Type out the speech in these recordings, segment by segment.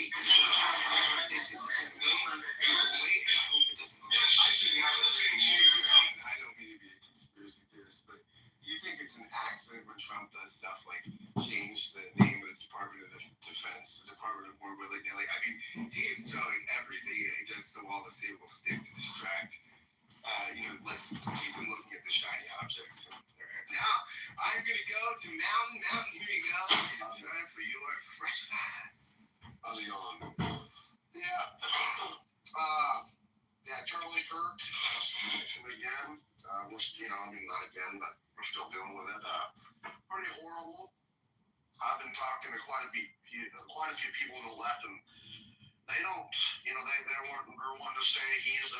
exactly. I hope it doesn't. I don't mean to be a conspiracy theorist, but you think it's an accident when Trump does stuff like change the name of the Department of Defense, the Department of War willy-nilly? I mean, he is throwing everything against the wall to see it will stick to distract. Let's keep him looking at the shiny objects. Now, I'm going to go to Mountain. Here you go. It's time for your fresh pie. How's it going? Yeah. Charlie Kirk, again. Not again, but we're still dealing with it. Pretty horrible. I've been talking to quite a few people on the left, and they don't, they're wanting to say he's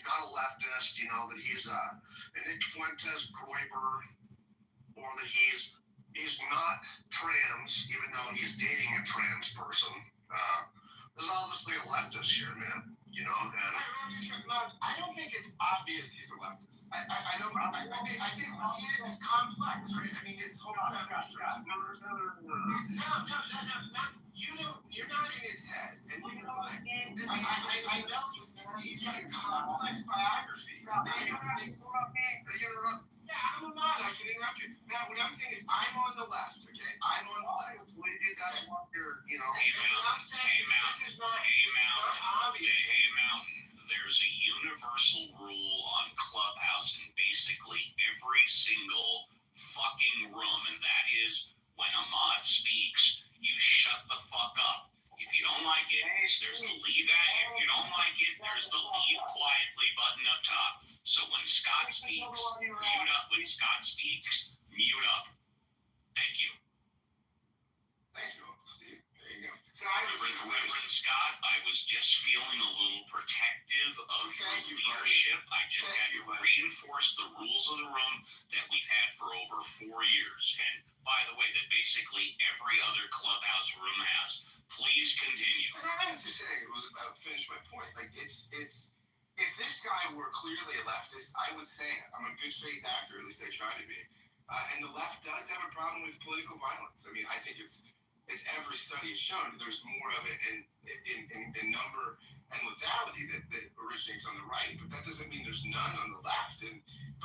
not a leftist, that he's a Nick Fuentes Groiber, or that he's not trans, even though he's dating a trans person. There's obviously a leftist here, man. And I don't think it's obvious he's a leftist. I think he is complex, right? I mean, his whole No. You're not in his head, and you know what? I know he's got a complex biography. I don't think. Yeah, I'm not. I can interrupt you. Now, what I'm saying is, I'm on the left. Okay, I'm on the left. That's what you're, This is not obvious. Hey, Mountain, there's a universal rule on Clubhouse in basically every single fucking room, and that is when a mod speaks, you shut the fuck up. If you don't like it, there's the leave at. If you don't like it, there's the leave quietly button up top. So when Scott speaks, mute up. When Scott speaks, mute up. Thank you. Thank you, Uncle Steve. There you go. So Reverend Scott, I was just feeling a little protective of your leadership. I just had to reinforce the rules of the room that we've had for over 4 years. And by the way, that basically every other Clubhouse room has. Please continue. And I have to say, it was about finish my point. Like it's if this guy were clearly a leftist, I would say it. I'm a good faith actor, at least I try to be. And the left does have a problem with political violence. I mean, I think it's every study has shown there's more of it in number and lethality that originates on the right, but that doesn't mean there's none on the left.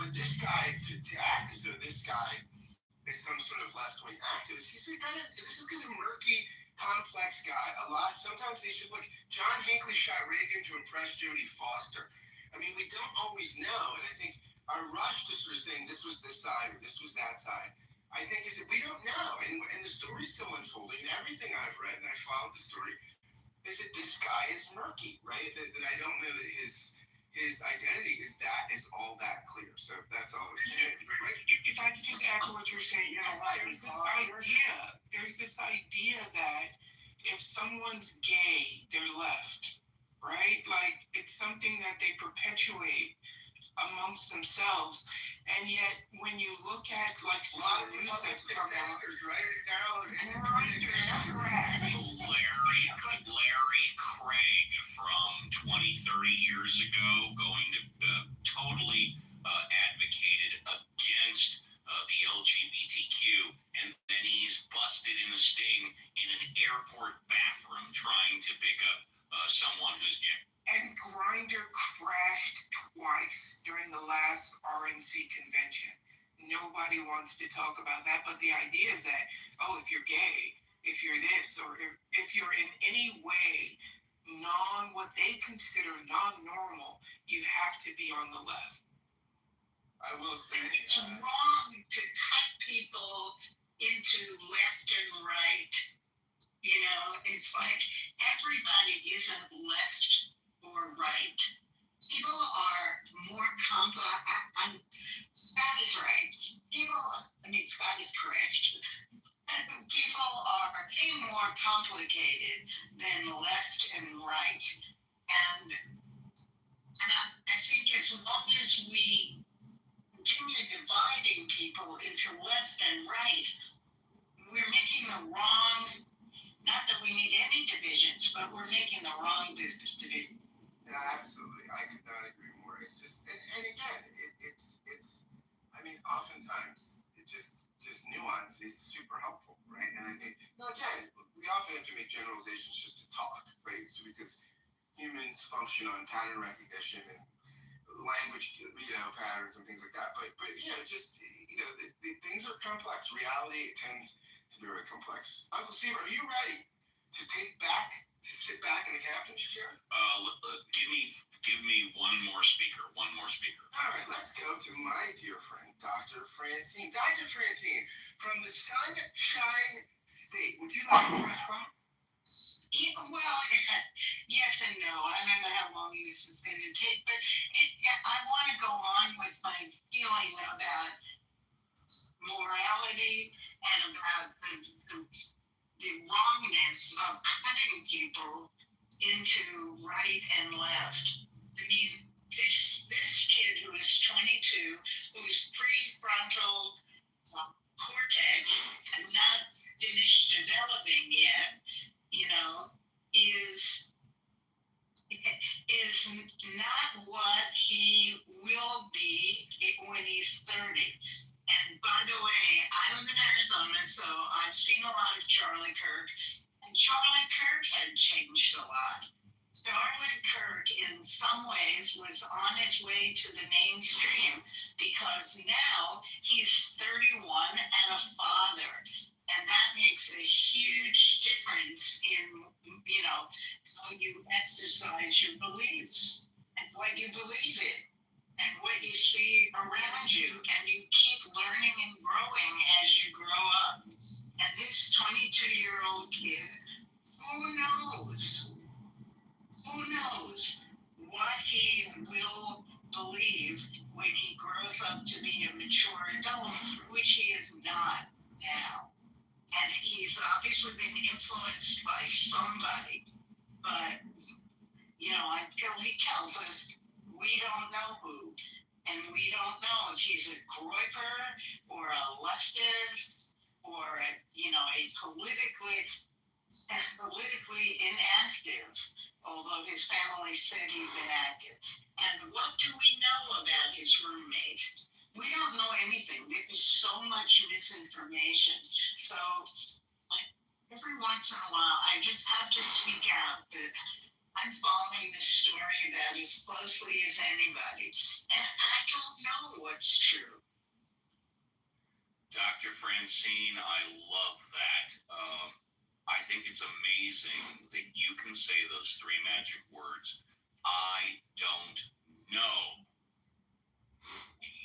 But this guy, to act as though this guy is some sort of left-wing activist, this is a murky, complex guy. Sometimes they should look. John Hinckley shot Reagan to impress Jodie Foster. I mean, we don't always know, and I think our rush to sort of saying this was this side or this was that side, I think is that we don't know, and the story's still unfolding, and everything I've read, and I followed the story, is that this guy is murky, right? That I don't know that his identity is all that clear. So that's all I was saying. Right? If I could just echo what you're saying, there's this idea that if someone's gay, they're left, right? Like, it's something that they perpetuate amongst themselves, and yet when you look at like some of the news that's come out, Larry Craig from 20, 30 years ago going to totally advocated against the LGBTQ, and then he's busted in a sting in an airport bathroom trying to pick up someone who's gay. And Grindr crashed twice during the last RNC convention. Nobody wants to talk about that, but the idea is that, if you're gay, if you're this, or if you're in any way what they consider non-normal, you have to be on the left. I will say it's wrong to cut people into left and right. It's like everybody isn't left or right. People are more complex. Scott is right. Scott is correct. People are way more complicated than left and right. And I think as long as we continue dividing people into left and right, we're making the wrong, not that we need any divisions, but we're making the wrong division. Yeah, absolutely. I could not agree more. It's just, and again, oftentimes, it just nuance is super helpful, right? And I think, again, we often have to make generalizations just to talk, right? So because humans function on pattern recognition and language, patterns and things like that. But just the things are complex. Reality tends to be very complex. Uncle Steve, are you ready to sit back in the captain's chair? Give me one more speaker. All right, let's go to my dear friend, Dr. Francine. Dr. Francine, from the Sunshine State. Would you like a fresh pop? Yeah, well, yes and no. I don't know how long this is going to take, but I want to go on with my feeling about morality and about the wrongness of cutting people into right and left. I mean, this kid who is 22, whose prefrontal cortex had not finished developing yet, is not what he will be when he's 30. And by the way, I live in Arizona, so I've seen a lot of Charlie Kirk, and Charlie Kirk had changed a lot. Charlie Kirk, in some ways, was on his way to the mainstream because now he's 31 and a father. And that makes a huge difference in, how you exercise your beliefs and what you believe in and what you see around you. And you keep learning and growing as you grow up. And this 22-year-old kid, who knows what he will believe when he grows up to be a mature adult, which he is not now. And he's obviously been influenced by somebody, but, until he tells us, we don't know who. And we don't know if he's a groyper or a leftist or, a politically inactive, although his family said he'd been active. And what do we know about his roommate? We don't know anything. There is so much misinformation. So every once in a while, I just have to speak out that I'm following this story about as closely as anybody. And I don't know what's true. Dr. Francine, I love that. I think it's amazing that you can say those three magic words. I don't know.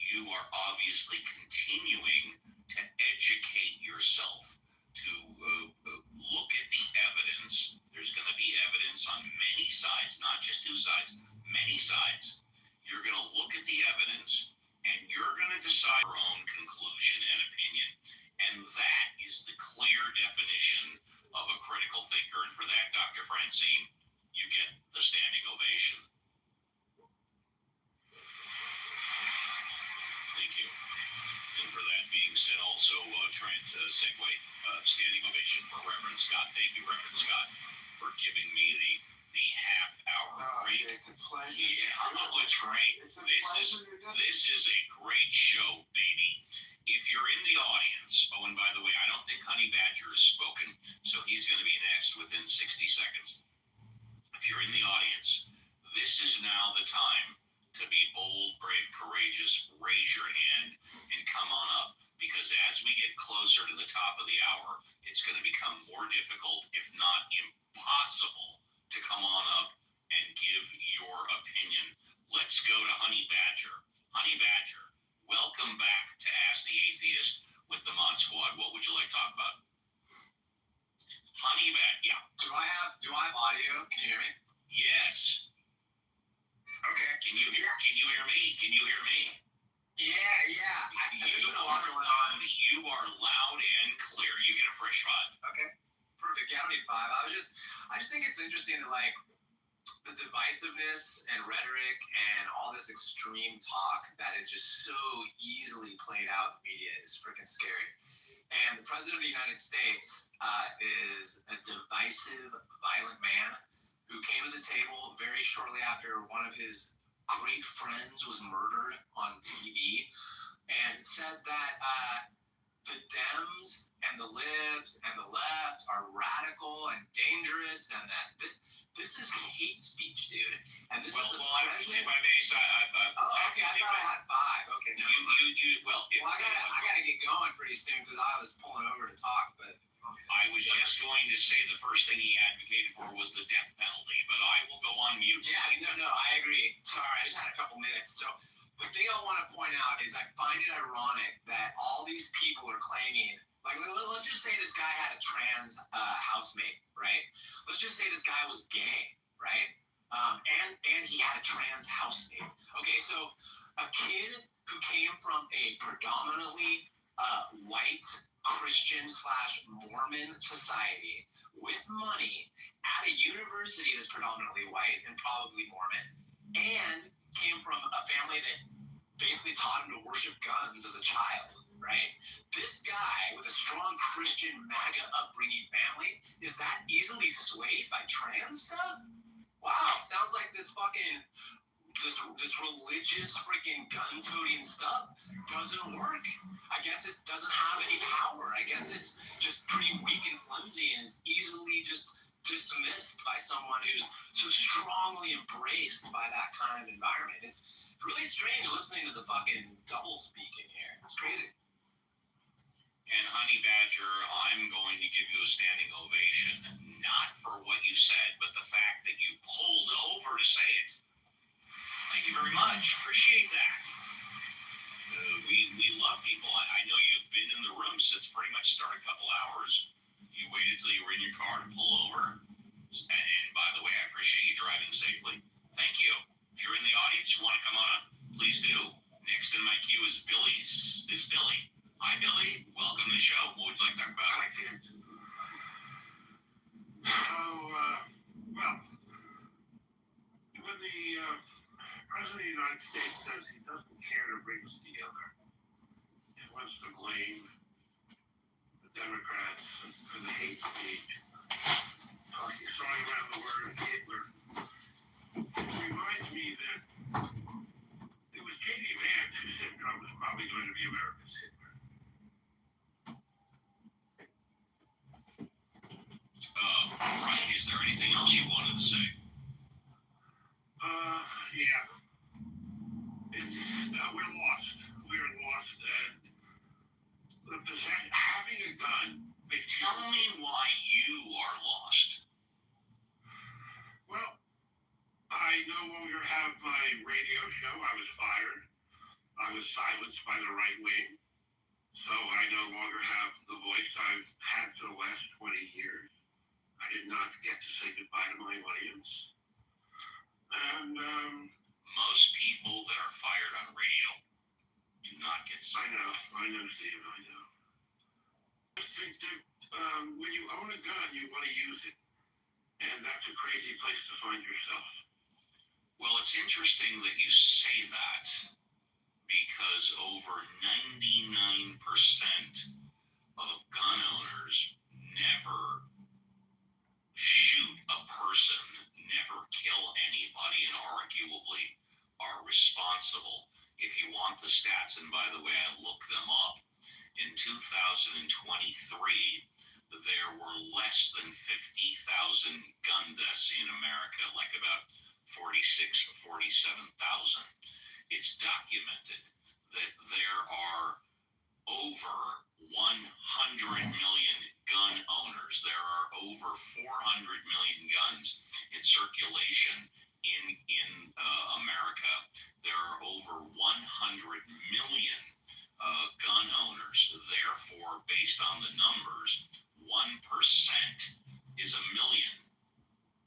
You are obviously continuing to educate yourself, to look at the evidence. There's going to be evidence on many sides, not just two sides, many sides. You're going to look at the evidence, and you're going to decide your own conclusion and opinion. And that is the clear definition of a critical thinker. And for that, Dr. Francine, you get the standing ovation. Thank you. And for that being said, also trying to segue, standing ovation for Reverend Scott. Thank you, Reverend Scott, for giving me the half-hour break. It's a pleasure. Yeah, it's great. This is a great show, baby. If you're in the audience, and by the way, I don't think Honey Badger has spoken, so he's going to be next within 60 seconds. If you're in the audience, this is now the time to be bold, brave, courageous. Raise your hand and come on up, because as we get closer to the top of the hour, it's going to become more difficult, if not impossible, to come on up and give your opinion. Let's go to Honey Badger. Honey Badger, welcome back to Ask the Atheist with the Mod Squad. What would you like to talk about? Honey Badger, yeah. Do I have audio? Can you hear me? Yes. Okay. Can you hear me? Yeah. There's an alarm going on. You are loud and clear. You get a fresh five. Okay. Perfect. Yeah, I don't need five. I just think it's interesting that the divisiveness and rhetoric and all this extreme talk that is just so easily played out in the media is freaking scary. And the President of the United States is a divisive, violent man who came to the table very shortly after one of his great friends was murdered on TV and said that the Dems and the libs and the left are radical and dangerous, and that this is hate speech, dude. And this is the if I may say, okay, I thought I had 5. Okay, no. I gotta get going pretty soon because I was pulling over to talk, but I was just going to say the first thing he advocated for was the death penalty, but I will go on mute. Yeah, no, I agree. Sorry, I just had a couple minutes. So the thing I want to point out is I find it ironic that all these people are claiming, like, let's just say this guy had a trans housemate, right? Let's just say this guy was gay, right? And he had a trans housemate. Okay, so a kid who came from a predominantly white Christian/Mormon society with money at a university that's predominantly white and probably Mormon, and came from a family that basically taught him to worship guns as a child, right? This guy with a strong Christian MAGA upbringing family is that easily swayed by trans stuff? Wow, sounds like this religious freaking gun-toting stuff doesn't work. I guess it doesn't have any power. I guess it's just pretty weak and flimsy and is easily just dismissed by someone who's so strongly embraced by that kind of environment. It's really strange listening to the fucking double speak in here. It's crazy. And Honey Badger, I'm going to give you a standing ovation, not for what you said, but the fact that you pulled over to say it. Thank you very much. Appreciate that. We love people. I know you've been in the room since pretty much start a couple hours. You waited till you were in your car to pull over. And by the way, I appreciate you driving safely. Thank you. If you're in the audience, you want to come on up, please do. Next in my queue is Billy. Hi, Billy. Welcome to the show. What would you like to talk about? Hi, kids. Well, when the President of the United States says he doesn't care to bring us together, he wants to blame the Democrats for the hate speech, throwing around the word Hitler. It reminds me that it was J.D. Vance who said Trump was probably going to be America's Hitler. Right. Is there anything else you wanted to say? Yeah. We're lost. We're lost, and having a gun makes you... Tell me why you are lost. Well, I no longer have my radio show. I was fired. I was silenced by the right wing. So I no longer have the voice I've had for the last 20 years. I did not get to say goodbye to my audience. And, most people that are fired on radio do not get sick. I know, Steve, I know. I think that when you own a gun, you want to use it. And that's a crazy place to find yourself. Well, it's interesting that you say that because over 99% of gun owners never shoot a person, never kill anybody, and arguably are responsible. If you want the stats, and by the way, I looked them up, in 2023, there were less than 50,000 gun deaths in America, like about 46 or 47,000. It's documented that there are over 100 million gun owners. There are over 400 million guns in circulation in America. There are over 100 million gun owners. Therefore, based on the numbers, 1% is a million.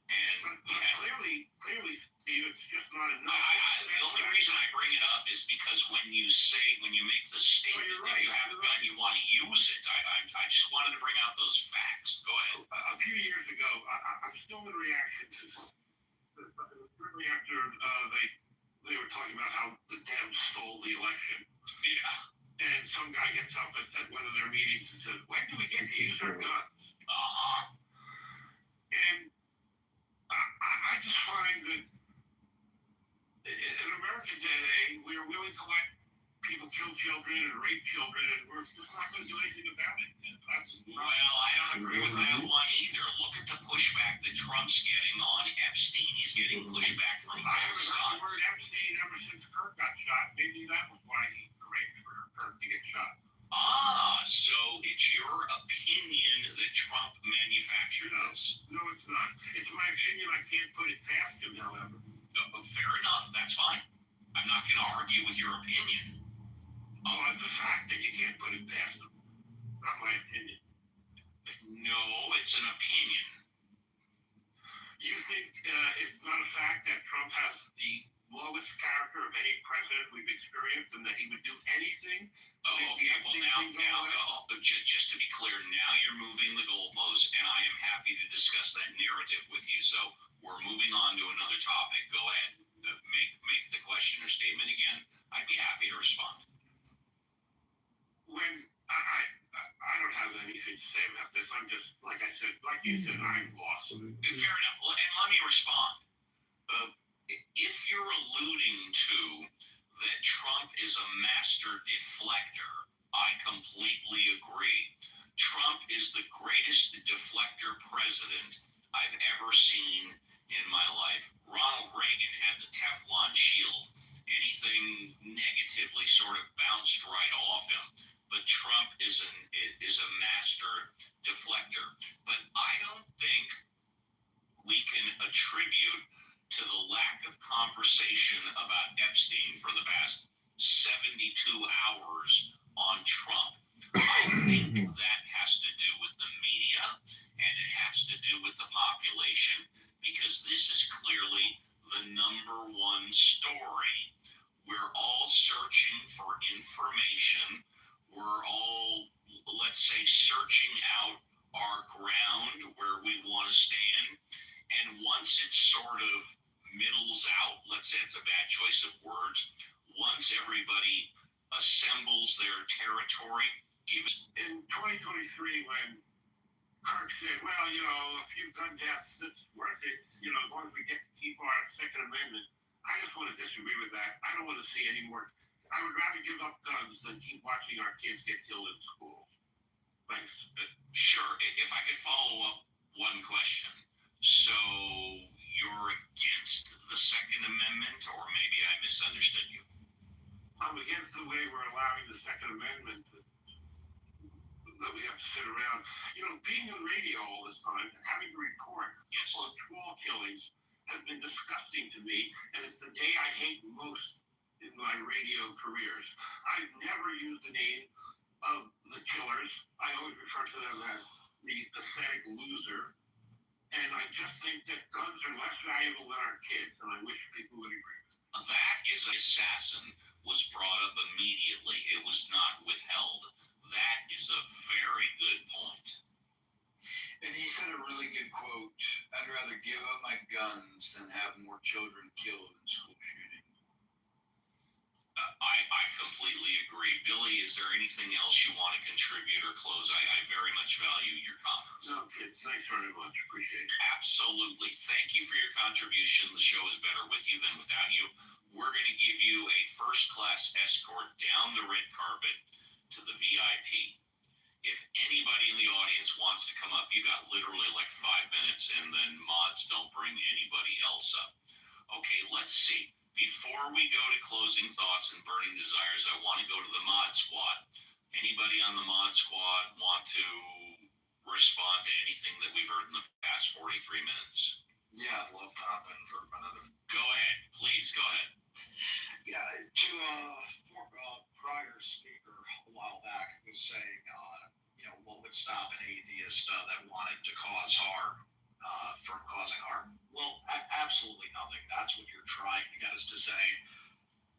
And clearly, Steve, it's just not enough. The only reason I bring it up is because when you make the statement, if you have a gun, you want to use it. I just wanted to bring out those facts. Go ahead. A few years ago, I'm still in reaction to shortly after they were talking about how the Dems stole the election. Yeah. And some guy gets up at one of their meetings and says, "When do we get to use our guns?" And I just find that in America today, we are willing to let people people kill children and rape children, and we're just not going to do anything about it. And that's Well, I don't agree with that one either. Look at the pushback that Trump's getting on Epstein. He's getting pushback from I both haven't heard the sides. word Epstein ever since Kirk got shot. Maybe that was why he arranged for Kirk to get shot. So it's your opinion that Trump manufactured this? No, it's not. It's my opinion. I can't put it past him, however. Fair enough. That's fine. I'm not going to argue with your opinion. Well, it's a fact that you can't put it past him. Not my opinion. No, it's an opinion. You think it's not a fact that Trump has the lowest character of any president we've experienced, and that he would do anything? Okay. Well, now, just to be clear, now you're moving the goalposts, and I am happy to discuss that narrative with you. So we're moving on to another topic. Go ahead. Make the question or statement again. I'd be happy to respond. When I don't have anything to say about this. I'm just, like I said, like you said, I'm lost. Fair enough. Well, and let me respond. If you're alluding to that Trump is a master deflector, I completely agree. Trump is the greatest deflector president I've ever seen in my life. Ronald Reagan had the Teflon shield. Anything negatively sort of bounced right off him. But Trump is a master deflector. But I don't think we can attribute to the lack of conversation about Epstein for the past 72 hours on Trump. I think that has to do with the media, and it has to do with the population, because this is clearly the number one story. We're all searching for information. We're all, let's say, searching out our ground where we want to stand. And once it sort of middles out, let's say it's a bad choice of words, once everybody assembles their territory, gives. In 2023, when Kirk said, well, a few gun deaths, it's worth it, as long as we get to keep our Second Amendment, I just want to disagree with that. I don't want to see any more. I would rather give up guns than keep watching our kids get killed in schools. Thanks. Sure. If I could follow up one question. So you're against the Second Amendment, or maybe I misunderstood you? I'm against the way we're allowing the Second Amendment that we have to sit around. Being on radio all this time and having to report on school killings has been disgusting to me, and it's the day I hate most in my radio careers. I've never used the name of the killers. I always refer to them as the pathetic loser, and I just think that guns are less valuable than our kids, and I wish people would agree with me. That is, assassin was brought up immediately. It was not withheld. That is a very good point. And he said a really good quote. I'd rather give up my guns than have more children killed in school shootings. I completely agree. Billy, is there anything else you want to contribute or close? I very much value your comments. No, kids, thanks very much. Appreciate it. Absolutely. Thank you for your contribution. The show is better with you than without you. We're going to give you a first-class escort down the red carpet to the VIP. If anybody in the audience wants to come up, you got literally like 5 minutes, and then mods don't bring anybody else up. Okay, let's see. Before we go to closing thoughts and burning desires, I want to go to the mod squad. Anybody on the mod squad want to respond to anything that we've heard in the past 43 minutes? Yeah, I'd love to hop in for a minute. Go ahead. Please, go ahead. Yeah, to prior speaker a while back was saying, what would stop an atheist that wanted to cause harm from causing harm? Well, absolutely nothing. That's what you're trying to get us to say.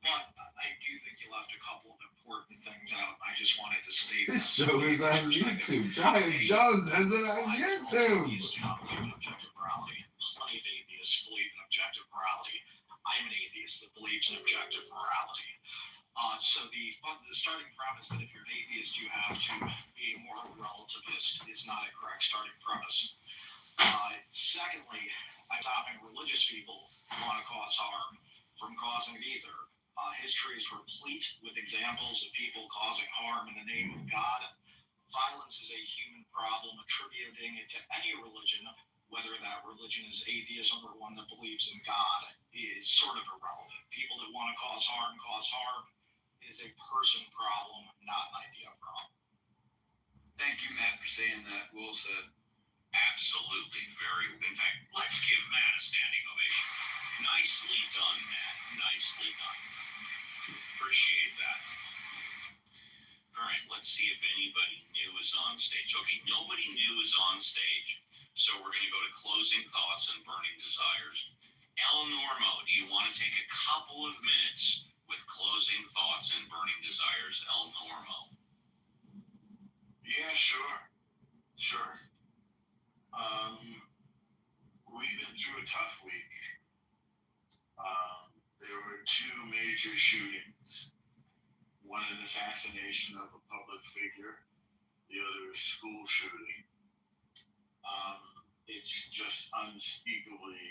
But I do think you left a couple of important things out. I just wanted to state this show is on YouTube. Giant Jones has it on YouTube. Atheists do not believe in objective morality. Plenty of atheists believe in objective morality. I'm an atheist that believes in objective morality. So the starting premise that if you're an atheist you have to be a moral relativist is not a correct starting premise. Secondly, I'm stopping religious people who want to cause harm from causing it either. History is replete with examples of people causing harm in the name of God. Violence is a human problem. Attributing it to any religion, whether that religion is atheism or one that believes in God, is sort of irrelevant. People that want to cause harm is a person problem, not an idea problem. Thank you, Matt, for saying that. Well said. Absolutely, in fact, let's give Matt a standing ovation. Nicely done, Matt. Nicely done. Appreciate that. All right, let's see if anybody new is on stage. Okay, nobody new is on stage, so we're going to go to closing thoughts and burning desires. El Normo, do you want to take a couple of minutes with closing thoughts and burning desires, El Normo? Yeah, sure. We've been through a tough week. There were two major shootings. One an assassination of a public figure, the other a school shooting. It's just unspeakably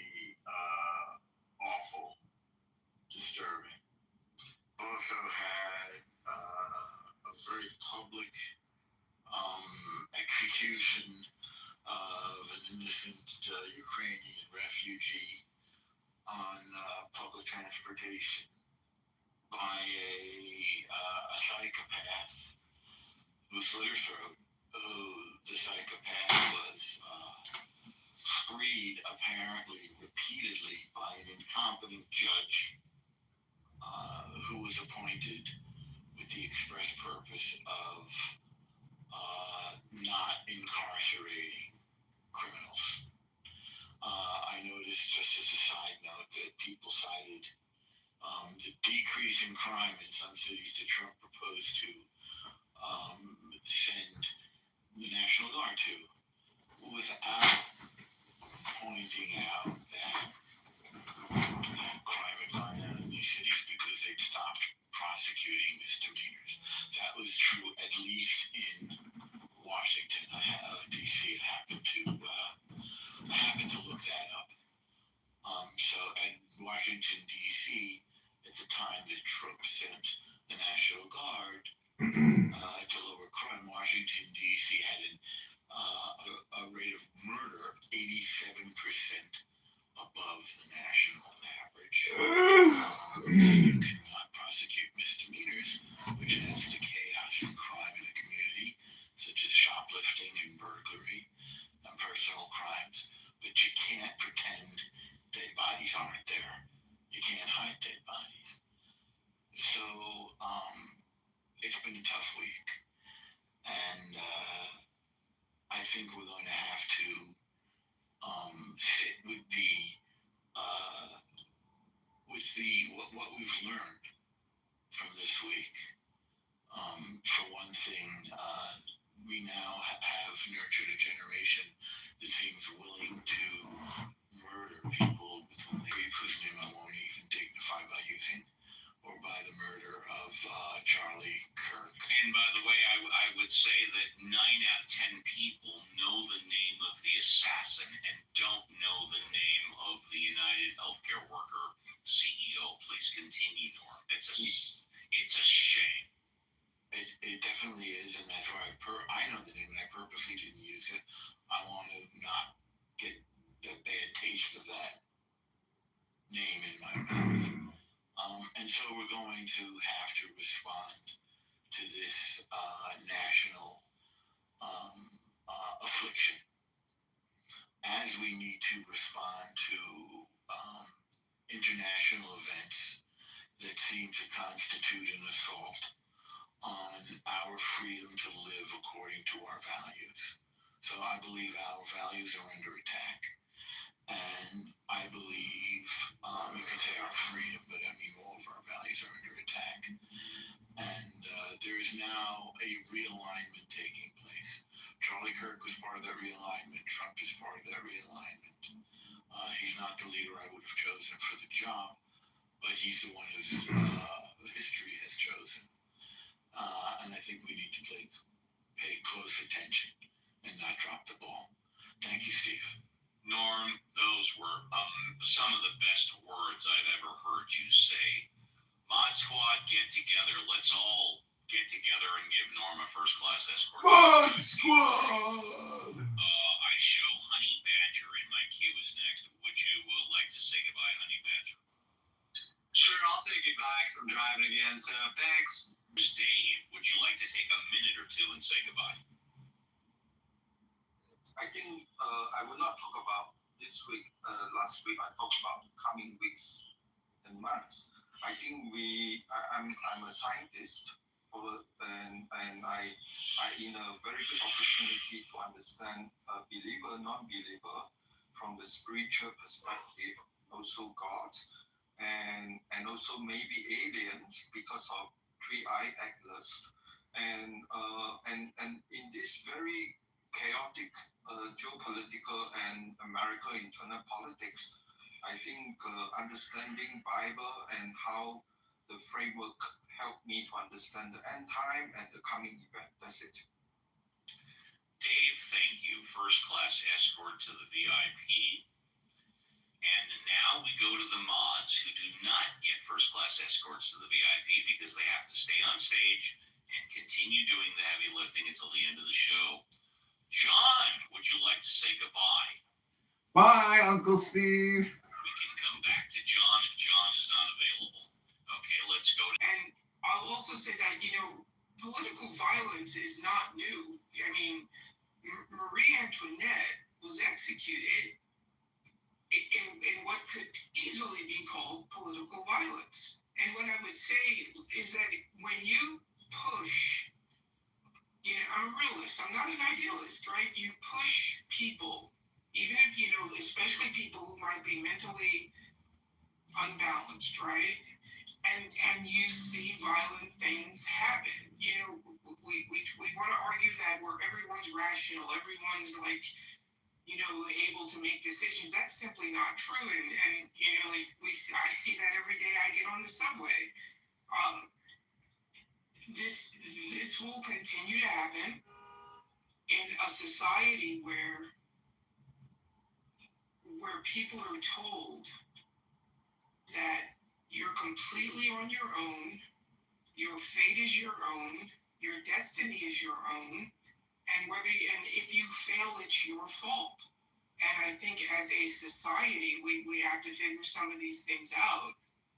awful, disturbing. Also had a very public execution of an innocent Ukrainian refugee on public transportation by a psychopath who slit her throat. The psychopath was freed apparently repeatedly by an incompetent judge who was appointed with the express purpose of not incarcerating criminals. I noticed, just as a side note, that people cited the decrease in crime in some cities that Trump proposed to send the National Guard to, without pointing out that crime had gone down in these cities because they'd stopped prosecuting misdemeanors. That was true at least in Washington, D.C. I happened to look that up. So at Washington, D.C., at the time that Trump sent the National Guard to lower crime, Washington, D.C. had a rate of murder 87% above the national average. You cannot prosecute misdemeanors, which adds to chaos and crime in a community, such as shoplifting and burglary and personal crimes. But you can't pretend dead bodies aren't there. You can't hide dead bodies. So it's been a tough week, and I think we're going to have to sit with what we've learned from this week. For one thing, we now have nurtured a generation that seems willing to murder people whose name I won't even dignify by using, or by the murder of Charlie Kirk. And by the way, I would say that 9 out of 10 people know the name of the assassin and don't know the name of the United Healthcare Worker CEO. Please continue, Norm. It's a shame. It definitely is, and that's why I know the name, and I purposely didn't use it. I want to not get the bad taste of that name in my mouth. And so we're going to have to respond to this national affliction, as we need to respond to international events that seem to constitute an assault on our freedom to live according to our values. So I believe our values are under attack. And I believe, you can say our freedom, but I mean all of our values are under attack. And there is now a realignment taking place. Charlie Kirk was part of that realignment. Trump is part of that realignment. He's not the leader I would have chosen for the job, but he's the one whose history has chosen. And I think we need to pay close attention and not drop the ball. Thank you, Steve. Norm, those were some of the best words I've ever heard you say. Mod Squad, get together. Let's all get together and give Norm a first-class escort. Mod Squad! I show Honey Badger in my queue is next. Would you like to say goodbye, Honey Badger? Sure, I'll say goodbye because I'm driving again, so thanks. Dave, would you like to take a minute or two and say goodbye? I think I will not talk about this week. Last week I talked about coming weeks and months. I think I'm a scientist, and I in a very good opportunity to understand believer, non-believer from the spiritual perspective, also God, and also maybe aliens because of three-eyed atlas, and in this very chaotic geopolitical and American internal politics, I think understanding Bible and how the framework helped me to understand the end time and the coming event. That's it. Dave, thank you. First-class escort to the VIP. And now we go to the mods who do not get first-class escorts to the VIP because they have to stay on stage and continue doing the heavy lifting until the end of the show. John, would you like to say goodbye? Bye, Uncle Steve. We can come back to John if John is not available. Okay, let's go to... And I'll also say that, political violence is not new. I mean, Marie Antoinette was executed in what could easily be called political violence. And what I would say is that when you push, I'm a realist, I'm not an idealist, right? You push people, even if, especially people who might be mentally unbalanced, right? And you see violent things happen. We want to argue that where everyone's rational, everyone's able to make decisions. That's simply not true. And I see that every day I get on the subway. This will continue to happen in a society where people are told that you're completely on your own, your fate is your own, your destiny is your own, and if you fail, it's your fault. And I think as a society, we have to figure some of these things out,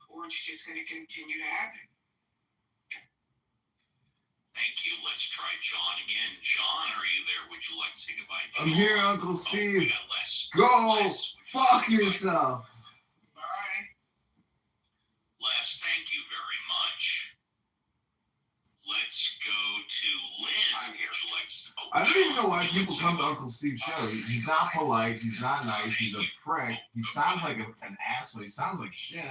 or it's just going to continue to happen. Thank you. Let's try John again. John, are you there? Would you like to say goodbye? John? I'm here, Uncle Steve. We got Les. Go Les, fuck yourself. Bye. Les, thank you very much. Let's go to Lynn. I'm here. Would you like to... I don't even know why people come to Uncle Steve's show. He's not polite. He's not nice. He's a prick. He sounds like an asshole. He sounds like shit.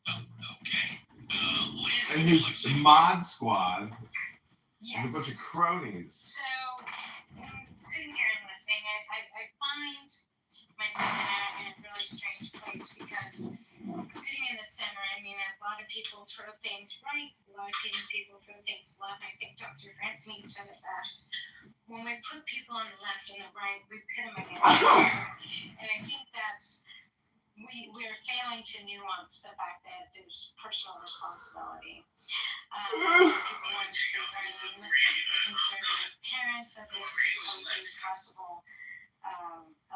Okay. Lynn, And his mod squad is a bunch of Yes. cronies. So, sitting here and listening, I find myself in a really strange place because sitting in the center, a lot of people throw things right, a lot of people throw things left. I think Dr. Francine said it best. When we put people on the left and the right, we put them in the middle. And I think we're failing to nuance the fact that there's personal responsibility. People want to blame the conservative parents of this possible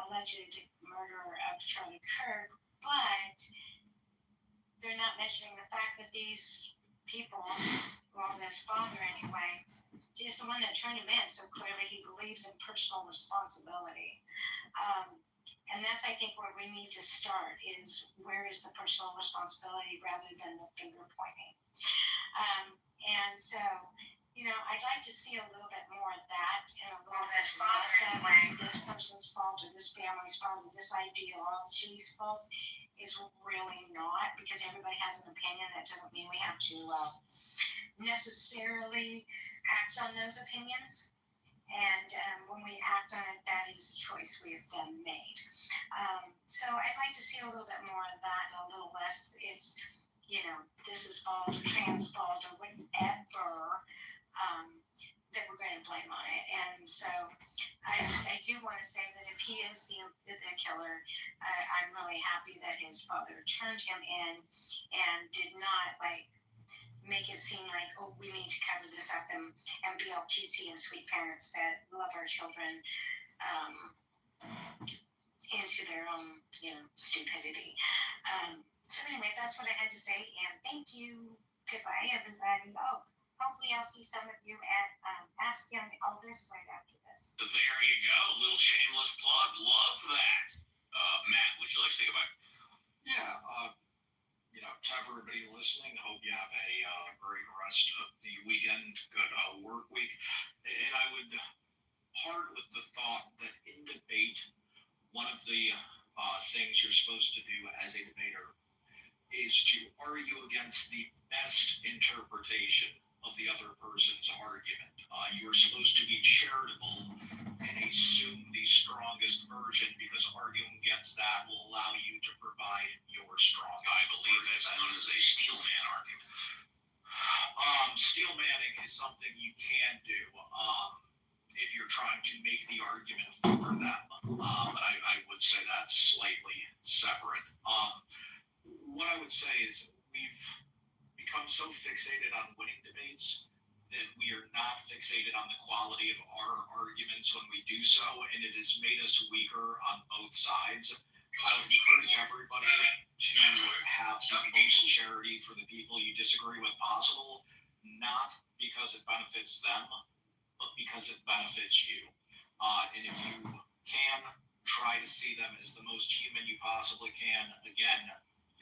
alleged murder of Charlie Kirk, but they're not mentioning the fact that these people, well, this father anyway, is the one that turned him in, so clearly he believes in personal responsibility. And that's, I think, where we need to start is where is the personal responsibility rather than the finger pointing. And so, I'd like to see a little bit more of that and a little bit less of this person's fault or this family's fault or this ideology's fault. Is really not, because everybody has an opinion. That doesn't mean we have to necessarily act on those opinions. And when we act on it, that is a choice we have then made. So I'd like to see a little bit more of that and a little less, it's, this is fault or trans fault or whatever. that we're going to blame on it. And so I do want to say that if he is the killer, I'm really happy that his father turned him in and did not make it seem like, oh, we need to cover this up and be all cutesy and sweet parents that love our children into their own, stupidity. So anyway, that's what I had to say, and thank you. Goodbye, everybody. Oh, hopefully I'll see some of you at Ask Young Elvis right after this. There you go. A little shameless plug. Love that. Matt, would you like to say goodbye? Yeah, to everybody listening, hope you have a great rest of the weekend, good work week. And I would part with the thought that in debate, one of the things you're supposed to do as a debater is to argue against the best interpretation of the other person's argument. You're supposed to be charitable and assume the strongest version, because arguing against that will allow you to provide your strongest. I believe that's known as a steelman argument. Steelmanning is something you can do if you're trying to make the argument for them. But I would say that's slightly separate. What I would say is we've become so fixated on winning debates that we are not fixated on the quality of our arguments when we do so, and it has made us weaker on both sides. I would encourage everybody to have the most charity for the people you disagree with possible, not because it benefits them, but because it benefits you. And if you can, try to see them as the most human you possibly can. Again,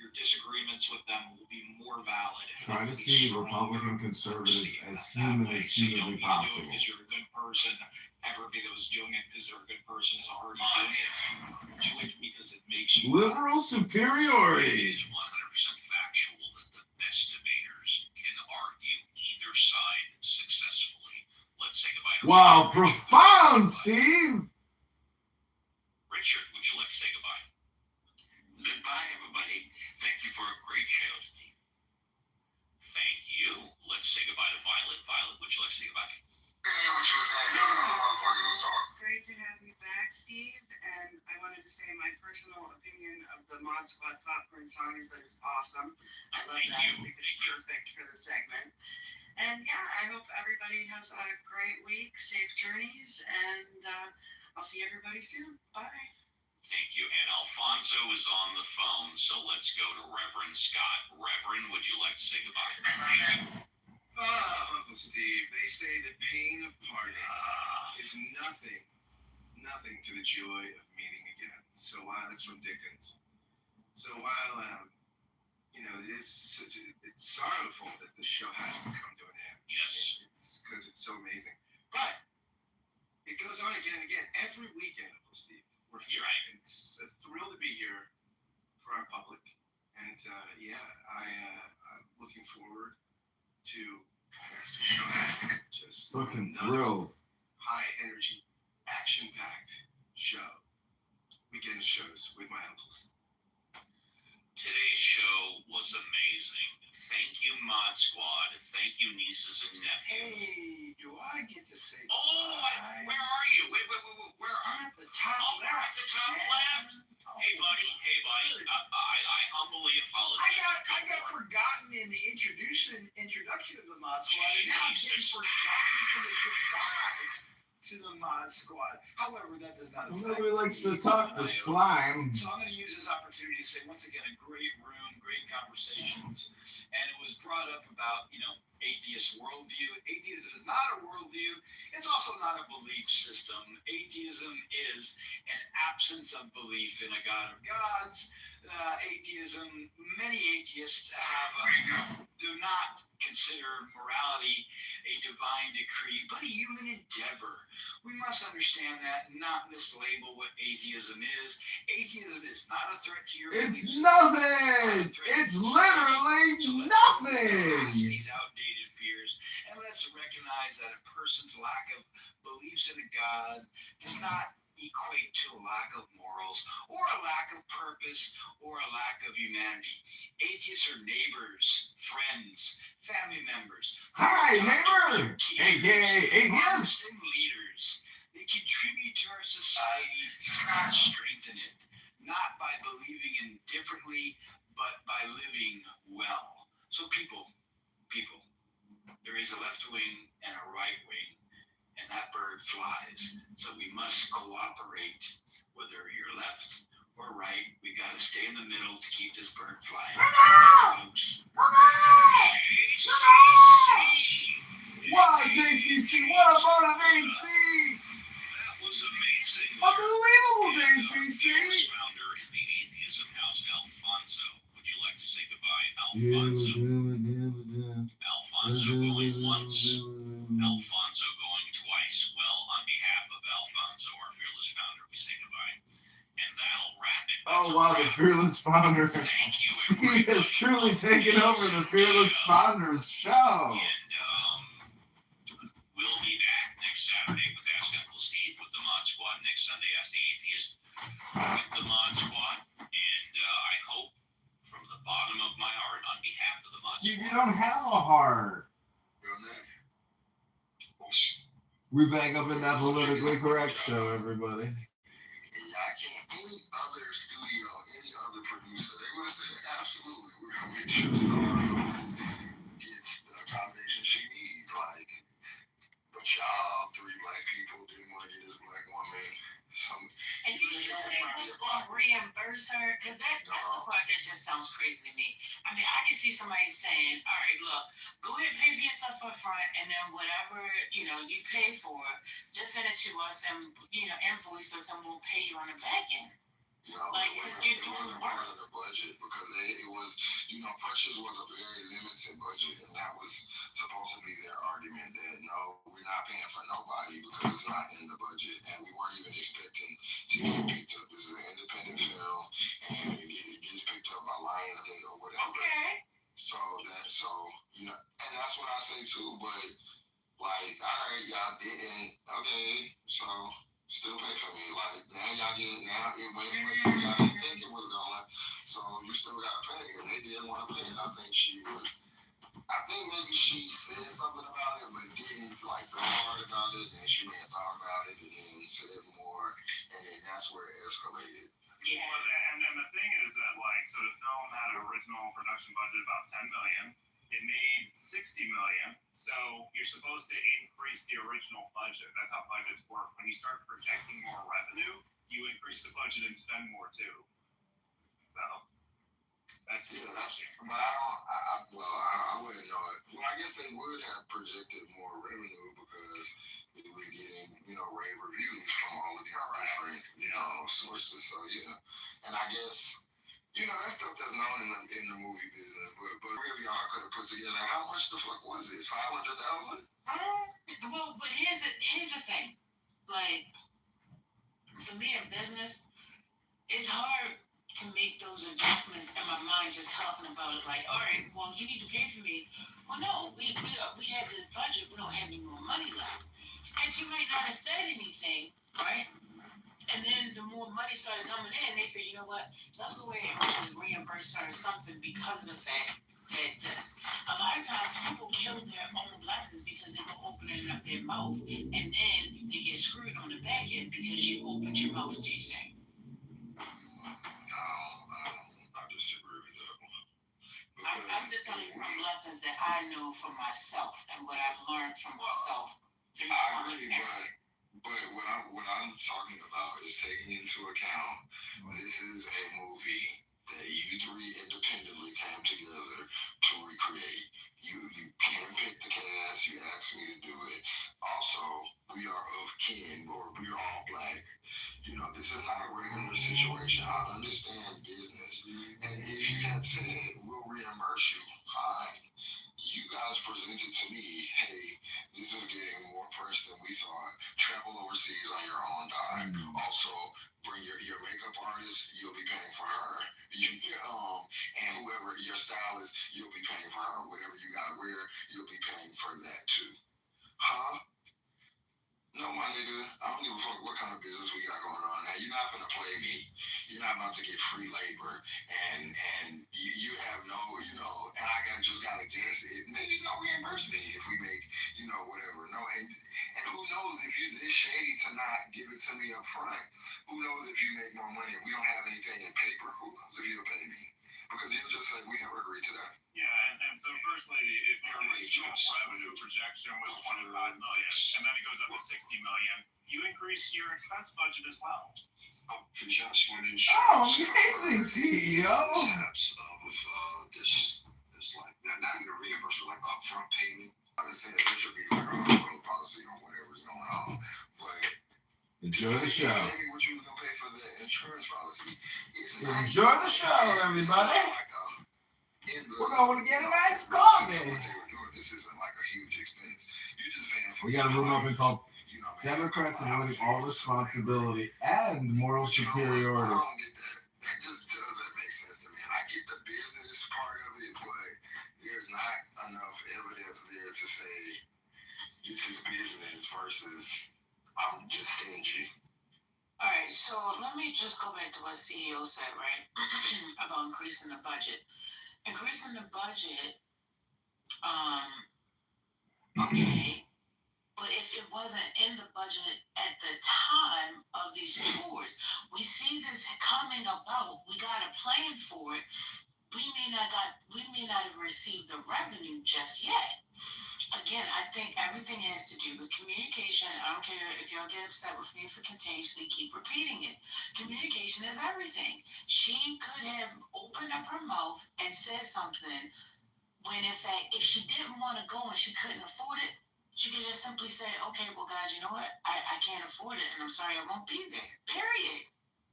your disagreements with them will be more valid. Try to see Republican conservatives as human as humanly possible. Because you're a good person. Everybody that was doing it because they're a good person is already doing it. Do it because it makes you liberal superiority. It is 100% factual that the best debaters can argue either side successfully. Let's say goodbye to Wow, Richard. profound, Steve. Richard, would you like to say goodbye? Goodbye, everybody. Thank you for a great show, Steve. Thank you. Let's say goodbye to Violet. Violet, would you like to say goodbye? Great to have you back, Steve. And I wanted to say my personal opinion of the Mod Squad popcorn song is that it's awesome. I love that. I think it's perfect for the segment. And yeah, I hope everybody has a great week, safe journeys, and I'll see everybody soon. Bye. Thank you. And Alfonso is on the phone, so let's go to Reverend Scott. Reverend, would you like to say goodbye? Uncle Steve, they say the pain of parting is nothing to the joy of meeting again. So that's from Dickens. So while it's sorrowful that the show has to come to an end. Yes. It's because it's so amazing. But it goes on again and again every weekend, Uncle Steve. We're here. Right. It's a thrill to be here for our public, and I'm looking forward to just Fucking thrilled. high energy, action packed show. Weekend shows with my uncles. Today's show was amazing. Thank you, Mod Squad. Thank you, nieces and nephews. Hey, do I get to say Oh, where are you? Wait, where are I'm you? at the top You're at the top left. Hey, buddy. I humbly apologize. I got forgotten in the introduction of the Mod Squad, and now I'm getting forgotten for the goodbye to the Mod Squad. However, that does not affect Nobody likes to me. talk the slime. So I'm going to use this opportunity to say, once again, a great room, great conversations. And it was brought up about, atheist worldview. Atheism is not a worldview. It's also not a belief system. Atheism is an absence of belief in a God of gods. Many atheists do not consider morality a divine decree, but a human endeavor. We must understand that and not mislabel what atheism is. Atheism is not a threat to your It's beliefs. nothing. It's literally nothing. These outdated fears, and let's recognize that a person's lack of beliefs in a God does not equate to a lack of morals or a lack of purpose or a lack of humanity. Atheists are neighbors, friends, family members. Hi, neighbor! AKA Artists and leaders. They contribute to our society, not strengthen it. Not by believing in differently, but by living well. So people, there is a left wing and a right wing, and that bird flies. So we must cooperate, whether you're left or right. We got to stay in the middle to keep this bird flying. Folks. Wow, JCC, what a motivating speech! That was amazing. Unbelievable, JCC! Founder in the Atheism House, Alfonso. Would you like to say goodbye, Alfonso? Alfonso going once, Alfonso going twice. Well, on behalf of Alfonso, our fearless founder, we say goodbye. And that'll wrap it. Oh, wow, the fearless founder. Thank you, Steve has truly taken over the fearless founders show. And we'll be back next Saturday with Ask Uncle Steve with the Mod Squad. Next Sunday, Ask the Atheist with the Mod Squad. And I hope from the bottom of my heart, on behalf of the Mod Squad. Steve, you don't have a heart. We back up in that politically correct show, everybody. I can't, any other studio, any other producer, they would have said, absolutely, we're going to make sure Star gets the accommodation she needs. Like, but y'all, 3 black people didn't want to get this black woman some. And you know they won't gonna reimburse her? Because that's the part that just sounds crazy to me. I mean, I can see somebody saying, all right, look, go ahead and pay for yourself up front, and then whatever, you pay for, just send it to us and, invoice us, and we'll pay you on the back end. Like, it wasn't part of the budget because it was, Punches was a very limited budget, and that was supposed to be their argument that no, we're not paying for nobody because it's not in the budget, and we weren't even expecting to get picked up. This is an independent film, and it gets picked up by Lionsgate or whatever. Okay. So and that's what I say too, but like, all right, y'all didn't, okay, so. Still pay for me. Like, now y'all it went y'all didn't think it was gonna, so you still gotta pay. And they didn't want to pay it. I think maybe she said something about it, but didn't like go hard about it, and she didn't talk about it, and then said more, and then that's where it escalated. Yeah. Well, and then the thing is that, like, so the film had an original production budget of about $10 million. It made $60 million, so you're supposed to increase the original budget. That's how budgets work. When you start projecting more revenue, you increase the budget and spend more too. So that's but I wouldn't know it. Well, I guess they would have projected more revenue because it was getting rave reviews from all of these different sources. So yeah, and I guess. That stuff that's known in the movie business, but three of y'all could have put together. How much the fuck was it? 500,000? Well, but here's the thing. Like, for me in business, it's hard to make those adjustments in my mind just talking about it. Like, all right, well, you need to pay for me. Well, no, we have this budget. We don't have any more money left. And she might not have said anything, right? And then the more money started coming in, they said, you know what, let's go ahead and reimburse her something because of the fact that this. A lot of times people kill their own blessings because they were opening up their mouth, and then they get screwed on the back end because you opened your mouth too soon. I disagree with that one. I'm just telling you from lessons that I know for myself and what I've learned from myself. I agree, but what I'm talking about is taking into account this is a movie that you 3 independently came together to recreate. You handpicked the cast, you asked me to do it. Also, we are of kin, or we're all black. This is not a regular situation. I understand business. And if you had said, we'll reimburse you, fine. You guys presented to me, hey, this is getting more press than we thought. Travel overseas on your own dime. Also, bring your makeup artist, you'll be paying for her. And whoever your stylist, you'll be paying for her. Whatever you gotta wear, you'll be paying for that too. Huh? No, my nigga, I don't give a fuck what kind of business we got going on. Now, you're not gonna play me. You're not about to get free labor, and you have no, and I just gotta guess it. Maybe no reimbursement if we make, whatever. No, and who knows if you're this shady to not give it to me up front? Who knows if you make more money? If we don't have anything in paper, who knows if you'll pay me? Because you'll just say we never agreed to that. Yeah, and so First Lady, if your original revenue projection was 25 million, and then it goes up to 60 million, you increase your expense budget as well. Adjustment in amazing, CEO. Steps of this like not even a reimbursement, like upfront payment. I was saying there should be like a hospital policy on whatever's going on, but enjoy the show. Maybe what you was gonna pay for the insurance policy. Enjoy the show, everybody. We're going to get a nice coffee. This isn't like a huge expense. You're just paying for. We got a room open called Democrats avoiding all responsibility and moral superiority. I don't get that. That just doesn't make sense to me. And I get the business part of it, but there's not enough evidence there to say this is business versus I'm just stingy. All right, so let me just go back to what CEO said, right, about increasing the budget. Increasing the budget, okay, but if it wasn't in the budget at the time of these tours, we see this coming about. We got a plan for it. We may not have received the revenue just yet. Again, I think everything has to do with communication. I don't care if y'all get upset with me for continuously keep repeating it. Communication is everything. She could have opened up her mouth and said something when, in fact, if she didn't want to go and she couldn't afford it, she could just simply say, okay, well, guys, you know what? I can't afford it, and I'm sorry I won't be there. Period.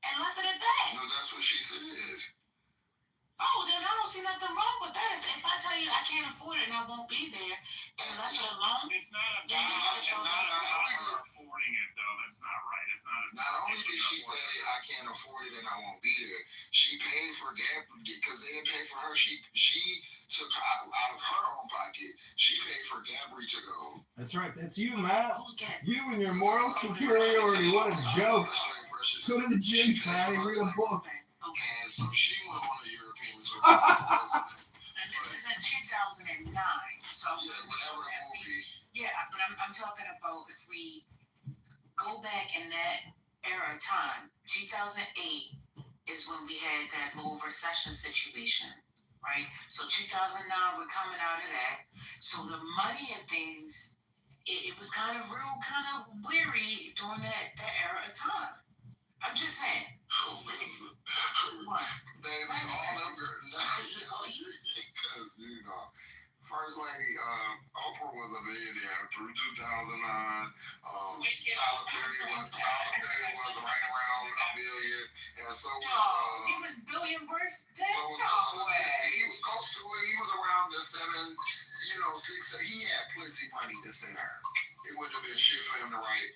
And left it at that. No, that's what she said. Oh, then I don't see nothing wrong with that. If I tell you I can't afford it and I won't be there, and left it alone, it's not about her affording it, though. That's not right. It's not. Not only did she say I can't afford it and I won't be there, she paid for Gap because they didn't pay for her. She took out of her own pocket. She paid for Gabri to go. That's right. That's you, Matt. Who's Gabri? You and your moral superiority. What a joke. Go to the gym, Fatty. Read a book. And so she went on a European tour. And this is in 2009. So yeah, whenever the movie. Yeah, but I'm talking about if we go back in that era of time, 2008 is when we had that little recession situation, right? So 2009, we're coming out of that. So the money and things, it was kind of weary during that era of time. I'm just saying. What? Baby, all them girls. Because, First Lady, Oprah was a millionaire through 2009. Tyler Perry was right around $1 billion. And so was... he was billion worth? So no way. He was close to it. He was around the 7, 6. He had plenty of money to send her. It wouldn't have been shit for him to write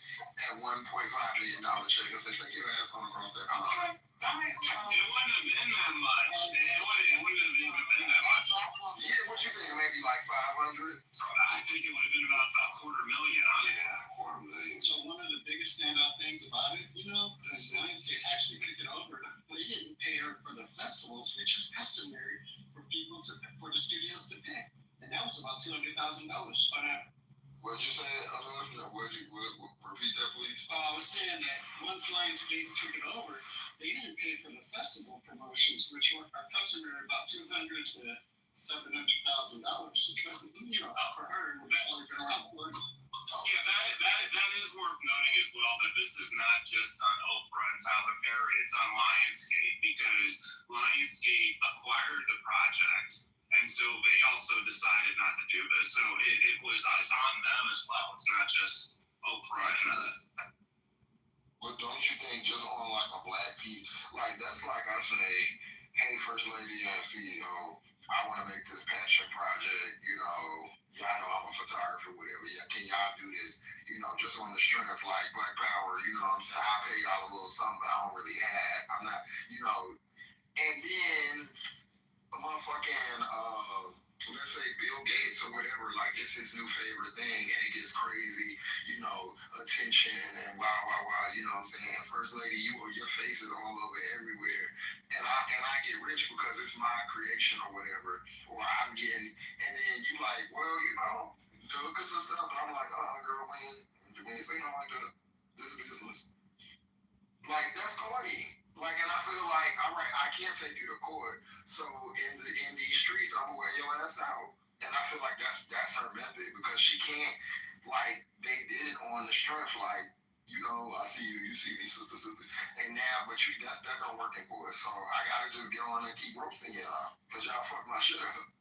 that $1.5 million check and say, take your ass on across that country. It wouldn't have been that much. It wouldn't have even been that much. Yeah, what you think? Maybe like 500? I think it would have been about $250,000. Yeah, $250,000. So one of the biggest standout things about it, Lionsgate actually took it over. They didn't pay her for the festivals, which is customary for the studios to pay. And that was about $200,000. What'd you say? Repeat that, please. I was saying that once Lionsgate took it over, they didn't pay for the festival promotions, which are customary about $200,000 to $700,000. For her, and we've only been around 40. Yeah, that is worth noting as well, that this is not just on Oprah and Tyler Perry, it's on Lionsgate, because Lionsgate acquired the project. And so they also decided not to do this. So it's on them as well. It's not just Oprah. But don't you think just on like a black piece, like that's like I say, hey, First Lady and CEO, I want to make this passion project, y'all know I'm a photographer, whatever. Yeah, can y'all do this? Just on the strength, like Black Power, what I'm saying? I pay y'all a little something, but I don't really have. I'm not, and then a motherfucking, let's say Bill Gates or whatever, like it's his new favorite thing and it gets crazy, attention and wow, what I'm saying? First Lady, your face is all over everywhere. connection or whatever, or I'm getting, and then you like, well, because of stuff, and I'm like, girl, we ain't saying nothing like that. This is business. Like, that's corny. Like, and I feel like, all right, I can't take you to court, so in these streets, I'm gonna wear your ass out. And I feel like that's her method, because she can't, like, they did it on the strength, like, I see you see me, sister, and now, but that don't work in court, so I gotta just get on and keep roasting y'all, because y'all fuck my shit up.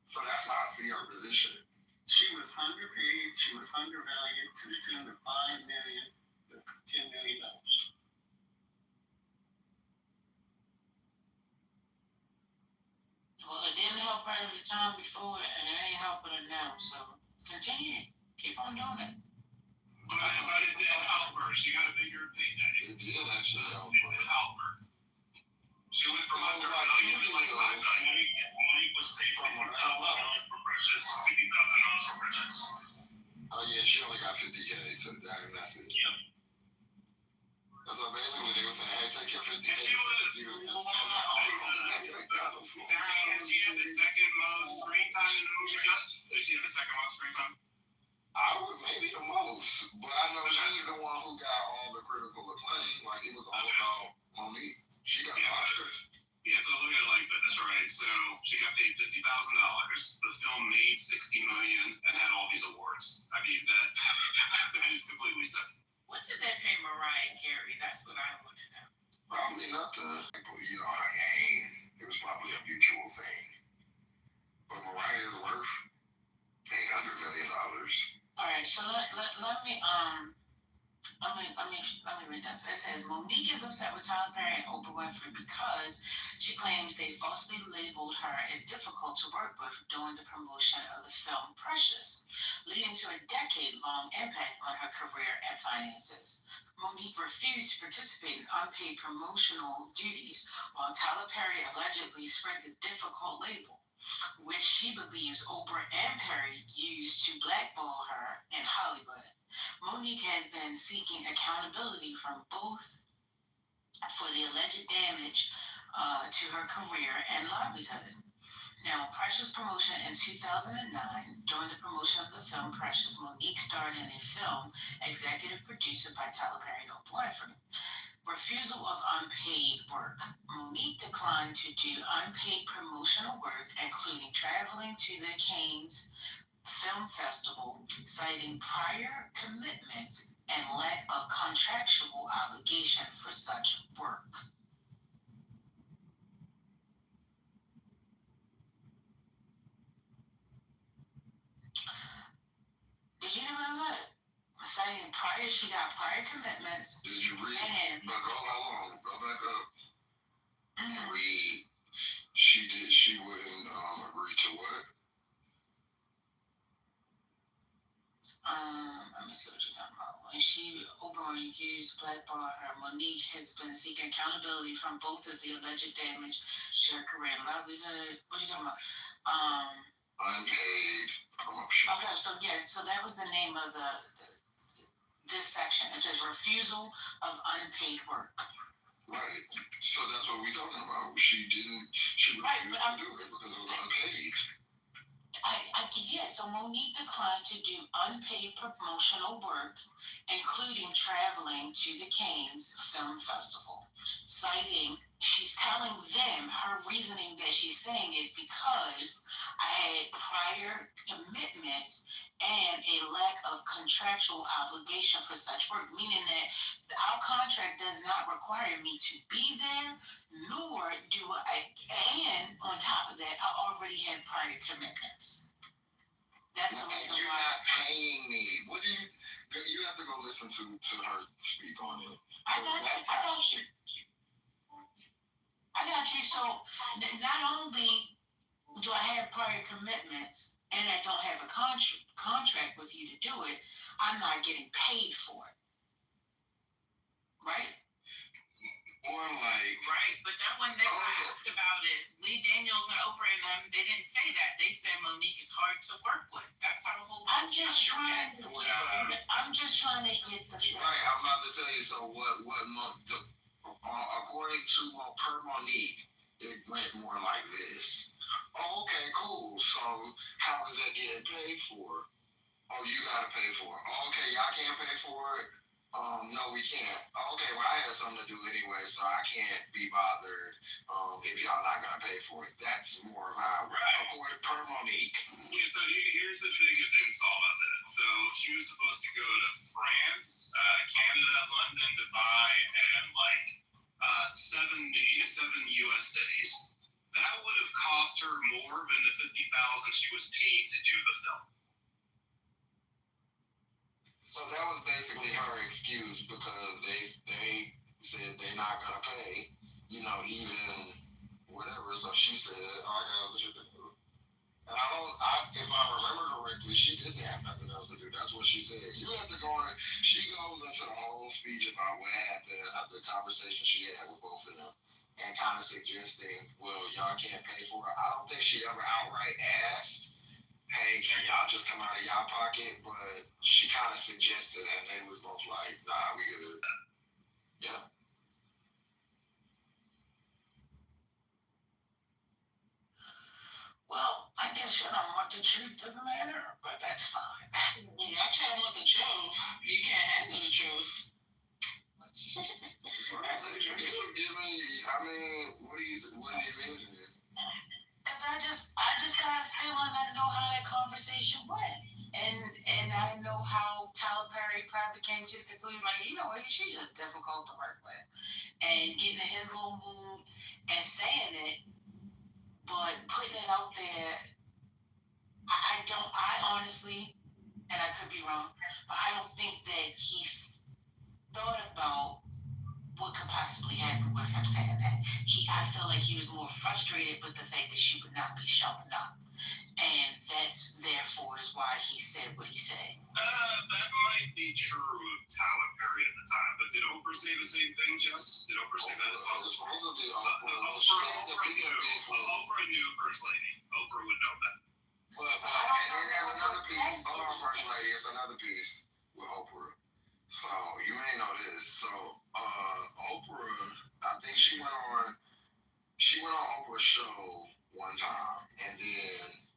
So that's how I see her position. She was underpaid. She was undervalued to the tune of $5 million to $10 million. Well, it didn't help her the time before, and it ain't helping her now. So continue, keep on doing it. But it did help her. She got a bigger payday. It did actually help her. It did help her. She went from under Monique was paid for $1,000 for Precious, $50,000 for Precious. Oh yeah, she only got $50K to the dime. That's it. Yep. So basically, they were saying, "Hey, take your $50K." And she had the second most screen time in the movie. She had the second most screen time. I would maybe the most, but I know she's the one who got all the critical acclaim. Like, it was all about Monique. She got the Oscars. Yeah, so look at it like this, right? So she got paid $50,000. The film made $60 million and had all these awards. I mean, that is completely sensible. What did they pay Mariah Carey? That's what I want to know. Probably nothing. Her name. It was probably a mutual thing. But Mariah's worth $800 million. All right, so let me read this. It says Monique is upset with Tyler Perry and Oprah Winfrey because she claims they falsely labeled her as difficult to work with during the promotion of the film Precious, leading to a decade-long impact on her career and finances. Monique refused to participate in unpaid promotional duties, while Tyler Perry allegedly spread the difficult label, which she believes Oprah and Perry used to blackball her in Hollywood. Monique has been seeking accountability from both for the alleged damage to her career and livelihood. Now, Precious promotion in 2009, during the promotion of the film Precious, Monique starred in a film executive produced by Tyler Perry and Oprah Winfrey. Refusal of unpaid work. Monique declined to do unpaid promotional work, including traveling to the Cannes Film Festival, citing prior commitments and lack of contractual obligation for such work. Did you hear what I said? Citing she got prior commitments. Did you read? But hold on, go back up. Mm-hmm. Read. She wouldn't agree to what? Let me see what you're talking about. When she openly accused blackball her, Monique has been seeking accountability from both of the alleged damage to her career and livelihood. What are you talking about? Unpaid promotion. Okay, so yes, so that was the name of this section. It says refusal of unpaid work. Right. So that's what we're talking about. She refused to do it because it was unpaid. So Monique declined to do unpaid promotional work, including traveling to the Cannes Film Festival, citing, she's telling them, her reasoning that she's saying is because I had prior commitments and a lack of contractual obligation for such work, meaning that our contract does not require me to be there, nor do I, and on top of that, I already have prior commitments. That's the reason you're why. Not paying me. What do you have to go listen to her speak on it. I got you. So not only do I have prior commitments and I don't have a contract with you to do it, I'm not getting paid for it. Right? Or like... Right, but that when they asked about it, Lee Daniels and Oprah and them, they didn't say that. They said Monique is hard to work with. That's how the whole... I'm just trying to get the Right, I'm about to tell you, so according to per Monique, it went more like this. Oh, okay, cool. So how is that getting paid for? Oh, you gotta pay for it. Oh, okay, y'all can't pay for it. No, we can't. Oh, okay, well, I had something to do anyway, so I can't be bothered. If y'all not gonna pay for it, that's more of how, according per Monique. Yeah, so here's the biggest insult of it. So she was supposed to go to France, Canada, London, Dubai, and like 77 U.S. cities. That would have cost her more than the $50,000 she was paid to do the film. So that was basically her excuse because they said they're not gonna pay, even whatever. So she said, "Oh, I got other shit to do." And if I remember correctly, she didn't have nothing else to do. That's what she said. You have to go in. She goes into the whole speech about what happened, the conversation she had with both of them, and kind of suggesting, well, y'all can't pay for it. I don't think she ever outright asked, hey, can y'all just come out of y'all pocket? But she kind of suggested, and they was both like, nah, we good. Yeah. Well, I guess you don't want the truth of the matter, but that's fine. I tell them what the truth. You can't handle the truth. What do you mean? Because I just got a feeling I know how that conversation went. And I know how Tyler Perry probably came to the conclusion, like, she's just difficult to work with. And getting in his little mood and saying it, but putting it out there, I honestly, and I could be wrong, but I don't think that he thought about what could possibly happen with him saying that. I feel like he was more frustrated with the fact that she would not be showing up. And that's therefore is why he said what he said. That might be true of Tyler Perry at the time, but did Oprah say the same thing, Jess? Did Oprah say that as well? Oprah knew First Lady. Oprah would know that. But there's another piece. Hold on, First Lady. It's another piece with Oprah. So you may know this. So Oprah, I think she went on Oprah's show one time, and then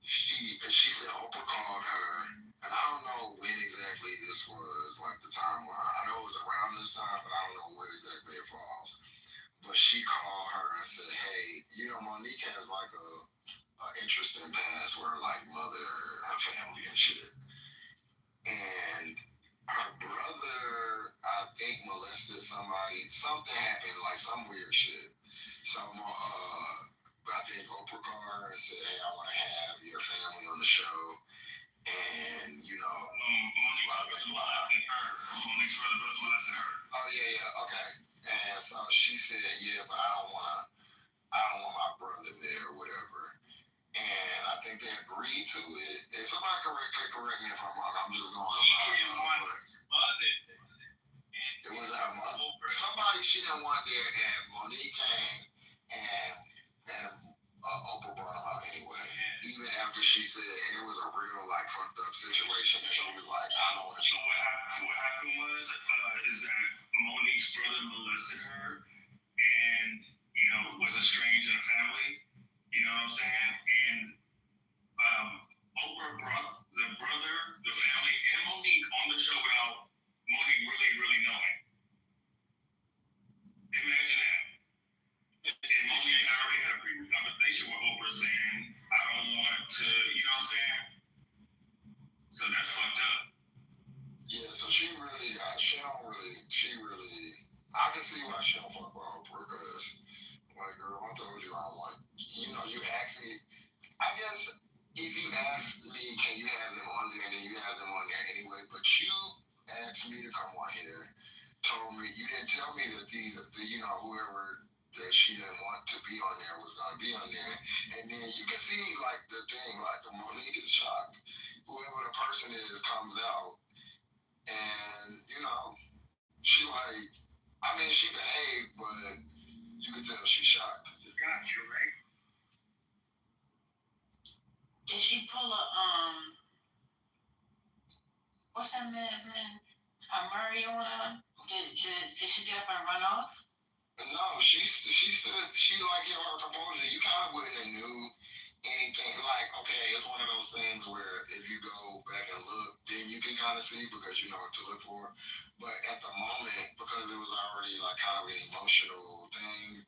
she said Oprah called her, and I don't know when exactly this was, like the timeline. I know it was around this time, but I don't know where exactly it falls. But she called her and said, "Hey, Monique has like a interesting past where like mother, her family and shit, and her brother, I think molested somebody. Something happened, like some weird shit. So I think Oprah called her and said, hey, I want to have your family on the show. And, Monique's brother molested her. Oh, yeah, okay. And so she said, yeah, but I don't want my brother there or whatever. And I think they agreed to it. And somebody correct me if I'm wrong. I'm just going it was her mother. Somebody she didn't want there, and Monique came, and Oprah brought him out anyway. Even after she said, and it was a real like fucked up situation, and she was like, I don't want to. So what happened was is that Monique's brother molested her, and was estranged in the family. You know what I'm saying? And Oprah brought the brother, the family, and Monique on the show without Monique really knowing. Imagine that. And Monique already had a previous conversation with Oprah saying, I don't want to, you know what I'm saying? So that's fucked up. Yeah, so she don't really, I can see why she don't fuck with Oprah, because, like, girl, I told you I want, you asked me, I guess, if you asked me, can you have them on there, and then you have them on there anyway, but you asked me to come on here, told me, you didn't tell me that whoever that she didn't want to be on there was going to be on there, and then you can see, like, the thing, like, Monique is shocked. Whoever the person is comes out, and, she like, she behaved, but you could tell she's shocked. Got you, right? Did she pull a, what's that man's name? Murray on her? Did she get up and run off? No, No, she like her composure. You kind of wouldn't have knew anything. Like, okay, it's one of those things where if you go back and look, then you can kind of see because you know what to look for. But at the moment, because it was already like kind of an emotional thing,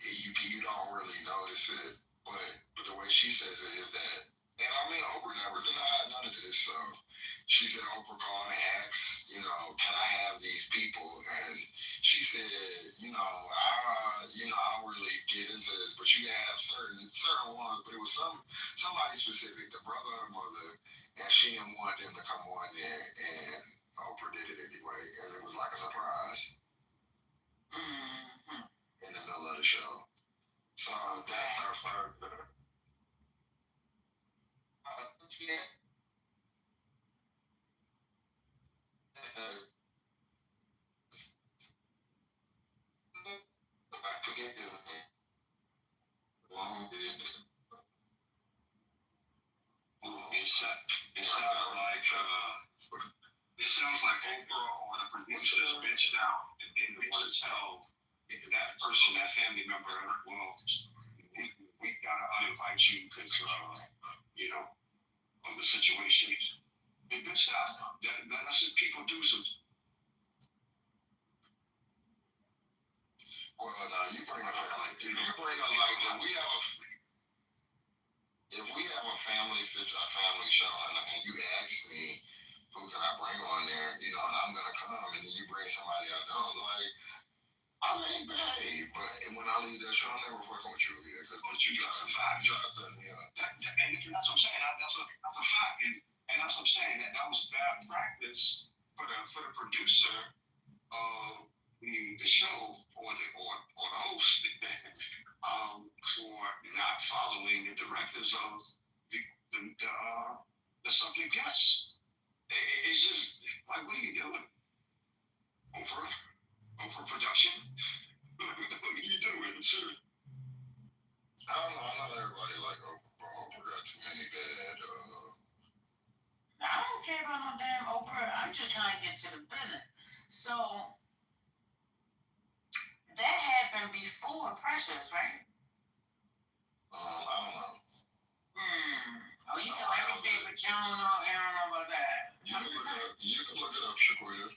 you don't really notice it. But the way she says it is that, and I mean, Oprah never denied none of this. So she said Oprah called and asked, you know, can I have these people? And she said, I don't really get into this, but you can have certain ones. But it was somebody specific, the brother or mother, and she didn't want them to come on there, and Oprah did it anyway, and it was like a surprise in the middle of the show. So that's our first. Yeah. I forget his name. It sounds like Oprah or the producers reached out and didn't want to tell that person, that family member, well, we gotta uninvite you because of the situation. And good stuff. That's what people do. Some. Well, now you bring up like if we have a family show and you ask me who can I bring on there, and I'm gonna come, and then you bring somebody I don't like. I ain't bad, but when I leave that show, I'm never fucking with you again because you try to set me up. And that's what I'm saying. That's a fact, and that's what I'm saying. That was bad practice for the producer of the show or the host for not following the directives of the subject guest. It's just like, what are you doing? Over production? What are you doing, sir? I don't know. I know everybody like Oprah got too many bad. I don't care about no damn Oprah. I'm just trying to get to the business. So that happened before Precious, right? I don't know. Oh, you know everything, but you don't know about that. You can look it up, Shaquita.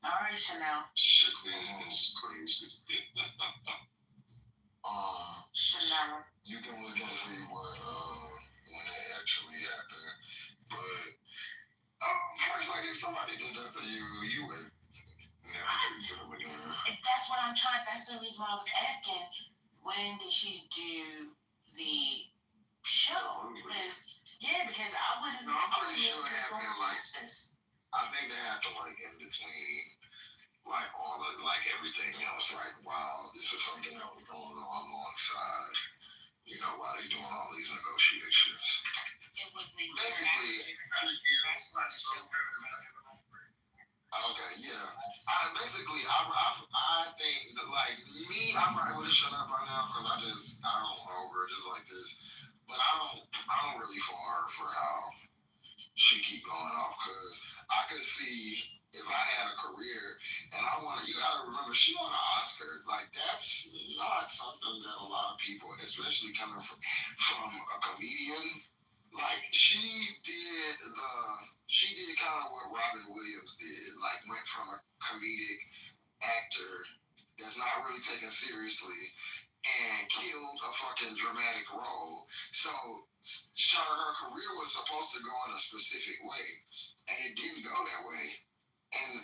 All right, Chanel. Shaquita is crazy. Chanel. You can look and see when it actually happened. But first, like if somebody did that to you, you would never consider it again. That's what I'm trying. That's the reason why I was asking. When did she do the show? Because I wouldn't. No, I'm pretty sure it happened like this. I think they have to like in between, like all of like everything else. Like, wow, this is something that was going on alongside. While they doing all these negotiations. It was the basically. Okay, yeah. I think that like me, I probably would have shut up by now because I don't know her just like this. But I don't really for her for how she keep going off because I could see if I had a career and you gotta remember she won an Oscar. Like that's not something that a lot of people, especially coming from a comedian, like she did kind of what Robin Williams did, like went from a comedic actor that's not really taken seriously and killed a fucking dramatic role. So her career was supposed to go in a specific way, and it didn't go that way. And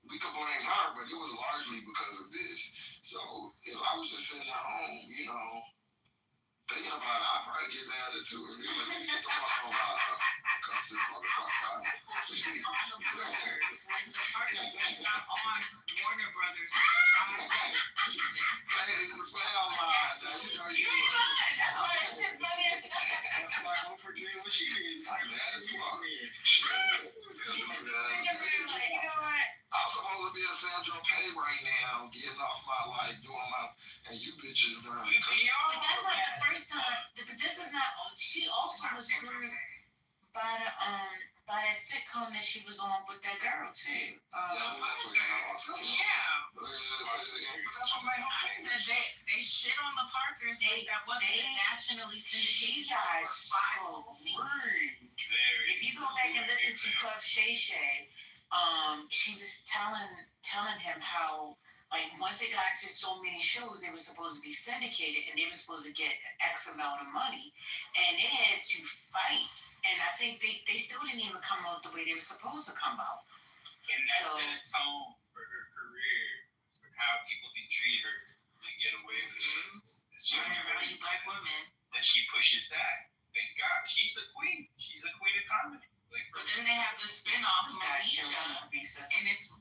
we could blame her, but it was largely because of this. So if I was just sitting at home, thinking about it, I'd probably get mad at it too. And be like, get the fuck on live. Because this motherfucker. Like the part that's not on Warner Brothers. Hey, it's the sound line. You ain't lying. That's why that shit funny as hell. That's why Oprah did what she did. Like, mad as fuck. Shit. You know what? I'm supposed to be a Sandra Pay right now, getting off my doing my, and you bitches done. But that's not the first time. But this is not. She also was screwed by that sitcom that she was on with that girl too. That's what happened. Yeah. They shit on the Parkers. That wasn't nationally syndicated. She got screwed. If you go back and listen to Club Shay Shay, she was telling him how, like, once it got to so many shows, they were supposed to be syndicated and they were supposed to get X amount of money, and they had to fight. And I think they still didn't even come out the way they were supposed to come out. And that's in a tone for her career, for how people can treat her and get away with it. So you black women. And she pushes that. Thank God. She's the queen. She's the queen of comedy. But then they have the spin-off, Moesha, and it's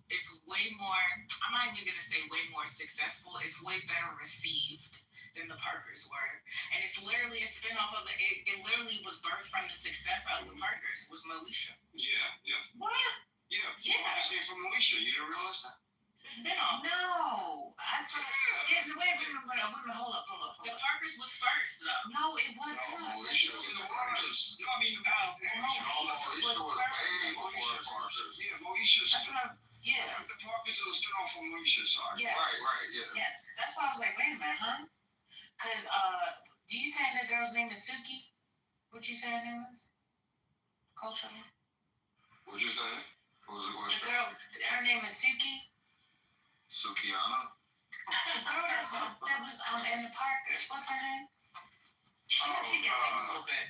way more, I'm not even going to say way more successful, it's way better received than the Parkers were. And it's literally a spin-off of it literally was birthed from the success of the Parkers, was Moesha. Yeah. What? Yeah. Yeah. It's came from Moesha. You didn't realize that? Spin-off. No, I thought. Yeah. Wait, hold up. The Parkers was first, though. No, it was No, not. Moesha was the first. No, I mean, Moesha was way before the Parkers. Yeah, Moesha's. Yeah. The Parkers is a spin-off from Moesha, sorry. Yes. Right, yeah. Yes, that's why I was like, wait a minute, huh? Because do you say the girl's name is Suki? What you say her name was? Culturally. What'd you say? What was the question? The girl, her name is Suki. Sukiana? I said, girl, that was in the Parkers. What's her name? She can sing a little bit.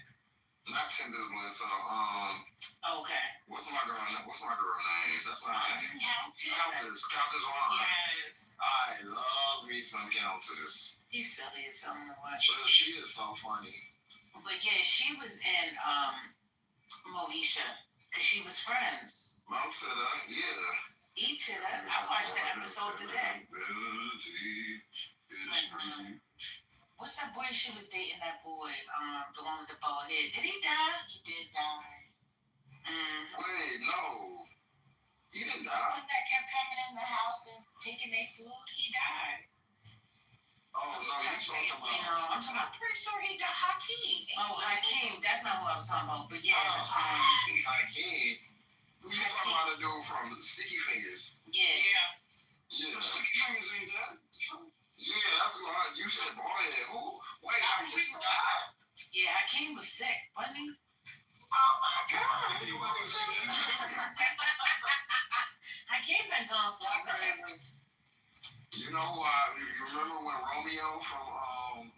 Not Cinder's Bliss. Okay. What's my girl name? That's not her name. Countess Vaughn. Yes. I love me some Countess. He's silly as hell in the watch. She is so funny. But yeah, she was in Moesha because she was friends. Mom said yeah. Eat it up. I watched that episode today. What's that boy she was dating? That boy, the one with the bald head. Did he die? He did die. Wait, no. He didn't The die. one that kept coming in the house and taking their food, he died. Oh, no, you talking about... I'm pretty sure he died. Hakeem. Oh, Hakeem. That's not who I was talking about. But yeah. Hakeem. Who you talking about the dude from Sticky Fingers? Yeah. Yeah. Sticky Fingers ain't that? Yeah, that's who you said, boy, who? Wait, Hakeem died? Yeah, Hakeem was sick, wasn't he? Oh, my God. Hakeem been gone for forever. You know who you remember when Romeo from,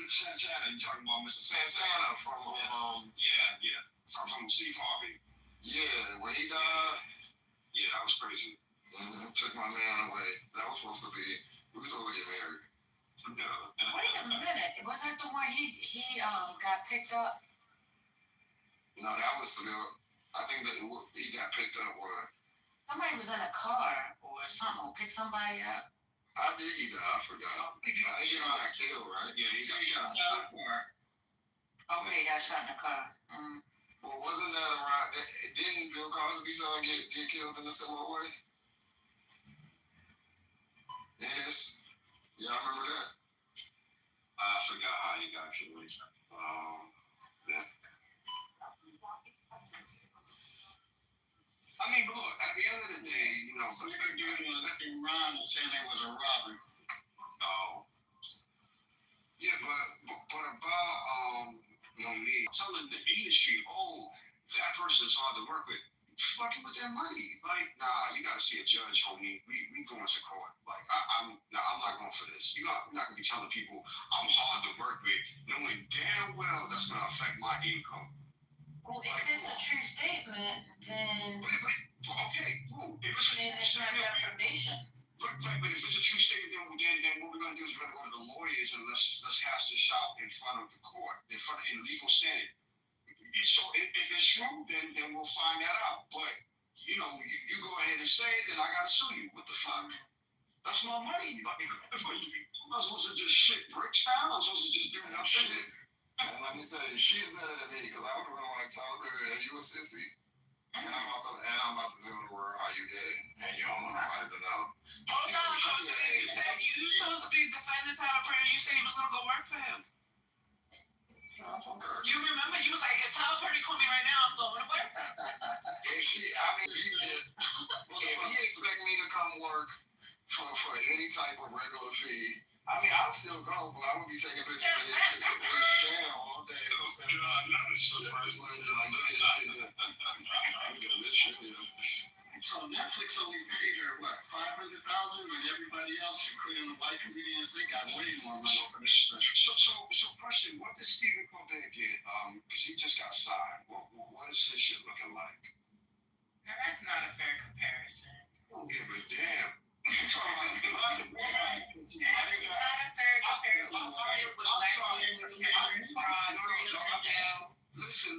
Santana, you talking about Mr. Santana from, Yeah. From Steve Harvey. Yeah, when he died. Yeah, that was crazy. Took my man away. That was supposed to be, we were supposed to get married. Wait a minute. Was that the one he got picked up? No, that was still, I think that he got picked up where somebody was in a car or something, picked somebody up. I think he died, I forgot. I think he got killed, right? Yeah, he got shot in the car. Okay, he got shot in the car. Well, wasn't that around, didn't Bill Cosby's son get killed in a similar way? Yes. Yeah, I remember that. I forgot how he got killed. Yeah. I mean, but look, at the end of the day, you know, so they're doing nothing wrong with saying there was a robbery. Oh. Yeah, but about Monique telling the industry, that person's hard to work with. Fucking with their money. Like, nah, you gotta see a judge, homie. We going to court. Like, I'm not going for this. You're not gonna be telling people I'm hard to work with, knowing damn well that's gonna affect my income. Well, if it's a true statement, then okay, cool. If it's a true it's not statement, defamation. Right, but if it's a true statement, then what we're gonna do is we're gonna go to the lawyers and let's hash this out in front of the court, in legal standing. So if it's true, then we'll find that out. But you know, you go ahead and say it, then I gotta sue you. What the fuck? That's my money. Like, I'm not supposed to just shit bricks down. I'm supposed to just do nothing. And let me say, she's better than me because I would have been like, tell her, hey, you a sissy. And I'm about to tell the world how you did it. And you don't want nobody to know. Hold on, you said you supposed to be defending Tyler Perry. You said you was gonna go work for him. Okay. You remember? You was like, if Tyler Perry call me right now, I'm going to work. If he expect me to type of regular feed. I mean, I'll still go, but I would be taking pictures of his shit with his share all day. Oh, God, not a shit. First lady, like, look at this shit here. Look at this shit here. So Netflix only paid her what, 500,000, and everybody else, including the white comedians, they got way more money for this special. So question, what does Stephen Colbert get? Because he just got signed. What is his shit looking like? Now that's not a fair comparison. I don't give a damn. I'm talking about That is not a fair comparison. Listen.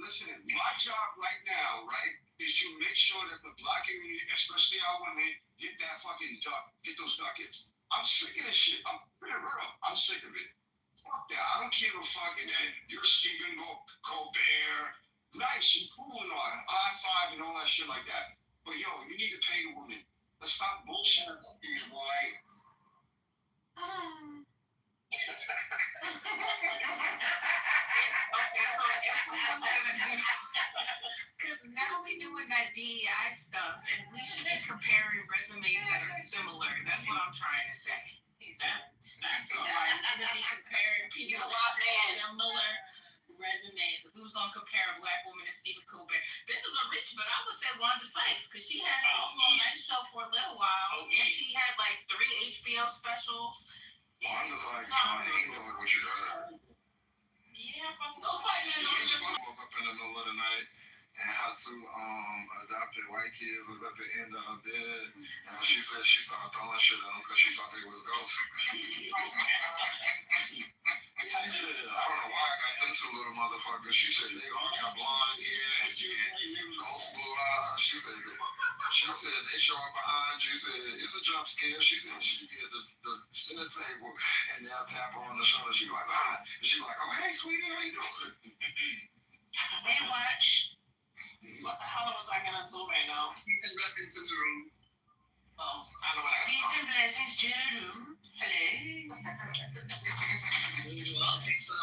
My job right now, right, is to make sure that the black community, especially our women, get that fucking get those ducats. I'm sick of this shit. I'm real. I'm sick of it. Fuck that. I don't give a fuck. And you're Stephen Colbert. Nice and cool and all. High five and all that shit like that. But yo, you need to pay the women. Let's stop bullshit. These white. Because now we're doing that DEI stuff, and we should be comparing resumes that are similar. That's what I'm trying to say. That's all right. We should be comparing people with similar resumes. If we was gonna compare a black woman to Stephen Colbert, this is a rich, but I would say Wanda Sykes, because she had a nice show for a little while, and she had like 3 HBO specials. Wanda's like, I know what you heard. Yeah, those white men Woke up in the middle of the night and had 2 adopted white kids was at the end of her bed, and she said she started throwing shit at them because she thought they was ghosts. She said, I don't know why I got them 2 little motherfuckers. She said they all got blonde hair and ghost blue eyes. She said they show up behind you. She said it's a jump scare. She said she get the center table and they'll tap her on the shoulder. She like, ah. And she like, oh hey sweetie, how you doing? Hey, watch. What the hell was I gonna do right now? Peace and blessings in the room. Oh, I know what I got. peace and blessings to the room. Hello. Well, thanks for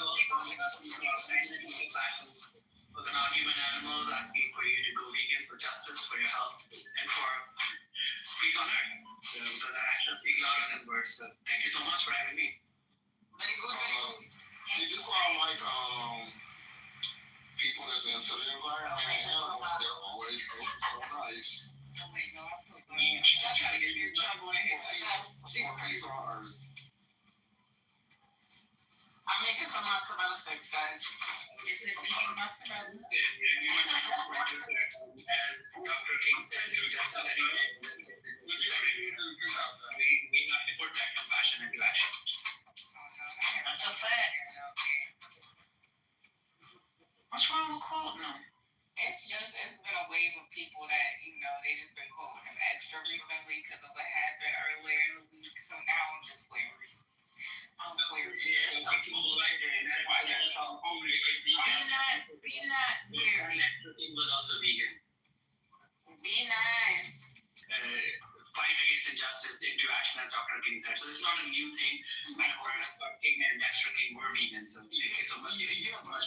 the non-human animals, asking for you to go vegan for justice, for your health, and for peace on earth. Because our actions speak louder than words. So thank you so much for having me. Very good. See, this is why I like people that's into the environment and animals. They're always so nice. Oh my God. I'm trying to get you in trouble in here. Peace on earth. I'm making some mozzarella sticks, guys. Is it vegan mozzarella? As Dr. King said, we just said we not to put that compassion into action. That's a fact. What's wrong with quoting? It's been a wave of people that, they just been quoting him extra recently because of what happened earlier in the week. So now I'm just wary. I'm wary. Yeah, some people like it. That's why there's some food. Be not weary. Next thing was also vegan. Be nice. Fight against injustice into action, as Dr. King said. So this is not a new thing. Whereas Dr. King and Dexter King were vegan. So thank you so much. But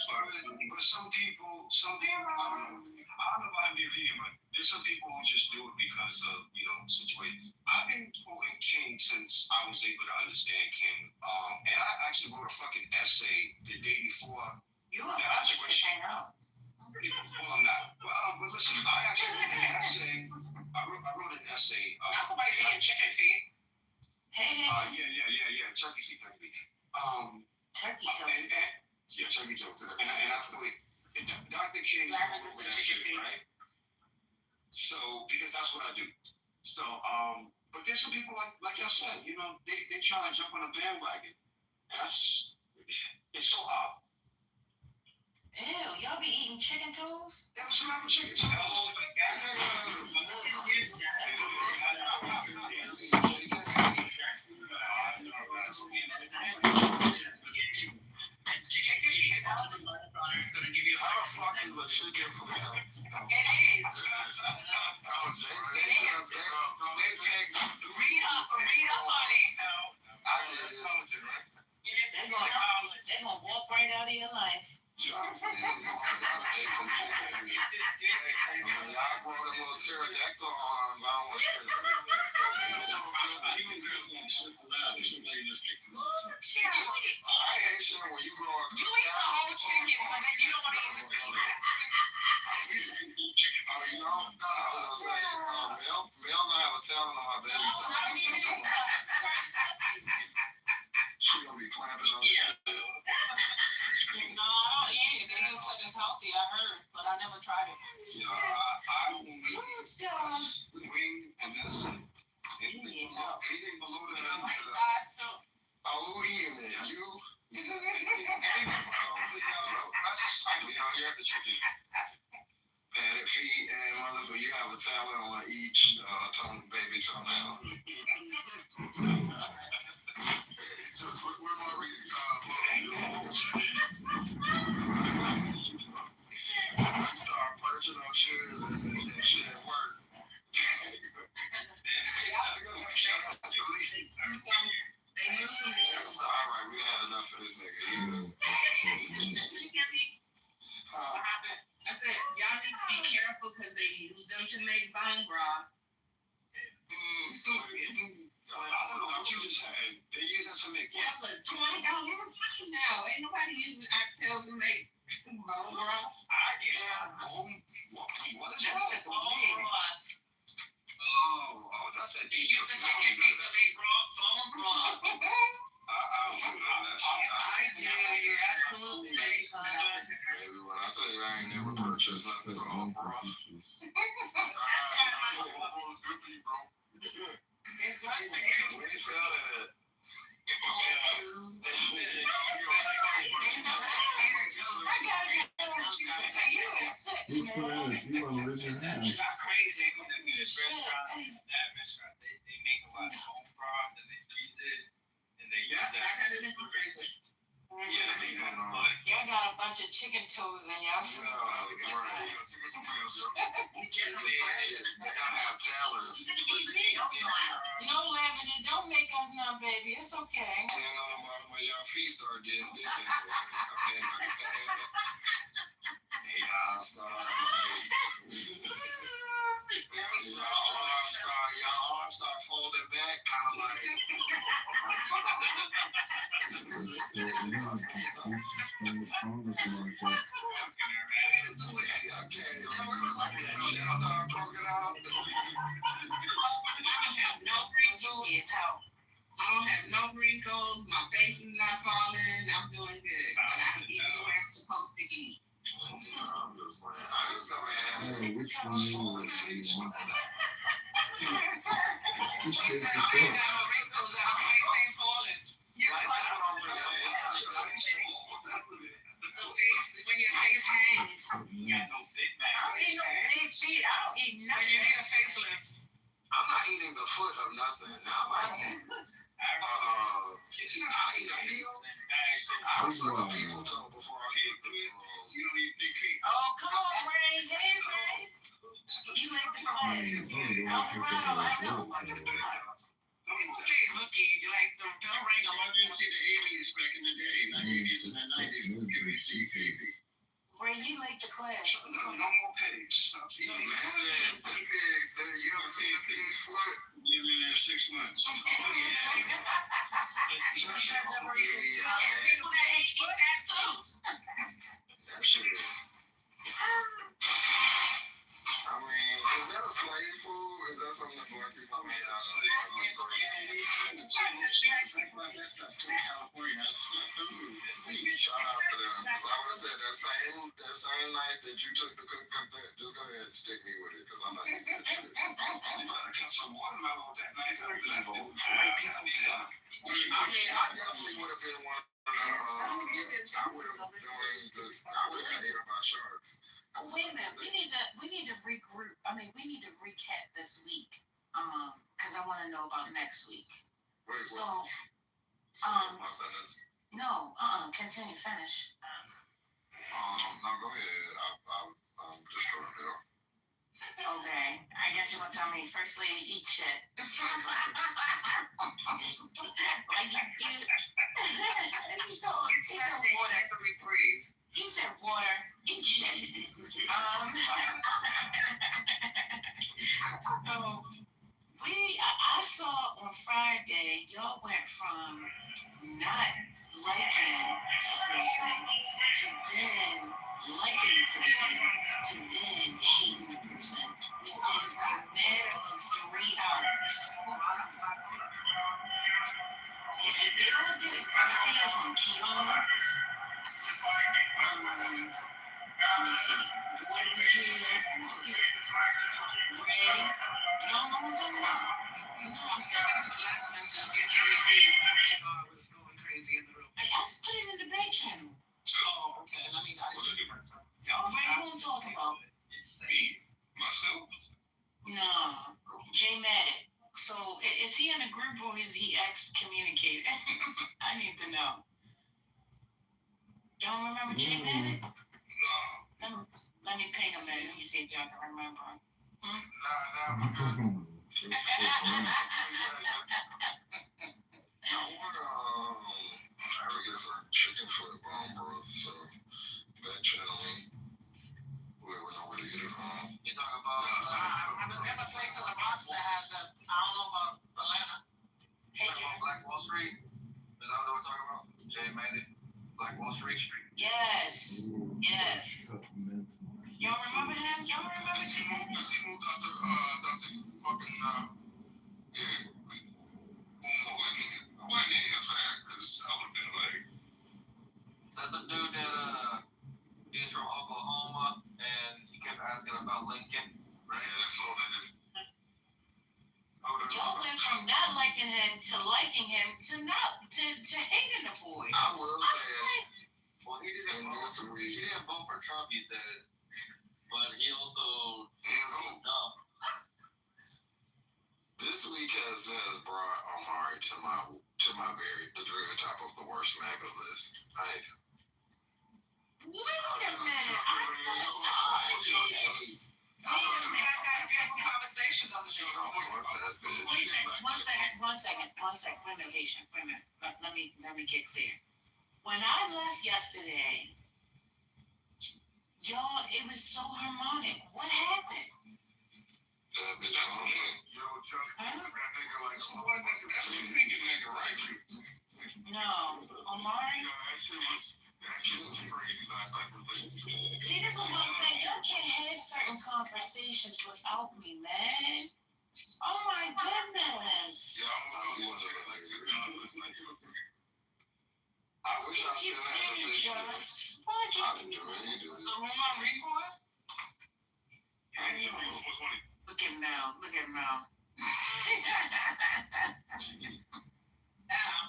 some people, I don't know about being vegan, but there's some people who just do it because of, situation. I've been quoting King since I was able to understand King. And I actually wrote a fucking essay the day before. You were about to hang out. Well, I'm not. But listen, I actually wrote an essay. I wrote an essay. Now somebody saying chicken feet. Hey. Yeah. Turkey feet. Turkey toes. Yeah, turkey toes. And that's the way Dr. King wrote that shit, right? So, because that's what I do. So, but there's some people like y'all said, they try to jump on a bandwagon. It's so hard. Ew, y'all be eating chicken toes? That's what I'm chicken toes. Oh my God. It's going to give you a How the fuck is a chicken for health? It is. Read up on it. They're gonna walk right out of your life. Y'all grow them little pterodactyl arms. I don't want to girls want to listen loud. Somebody just kicked them out. I hate shit when you grow up. You eat the whole chicken, but then you don't want to eat the chicken. Oh, you know, I was gonna say, Mel gonna have a talent on her baby time. She's gonna be clapping on this. No, I don't eat it. They just said it's healthy. I heard, but I never tried it. Yeah, I will eat wing and this. Anything below that. Oh, who eating it? You? We don't get the chicken. Patted feet and motherfucker, you have a talent on each baby toenail. Where am I reading? I start purchasing on shoes and shit at work. They use some because all right, we had enough of this nigga. I said y'all need to be careful because they use them to make bone broth. What you just said? They use it to make. Yeah, but $20 now. Ain't nobody using oxtails to make bone broth. What is that? Oh, that's it. They use the chicken feet to make bone broth. Absolutely. Baby, when I tell you I ain't never purchased nothing called broth. Where you sell that at? It's you want to raise your hand. Crazy. They make a lot of home broth and they freeze it and they use that. I got it in the freezer. Y'all got a bunch of chicken toes in y'all. No, Lavender, don't make us numb, baby. It's okay. Y'all feet start getting this. Y'all arms start folding back, kind of like. I don't have no wrinkles. My face is not falling. I'm doing good. But I'm eating the way I'm supposed to eat. Which one you want? When your face hangs. You got no big man. I don't eat no big feet. I don't eat nothing. You need a facelift. I'm not eating the foot of nothing. I'm like, I eat a peel. I'll suck a people toe before I suck the peel. You don't eat big feet. Oh, come on, Ray. Hey, Ray. You make the class. Alvarado, I know. People play hooky, like the bell ring. I didn't see the 80s back in the day. Like 80s and the 90s. You see baby. Ray, you late to class. No more pigs. You ever seen a pig's foot? Living in there 6 months. That shit. I mean, is that a slave food? Is that something that black people made out of? Shout out to them. Because I would have said that same night that you took to cook that, just go ahead and stick me with it. Because I'm not eating that shit. I got some watermelon that night. White people suck. I mean, I definitely would have been one of the, I would have got ate up by sharks. Wait a minute. We need to regroup. I mean, we need to recap this week. Because I want to know about next week. Wait, so, my sentence? No, continue, finish. No, go ahead. I'm just trying to know. Okay, I guess you want to tell me, first lady, eat shit. Like you do. He said water to reprieve. He said water, eat shit. So, I saw on Friday yesterday, y'all went from not liking a person to then liking the person to then hating the person within a matter of 3 hours. They all did it. I guess from Kitover. Let me see. Boy was here. Ray. Y'all know what I'm talking about? No, I'm still waiting for the last message. You're telling me was going crazy in the room. I just put it in the back channel. Oh, okay. Let me see. Ray, who I'm talking about? Myself? No. Jay Maddox. So, is he in a group or is he excommunicated? I need to know. Y'all remember Jay Maddox? Let me ping him in. Let me see if y'all can remember him. I would get some chicken foot bone broth, so back channel me. Whoever know where to get it from. You talking about? There's a place in the Bronx that has that. I don't know about Atlanta. Hey, On Black Wall Street? Is that what we're talking about? Jay made it. Black Wall Street. yes. Yes. Y'all remember him? Y'all remember Jay Maddox? That's the dude that he's from Oklahoma and he kept asking about Lincoln. Y'all went from not liking him to liking him to not to hating the boy. I will say, Well, he didn't vote for Trump, he said, but he also was dumb. this week has brought Omar to my the very top of the worst MAGA list. Wait a minute. I Conversation on the show. One second. Wait a minute, Haitian. Wait a minute. Let me get clear. When I left yesterday, y'all, it was so harmonic. What happened? That bitch No, Omari. See, this is what I'm saying. Y'all can't have certain conversations without me, man. Oh my goodness. I wish I still had the picture. I didn't do any of The room on record? Look at him now.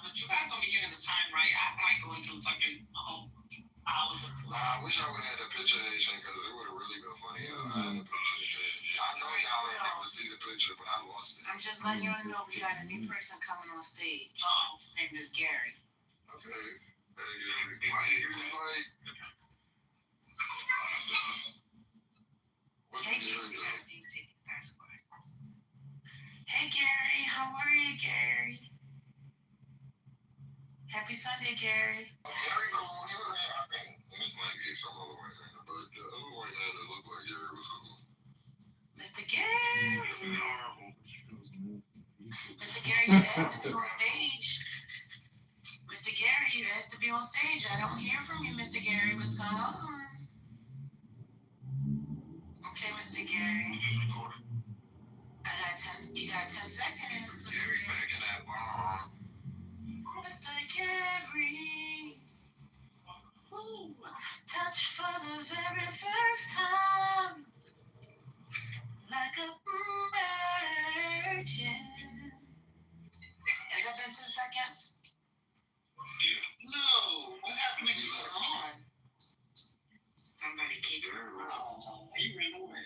But you guys don't be getting the time right. I like going through fucking hours of I wish I would have had a picture of Haitian because it would have really been funny. I had a picture. I know y'all ain't able to see the picture, but I lost it. I'm just letting you know we got a new person coming on stage. His name is Gary. Okay. Hey Gary, how are you, Gary? Happy Sunday, Gary. Gary cool. He was I think this might be some other white man, but the other white man that looked like Gary was cool. Mr. Gary. Mr. Gary, you asked to be on stage. Mr. Gary, you asked to be on stage. I don't hear from you, Mr. Gary. What's going on? Okay, Mr. Gary. You got 10 seconds. Mr. Gary back in that bomb. Mr. Gary. Ooh. Touch for the very first time. Like a virgin. Has that been 10 seconds? No, what happened to you? On. somebody keep her around. He ran away.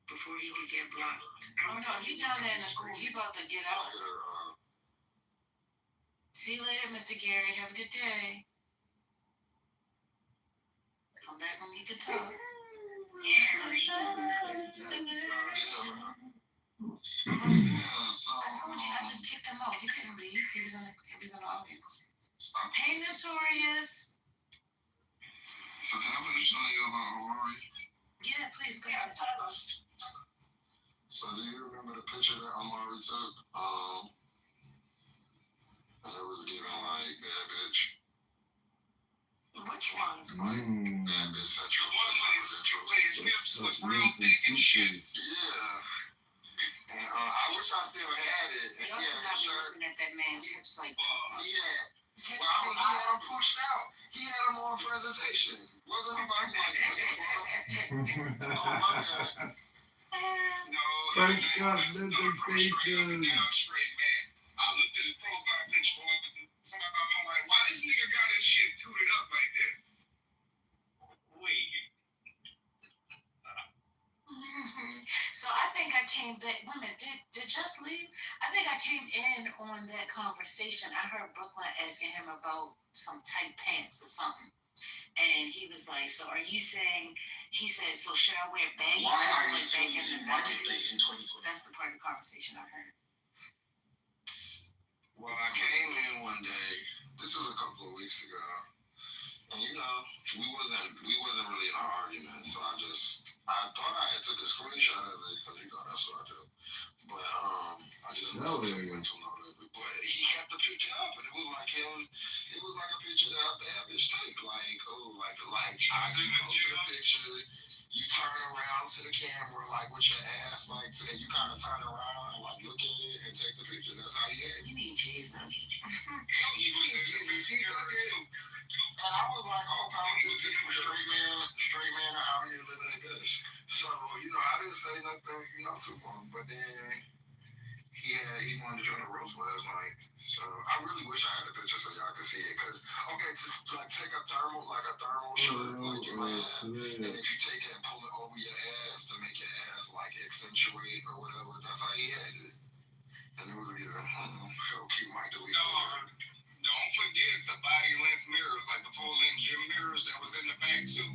Before he could get blocked. Oh no, he down there in the school. He about to get out. See you later, Mr. Gary. Have a good day. Come back when you can talk. I told you, I just kicked him out. He couldn't leave. He was in the audience. Hey, Notorious. So can I finish telling you about Hawaii? Yeah, please go ahead. So do you remember the picture that Amari took was real thick and shit. Yeah. And I wish I still had it. You also got me looking at that man's hips like that. Yeah. Well, I mean, he had them pushed out. He had them on presentation. Wasn't nobody like, oh, my God. No, Fresh cut, Mr. Peaches. Straight man. I looked at his profile picture. I'm like, why this nigga got his shit tooted up like that? Wait. So I think I came back. Women, did Just leave? I think I came in on that conversation. I heard Brooklyn asking him about some tight pants or something. And he was like, so are you saying, he said, so should I wear baggy pants like back in the marketplace in 2020? That's the part of the conversation I heard. Well, I came in one day. This was a couple of weeks ago. And you know, we wasn't really in our argument, so I thought I had took a screenshot of it because you know that's what I do. But I just wasn't taking mental note of it. But he kept the picture up, and it was like him. It was like a picture that a bad bitch take. Like I go to the picture, you turn around to the camera like with your ass, like and you kind of turn around and like look at it and take the picture. That's how he had it. You mean Jesus? And I was like, oh, power to the people, straight man are out here living their best. So, you know, I didn't say nothing, too long. But then he wanted to try to roast last night. So I really wish I had the picture so y'all could see it. Because, okay, just like take a thermal shirt like you might have. And if you take it and pull it over your ass to make your ass like accentuate or whatever, that's how he had it. And it was either, so cute, might delete it. Don't forget the body length mirrors, like the full length gym mirrors that was in the back too.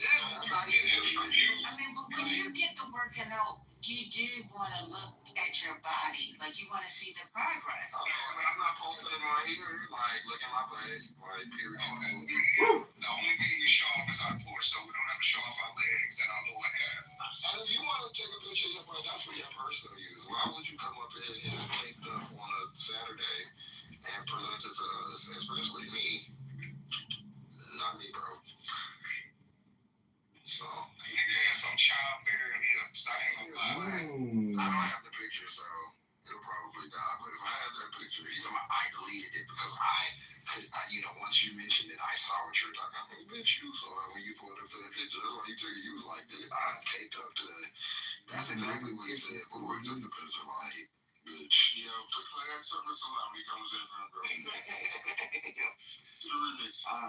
Yeah, that's how you I mean, but when you get to working out, you do want to look at your body, like you want to see the progress. But I'm not posting my ear, like look at my butt, like period. The only thing we show off is our torso, so we don't have to show off our legs and our lower half. And if you want to take a picture of your butt, that's for your personal use. Why would you come up here and take up on a Saturday and present it to us, especially me? Not me, bro. So nigga had some child there and hit upside I don't have the picture, so it'll probably die. But if I had that picture, I deleted it because once you mentioned it, I saw what you're talking about. Hey, bitch, you saw it when you pulled up to the picture. That's why you took it. You was like, dude, I caked up today. That's exactly what he said before he took the picture. Like, bitch. Yo, I got something to allow me comes in from the remix. Man.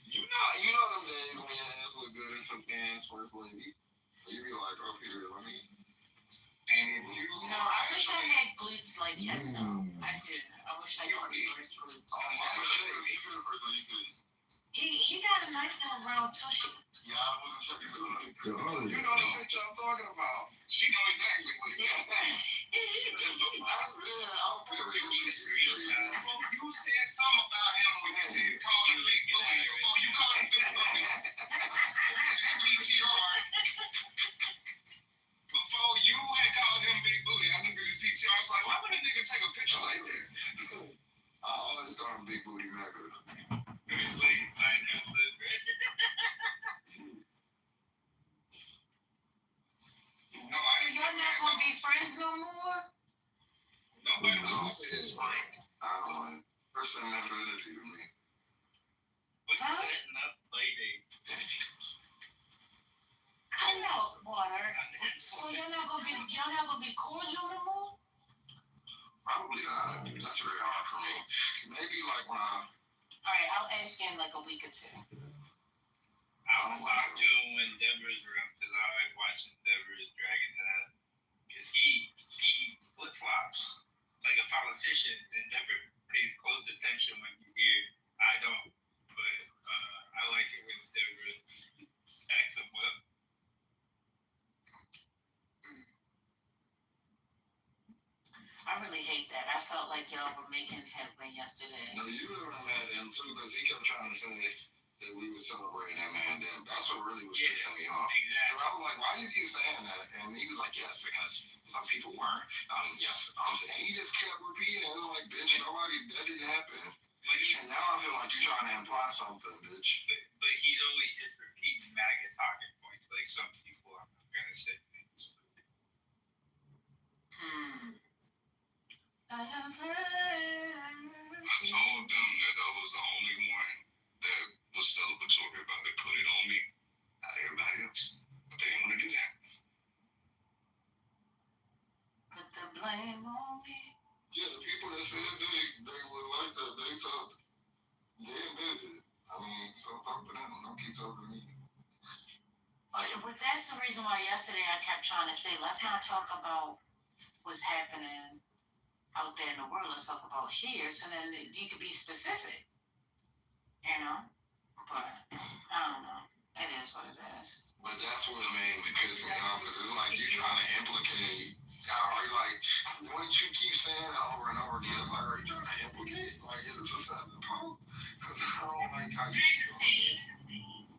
You know them days when your ass look good in some pants, first lady. You be like, oh, Peter, let me. No, I wish I had glutes like him, though. I did. I wish I could see his glutes. He got a nice little round tushy. Yeah, I wasn't checking for that. You know the picture I'm talking about. She know exactly what it's saying. You said something about him when you said call him Big Booty before you called him Big Booty. It's PTR. Before you had called him Big Booty, I looked at his PTR. I was like, why would a nigga take a picture like that? I always call him Big Booty Mecca. His legs like that. No, y'all not gonna be friends no more? Nobody was over his friend. I don't know. Person never interviewed me. What's setting up play date? I know, Water. So y'all not gonna be cordial no more? Probably not. That's very hard for me. Maybe like when Alright, I'll ask you in like a week or two. I'll talk to him when Deborah's around because I like watching Deborah's dragging that. Because he flip-flops like a politician, and Deborah pays close attention when he's here. I don't, but I like it when Deborah acts him up. I really hate that. I felt like y'all were making headway yesterday. No, you were mad at him too because he kept trying to say that we were celebrating that man death. That's what really was pissing me off. Exactly. And I was like, why you keep saying that? And he was like, yes, because some people weren't. Yes, I'm saying he just kept repeating. It was like, bitch, that didn't happen. And now I feel like you're trying to imply something, bitch. But he's always just repeating MAGA talking points, like some people. I'm not gonna say things. I told them that I was the only one that was celebratory about it. Put it on me, not everybody else. But they didn't want to do that. Put the blame on me. Yeah, the people that said they was like that, they admitted it. I mean, so talk to them. Don't keep talking to me. But that's the reason why yesterday I kept trying to say, let's not talk about what's happening out there in the world. Let's talk about here. So then you could be specific, you know? But I don't know. It is what it is. But that's what made me piss me off, because it's like you trying to implicate. Like, wouldn't you keep saying it over and over again? It's like, are you trying to implicate? Like, is this a separate problem? Because I don't like how you keep doing it.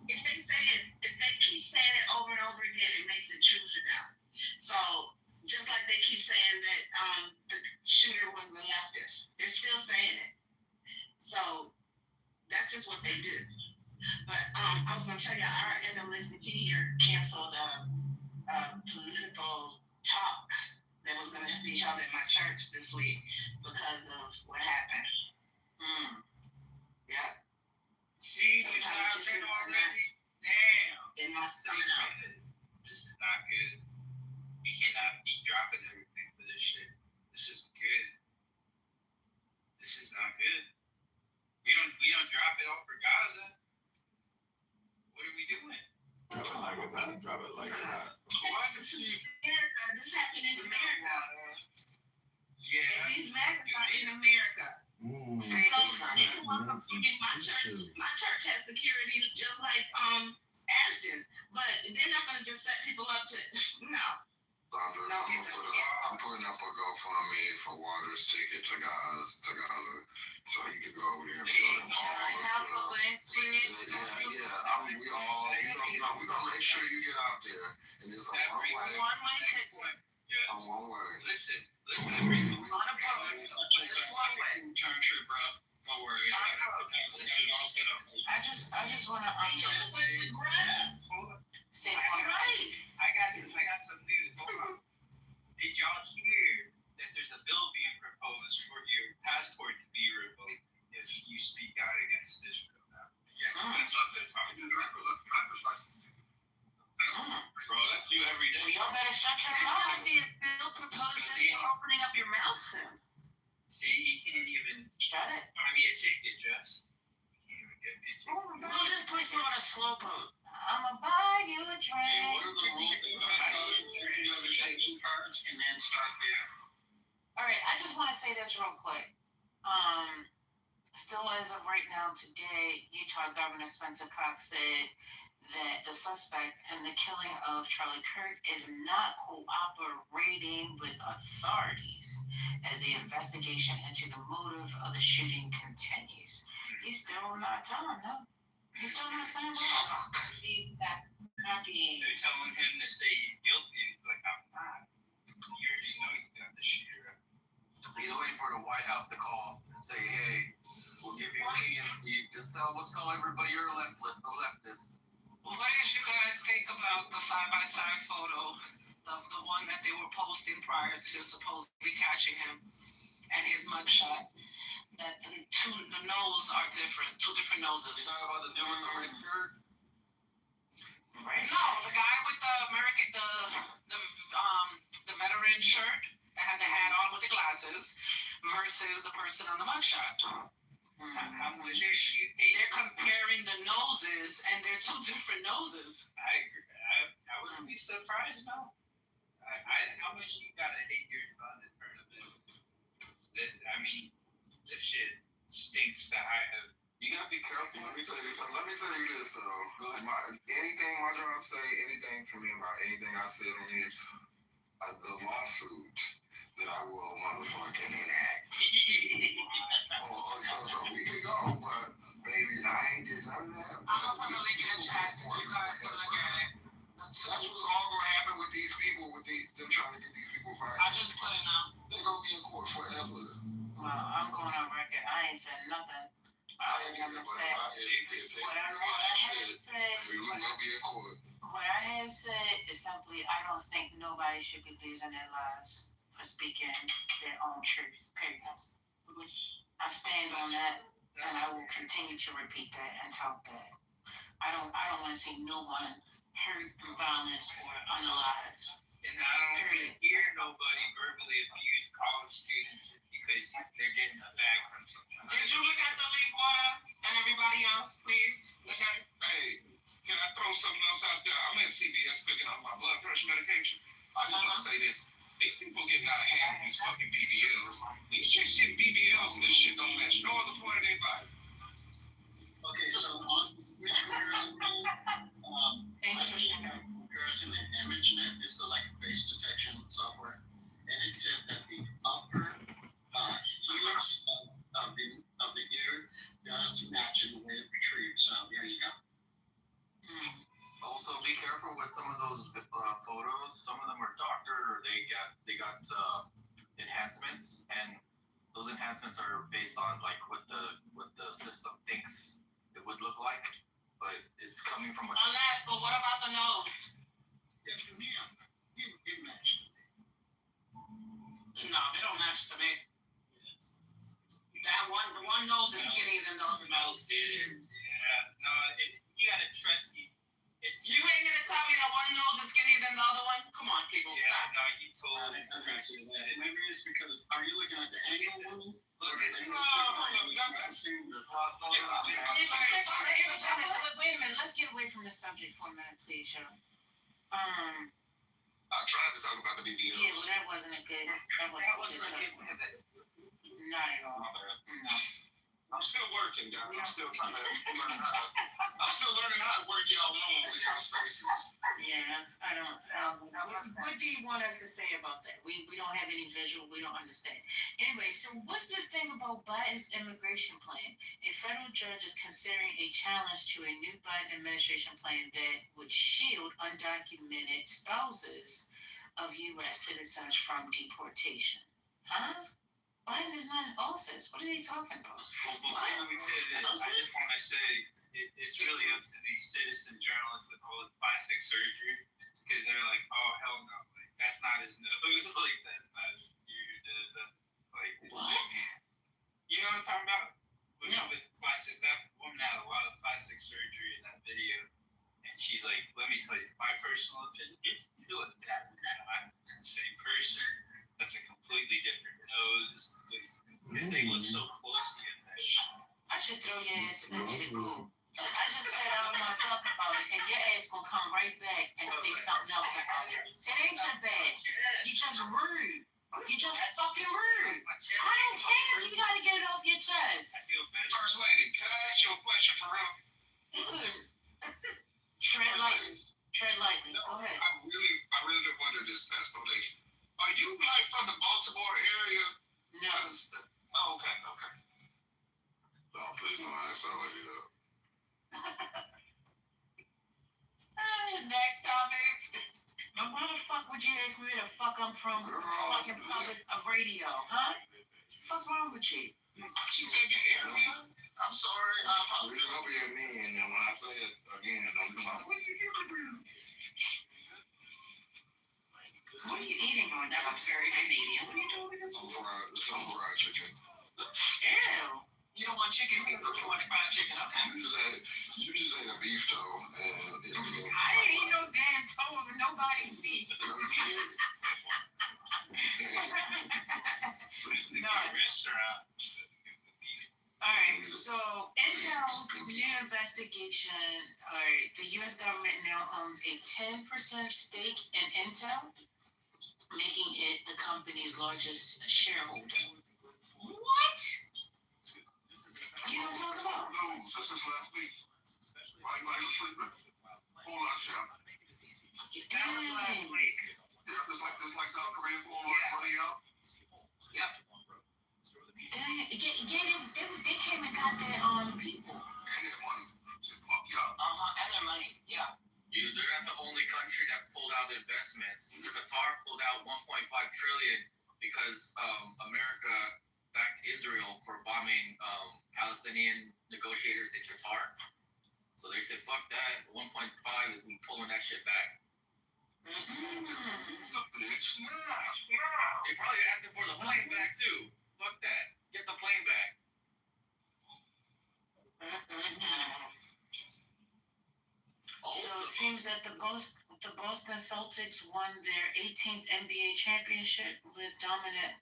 If they keep saying it over and over again, it makes it true to them. So just like they keep saying that the shooter was a leftist, they're still saying it. So that's just what they do. But I was gonna tell you, our NAACP here canceled a political talk that was gonna be held at my church this week because of what happened. Yep. See, it's happening already. Damn. They're not coming out. This is not good. We cannot be dropping everything for this shit. This isn't good. This is not good. We don't drop it all for Gaza. What are we doing? Drop it like it's hot. Drop it like it's hot. What? This happened in America. Yeah. And these maggots are in America. My church has security just like Ashton, but they're not gonna just set people up to no. Sandra, I'm putting up a GoFundMe for Waters' ticket to Gaza, so he can go over there and tell them all. We're gonna make sure you get out there, and it's a one-way ticket. Yeah. On one way. Listen, everything. On a boat. It's one way. Turn trip, bro. Don't worry. I just want to say one right. I got some news. Hold on. Did y'all hear that there's a bill being proposed for your passport to be revoked if you speak out against Israel now? Yeah, that's what they're talking about. Driver's license. Bro, that's you every day. Y'all better shut your There's mouth. gonna be a bill proposed for opening up your mouth soon. See, he can't even. Shut it. I mean, a ticket, Jess. He can't even get me a ticket. We'll just put you on a slow boat. I'ma buy you a drink. Hey, what are the rules about you gotta take 2 cards and then start there? All right, I just want to say this real quick. Still as of right now today, Utah Governor Spencer Cox said that the suspect in the killing of Charlie Kirk is not cooperating with authorities as the investigation into the motive of the shooting continues. He's still not telling them. He's still not saying what. They're telling him to say he's guilty. He's like, I'm not. You already know you got the shit. He's waiting for the White House to call and say, hey, we'll give you leniency. Just let's tell everybody you're a leftist. What did you guys think about the side-by-side photo of the one that they were posting prior to supposedly catching him and his mugshot? That the nose are different, 2 different noses. You talking about the dude in the red shirt? Right. No, the guy with the veteran shirt that had the hat on with the glasses versus the person on the mugshot. They're comparing the noses, and they're 2 different noses. I wouldn't be surprised, no. How much you gotta hate your son to turn him in? I mean, this shit stinks to high heaven. You gotta be careful. Let me tell you something. Let me tell you this though. Anything my job say, anything to me about anything I said on here, the lawsuit that I will motherfucking enact. So we can go, but baby, I ain't did none of that. I'm gonna link in the chat so you guys can look at it. That's what's all gonna happen with these people, with them trying to get these people fired. I just put it out. They're gonna be in court forever. Well, I'm going on record. I ain't said nothing. What I have said, what I have said is simply, I don't think nobody should be losing their lives for speaking their own truth. Period. I stand on that, and I will continue to repeat that and talk that. I don't want to see no one hurt, violence, or unalived. And I don't hear nobody verbally abuse college students because they're getting a bag from something. Did you look at the lead water and everybody else, please? Look at it. Hey, can I throw something else out there? I'm at CVS picking up my blood pressure medication. I just want to say this. These people getting out of hand with these fucking BBLs. These chicks getting BBLs and this shit don't match no other part of their body. Okay, so on which comparison comparison and ImageNet is like a face detection software, and it said that the upper helix of the ear does match in the way it retrieves. So there you go. Also, be careful with some of those photos. Some of them are doctored, or they got enhancements, and those enhancements are based on like what the system thinks it would look like, but it's coming from a. Unless, but what about the nose? Yeah, to me, it matched. No, they don't match to me. The one nose is skinnier than the other nose. Yeah, no, you gotta trust these. You ain't gonna tell me that one nose is skinnier than the other one? Come on, people, Yeah, stop. no, you totally. I didn't see that. Maybe it's because, are you looking at the angle, woman? Wait a minute, let's get away from the subject for a minute, please, y'all. I tried to talk about the BBLs. Yeah, well, that wasn't a good subject. Not at all. No. I'm still working, guys. I'm still trying to learn I'm still learning how to work y'all lungs in y'all spaces. Yeah, I don't. What do you want us to say about that? We don't have any visual. We don't understand. Anyway, so what's this thing about Biden's immigration plan? A federal judge is considering a challenge to a new Biden administration plan that would shield undocumented spouses of U.S. citizens from deportation. Huh? Biden is not in office. What are they talking about? Before we say this, I just want to say it's really up to these citizen journalists with all this plastic surgery, because they're like, oh hell no, like that's not his nose, like that's not his ear, like what? You know what I'm talking about? No. With plastic, that woman had a lot of plastic surgery in that video, and she's like, let me tell you, my personal opinion, it's still a that not the same person. That's a completely different nose. Because they look so closely in that. I should throw your ass into the goo. I just said I don't want to talk about it, and your ass gonna come right back and say something else about it. It ain't your bad. You just rude. You just fucking rude. I don't care if you gotta get it off your chest. I feel better. First lady, can I ask you a question for real? Tread lightly. Tread lightly. No, Go ahead. I really wondered this past couple days. Are you like from the Baltimore area? No. Oh, okay. No, please don't ask that lady that. Next topic. Now, why the fuck would you ask me where the fuck I'm from? Fucking public of radio, huh? Fuck wrong with you? She said the area. I'm sorry. I probably don't be at me, and then when I say it again, don't be like, what are you doing? What are you eating on that? I'm very Canadian. What are you doing with this? Some fried chicken. Ew. You don't want chicken feet, but you want fried chicken, okay? You just ate a beef toe, and it's I ain't eat no damn toe of nobody's feet. No. Restaurant. Alright, so Intel's new investigation, the US government now owns a 10% stake in Intel, making it the company's largest shareholder. What? You don't talk about? No, this is last week. Why you sleeping? Whole lot of shit. Dang. Yeah, it's like South Korea pulling money out. Yep. Dang. They came and got their people. And their money. Just fuck y'all. And their money. Yeah. They're not the only country that pulled out investments. Qatar pulled out 1.5 trillion because America backed Israel for bombing Palestinian negotiators in Qatar. So they said, fuck that. 1.5 is me pulling that shit back. It's not. They probably asking for the plane back too. Fuck that. Get the plane back. So it seems that the Boston Celtics won their 18th NBA championship with dominant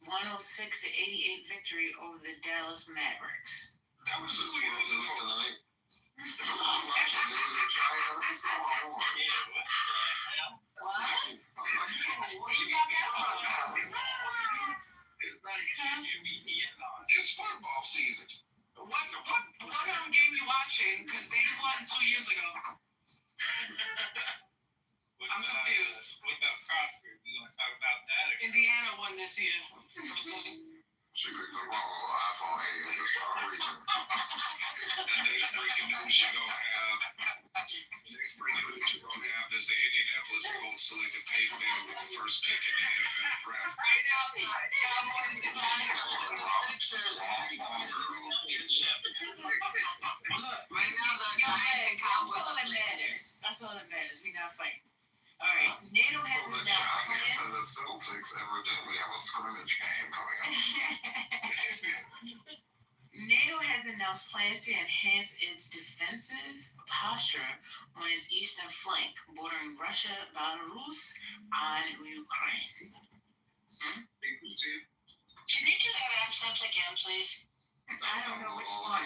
106-88 victory over the Dallas Mavericks. That was the news tonight. I'm watching news in China. What's going on? What? It's football season. What game you watching? Because they won 2 years ago. I'm confused. What about Crawford? You want to talk about that? Or? Indiana won this year. She picked the wrong iPhone 8 in the star region. The next breaking news she gonna have. Is the Indianapolis Colts selected Peyton Manning with the first pick in the NFL draft. Right now, Cowboys and Sixers. Look, right now the Giants and Cowboys. That's all that matters. That's all that matters. We not fighting. All right. NATO has Well, the Giants and the Celtics evidently have a scrimmage game coming up. NATO has announced plans to enhance its defensive posture on its eastern flank, bordering Russia, Belarus, and Ukraine. Can they do that accent again, please? I don't know which one.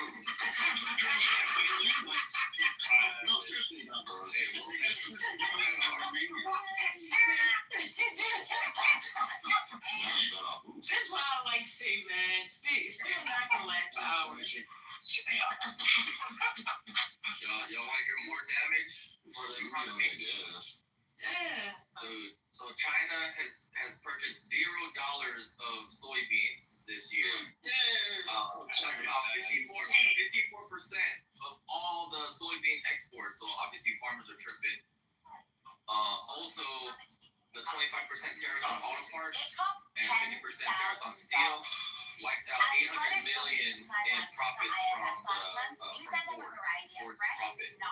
No, seriously. That's why I like to say, man, still not gonna laugh for hours. Y'all want to hear more damage for the economy? Yeah. Dude, so China has purchased $0 of soybeans this year. That's about 54% of all the soybean exports. So obviously farmers are tripping. Also, the 25% tariffs on auto parts and 50% tariffs on steel wiped out $800 million in profits from Ford. Ford's profit. Right?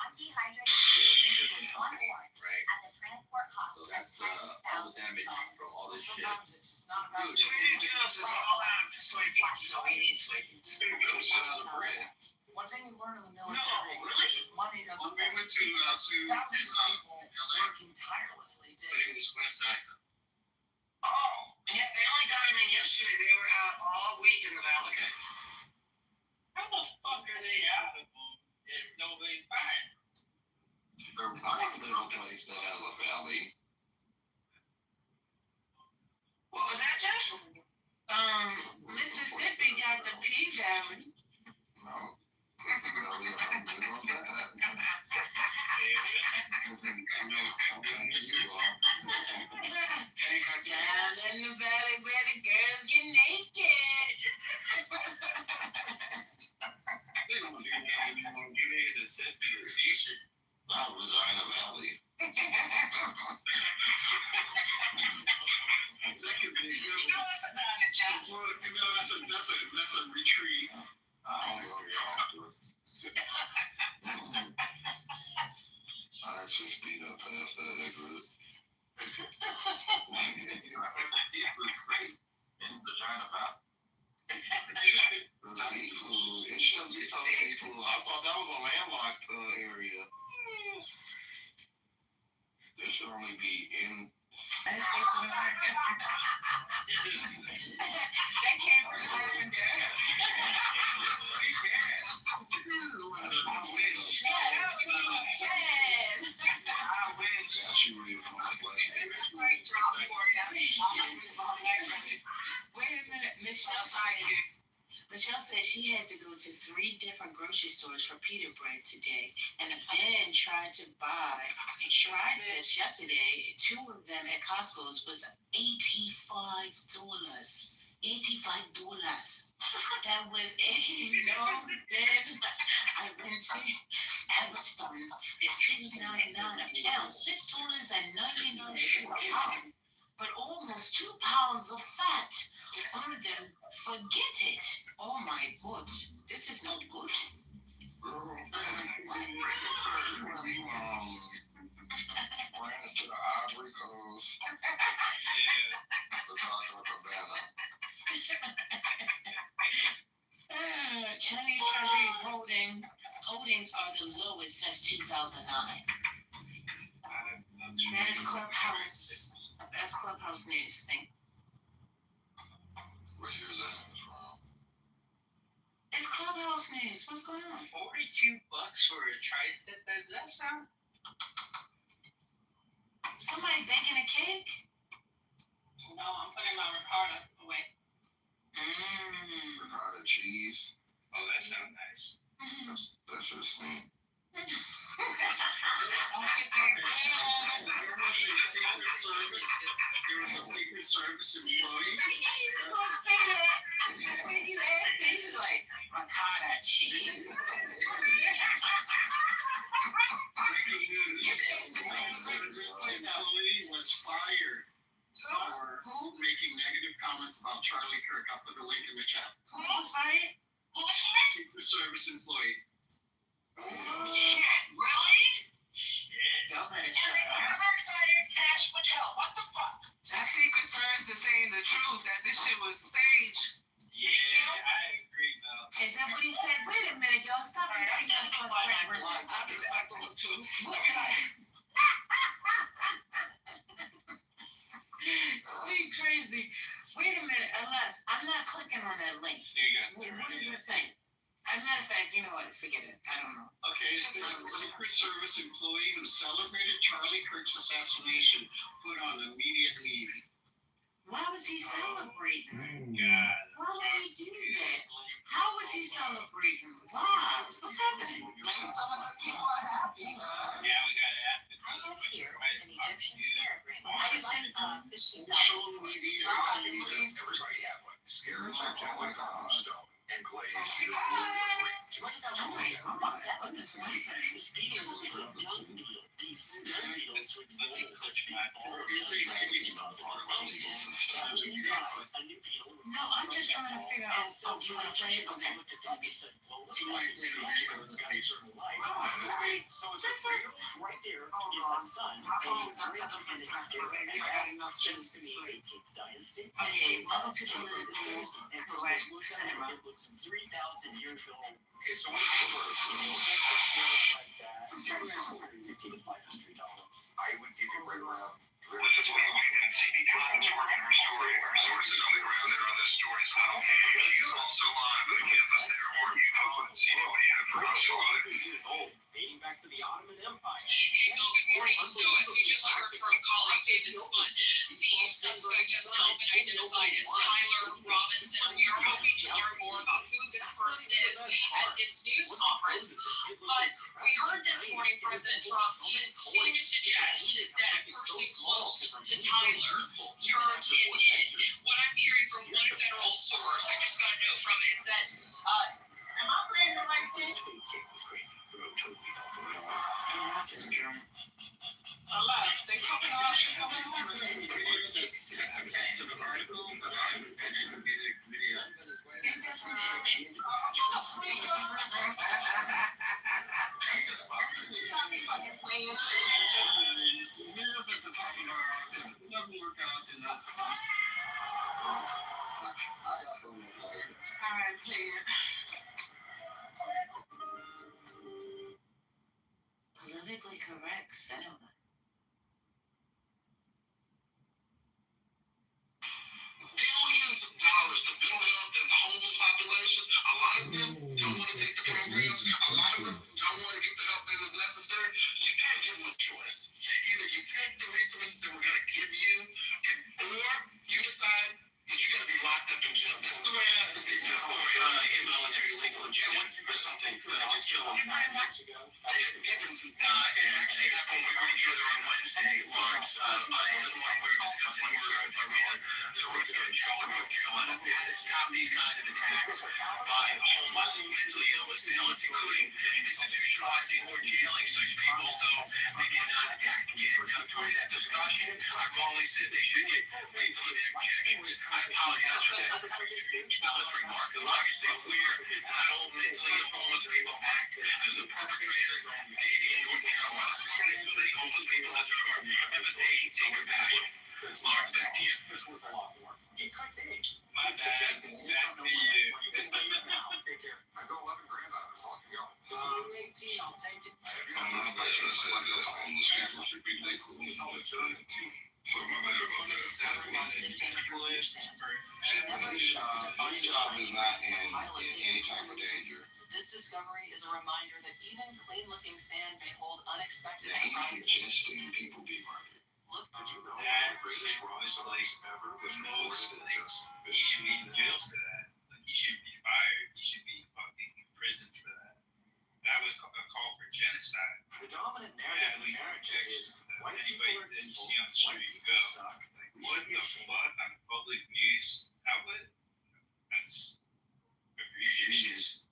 So that's all the damage from all this shit. Dude, Trader Joe's is all out of soybeans, so we need soybeans. One thing we learned in the military, No, really? money doesn't We went to thousands of people working tirelessly but it was West Side. Oh, yeah, they only got him in yesterday. They were out all week in the valley. How the fuck are they out of them if nobody's buying? There might be a place that has a valley. What was that, Jess? Mississippi got the P Valley. No. Valley, Down in the valley where the girls get naked. They don't do that anymore. You need to sit here. Not Regina Valley. That could be a good Tell one. us about it, Jess. Well, that's a retreat. I don't know if you're off to it. I should speed up past that exit. in Vagina Valley. The seafood. It shouldn't be so seafood. I thought that was a landlocked area. There should only be in. That came from Lavender. Wait a minute, Michelle said she had to go to 3 different grocery stores for pita bread today, and then tried said yesterday 2 of them at Costco's was $85. $85. That was then I went to Albertsons. It's $6.99 a pound. $6.99 a pound. But almost 2 pounds of fat on them. Forget it. Oh my God. This is not good. France to the Ivory Coast. To Taco Cabana. Chinese Treasury holdings are the lowest since 2009. That is Clubhouse. That's Clubhouse news thing. What year is that from? It's Clubhouse news. What's going on? $42 for a tri-tip. Does that sound? Somebody baking a cake? No, I'm putting my ricotta away. Ricotta cheese. Oh, that sounds nice. That's just me. There was a Secret Service employee. You asked him, he was like, ricotta cheese. Breaking news. Secret Service employee was fired for making negative comments about Charlie Kirk. I'll put the link in the chat. Who was fired? Secret Service employee. Shit, really? Y'all better And shut they up. never excited Cash Patel. What the fuck? That Secret Service is saying the truth that this shit was staged. Yeah, I agree, though. Is that what he said? Wait a minute, y'all. Stop it. Y'all start spreading rumors. I respect them too. She crazy. Wait a minute, I left. I'm not clicking on that link. What is it saying? As a matter of fact, you know what? Forget it. I don't know. Okay, it says Secret Service employee who celebrated Charlie Kirk's assassination put on immediate leave. Why was he celebrating? God. Why would he do that? How was he celebrating? Why? What's happening? Maybe some of the people are happy. Yeah, we gotta ask it. I have here an Egyptian spirit ring. Why you send fishing Social media. Everybody had one. Scarabs are generally carved from stone and glazed either blue or green. What is that? Oh my God, that goodness. No, I'm just trying to figure out. Oh, you want to play it? Okay. Right there is a son, since the 18th dynasty. Okay, welcome to the Correct Cinema. It looks 3,000 years old. Okay, so what do you prefer? I would give you right around. That's what I'm getting at. CB Collins working her story. Our sources on the ground that are on this story as well. She is also live on the campus there. Or you know, CB, what do you have for us? Years old, dating back to the Ottoman Empire. Hey, Bill, good morning. So, as you just heard from colleague David Spun, the suspect has now been identified as Tyler Robinson. We are hoping to learn more about who this person is at this news conference. But we heard this morning President Trump seem to suggest that a person close to Tyler turned him in. What I'm hearing from one federal source, I just got a note from it, is that, am I playing the right thing? Alive. They talking about shit going on. That's attached to the article, but I haven't been able to get a video. Ain't that some shit? Here's at the top of our article. It doesn't work out enough. I got something to play. All right, play it. Politically correct cinema. Billions of dollars to build up the homeless population. A lot of them don't want to take the programs. A lot of them don't want to get the help that is necessary. You can't give them a choice. Either you take the resources that we're going to give you, or you decide that you're going to be locked up in jail. That's the way it has to be. Or involuntary lethal injection or something. Just kill them. It actually happened. We were together on Wednesday, Lawrence. We were discussing murder in Florida. So we're going to Charlotte, North Carolina. We had to stop these kinds of attacks by homeless, mentally ill assailants, including institutionalizing or jailing such people so they cannot attack again. Now, during that discussion, I wrongly said they should get lethal injections. I apologize for that. Let's remark the legacy of where an old mentally homeless people act as a perpetrator did in North Carolina. And so many homeless people deserve our empathy and compassion. Lawrence, back to you. It's worth a lot more. It could be. My bad. Back to you. Take care. I got 11 grand out of this. I'll go. 18, I'll take it. I'm not veteran said that homeless people should be legal in the veteran too. So my bad about that. My job is not in any type of danger. This discovery is a reminder that even clean-looking sand may hold unexpected He's surprises. suggesting people be murdered. Look, Did you know the greatest fraud science ever was recorded in just He should be in jail for that. Like, he shouldn't be fired. He should be fucking in prison for that. That was a call for genocide. The dominant narrative in America is white people Anybody are that you evil, see on the white street people go. suck. Like, We what should be the ashamed. fuck on a public news outlet? That's egregious.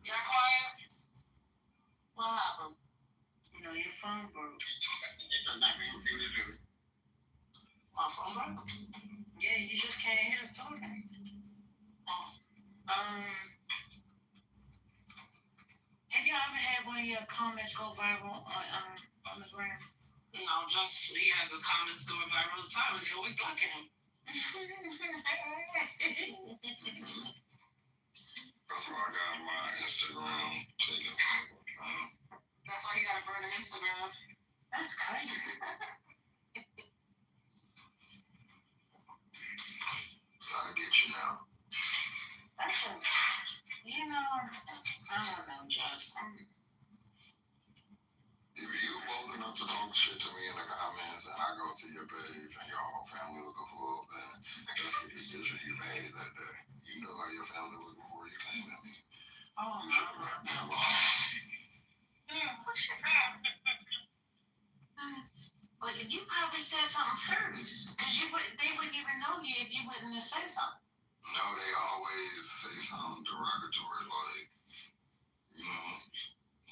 Y'all quiet? What happened? No, your phone broke. Doesn't have anything to do. My phone broke? Yeah, you just can't hear us talking. Have y'all ever had one of your comments go viral on the gram? No, just he has his comments going viral all the time, and they always blocking him. That's why I got my Instagram taken. That's why he got to burn Instagram. That's crazy. So I get you now. That's just, you know, I don't know, Josh. If you bold enough to talk shit to me in the comments and I go to your page and your whole family looking for up, then that's the decision you made that day. You knew how your family looked before you came at me. Oh, You should have left me alone. But you probably said something first, because they wouldn't even know you if you wouldn't have said something. No, they always say something derogatory, like, you know,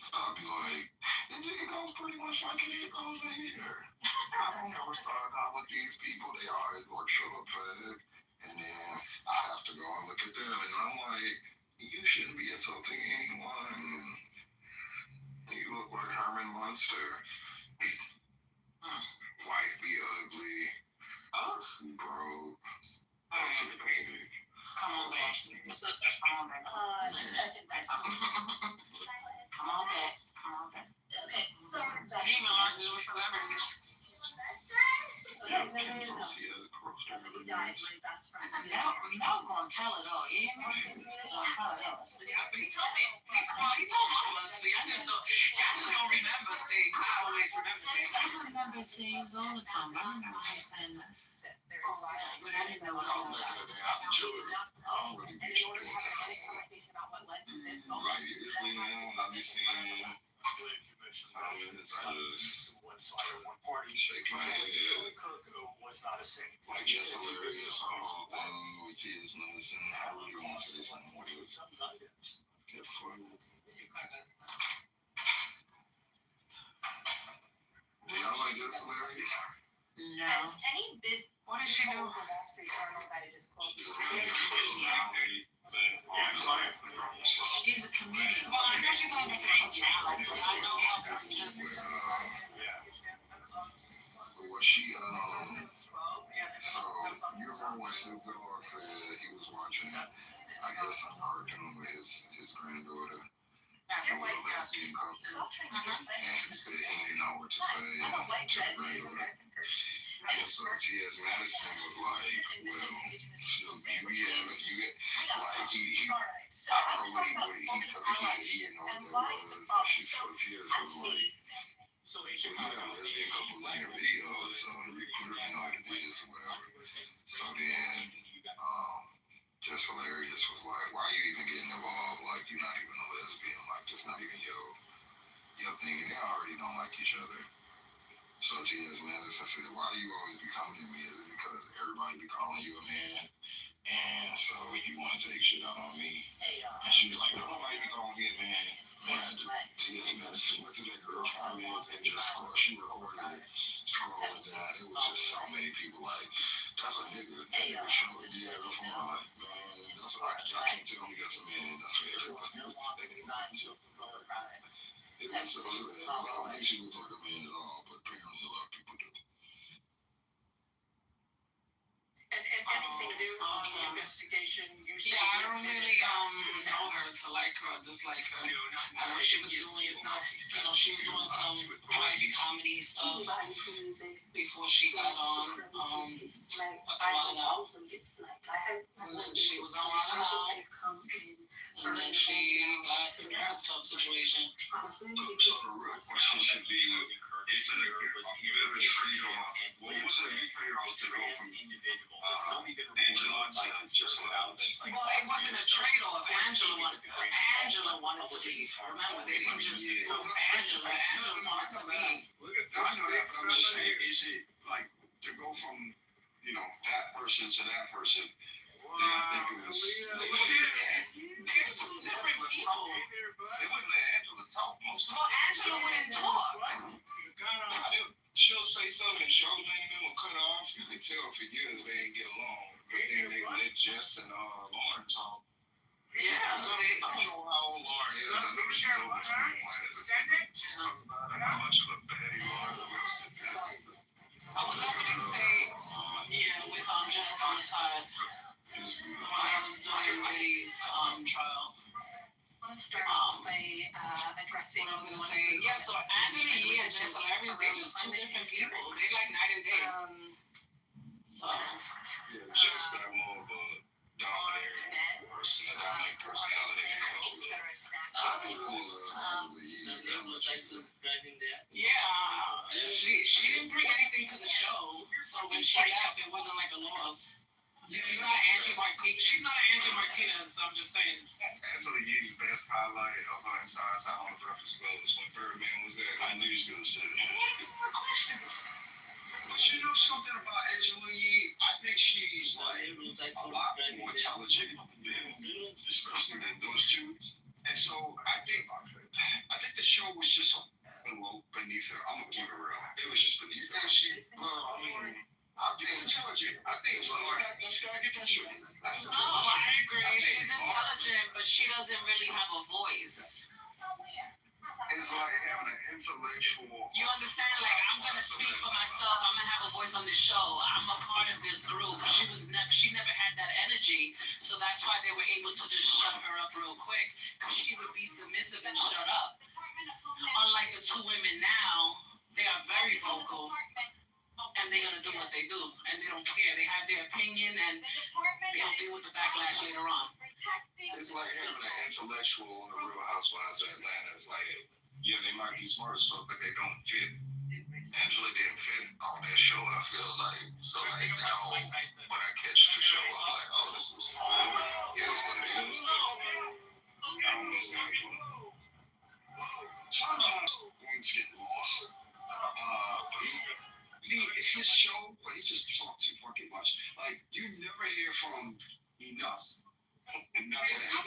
so I'll be like, it goes pretty much like it goes in here. I don't ever start out with these people. They always look sugar fed. And then I have to go and look at them. And I'm like, you shouldn't be insulting anyone. And you look like Herman Munster. Wife be ugly. Oh. Broke. That's a baby. Come on back. Come on back. Come on back. Come on back. Okay, third best. You know, I do with celebrities. Yeah, people see the cross He died, my best friend. You know, we're going to tell it all. You hear me? We're going to tell it all. He told me. He told all of us. See, I just don't remember things. I always remember things. I remember things all the time. I remember him saying this. But I didn't know what I'm it looking was. at the opportunity. I don't really be doing that. Like, usually now, I'll be seeing comments, I just shake my head. Like, just hilarious, whole thing with Tia's noticing. I really want to say something with it. Kept quiet. Do y'all like good hilarious? No. Has any business What did she do? told the Wall Street Journal that it is closed? She's a comedian. Well, I know she's on different channels. I know how to just. Well, she, so, you remember when Snoop Dogg said he was watching, I guess, some cartoon with his granddaughter. It was a lesbian couple. And he said he didn't know what to say to the granddaughter. And so T.S. Madison was like, well, Snoop, you get, like, he I don't know what he took it, he said he didn't know what that was. She so T.S. was like, so you have lesbian couples in your videos, so you clearly know what it is or whatever. So then, Just Hilarious was like, why are you even getting involved? Like, you're not even a lesbian, like, that's not even your thing, and they already don't like each other. So T.S. Madison said, why do you always be coming to me? Is it because everybody be calling you a man? And so you want to take shit out on me? Y'all can't tell me that's a man enough for everybody. It was supposed to be. I don't think she looked like a man at all, but apparently a lot of people do. And anything new on the investigation? You said Yeah, I don't really know her to like her, dislike her. I know she was doing she was doing some private comedy stuff before she got on Wild 'N Out. And then she was on Wild 'N Out. And then she got the bathtub situation. So the real question should be, is it a trade-off? What was it a trade-off to go from Angela to Jessica Alba? Well, it wasn't a trade-off. Angela wanted to leave. Remember, they didn't just throw Angela. Angela wanted to leave. I know that, but I'm just saying, is it like to go from, that person to that person? I think it was. They're two different people. They wouldn't let Angela talk most of the Well, Angela wouldn't talk. She'll say something, Charlamagne and them will cut off. You can tell for years they didn't get along. But then they let Jess and Lauren talk. Yeah, I don't know how old Lauren is. I know she's over 21. She's talking about how much of a baddie Lauren is. I would definitely say, with Jess on the side. When I was doing Diddy's trial. I want to start by addressing. I was gonna say, so Angela Yee and Jess Hilarious, they're just two different people. They're like night and day. Jess got more of a dominant personality. She didn't bring anything to the show, so when she left, it wasn't like a loss. She's not Angie Martinez. She's not Angie Martinez. So I'm just saying. Angela Yee's best highlight of her entire time on the Breakfast Club was when Birdman was there. I knew he was going to say that. Questions. But you know something about Angela Yee? I think she's like a lot more intelligent than especially than those two. And so I think the show was just beneath her. I'm gonna give her it was just beneath her. I'm being intelligent. I think let's gotta get that shit. I agree. She's intelligent, but she doesn't really have a voice. It's like having an intellectual. You understand? Like, I'm gonna speak for myself. I'm gonna have a voice on this show. I'm a part of this group. She never had that energy, so that's why they were able to just shut her up real quick, because she would be submissive and shut up. Unlike the two women now, they are very vocal. And they're gonna do what they do, and they don't care. They have their opinion, and they'll deal with the backlash later on. It's like having an intellectual on the Real Housewives of Atlanta. It's like, they might be smart as fuck, but they don't fit. Angela didn't fit on that show. I feel like so. Like now, when I catch the show, I'm like, oh, this is what it is. I don't miss Angela. Sometimes going to get lost. It's his show, but he just talks too fucking much. Like, you never hear from enough. Enough of that. I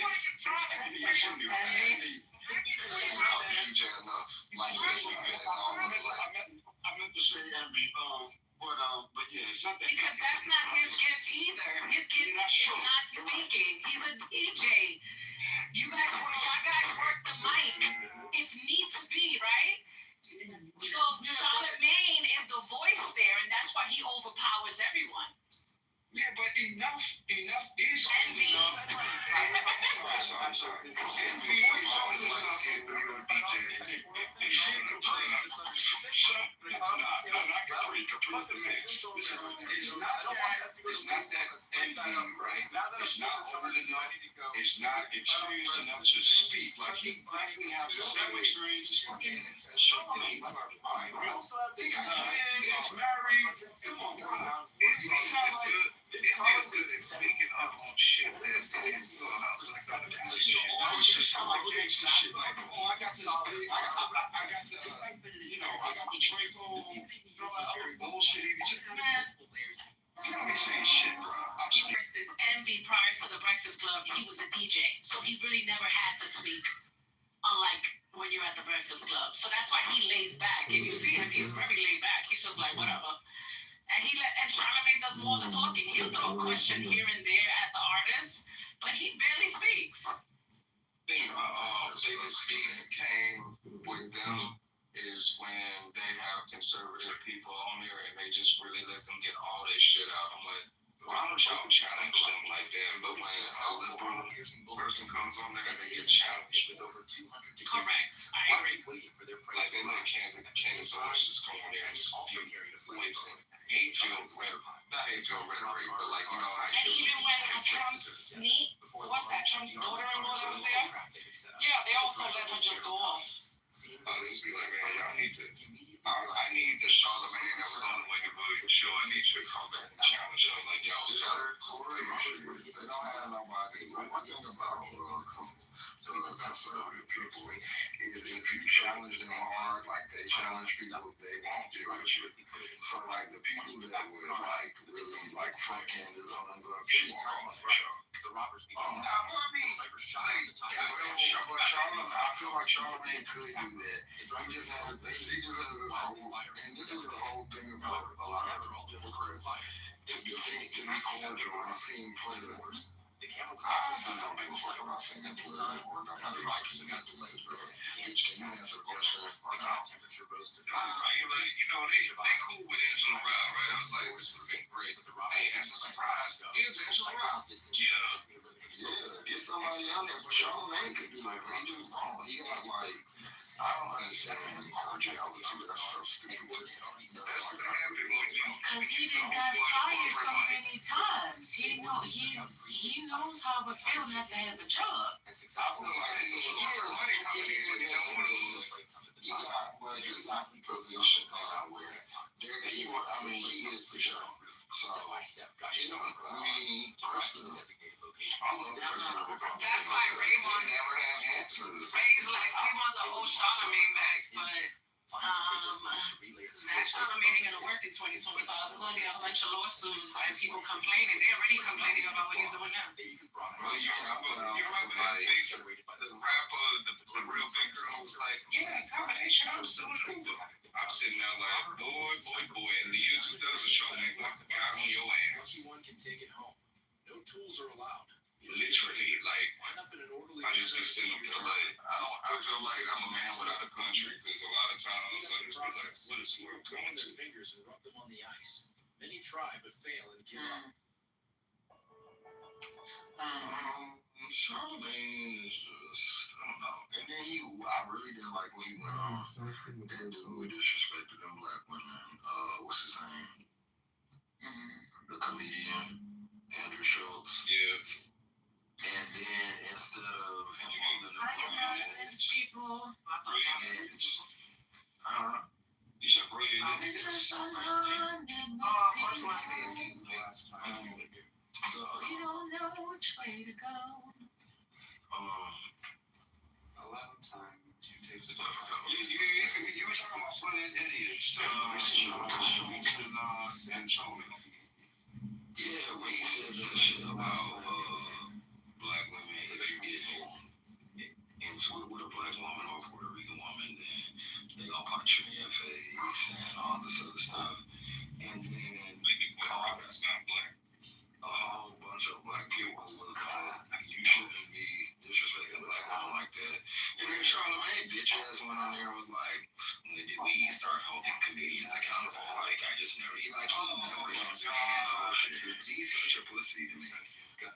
meant to say Envy, but yeah, it's not that. Because that's not his gift either. His gift is not speaking. He's a DJ. Y'all guys work the mic if need to be, right? So Charlamagne is the voice there, and that's why he overpowers everyone. Yeah, but enough is Envy. I'm sorry. Envy is only like skin through your DJ. Capri the mix. It's not that Envy, right? It's not old enough. It's not experienced enough to speak. Like, he definitely has some experience. He's fucking Charlamagne. He got kids, married. Come on, bro. It's not like. It's good speaking up on shit. I was just like gangster shit. Like, oh, I got this big, I got the Draco, bullshit. Man, you don't be saying shit, bro. Versus Envy prior to the Breakfast Club, he was a DJ, so he really never had to speak. Unlike when you're at the Breakfast Club, so that's why he lays back. If you see him, he's very laid back. He's just like whatever. And Charlamagne does more of the talking. He'll throw a question here and there at the artist, but he barely speaks. Biggest thing that came with them is when they have conservative people on there and they just really let them get all their shit out. I'm like, why don't y'all challenge them like that? But when a liberal person comes on there, they get challenged with over 200 degrees. Correct. I agree. Like they let Kansas Orange just come on there and spew poison, hate-filled rhetoric. Not hate-filled rhetoric, but like, you know, like... And even when Trump's niece, what's that, Trump's daughter-in-law that was there? Yeah, they also let her just go off. Just be like, man, y'all need to... I need the Charlemagne that was on the Wayne Williams show. I need you to come back and challenge them. Like, y'all, they don't have nobody. One thing about conservative people is if you challenge them hard, like they challenge people, they won't deal with you. So, like, the people that would, like, really, like, front end the zones up, she won't come on the show. The robbers I feel like Charlemagne could do that. He just has this whole, and this is the whole thing about a lot of Democrats. To be cordial and seem pleasant. I just don't give a fuck about seeming pleasant or nobody liking that to make it better. Bitch, can you answer the question or not? They cool with Angela Rao, right? I was like, this would have been great. Hey, that's a surprise. Here's Angela Rao. Yeah, get somebody out there. But Charlemagne could do it. He just wrong. He got like, I don't understand cordiality. That's so stupid to me. That's what happened. Because he done got fired so many times. He knows how it feels not to have a job. I feel like he got the position now where he is the show. So, you know, personally, I love personally. That's like Raymond never have answers. Ray's like, he wants the whole Charlemagne back, but that Charlemagne ain't gonna work in 2025. There's gonna be a bunch of lawsuits and people complaining. They're already complaining about what he's doing now. Well, you remember that face, the rapper, the real big girl was like, yeah, combination, I'm so cool. I'm sitting there like, boy, in the year 2000, Charlemagne got on your ass. Everyone can take it home. No tools are allowed. Literally, like, I just be sitting up there like, I feel like I'm a man without a country, because a lot of times I just be like, what is the world coming to? Their fingers and rub them on the ice. Many try but fail and give up. Charlemagne is just, I don't know. And then I really didn't like when he went on that dude who disrespected them black women. What's his name? The comedian, Andrew Schultz. Yeah. And then instead of him holding the people. You said brilliant. First lady. We don't know which way to go. 11 times you take the you were talking about funny idiots. And Charlemagne. Yeah, when he said that shit about black women, if you get into it with a black woman or a Puerto Rican woman, then they gonna punch you in your face and all this other stuff. And then that's not black. A whole bunch of black people was you shouldn't be disrespecting a black woman like that. And then Charlemagne bitch ass went on there and was like, when did we start holding comedians accountable? Like, I just never, he he's such a pussy to me.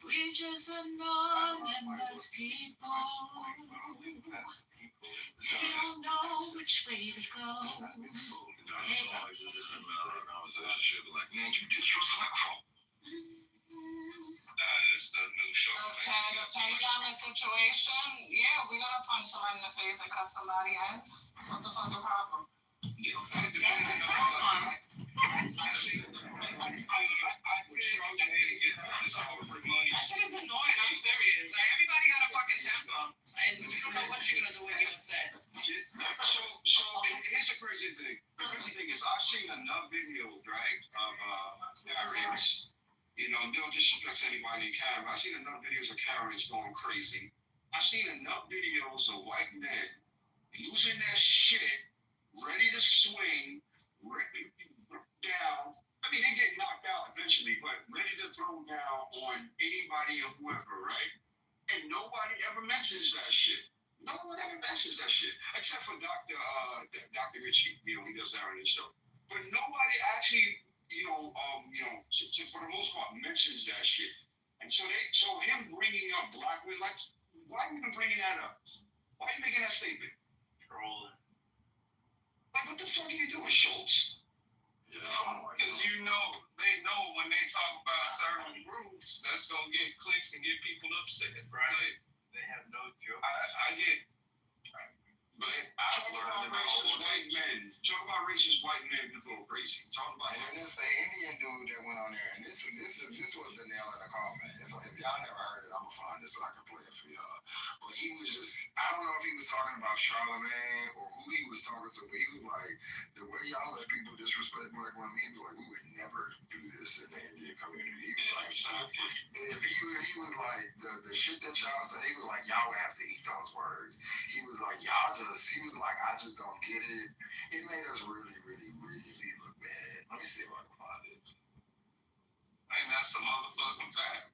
We just anonymous people. They don't know which way to go. Like, man, you disrespectful. It's the new show. Turn it on the situation. Yeah, we're gonna punch somebody in the face and cuss somebody in. What's the fucking problem? That shit is annoying. I'm serious. Like, everybody got a fucking temper, and you don't know what you're gonna do when you're upset. So here's the crazy thing. The crazy thing is I've seen enough videos, right, of Karens. You know, no disrespect to anybody in Canada. I've seen enough videos of Karens going crazy. I've seen enough videos of white men losing their shit, ready to swing, ready down. I mean, they get knocked out eventually, but ready to throw down on anybody or whoever, right? And nobody ever mentions that shit. No one ever mentions that shit, except for Dr. Richie. You know, he does that on his show. But nobody actually, for the most part, mentions that shit. And so him bringing up black women, like, why are you even bringing that up? Why are you making that statement? Trolling. Like, what the fuck are you doing, Schultz? Yeah, because they know when they talk about certain groups, that's gonna get clicks and get people upset, right? They have no joke. I get, but Talk about racist white men. Talk about racist white men before crazy. Talk about and then this Indian dude that went on there, and this was the nail in the coffin. If y'all never heard it, I'm gonna find it so I can play it for y'all. But he was just, I don't know if he was talking about Charlemagne or who he was talking to, but he was like, the way y'all let people disrespect black women, he was like, we would never do this in the Indian community. He was like, if he was like, the shit that y'all said, he was like, y'all would have to eat those words. He was like, he was like, I just don't get it. It made us really, really, really look bad. Let me see if I can find it. And that's a motherfucking fact.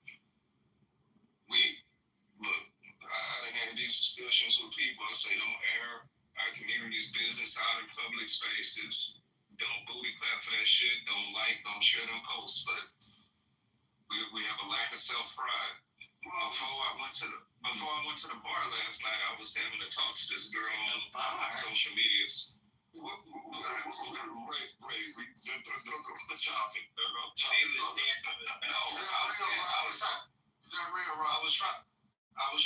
Look, I done had these discussions with people and say don't air our community's business out in public spaces. Don't booty clap for that shit. Don't share them posts. But we have a lack of self-pride. Before I went to the bar last night, I was having to talk to this girl on social medias. What I was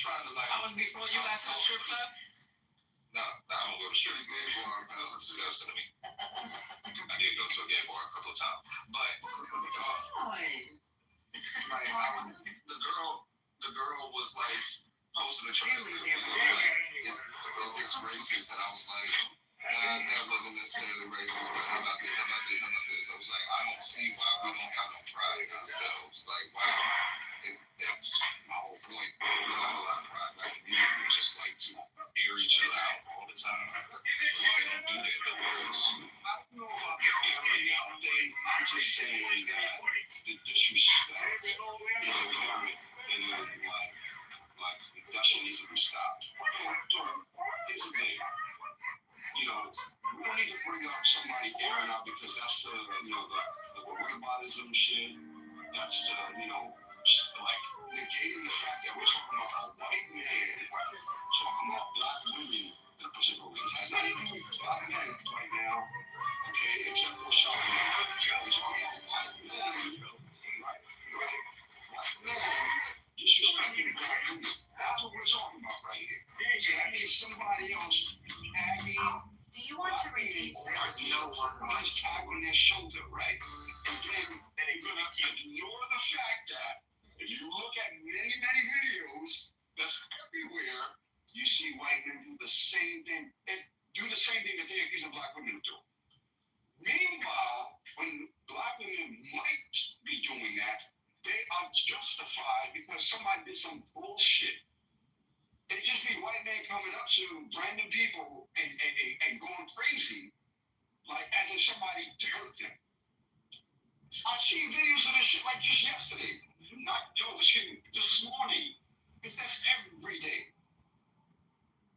trying to like. I was before you got to the strip club? No, I don't go to strip club. That's disgusting to me. I did go to a gay bar a couple of times. But the girl was like posting a trailer. Is this racist? And I was like, that wasn't necessarily racist, but how about this? I was like, I don't see why we don't have no pride in ourselves. Like, why? It's my whole point. We don't have a lot of pride in our community. We just like to air each other out all the time. We don't do that. I don't know about the airing out thing. I'm just saying that the disrespect is apparent, and like that shit needs to be stopped. Here's the thing. We don't need to bring up somebody airing out because that's the whataboutism shit. That's the, like negating the fact that we're talking about a white man talking about black women in a particular way. It has nothing to do with black men right now, okay, except for Charlemagne. We're talking about white men, right? White men disrespecting black women. That's what we're talking about right here. So that means somebody else tagging. Do you want to receive? One's tapping their shoulder, right? And then you're gonna ignore the fact that if you look at many, many videos, that's everywhere, you see white men do the same thing. Do the same thing that they're accusing black women of doing. Meanwhile, when black women might be doing that, they are justified because somebody did some bullshit. It just be white men coming up to random people and going crazy, like as if somebody hurt them. I've seen videos of this shit like just yesterday. This morning. That's every day.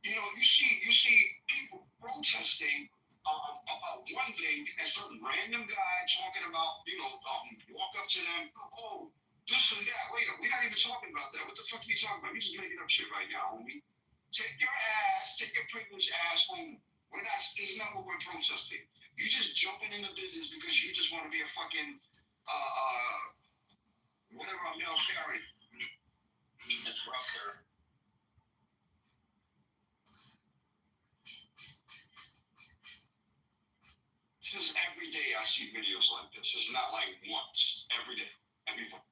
You see people protesting about one thing and some random guy talking about, walk up to them, oh, this and that. Wait, we're not even talking about that. What the fuck are you talking about? You're just making up shit right now, homie. Take your privileged ass home. This is not what we're protesting. You just jumping into business because you just want to be a fucking, whatever I'm now carrying. Disruptor. This is every day I see videos like this. It's not like once. Every day. Every day.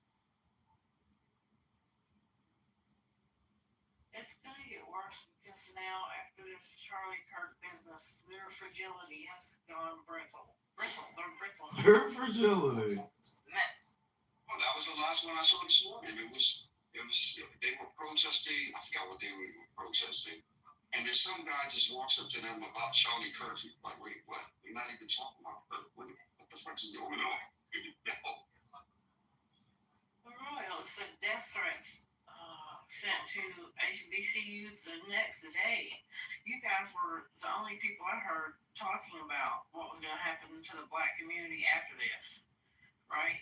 It's gonna get worse because now after this Charlie Kirk business, their fragility has gone brittle. Her fragility. Mess. Well, that was the last one I saw this morning. It was they were protesting. I forgot what they were protesting. And then some guy just walks up to them about Charlie Kirk. He's like, wait, what? We're not even talking about Kirk. What the fuck is going on? The Royals, the death threats sent to HBCUs the next day. You guys were the only people I heard talking about what was going to happen to the black community after this, right?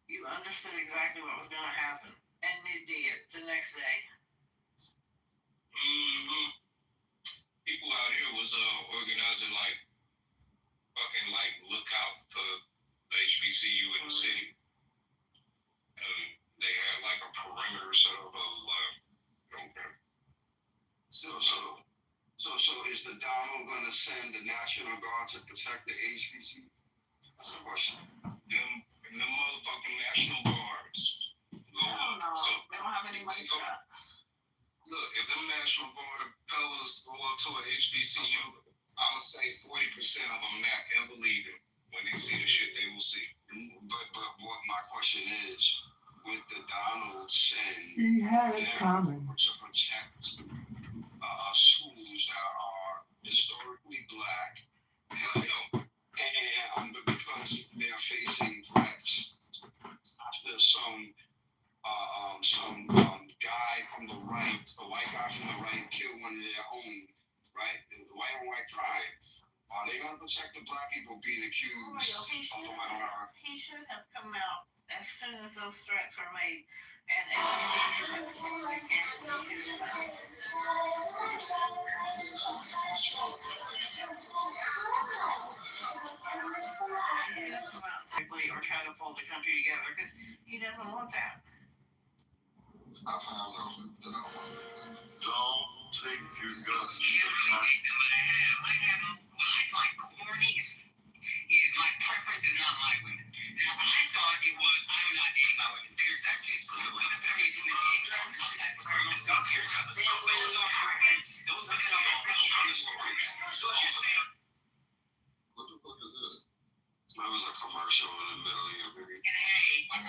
You understood exactly what was going to happen, and it did the next day. Mm-hmm. People out here was organizing like fucking like lookout for the HBCU in the city, and they had like a perimeter set up. I was like, okay. So is the Donald going to send the National Guard to protect the HBCU? That's the question. Them motherfucking National Guards. So they don't have any money for that. Look, if them National Guard fellas go up to an HBCU, I'm gonna say 40% of them not ever leaving. When they see the shit, they will see. But what my question is, would the Donald send He had it coming to protect schools that are historically black? Hell no. And because they're facing threats after some guy from the right, a white guy from the right, killed one of their own, right? The white on white crime. Are they gonna protect the black people being accused of the white on white? He should have come out as soon as those threats were made, and or try to pull the country together, because he doesn't want that. I found no clue that I want. Don't take your guns. I have what I find corny is my preference is not my women. Now, I thought it was I'm not dating my women. Because that's exclusively the feminist human being. Those women are on the stories. So if you're saying, What the fuck is this? That was a commercial in the middle of your video. and hey, what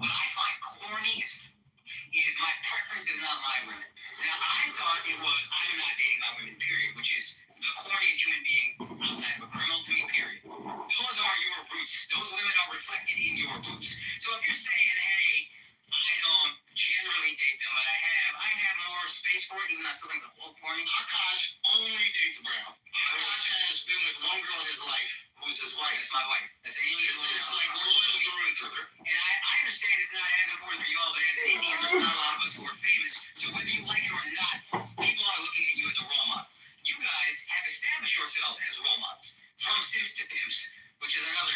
I find corny is my preference is not my women. Now, I thought it was I'm not dating my women, period, which is the corniest human being outside of a criminal to me, period. Those are your roots. Those women are reflected in your roots. So if you're saying, hey, I don't generally date them, but I have more space for it, even though I still think it's a little corny. Akash only dates brown. Akash has been with one girl in his life who's his wife. That's my wife. This is like loyal through. And I understand it's not as important for y'all, but as an Indian, there's not a lot of us who are famous. So whether you like it or not, people are looking at you as a role model. You guys have established yourselves as role models. From simps to pimps, which is another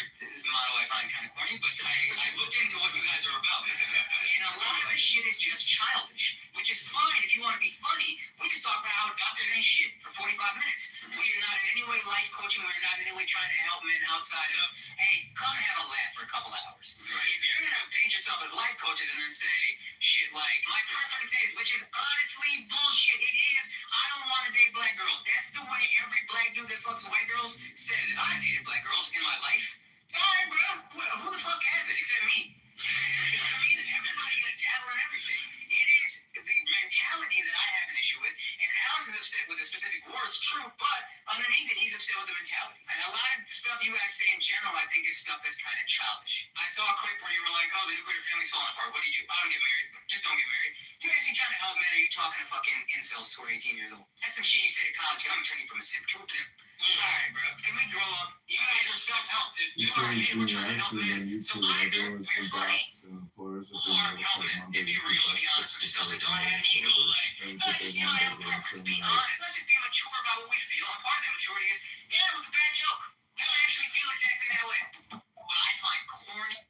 motto I find kind of corny, but I looked into what you guys are about. And a lot of this shit is just childish, which is fine if you want to be funny. We just talk about how doctors ain't shit for 45 minutes. We are not in any way life coaching. We're not in any way trying to help men outside of, hey, come have a laugh for a couple hours. If you're going to paint yourself as life coaches and then say shit like, my preference is, which is honestly bullshit. It is, I don't want to date black girls. That's the way every black dude that fucks white girls says it. I dated black girls in my life. All right, bro. Well, who the fuck has it except me? I mean, everybody got to dabble in everything. It is the mentality that I have an issue with, and Alex is upset with the specific words, true, but underneath it, he's upset with the mentality. And a lot of stuff you guys say in general, I think, is stuff that's kind of childish. I saw a clip where you were like, oh, the nuclear family's falling apart. What do you do? I don't get married. Just don't get married. You actually trying to help men, or you talking to fucking incels who are 18 years old? That's some shit you say to college. I'm turning from a simp to a pimp. Alright, bro. Can we grow up? You guys are self-help. You are men, we're trying to help men. So either we're funny, or help men. If you're real, be honest with yourself. And don't have an ego like, you know, I have a preference. Be honest. Let's just be mature about what we feel. And part of that maturity is, yeah, it was a bad joke. I don't actually feel exactly that way. What I find corny.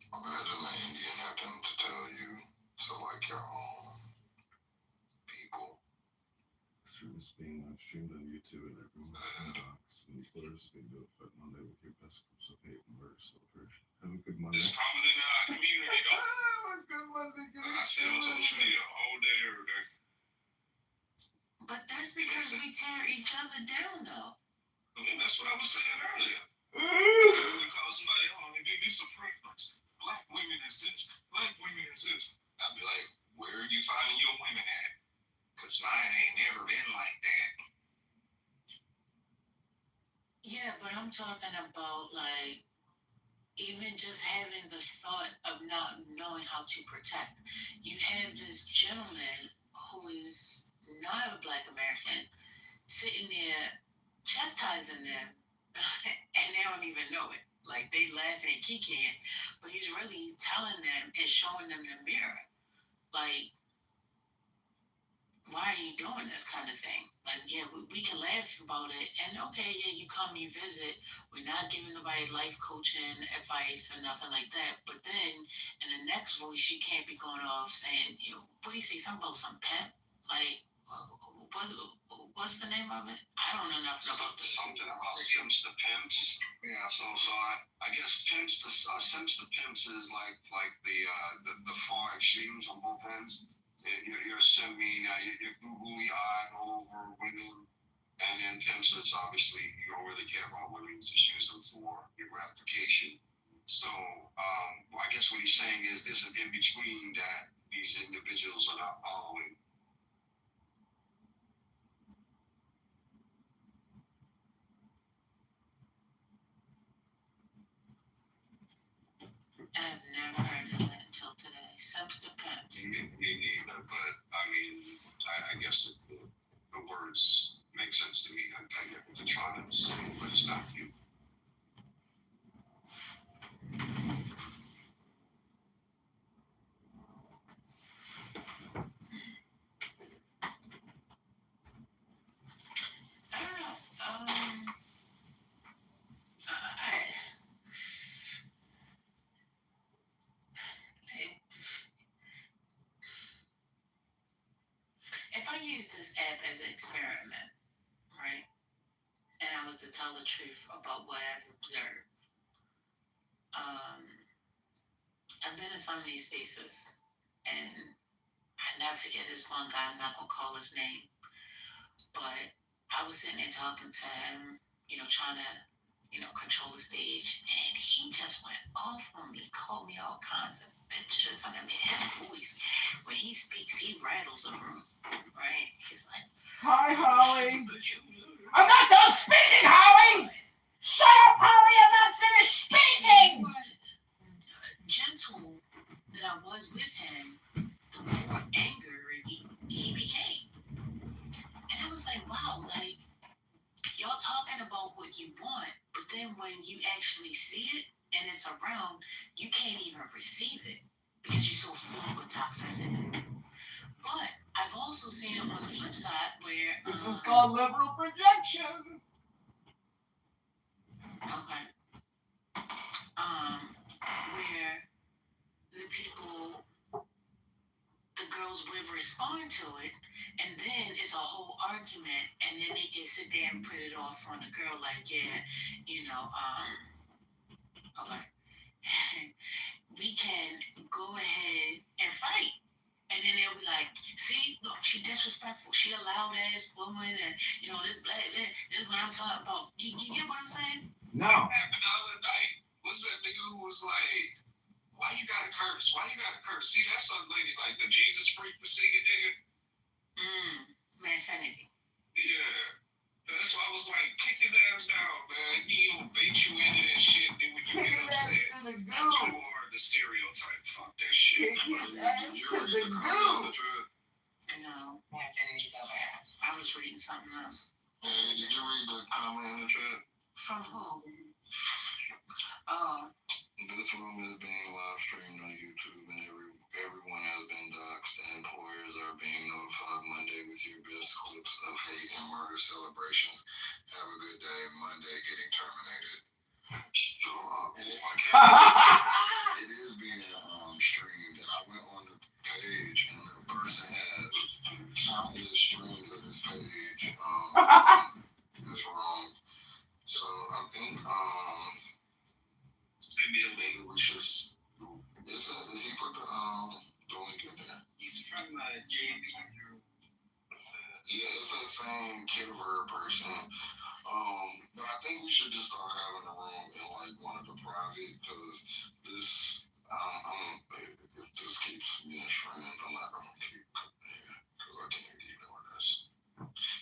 Imagine an Indian having to tell you to like your own people. This room is being live streamed on YouTube and everyone's inbox. And Twitter is being notified Monday with your best clips of hate and murder celebration. Have a good Monday. It's common in our community, though. Have a good Monday. I see on social media all day, every day. But that's because we tear each other down, though. I mean, that's what I was saying earlier. We call somebody on, they give me some preference. Black women exist. Black women exist. I'd be like, where are you finding your women at? Because mine ain't never been like that. Yeah, but I'm talking about like even just having the thought of not knowing how to protect. You have this gentleman who is not a Black American sitting there chastising them, and they don't even know it. Like they laughing and kicking, but he's really telling them and showing them the mirror. Like, why are you doing this kind of thing? Like, yeah, we can laugh about it, and okay, yeah, you come, you visit. We're not giving nobody life coaching advice or nothing like that. But then in the next voice, she can't be going off saying, you know, what do you say, something about some pimp? Like, what's, what's the name of it? I don't know nothing about this. Something about Sims to Pimps. Yeah, so I guess Pimps to Sims to Pimps is like the far extremes on both ends. You're simming, you're googly eyed all over women, and then Pimps is obviously you don't really care about women, you just use them for your gratification. So I guess what he's saying is there's an in between that these individuals are not following. I've never heard of that until today. Substance pimps. Me neither, but I mean, I guess the words make sense to me. I get what they're trying to say, but it's not you. I don't know. If I use this app as an experiment, right, and I was to tell the truth about what I've observed, I've been in so many spaces, and I never forget this one guy. I'm not gonna call his name, but I was sitting there talking to him, trying to, control the stage, and he just went off on me, called me all kinds of bitches. I mean, his voice, when he speaks, he rattles a room, right? He's like, "Hi, Holly. I'm not done speaking, Holly. Shut up, Holly. I'm not finished speaking." Gentle that I was with him, the more angry he became. And I was like, wow, like, y'all talking about what you want, but then when you actually see it and it's around, you can't even receive it because you're so full with toxicity. But I've also seen it on the flip side where... This is called liberal projection. Okay. Where the people, the girls would respond to it, and then it's a whole argument, and then they can sit there and put it off on the girl like, yeah, okay, we can go ahead and fight. And then they'll be like, see, look, she disrespectful. She a loud ass woman, and this black, this is what I'm talking about. You get what I'm saying? No. What happened the other night? What's that nigga who was like, why you gotta curse? Why you gotta curse? See, that's some lady like the Jesus freak, the singing nigga. Manfinity. Yeah. That's why I was like, kick his ass down, man. He'll bait you into that shit. Then when you get upset, you are the stereotype. Fuck that shit. Kick his ass to the goo. No. I was reading something else. Did you read the comment in the chat? From who? Oh. This room is being live streamed on YouTube, and everyone has been doxxed, and employers are being notified Monday with your best clips of hate and murder celebration. Have a good day. Monday getting terminated. It is being streamed, and I went on the page, and the person has countless streams of this page. It's wrong. So I think maybe we should. He put the link in there. He's from JB. Yeah, it's the same Kitover person. But I think we should just start having a room in like one of the private, because this, if this keeps being streamed, I'm not gonna keep cooking here, because I can't keep doing this.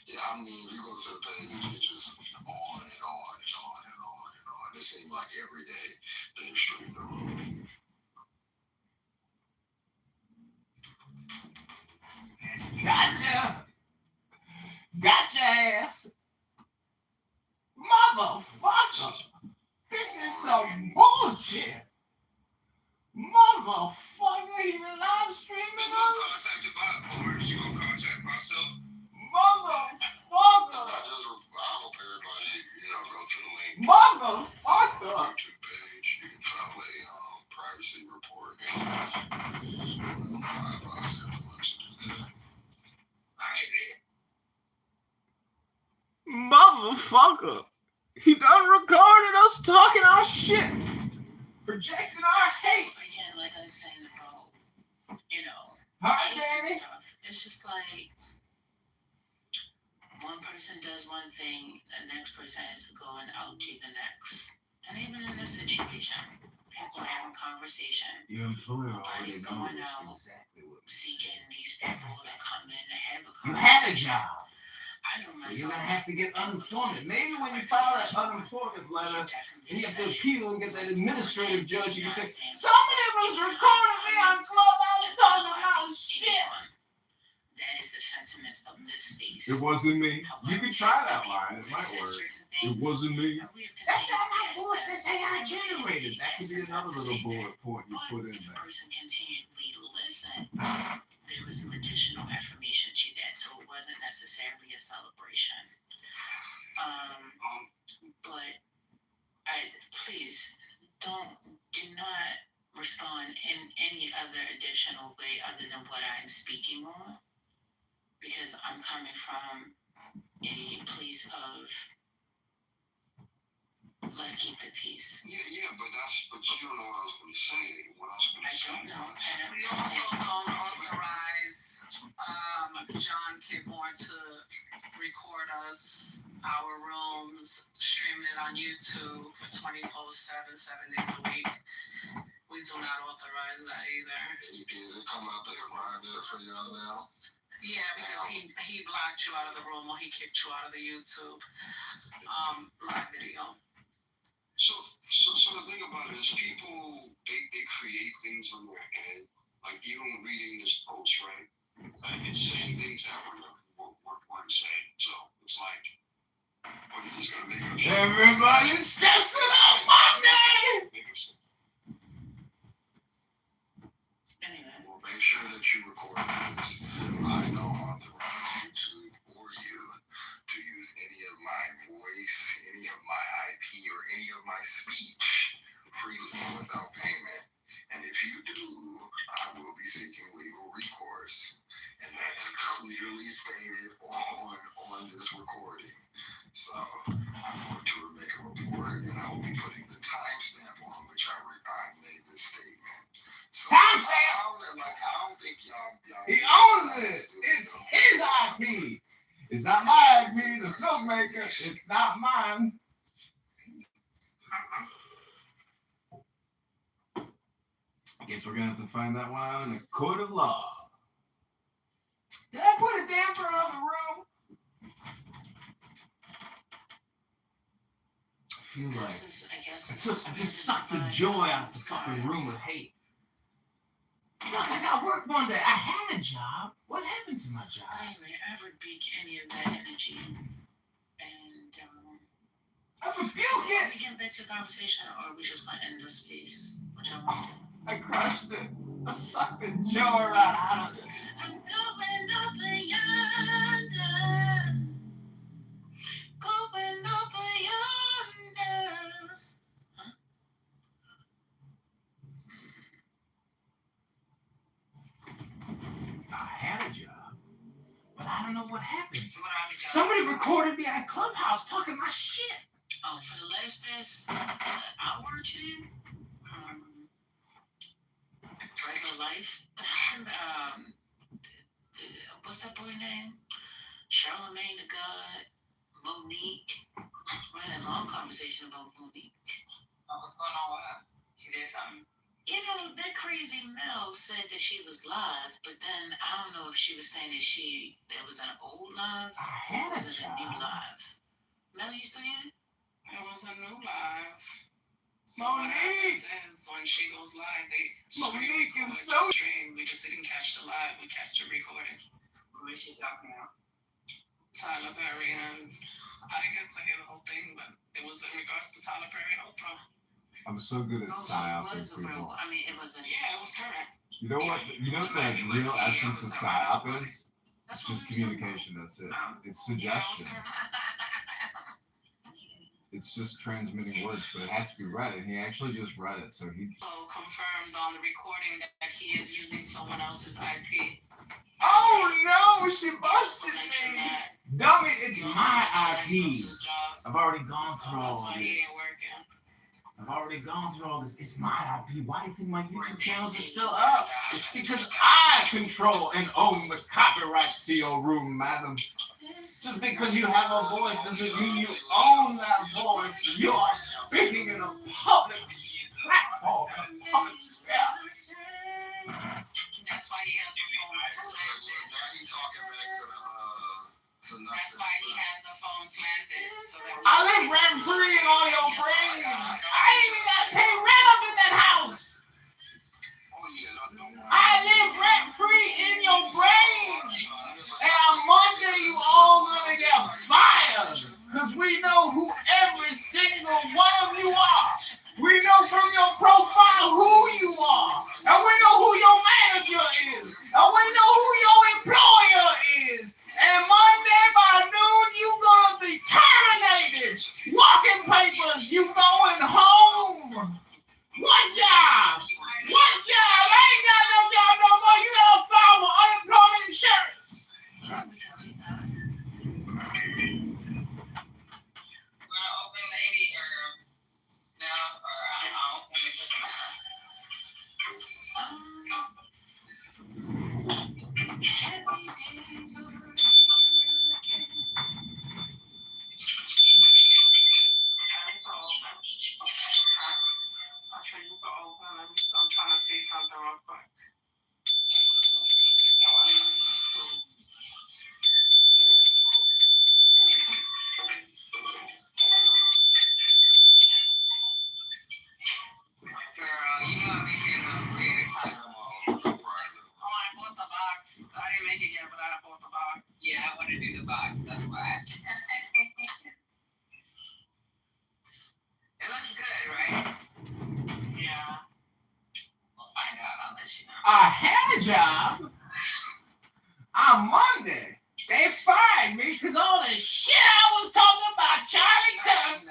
Yeah, I mean, if you go to the page, it's just on and on and on. it seemed like every day they streamed the room. Gotcha ass. Motherfucker. This is some bullshit. Motherfucker, he been live streaming us. Contact your bot, or you gonna contact myself? Motherfucker. I hope everybody, go to the link. Motherfucker. YouTube page. You can file a privacy report. I advise everyone to do that. Motherfucker. He done recorded us talking our shit. Projecting our hate. Again, like I was saying about, Hi, Danny. It's just like one person does one thing, the next person has to go and outdo the next. And even in this situation, people are having conversation. Your employer Nobody's going out exactly what seeking these people to come in and have a you conversation. had a job. I know myself. You're gonna have to get unemployment. Maybe when you file that unemployment letter, you have to appeal and get that administrative judge. You can say, somebody was recording me on Clubhouse talking about shit. That is the sentiments of this space. It wasn't me. You can try that line. It might work. It wasn't me. That's not my voice. That's AI generated. That could be another little bullet point you put in If a there. person continually listened, there was some additional affirmation to that, so it wasn't necessarily a celebration. But please do not respond in any other additional way other than what I'm speaking on, because I'm coming from a place of let's keep the peace. Yeah, but you don't know what I was going to say. What I was going to say. I don't know. We also don't authorize John Kidmore to record us, our rooms, streaming it on YouTube for 24/7, 7 days a week. We do not authorize that either. Is it coming up as private for y'all now? Yeah, because he blocked you out of the room or he kicked you out of the YouTube live video. So the thing about it is people, they create things in their head. Like even reading this post, right? Like it's saying things that weren't saying. So it's like, what is this gonna make us? Everybody's stressing out Monday. Anyway. Well, make sure that you record this. I don't authorize YouTube or you to use any of my voice, any of my IP, or any of my speech freely without payment. And if you do, I will be seeking legal recourse. And that's clearly stated on this recording. So I'm going to make a report, and I will be putting the timestamp on which I made this statement. So Timestamp! I don't think y'all He owns it. It's his IP. It's not my IP, the filmmaker. It's not mine. I guess we're gonna have to find that one out in the court of law. Did I put a damper on the room? I feel like I just sucked the joy out of the fucking room of hate. Look, I got work one day. I had a job. What happened to my job? Anyway, I rebuke any of that energy. And I rebuke it. We get back to the conversation, or are we just gonna end this piece? Which I want to do. I crushed it. I sucked the joy out of it. I'm going up yonder. Going up yonder. Huh? I had a job, but I don't know what happened. Somebody recorded me at Clubhouse talking my shit. Oh, for the past hour or two, regular life. What's that boy name? Charlemagne the God, Monique. We had a long conversation about Monique. Oh, what's going on with her? She did something. You know, that crazy Mel said that she was live, but then I don't know if she was saying that was an old live or was it a new live. Mel, you still here? It was a new live. So what happens is when she goes live, they Monique record is the so. stream. We just didn't catch the live. We catch the recording. What is she talking about? Tyler Perry, and I didn't get to hear the whole thing, but it was in regards to Tyler Perry and Oprah. I'm so good at psyoping people. I mean, it wasn't. Yeah, it was correct. You know what? You know what the real essence of psyop is? It's just communication. That's it. It's suggestion. It's just transmitting words, but it has to be read, and he actually just read it, so he. So confirmed on the recording that he is using someone else's IP. Oh no, she busted me. Dummy, it's my IP. I've already gone through all this. I've already gone through all this. It's my IP. Why do you think my YouTube channels are still up? It's because I control and own the copyrights to your room, madam. Just because you have a voice doesn't mean you own that voice. You are speaking in a public platform, in a public sphere. That's why he has the phone slanted. That's why he has the phone slanted. So that I live rent free in all your brains. I ain't even gotta pay rent up in that house. I live rent free in your brains. And on Monday, you all gonna get fired. Because we know who every single one of you are. We know from your profile who you are. And we know who your manager is. And we know who your employer is. And Monday by noon, you gonna be terminated. Walking papers, you going home. What job? What job? I ain't got no job no more. You gotta file for unemployment insurance. we're gonna open lady or no, or I don't know. It doesn't matter. I said you can open. I'm trying to see something real quick. Girl, you know me getting weird. Oh, I bought the box. I didn't make it yet, but I bought the box. Yeah, I want to do the box. That's why. It looks good, right? Yeah. We'll find out. I'll let you know. I had a job on Monday. They fired me because all the shit I was talking about Charlie Kirk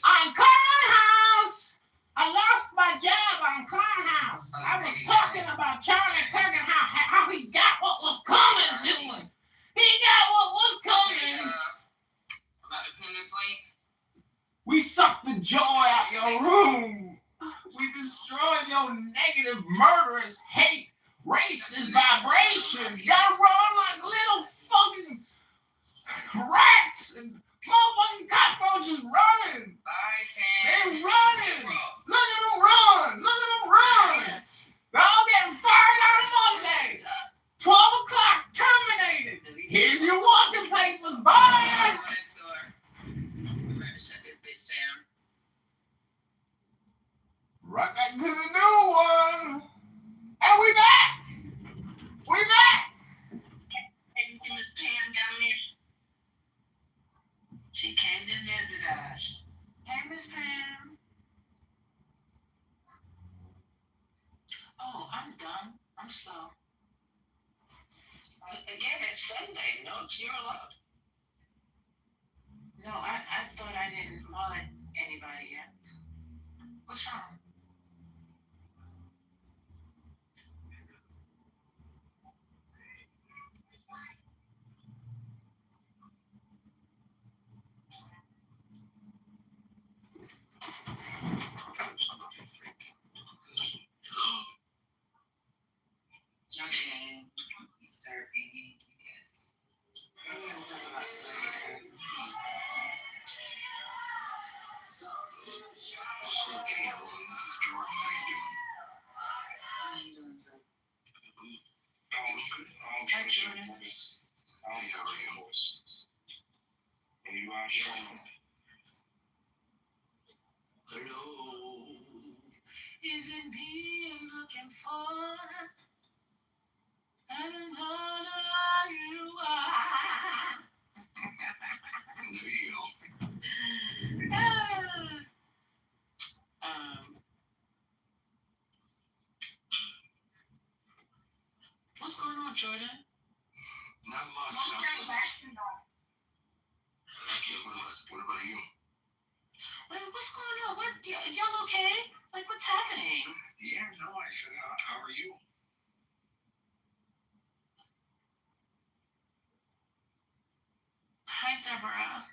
on Clownhouse. I lost my job on Clownhouse. I was talking about Charlie Kirk and how he got what was coming to him. He got what was coming. About to pin this link? We sucked the joy out your room. We destroyed your negative, murderous hate. Racist vibration. You gotta run like little fucking rats and motherfucking cockroaches running. They're running. Look at them run. Look at them run. They're all getting fired on Monday. 12 o'clock terminated. Here's your walking papers. Bye. We're gonna shut this bitch down. Right back to the new one. And we back. We back. Hey, you see Miss Pam down there? She came to visit us. Hey, Miss Pam. Oh, I'm done. I'm slow. Again, it's Sunday. No, you're allowed. No, I thought I didn't mod anybody yet. What's wrong? Okay. Start reading. I'm going to talk about What's up, Kitover? This is Jordan. How you doing? Hi, Jordan. Hey, how are you? Hello. Isn't me you're looking for? I don't know who you are. There you go. What's going on, Jordan? Not much. What about you? What's going on? Y'all okay? Like, what's happening? Yeah, no, I said, how are you? Hi, Deborah.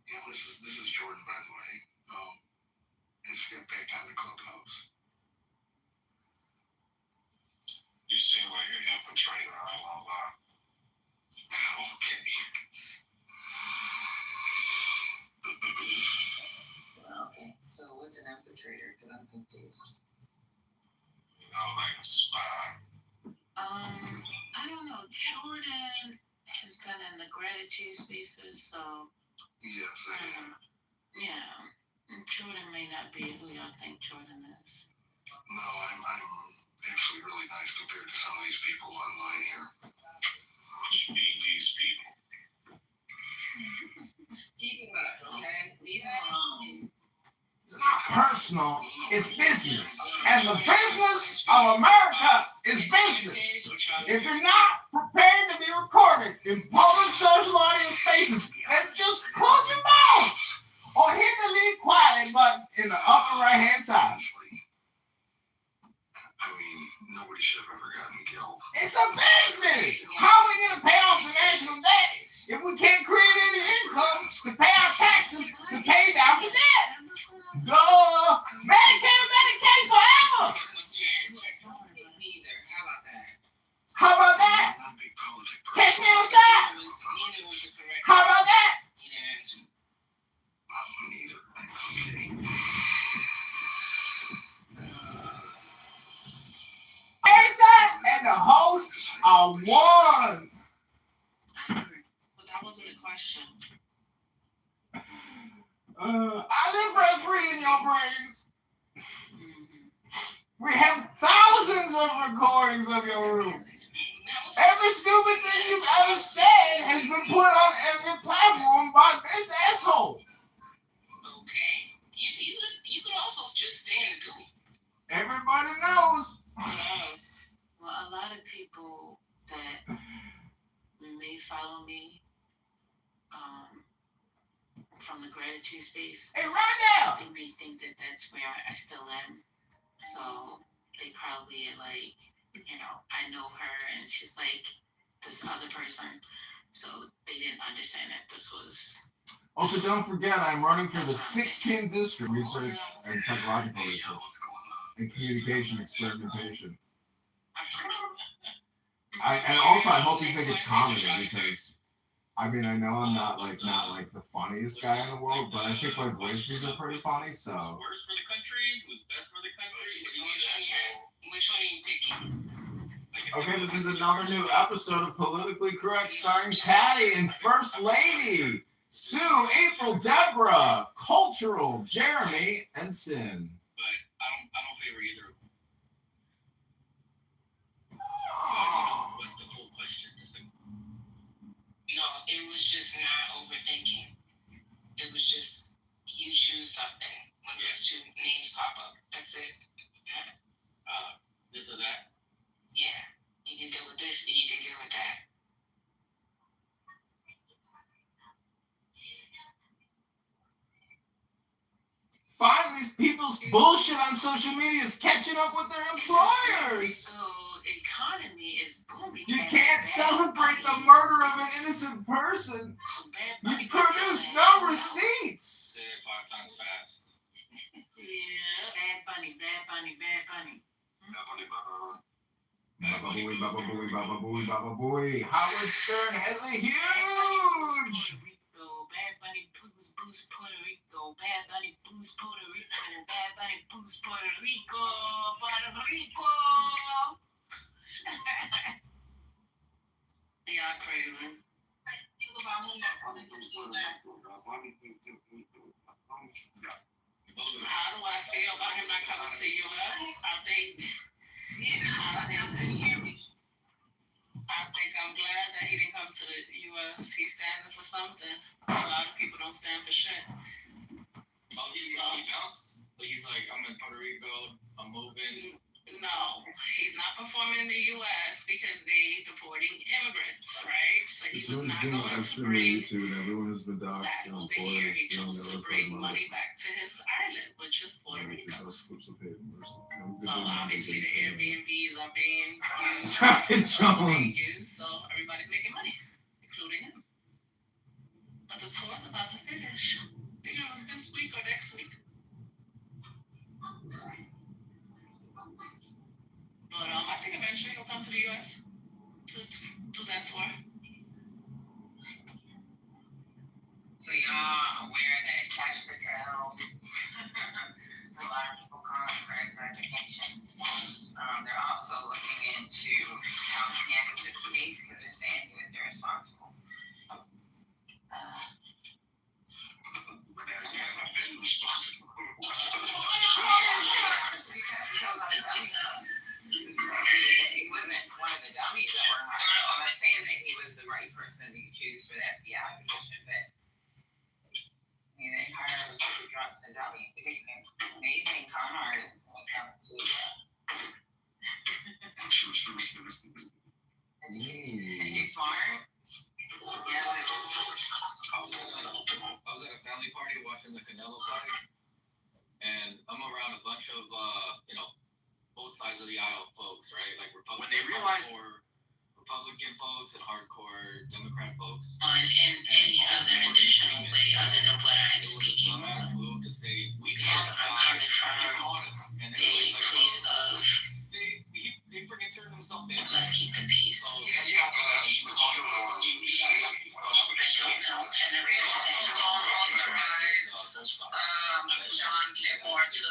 Yeah, this is Jordan, by the way. I just got back on the clubhouse. You seem like an infiltrator. I ain't gonna lie. Okay. Okay, so what's an infiltrator? Because I'm confused. Like a spy. I don't know. Jordan has been in the gratitude spaces, so. Yes, I am. Yeah. Jordan may not be who y'all think Jordan is. No, I'm actually really nice compared to some of these people online here. What you mean, these people? Keep it up, okay? Leave it alone. It's not personal, it's business. And the business of America is business. If you're not prepared to be recorded in public social audience spaces, then just close your mouth or hit the leave quiet button in the upper right hand side. I mean, nobody should have ever gotten killed. It's a business. How are we going to pay off the national debt if we can't create any income to pay our taxes to pay down the debt? Duh! Medicare, Medicaid forever! What's your answer? Neither. How about that? How about that? I'm not a big politic person. Catch me outside! Neither was the correct How about that? You didn't answer. Neither. Okay. And the hosts are one. I agree. But that wasn't a question. I live rent free in your brains. We have thousands of recordings of your room. Every stupid thing you've ever said has been put on every platform by this asshole. Okay. You could also just stay in the group. Everybody knows. Yes. Well, a lot of people that may follow me from the gratitude space. Hey, right now! They may think that that's where I still am. So they probably like, I know her and she's like this other person. So they didn't understand that this was. Also, don't forget, I'm running for the 16th district, research and psychological research and communication experimentation. And also, I hope you think it's comedy because, I mean, I know I'm not like the funniest guy in the world, but I think my voices are pretty funny. So. Worst for the country? Who's best for the country? Which one are you picking? Okay, this is another new episode of Politically Correct, starring Patty and First Lady, Sue, April, Deborah, Cultural, Jeremy, and Sin. But I don't favor either of them. What's the full question? No, it was just not overthinking. It was just you choose something when those two names pop up. That's it. This or that? Yeah. You can go with this and you can go with that. Finally, people's bullshit on social media is catching up with their employers. So economy is booming. You can't celebrate the murder of an innocent person. You produce no receipts. Say it 5 times fast. Yeah. Bad bunny. Baba booey, baba booey, baba booey, baba booey. Howard Stern has a huge. Bad bunny boost Puerto Rico. Bad bunny boost Puerto Rico. Bad bunny boost Puerto Rico. Puerto Rico. Y'all crazy. How do I feel about him not coming to US? I think I'm glad that he didn't come to the US. He's standing for something. A lot of people don't stand for shit. Oh, he jumps? But he's like, I'm in Puerto Rico, I'm moving. No, he's not performing in the U.S. because they deporting immigrants, right? So he was not going to bring everyone has been doxxed that over here. He chose to bring money back to his island, which is Puerto Rico. So obviously the Airbnbs are being used, so everybody's making money, including him. But the tour's about to finish. I think it was this week or next week. But I think eventually he'll come to the U.S. to do that tour. So y'all aware that Cash Patel, a lot of people calling for his resignation. They're also looking into how he's handled this case because they're saying he was irresponsible. Been responsible. He wasn't one of the dummies that were hired. I'm not saying that he was the right person to choose for the FBI position, but I mean, they hire drunks and dummies. He's an amazing con artist when it comes to and he's smart. Yeah, I was at a family party watching the Canelo fight, and I'm around a bunch of both sides of the aisle folks, right? Like Republican, when they realize Republican folks and hardcore Democrat folks. On any other additional way other than what I'm speaking on, because I'm coming from a place of let's keep the peace. John Kitover to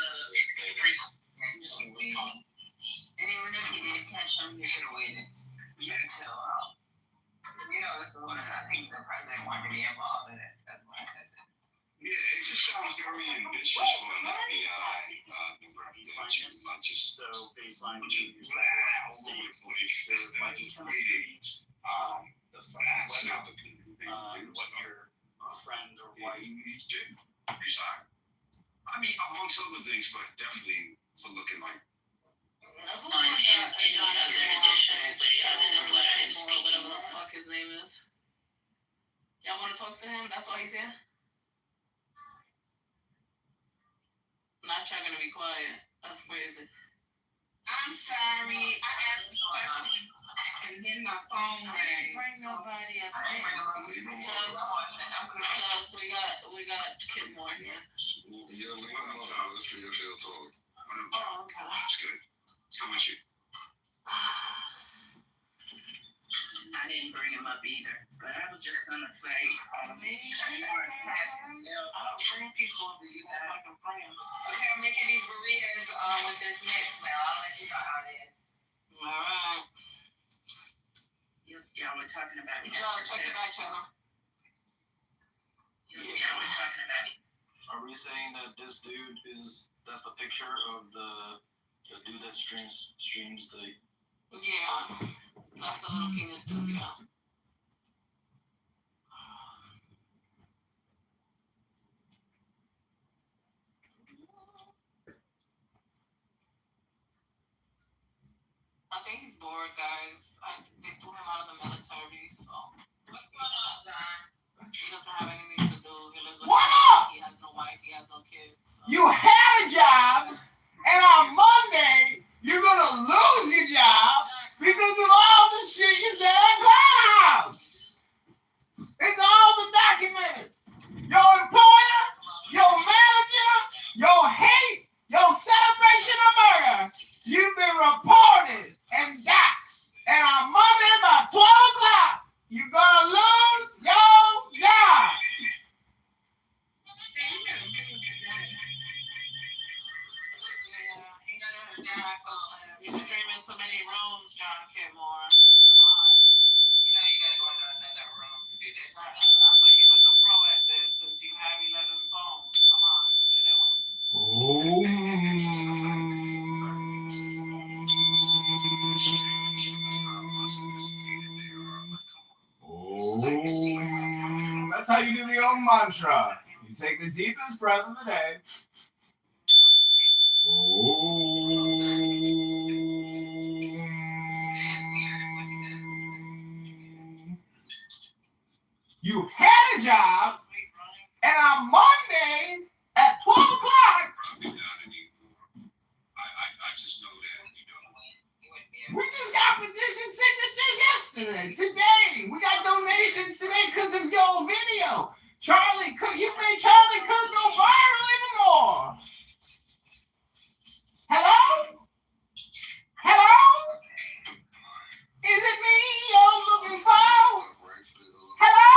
and even if he did catch him, he should have waited. Yeah. So, this is one of I think the president wanted to be involved in this. That's why I said. Yeah, it just sounds very ambitious for an FBI representative, not just so baseline just police system, just reading the facts, what your friend or wife resign. I mean, amongst other things, but definitely for looking like. On any other additional way other than what I'm speaking on. Whatever the fuck his name is. Y'all want to talk to him? That's why he's here? Not y'all gonna be quiet. That's crazy. I'm sorry. I asked the question and then my phone rang. Bring nobody up here. Just we got Kid Moore here. Yeah, we got let's see if he'll talk. Oh, okay. That's good. Let's go with you. I didn't bring him up either, but I was just gonna say, I don't bring people up. Okay, I'm making these burritos with this mix now. I'll let you know how it is. All right. Y'all were talking about it. Y'all check the back channel. Y'all were talking about it. Are we saying that this dude that's the picture of the dude that streams the... Yeah, that's the little King of Studio. I think he's bored, guys. They threw him out of the military, so... What's going on, John? He doesn't have anything to do. He lives with He has no wife. He has no kids. So. You had a job, and on Monday, you're going to lose your job because of all the shit you said at Clubhouse. It's all been documented. Your employer, your manager, your hate, your celebration of murder, you've been reported and doxxed. And on Monday by 12 o'clock, you go Om. That's how you do the Om mantra. You take the deepest breath of the day. You had a job, and on Monday at 12 o'clock, I just know that, we just got petition signatures yesterday, today. We got donations today because of your video. Charlie Cook, you made Charlie Cook go viral even more. Hello? Hello? Is it me you're looking for? Hello?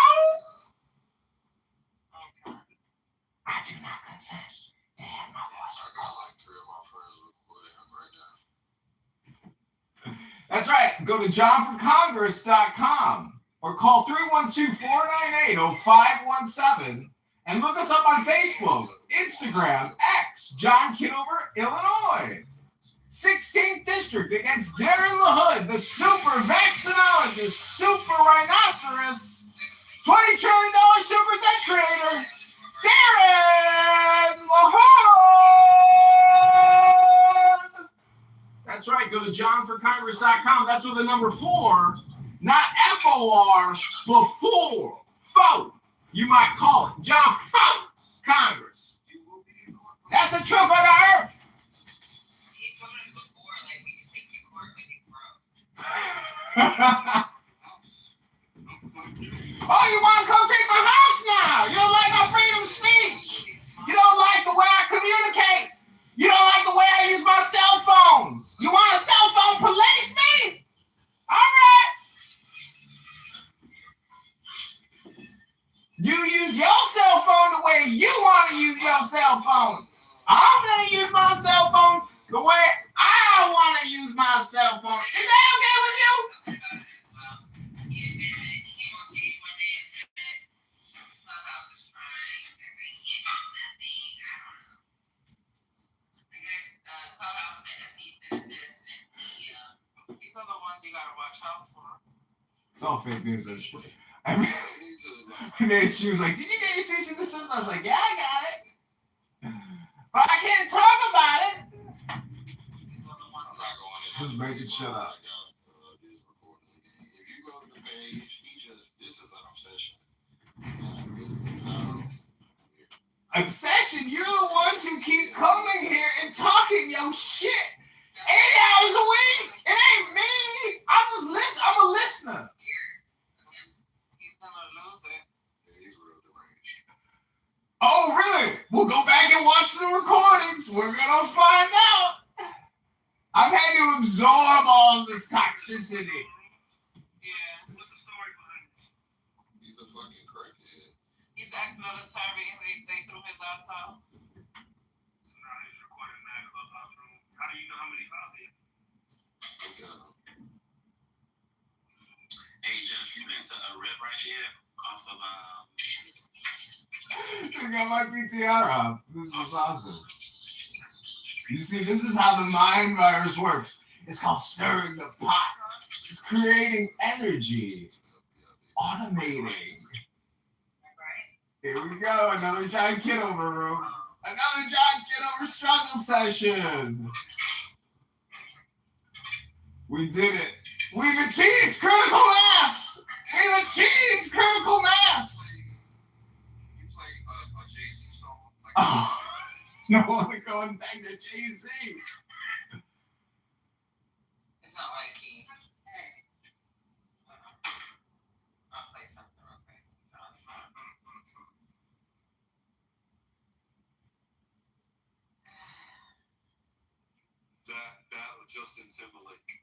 I do not consent to have my voice recorded. That's right. Go to johnforcongress.com or call 312-498-0517 and look us up on Facebook, Instagram, X, John Kitover, Illinois. 16th District against Darren LaHood, the super vaccinologist, super rhinoceros, $20 trillion super debt creator, Darren LaHood! That's right, go to johnforcongress.com. That's with the number 4, not F-O-R, but 4. Foe. You might call it John Foe Congress. That's the truth of the earth. Oh, you want to come take my house now? You don't like my freedom of speech. You don't like the way I communicate. You don't like the way I use my cell phone. You want a cell phone police me? All right. You use your cell phone the way you want to use your cell phone. I'm going to use my cell phone the way I want to use my cell phone. Is that okay with you? These are the ones you gotta watch out for. It's all fake news. And then she was like, "Did you get your cease and desist?" I was like, "Yeah, I got it, but I can't talk about it." Just make it shut up. If you go to the page, this is an obsession. Obsession, you're the ones who keep coming here and talking your shit 8 hours a week. It ain't me. I'm just listening. I'm a listener. He's gonna lose it. Oh, really? We'll go back and watch the recordings. We're gonna find out. I've had to absorb all this toxicity. Yeah. What's the story behind it? He's a fucking crackhead. He's ex-military. They threw his ass out. So now he's recording that clubhouse room. How do you know how many files he has? Hey, Jeff, you been to a Red Rush yet? Off of I got my PTR up. This is awesome. You see, this is how the mind virus works. It's called stirring the pot. It's creating energy. Automating. Here we go. Another John Kitover room. Another John Kitover struggle session. We did it. We've achieved critical mass. We've achieved critical mass. You play a Jay-Z song? Oh, no one going back to Jay-Z. It's not like he. I'll play something real quick. That Justin Timberlake.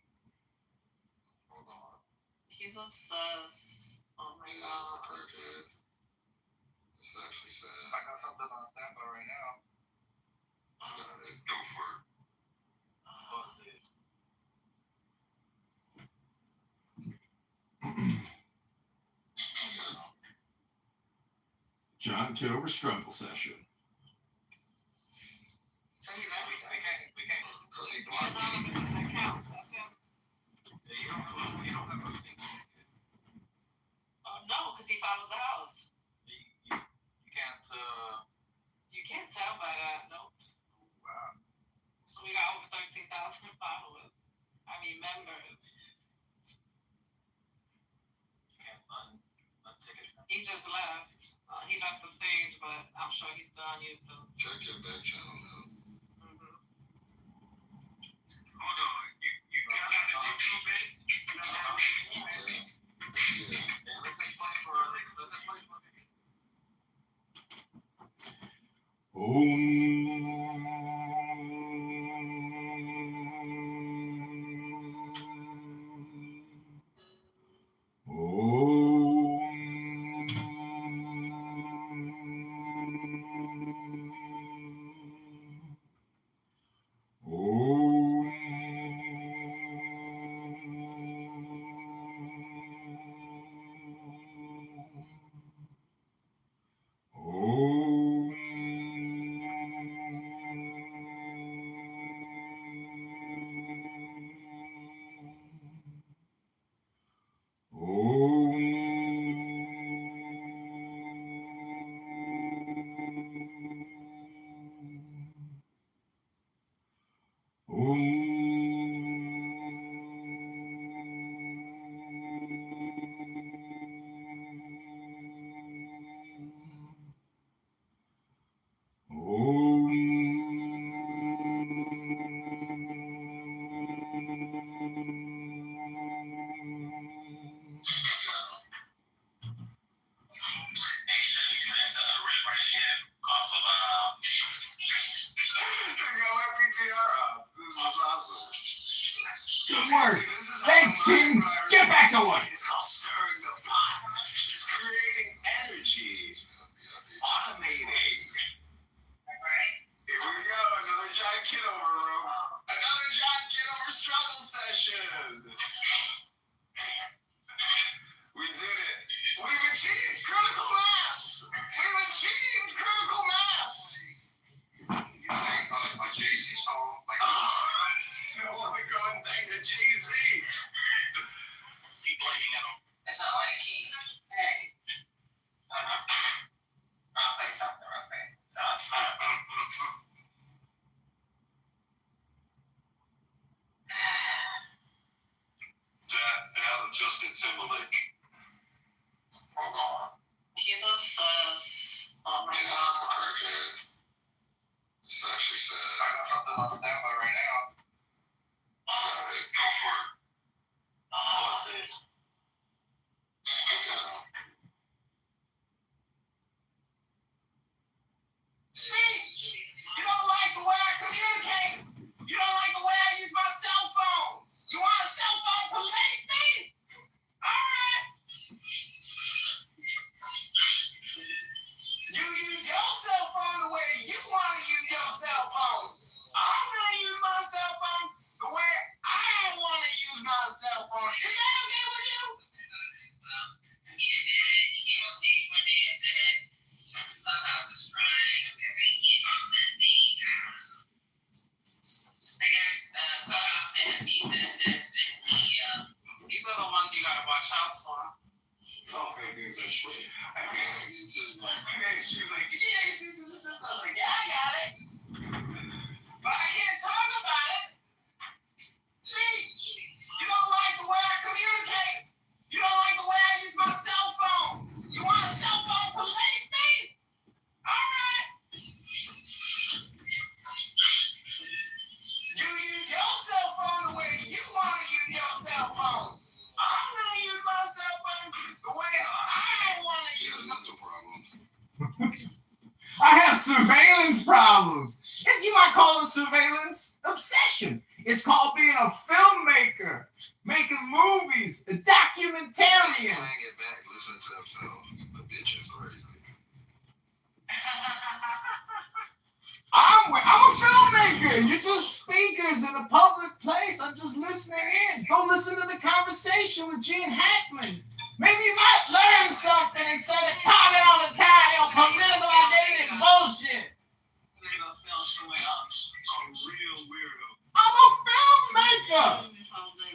Hold on. He's obsessed. Oh my Yeah, god. it's a crackhead. It's actually sad. I got something on standby right now. Go for it. John Kitover struggle session. So you know, we can't. Because he blocked me. Account. That's him. You don't have a thing. No, because he follows the house. You can't. You can't tell by that. Nope. Wow. So we got over 13,000 followers. I mean, members. You can't unticket him. He just left. He left the stage, but I'm sure he's still on YouTube. Check your back channel now. Hold on. You got the YouTube page? Good work. Thanks, team. Get back to work. It's called stirring the pot. It's creating energy. Automating. Here we go. Another John Kitover room. Another John Kitover struggle session. We did it. We've achieved critical mass. We've achieved critical mass. You know, like Jay-Z's song. Like, I want to go and thank the Jay-Z. Keep blaming him. It's not like he, hey, I'll play something real quick. No, it's not. That Justin Timberlake. She's obsessed. Oh my Yeah, god. that's a crackhead. It's actually sad. I got something on standby right now. Go for it. What's it? See? You don't like the way I communicate. You don't like the way I use my cell phone. You want a cell phone? Police me? All right. You use your cell phone the way you want to use your cell phone. I'm going to use my cell phone the way I want to use my cell phone. Is that okay with you? These are the ones you gotta watch out for. It's all fake news and shit. I mean, she was like, yeah, you see some stuff. I was like, yeah, I got it. But I can't talk about it. See? You don't like the way I communicate. You don't like the way I use my cell phone. You want a cell phone? Police me? All right. You use your cell phone the way you want to use your cell phone. I'm going to use my cell phone the way I want to use my Mental problems. I have surveillance problems. You might call it surveillance obsession. It's called being a filmmaker, making movies, a documentarian. Playing it back, listening to himself. The bitch is crazy. I'm a filmmaker. You're just speakers in a public place. I'm just listening in. Go listen to the conversation with Gene Hackman. Maybe you might learn something instead of talking all the time on political identity bullshit. I'm gonna go film somewhere else. I'm a real weirdo. I'm a filmmaker.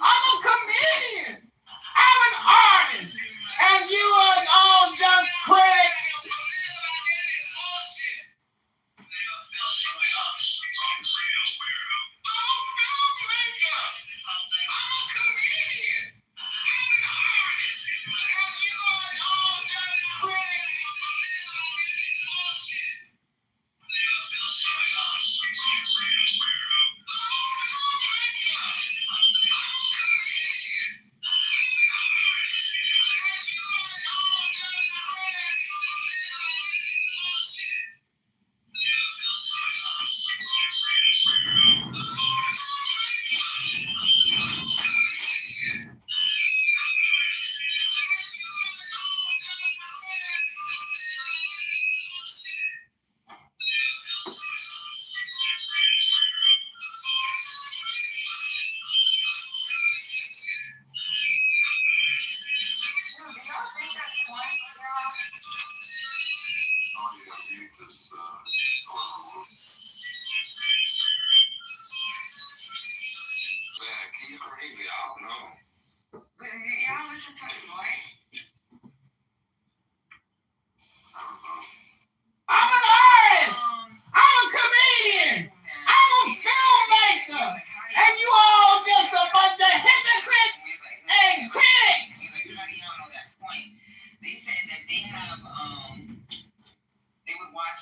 I'm a comedian. I'm an artist. And you are all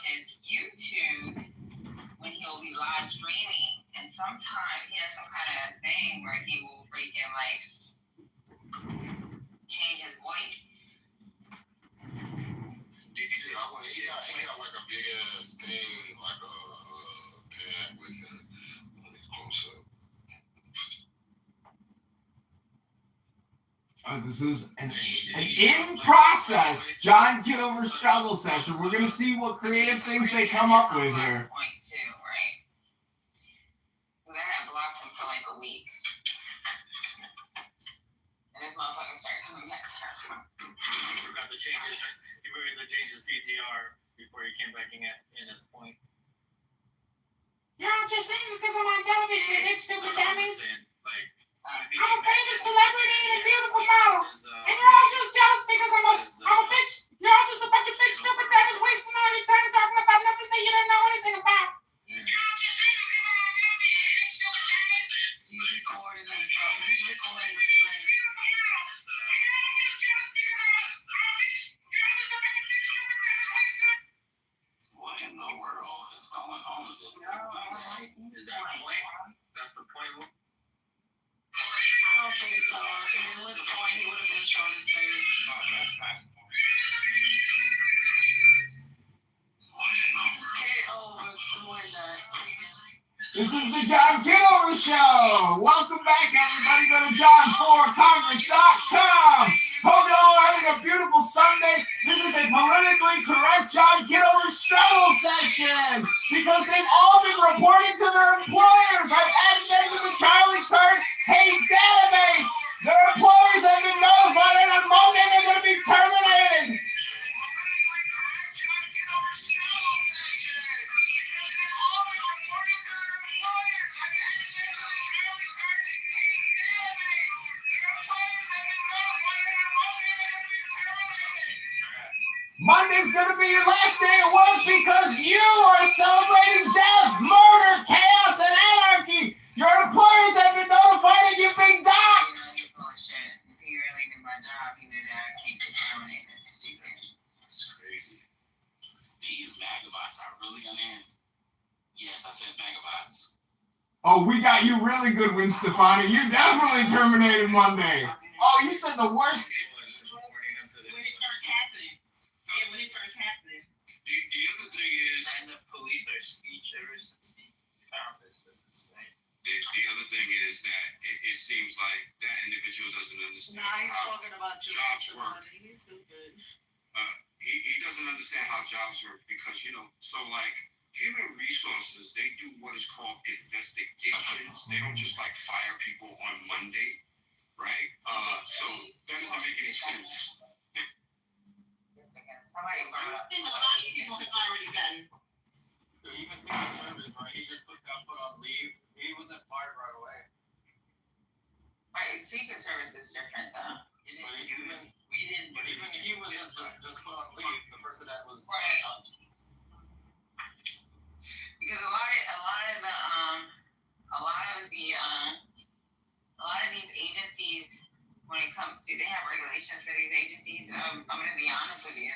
watch his YouTube when he'll be live streaming, and sometimes he has some kind of thing where he will freaking like change his voice. Yeah, he got like a big ass thing, like a pad with him. Let me close up. This is an in-process John Kitover struggle session. We're going to see what creative things they come up with here. Point two, right? Because I had blocked him for like a week. And this motherfucker started coming back to her. He forgot to change his, he forgot to change his PTR before he came back in at his point. You're all just thinking because I'm on television, you big stupid dummies. Like, I'm a famous celebrity and a beautiful model. And you're all just jealous because I'm a big, you're all just a bunch of big stupid dummies wasting all your time talking about nothing that you don't know anything about. You're all just hating because I'm on television, you big stupid dummies. He's recording himself. He's recording the screen. What in the world is going on with this? Is that a point? That's the point. I don't think so. If it was point, he would have been showing his face. Kitover doing that. This is the John Kitover Show. Welcome back, everybody. Go to john4congress.com. Hope you all are having a beautiful Sunday. This is a politically correct John Kitover struggle session because they've all been reporting to their employers. I've added them to the Charlie Kirk hate database. Their employers have been notified, and on Monday they're going to be terminated. Monday's going to be your last day at work because you are celebrating death, murder, chaos, and anarchy. Your employers have been notified and you've been doxxed. Bullshit. If he really knew my job, he knew that I can't get terminated. It's stupid. It's crazy. These megabots are really gonna end. Yes, I said megabots. Oh, we got you really good, Win Stefani. You definitely terminated Monday. Oh, you said the worst. When it first happened. Yeah, when it first happened. The other thing is, And the police are speechless. This is insane. the other thing is that it seems like that individual doesn't understand Now he's how talking about jobs work. He's stupid. He doesn't understand how jobs work because, so like human resources, they do what is called investigations. They don't just like fire people on Monday, right? So that doesn't make any sense. Somebody brought up. A lot of people have already gotten. Even Secret Service, right? He just got put on leave. He wasn't fired right away. Right, Secret Service is different though. But even he wasn't just put on leave. The person that was Right. Because a lot of these agencies, when it comes to, they have regulations for these agencies. I'm gonna be honest with you.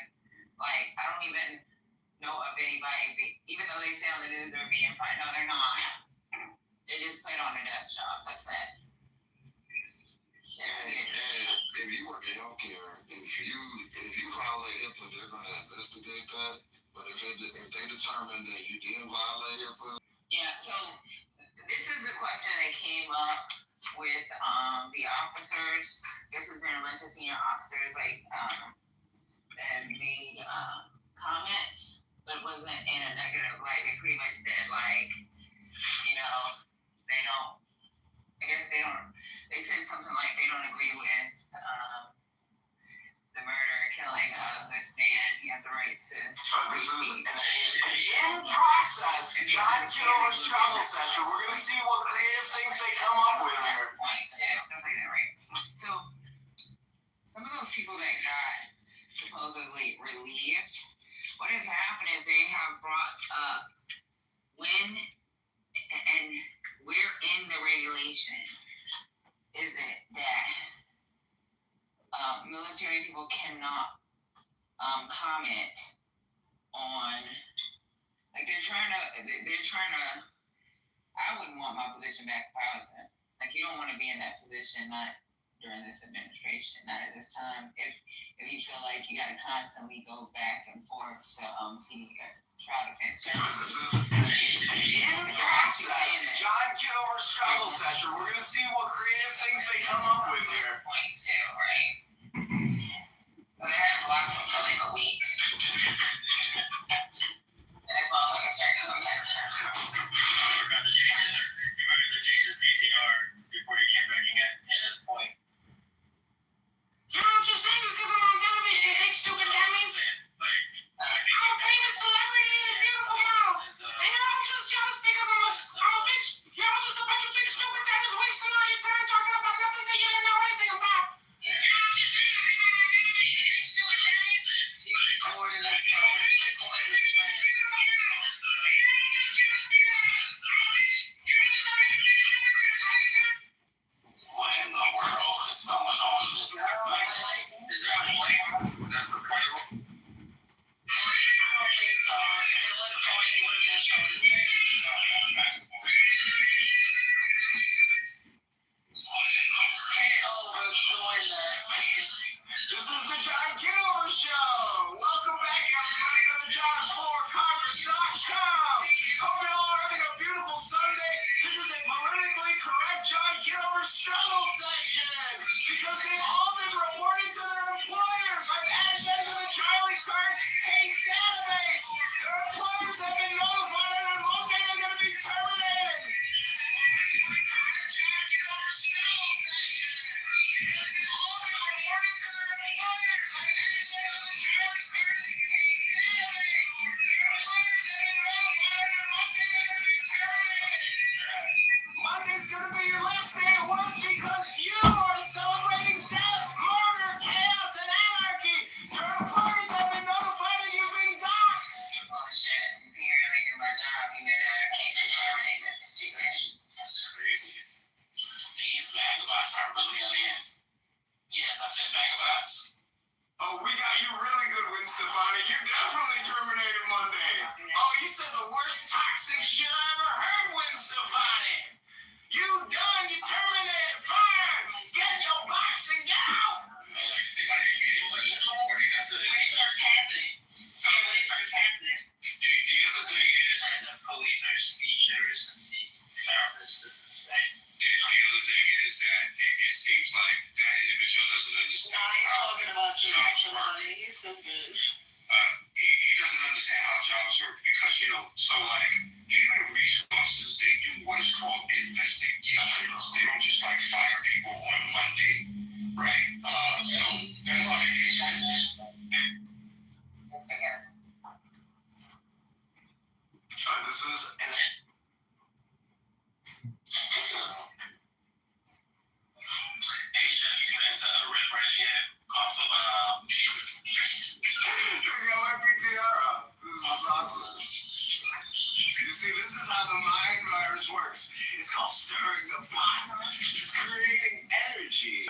Like, I don't even know of anybody, even though they say on the news they're being fired. No, they're not. They just put on a desk job. That's it. And if you work in healthcare, if you violate HIPAA, they're going to investigate that. But if they determine that you didn't violate HIPAA. Yeah. So this is the question that came up with the officers. This has been a bunch of senior officers that made comments, but it wasn't in a negative light. They pretty much said they don't. I guess they don't. They said something like they don't agree with the murder and killing of this man. He has a right to. This is an in-process John Kitover struggle session. We're going to see what creative things they come up with here. Stuff like that, right? So, some of those people that got supposedly relieved, what has happened is they have brought up when and where in the regulation is it that military people cannot comment on Like they're trying to. I wouldn't want my position back if I was in. Like you don't want to be in that position, not during this administration, not at this time. If you feel like you got to constantly go back and forth to trial defense services. In process, John Kitover struggle session. We're gonna see what creative things they come up with here. Point two, right? But I have lots of for like a week. And this motherfucker started coming back to her. Remember the changes DTR before you came back in at this point? You don't just think because I'm on television, you big stupid dummies. I'm a famous celebrity and a beautiful model. And you're all just jealous because I'm a bitch. You're all just a bunch of big stupid dummies wasting all your time talking about nothing that you don't know anything about. You're all just jealous because I'm on television, you big stupid dummies. Coordinates, What in the world is going on in this place? Is that a plan? That's the plan. This is the John Kitover Show. Welcome back, everybody, to the John4Congress.com. Hope you all are having a beautiful Sunday. This is a politically correct John Kitover struggle session because they've all been reporting to their employers. I've added them to the Charlie Kirk hate database. Their employers have been notified, and on Monday they're going to be terminated. Monday's gonna be your last day at work because you are celebrating death, murder, chaos, and anarchy. Your employers have been notified and you've been doxxed. Bullshit. If you really do my job, you know that I can't determine this stupid. That's crazy. These megabots are really on in. Yes, I said megabots. Oh, we got you really good, Gwen Stefani. You definitely terminated Monday. Oh, you said the worst toxic shit I ever heard, Gwen Stefani. You done. You terminated. Fired. Get in your box and get out. When it first happened. The other thing is, The police are speech ever since the therapists is insane. the other thing is that it seems like that individual doesn't understand how jobs work. He doesn't understand how jobs work because, so like human resources, they do what is called investigations. They don't just like fire people on Monday, right? So that's what it is. Yes. This is an Hey, Jeff, you get into Red Rice yet? Off of, Yo, my PTR up. This is awesome. You see, this is how the mind virus works. It's called stirring the pot. It's creating energy.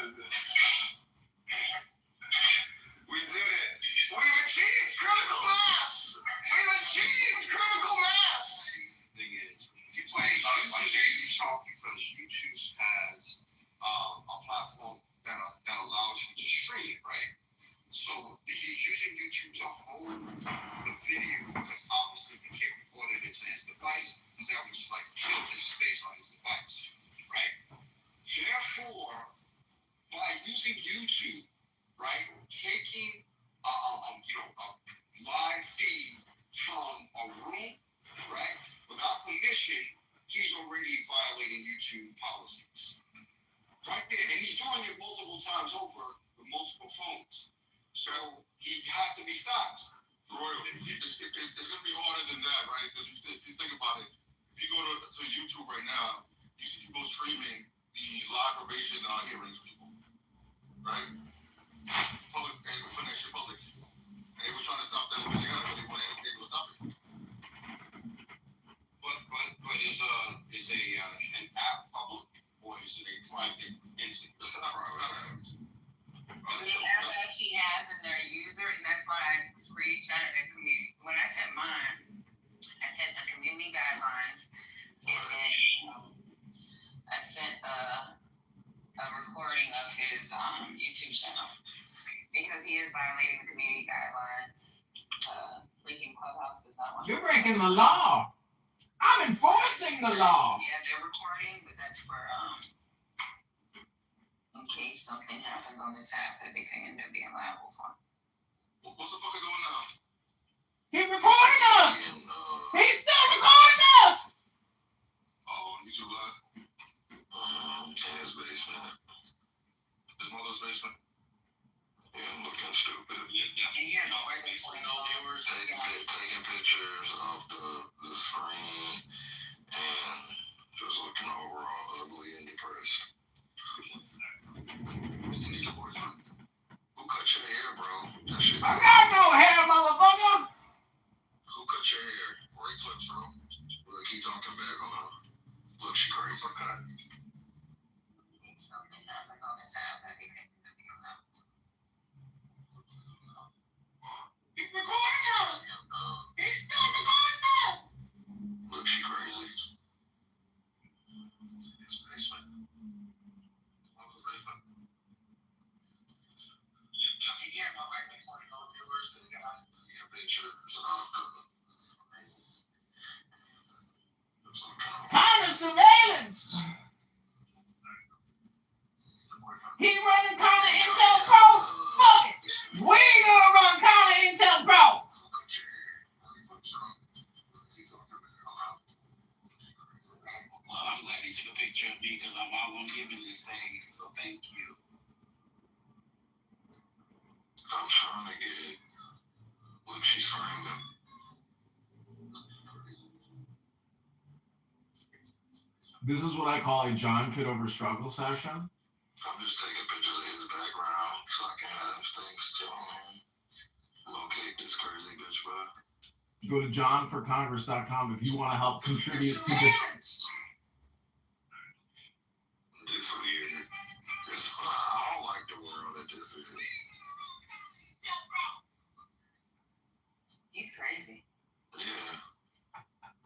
We did it. We've achieved critical mass. We've achieved critical mass. Thing is, you play on Jay-Z Talk because YouTube has a platform that allows you to stream, right? So if he's using YouTube to hold the video, because obviously he can't record it into his device, because that would just like kill his space on his device, right? Therefore, by using YouTube, right, taking a live feed from a room, right, without permission, he's already violating YouTube policies. Right there, and he's doing it multiple times over with multiple phones. So he has to be stopped. Royal, it's going to be harder than that, right? Because if you think about it, if you go to YouTube right now, you see people streaming the live probation hearings people, right? Public, and putting that shit public. And they were trying to stop that in Louisiana, but they weren't able to stop it. But is an app public or is it a private entity? It's not right. The app that he has in their user, and that's why I screenshotted their community. When I said mine, I said recording of his YouTube channel because he is violating the community guidelines. Lincoln Clubhouse does not want. You're breaking the law. I'm enforcing the law. Yeah, they're recording, but that's for in case something happens on this app that they can end up being liable for. What the fuck is going on? He's recording us. He's still recording us. Oh, YouTube Live? In his basement. His mother's basement? Yeah, I'm looking stupid. Yeah, no, I think no viewers. Taking pictures of the screen and just looking overall ugly and depressed. Who cut your hair, bro? That shit. I got no hair, motherfucker. Who cut your hair? Ray clips, bro. Look, he talking back on her. Look, she crazy. Something happens on this app that they can end up being liable for. He's recording us. He's still recording us. Look, she crazy. His basement. Mother's basement. Yeah, no, I think so. No viewers. Taking pictures of Kind of surveillance. He running kind of Intel Pro. Fuck it. We gonna run kind of Intel Pro. Well, I'm glad he took a picture of me because I'm all gonna give him these things. So thank you. I'm trying to get. Look, she's screaming. This is what I call a John Kitover struggle session. I'm just taking pictures of his background so I can have things to locate this crazy bitch, bro. Go to johnforcongress.com if you want to help contribute to this. This weird. I don't like the world that this is. He's crazy. Yeah.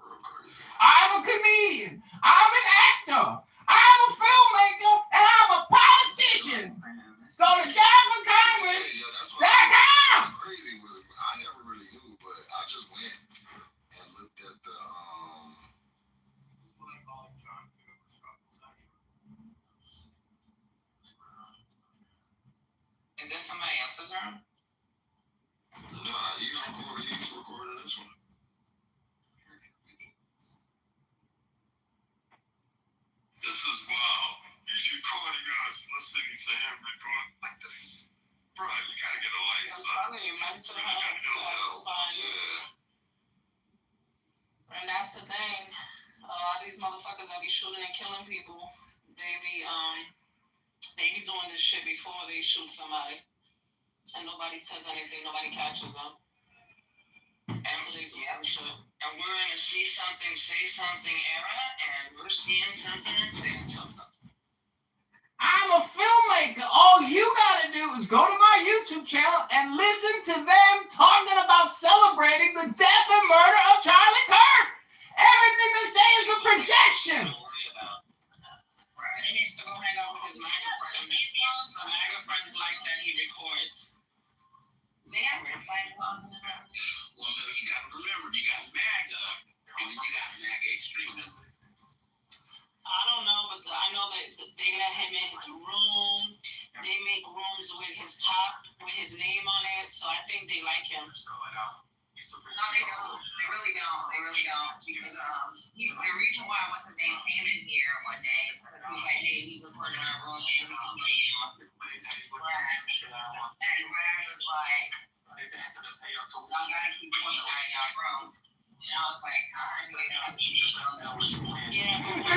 Real crazy. I'm a comedian. I'm an actor. I'm a filmmaker. And I'm a politician. Go to johnforcongress.com. What's crazy was I never really knew, but I just went and looked at the Is that somebody else's room? Nah, he's recording this one. This is wild. He's recording us, listening to him record like this. Bro, you gotta get a life. I'm telling you, mental health is fine. And that's the thing. A lot of these motherfuckers that be shooting and killing people, they be doing this shit before they shoot somebody. And nobody says anything, nobody catches them. After they do some shit. And we're in a see something, say something era, and we're seeing something and saying something. I'm a filmmaker. All you gotta do is go to my YouTube channel and listen to them talking about celebrating the death and murder of Charlie Kirk. Everything they say is a projection. He needs to go hang out with his MAGA friends. The MAGA friends like that he records. They have red flag laws in the room. Well, no, you gotta remember, you got MAGA, and you got MAGA extremism. I don't know, but I know that they let him in his room. They make rooms with his name on it, so I think they like him. No, they don't. They really don't. They really don't. Because the reason why what's his name came in here one day is because he was like, hey, he's recording our room and Brad was like, y'all gotta keep going down y'all room. And I was like, Yeah, but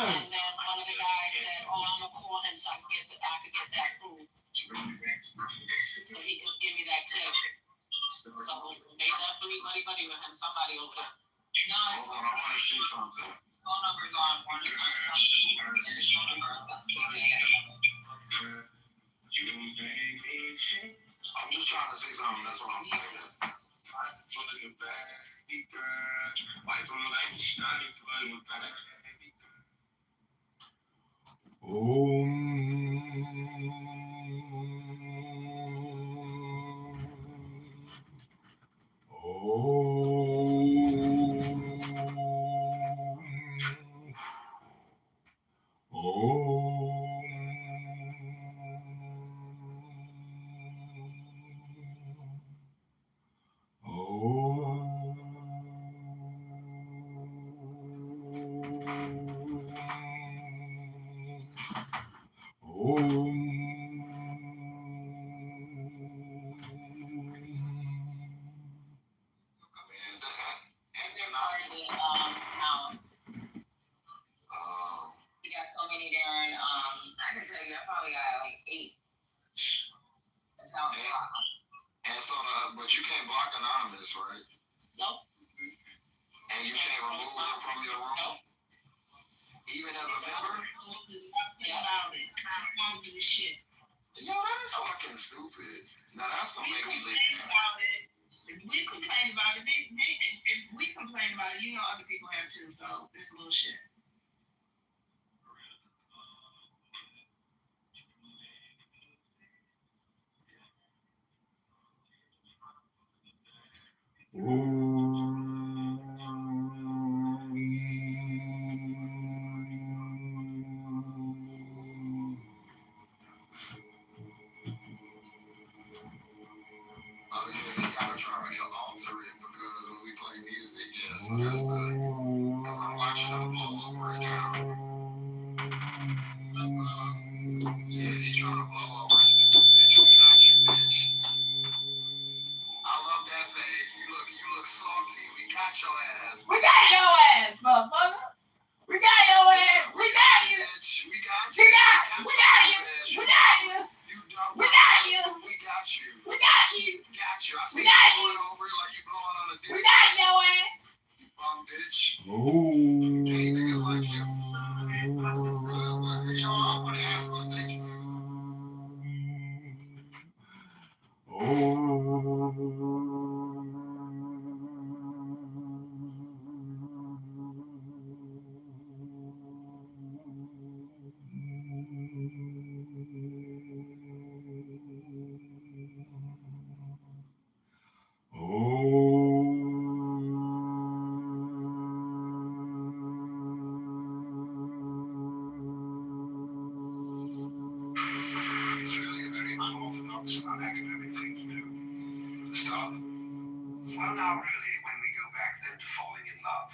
And then one of the guys said, "Oh, I'm gonna call him so I could get that food, so he could give me that clip." So they definitely buddy with him. Somebody over there. no, it's Hold on, I want to see something. phone numbers on one of the phone number. I'm just trying to say something. That's what I'm saying. And they're part of the house. We got so many there, and I can tell you, I probably got like 8 accounts. And so, but you can't block anonymous, right? Nope. And you can't remove them from your room? Nope. Even as a member? Yeah. About it. I won't do shit. Yo, that is fucking stupid. Now that's gonna make me leave. If we complain about it, if we complain about it, you know other people have too, so it's bullshit. Oh yeah, he gotta try to alter it because when we play music, yeah, so that's the, because I'm watching him blow over right now. Yeah, he trying to blow over, stupid bitch. We got you, bitch. I love that face. You look salty. We got your ass. We got your ass, motherfucker. We got your ass. We got you. We got you. We got you. We got you. We got you. We got you. We got you. We got you. Got you. I see We you got blowing over it like you blowing on a dick. We got your ass. You bum bitch. Oh. Hey, niggas like you. Yo, I want to ask what's they It's really a very unorthodox and unacademic thing to do. Stop. Well, now, really, when we go back then to falling in love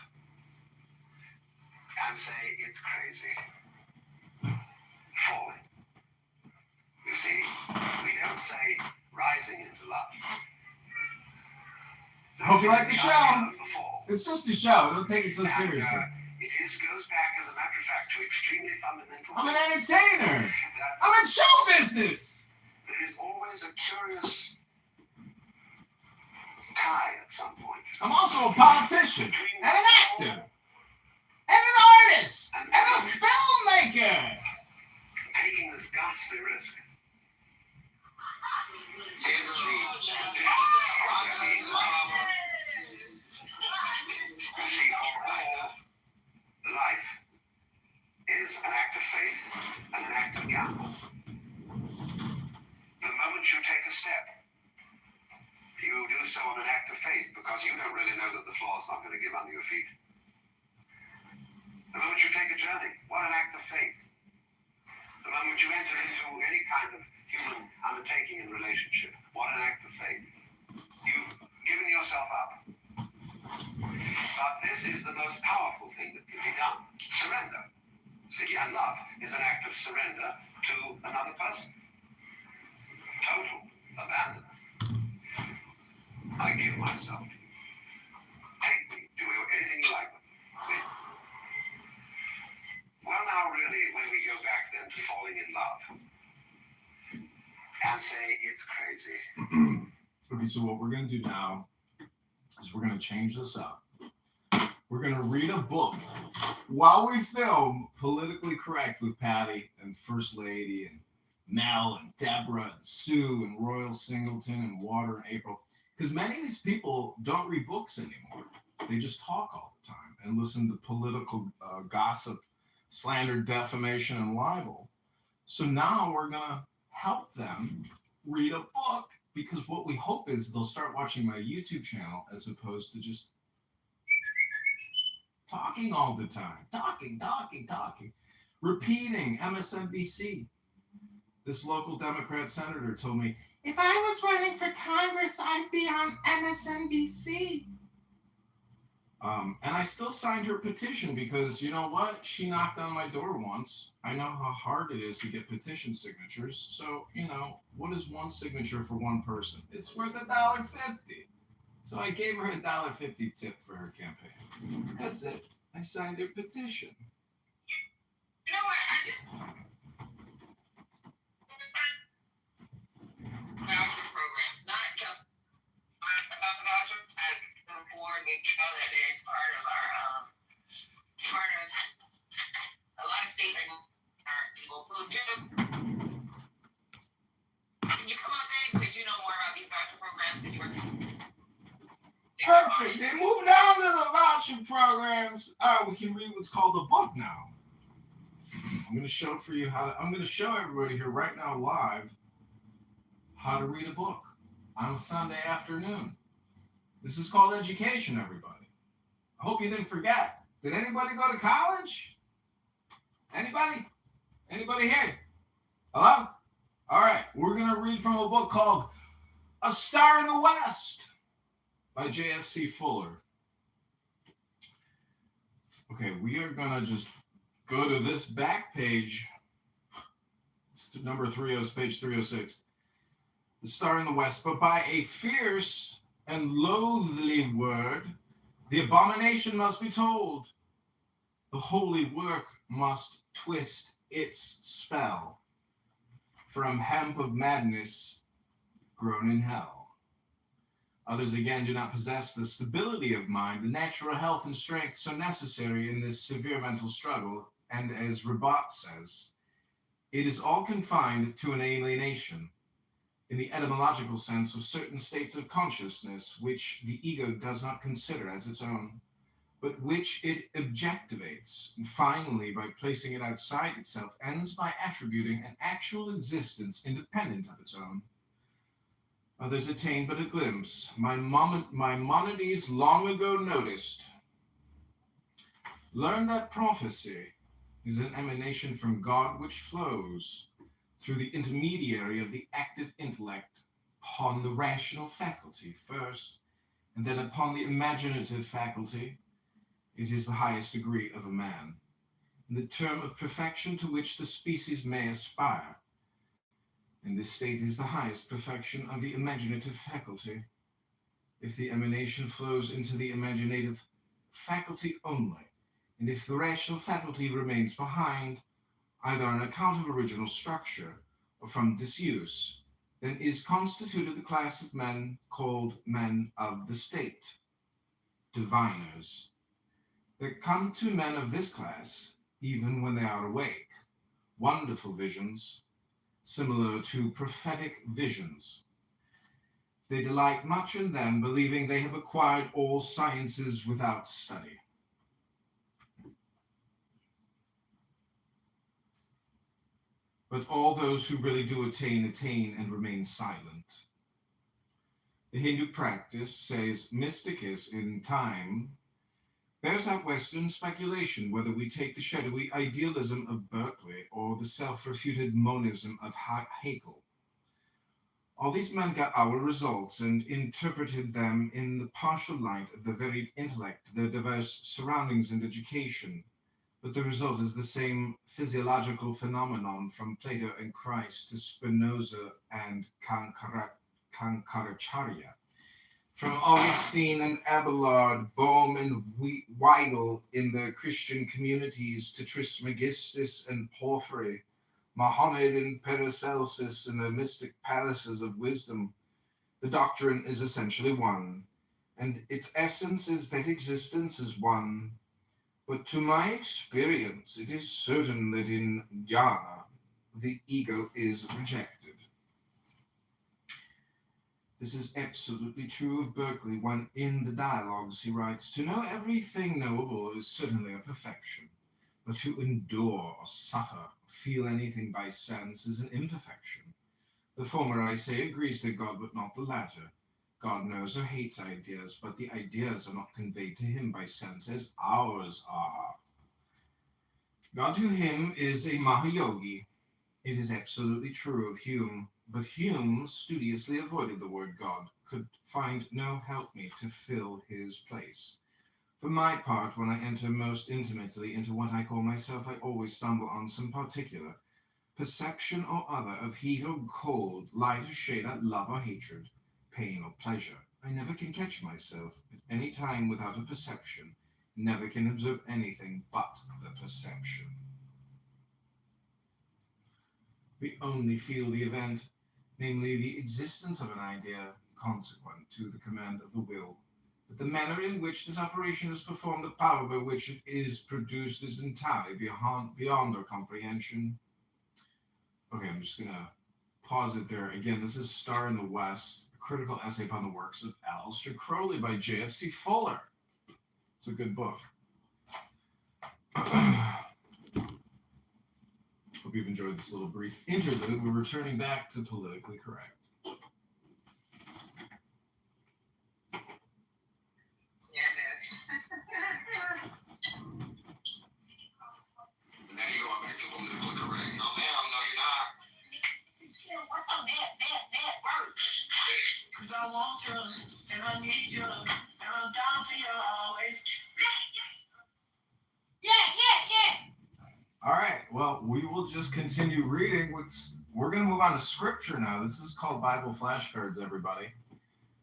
and say it's crazy. Falling. You see, we don't say rising into love. Hope you like the show. It's just a show. Don't take it so seriously. Goes back, as a matter of fact, to extremely fundamental. I'm an entertainer. I'm in show business. There is always a curious tie at some point. I'm also a politician and an actor and an artist and a filmmaker. Taking this ghastly risk. You see, for all, life is an act of faith and an act of gamble. The moment you take a step, you do so in an act of faith because you don't really know that the floor is not going to give under your feet. The moment you take a journey, what an act of faith. The moment you enter into any kind of human undertaking in relationship, what an act of faith. You've given yourself up. But this is the most powerful thing that can be done. Surrender. See, and love is an act of surrender to another person. Total abandonment. I give myself to you. Take me. Do anything you like with me. Well, now, really, when we go back then to falling in love and say it's crazy. Okay, so what we're going to do now is we're going to change this up. We're going to read a book while we film Politically Correct with Patty and First Lady and Mel and Deborah and Sue and Royal Singleton and Water and April. Because many of these people don't read books anymore. They just talk all the time and listen to political gossip slander, defamation, and libel. So now we're going to help them read a book, because what we hope is they'll start watching my YouTube channel as opposed to just talking all the time. Talking. Repeating MSNBC. This local Democrat senator told me, if I was running for Congress, I'd be on MSNBC. And I still signed her petition because, you know what? She knocked on my door once. I know how hard it is to get petition signatures. So, you know, what is one signature for one person? It's worth $1.50. So I gave her a $1.50 tip for her campaign. That's it. I signed her petition. You know what? I did voucher programs, not to voucher board. We know that it's part of our a lot of states are able to do. Can you come up in? Because you know more about these voucher programs than you are. Perfect. They moved down to the voucher programs. All right, we can read what's called a book now. I'm going to show for you I'm going to show everybody here right now live how to read a book on a Sunday afternoon. This is called education, everybody. I hope you didn't forget. Did anybody go to college? Anybody? Anybody here? Hello? All right, we're going to read from a book called A Star in the West by J.F.C. Fuller. Okay, we are going to just go to this back page. It's number 30, page 306. The Star in the West. But by a fierce and loathly word, the abomination must be told. The holy work must twist its spell. From hemp of madness grown in hell. Others again do not possess the stability of mind, the natural health and strength so necessary in this severe mental struggle, and as Rabat says, it is all confined to an alienation, in the etymological sense, of certain states of consciousness which the ego does not consider as its own, but which it objectivates, and finally, by placing it outside itself, ends by attributing an actual existence independent of its own. Others attain but a glimpse. Maimonides long ago noticed. Learn that prophecy is an emanation from God which flows through the intermediary of the active intellect upon the rational faculty first, and then upon the imaginative faculty. It is the highest degree of a man, and the term of perfection to which the species may aspire. And this state is the highest perfection of the imaginative faculty. If the emanation flows into the imaginative faculty only, and if the rational faculty remains behind, either on account of original structure or from disuse, then is constituted the class of men called men of the state, diviners. There come to men of this class, even when they are awake, wonderful visions, similar to prophetic visions. They delight much in them, believing they have acquired all sciences without study. But all those who really do attain and remain silent. The Hindu practice, says Mysticus in time, bears out Western speculation whether we take the shadowy idealism of Berkeley or the self-refuted monism of Haeckel. All these men got our results and interpreted them in the partial light of the varied intellect, their diverse surroundings and education. But the result is the same physiological phenomenon from Plato and Christ to Spinoza and Kankaracharya. From Augustine and Abelard, Bohm and Weigel in the Christian communities to Trismegistus and Porphyry, Mohammed and Paracelsus in the mystic palaces of wisdom, the doctrine is essentially one, and its essence is that existence is one. But to my experience, it is certain that in jhana, the ego is rejected. This is absolutely true of Berkeley when in the dialogues he writes, to know everything knowable is certainly a perfection, But to endure or suffer, or feel anything by sense is an imperfection. The former, I say, agrees to God, but not the latter. God knows or hates ideas, but the ideas are not conveyed to him by sense as ours are. God to him is a Mahayogi. It is absolutely true of Hume, but Hume studiously avoided the word God, could find no helpmeet to fill his place. For my part, when I enter most intimately into what I call myself, I always stumble on some particular perception or other of heat or cold, light or shade, love or hatred, pain or pleasure. I never can catch myself at any time without a perception, never can observe anything but the perception. We only feel the event, namely the existence of an idea, consequent to the command of the will. But the manner in which this operation is performed, the power by which it is produced, is entirely beyond our comprehension. Okay, I'm just going to pause it there. Again, this is Star in the West, a critical essay upon the works of Aleister Crowley by J.F.C. Fuller. It's a good book. Hope you've enjoyed this little brief interlude. We're returning back to Politically Correct. Now you're going back to politically correct. No, ma'am, no, you're not. What's up, bad word? Cause I want you, and I need you, and I'm down for you always. Yeah. All right, well, we will just continue reading. We're going to move on to scripture now. This is called Bible flashcards, everybody.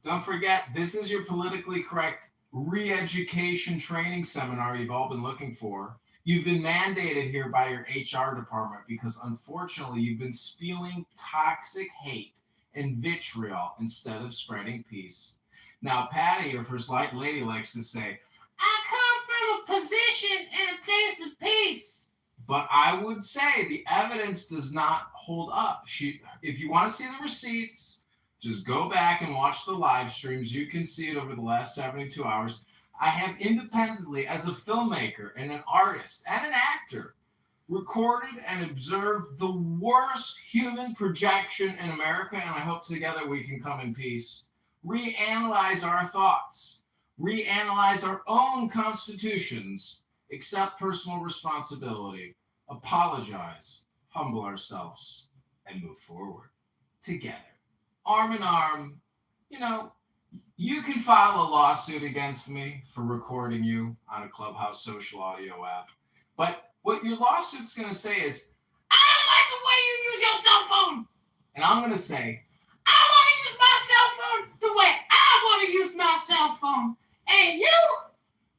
Don't forget, this is your politically correct re-education training seminar you've all been looking for. You've been mandated here by your HR department because, unfortunately, you've been spewing toxic hate and vitriol instead of spreading peace. Now, Patty, your first lady, likes to say, I come from a position and a place of peace. But I would say the evidence does not hold up. If you want to see the receipts, just go back and watch the live streams. You can see it over the last 72 hours. I have independently, as a filmmaker and an artist and an actor, recorded and observed the worst human projection in America, and I hope together we can come in peace. Reanalyze our thoughts. Reanalyze our own constitutions. Accept personal responsibility. Apologize. Humble ourselves. And move forward. Together. Arm in arm. You can file a lawsuit against me for recording you on a Clubhouse social audio app. But what your lawsuit's going to say is, I don't like the way you use your cell phone. And I'm going to say, I want to use my cell phone the way I want to use my cell phone. And you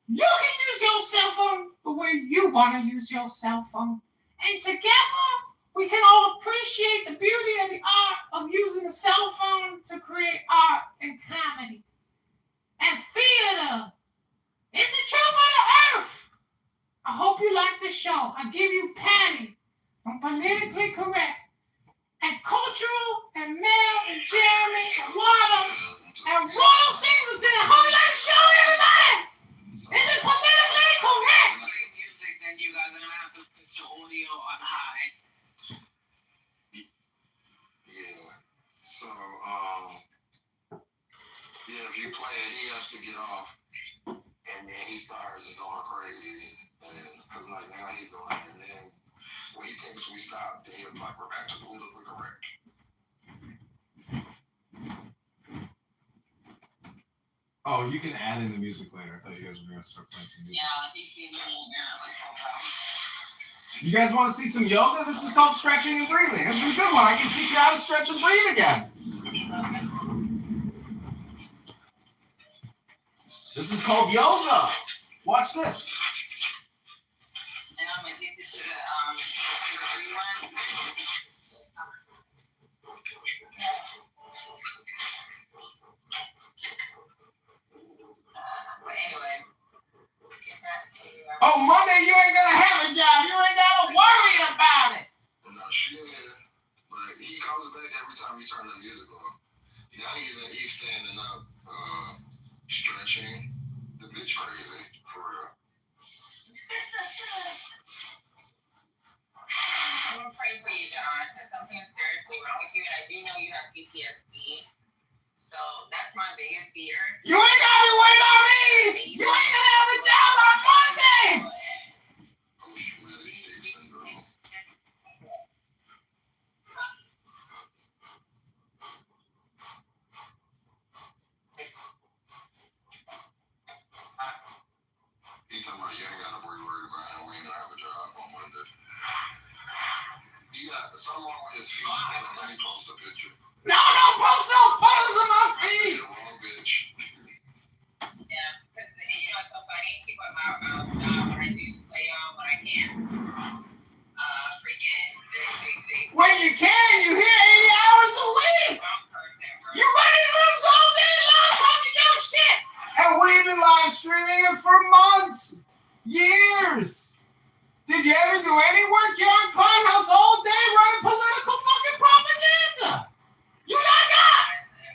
can use your cell phone the way you want to use your cell phone. And together, we can all appreciate the beauty and the art of using a cell phone to create art and comedy. And theater. It's the truth of the earth. I hope you like this show. I give you Patty from Politically Correct, and Cultural, and Mel, and Jeremy, and Wada, and Royal Singleton. I hope you like the show, everybody. This is Politically Correct. Music, then you guys are gonna have to put your audio on high. Yeah. So, if you play it, he has to get off, and then he starts going crazy, because like now he's doing it, and then when he thinks we stop, then he'll like, we're back to politically correct. Oh, you can add in the music later. I thought you guys were going to start playing some music. Yeah, he seemed like so. You guys want to see some yoga? This is called stretching and breathing. This is a good one. I can teach you how to stretch and breathe again. This is called yoga. Watch this. And I'm addicted to the free one. But anyway, get back to you. Oh, Monday, you ain't going to have a job. You ain't got to worry about it. No shit. But he comes back every time you turn the music on. Now he's standing up, stretching. The bitch crazy, for real. the earth. You ain't gotta be waiting on me! You ain't gonna have a job on Monday! Post-traumatic stress syndrome. He talking about you ain't gotta worry about him. We ain't gonna have a job on Monday. He got something wrong with his feet. Hold on, let me post a picture. No, don't post no photos of my feet! Wrong bitch. Yeah, because you know it's so funny. People at my job when I do lay on when I can. Freaking they When you can, you hear 80 hours a week! You running rooms all day long talking your shit! And we've been live streaming it for months! Years! Did you ever do any work here on Clubhouse all day running political fucking propaganda? You got!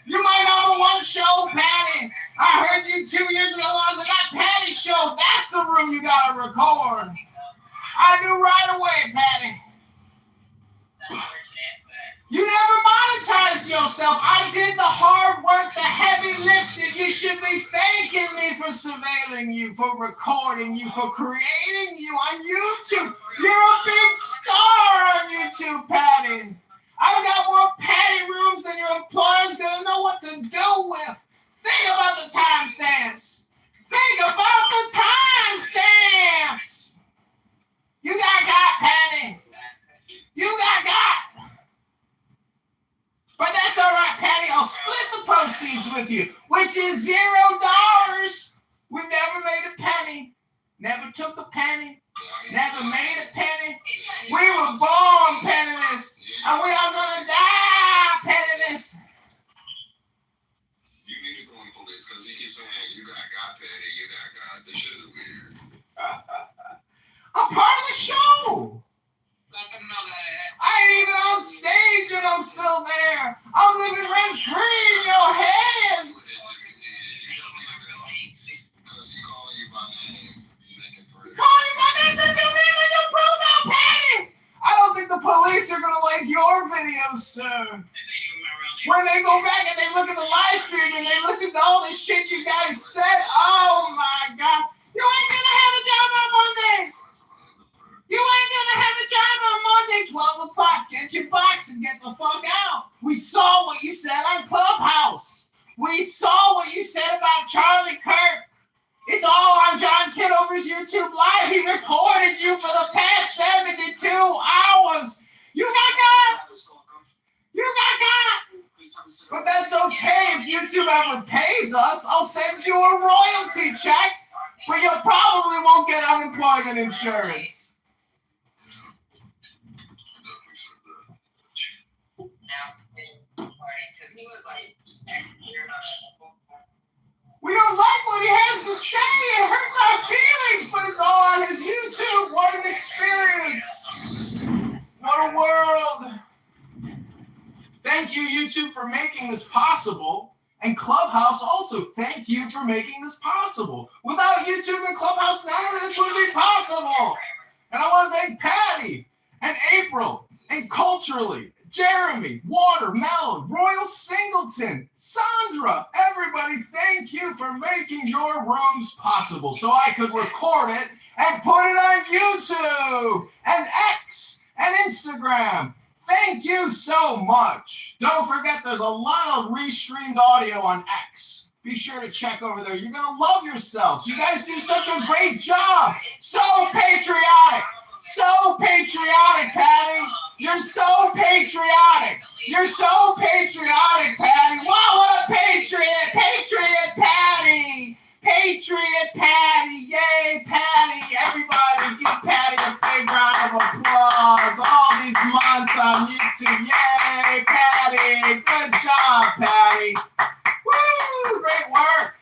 You might know the one show, Patty. I heard you 2 years ago when I was in that Patty show. That's the room you gotta record. I knew right away, Patty. You never monetized yourself. I did the hard work, the heavy lifting. You should be thanking me for surveilling you, for recording you, for creating you on YouTube. You're a big star on YouTube, Patty. I've got more Patty rooms than your employer's gonna know what to do with. Think about the timestamps. Think about the timestamps. You got, Patty. You got. But that's all right, Patty. I'll split the proceeds with you, which is $0. We've never made a penny. Never took a penny. Never made a penny. We were born penniless, and we are gonna die penniless. You need to go in police because he keeps saying you got Patty, you got. This shit is weird. I'm part of the show. let them know that. I ain't even on stage and I'm still there. I'm living rent free in your heads. Calling you by name, that's your name on your profile, Patty. I don't think the police are gonna like your videos, sir. When they go back and they look at the live stream and they listen to all the shit you guys said, oh my God, you ain't gonna have a job on Monday. You ain't gonna have a job on Monday, 12 o'clock. Get your box and get the fuck out. We saw what you said on Clubhouse. We saw what you said about Charlie Kirk. It's all on John Kitover's YouTube Live. He recorded you for the past 72 hours. You got. You got. But that's okay. If YouTube ever pays us, I'll send you a royalty check, but you probably won't get unemployment insurance. We don't like what he has to say. It hurts our feelings, but it's all on his YouTube. What an experience. What a world. Thank you, YouTube, for making this possible. And Clubhouse also, thank you for making this possible. Without YouTube and Clubhouse, none of this would be possible. And I want to thank Patty and April and Culturally, Jeremy, Watermelon, Royal Singleton, Sandra, everybody, thank you for making your rooms possible so I could record it and put it on YouTube and X and Instagram. Thank you so much. Don't forget, there's a lot of restreamed audio on X. Be sure to check over there. You're going to love yourselves. You guys do such a great job. So patriotic. So patriotic, Patty. You're so patriotic. You're so patriotic, Patty. Wow, what a patriot. Patriot Patty. Patriot Patty. Yay, Patty. Everybody give Patty a big round of applause. All these months on YouTube. Yay, Patty. Good job, Patty. Woo, great work.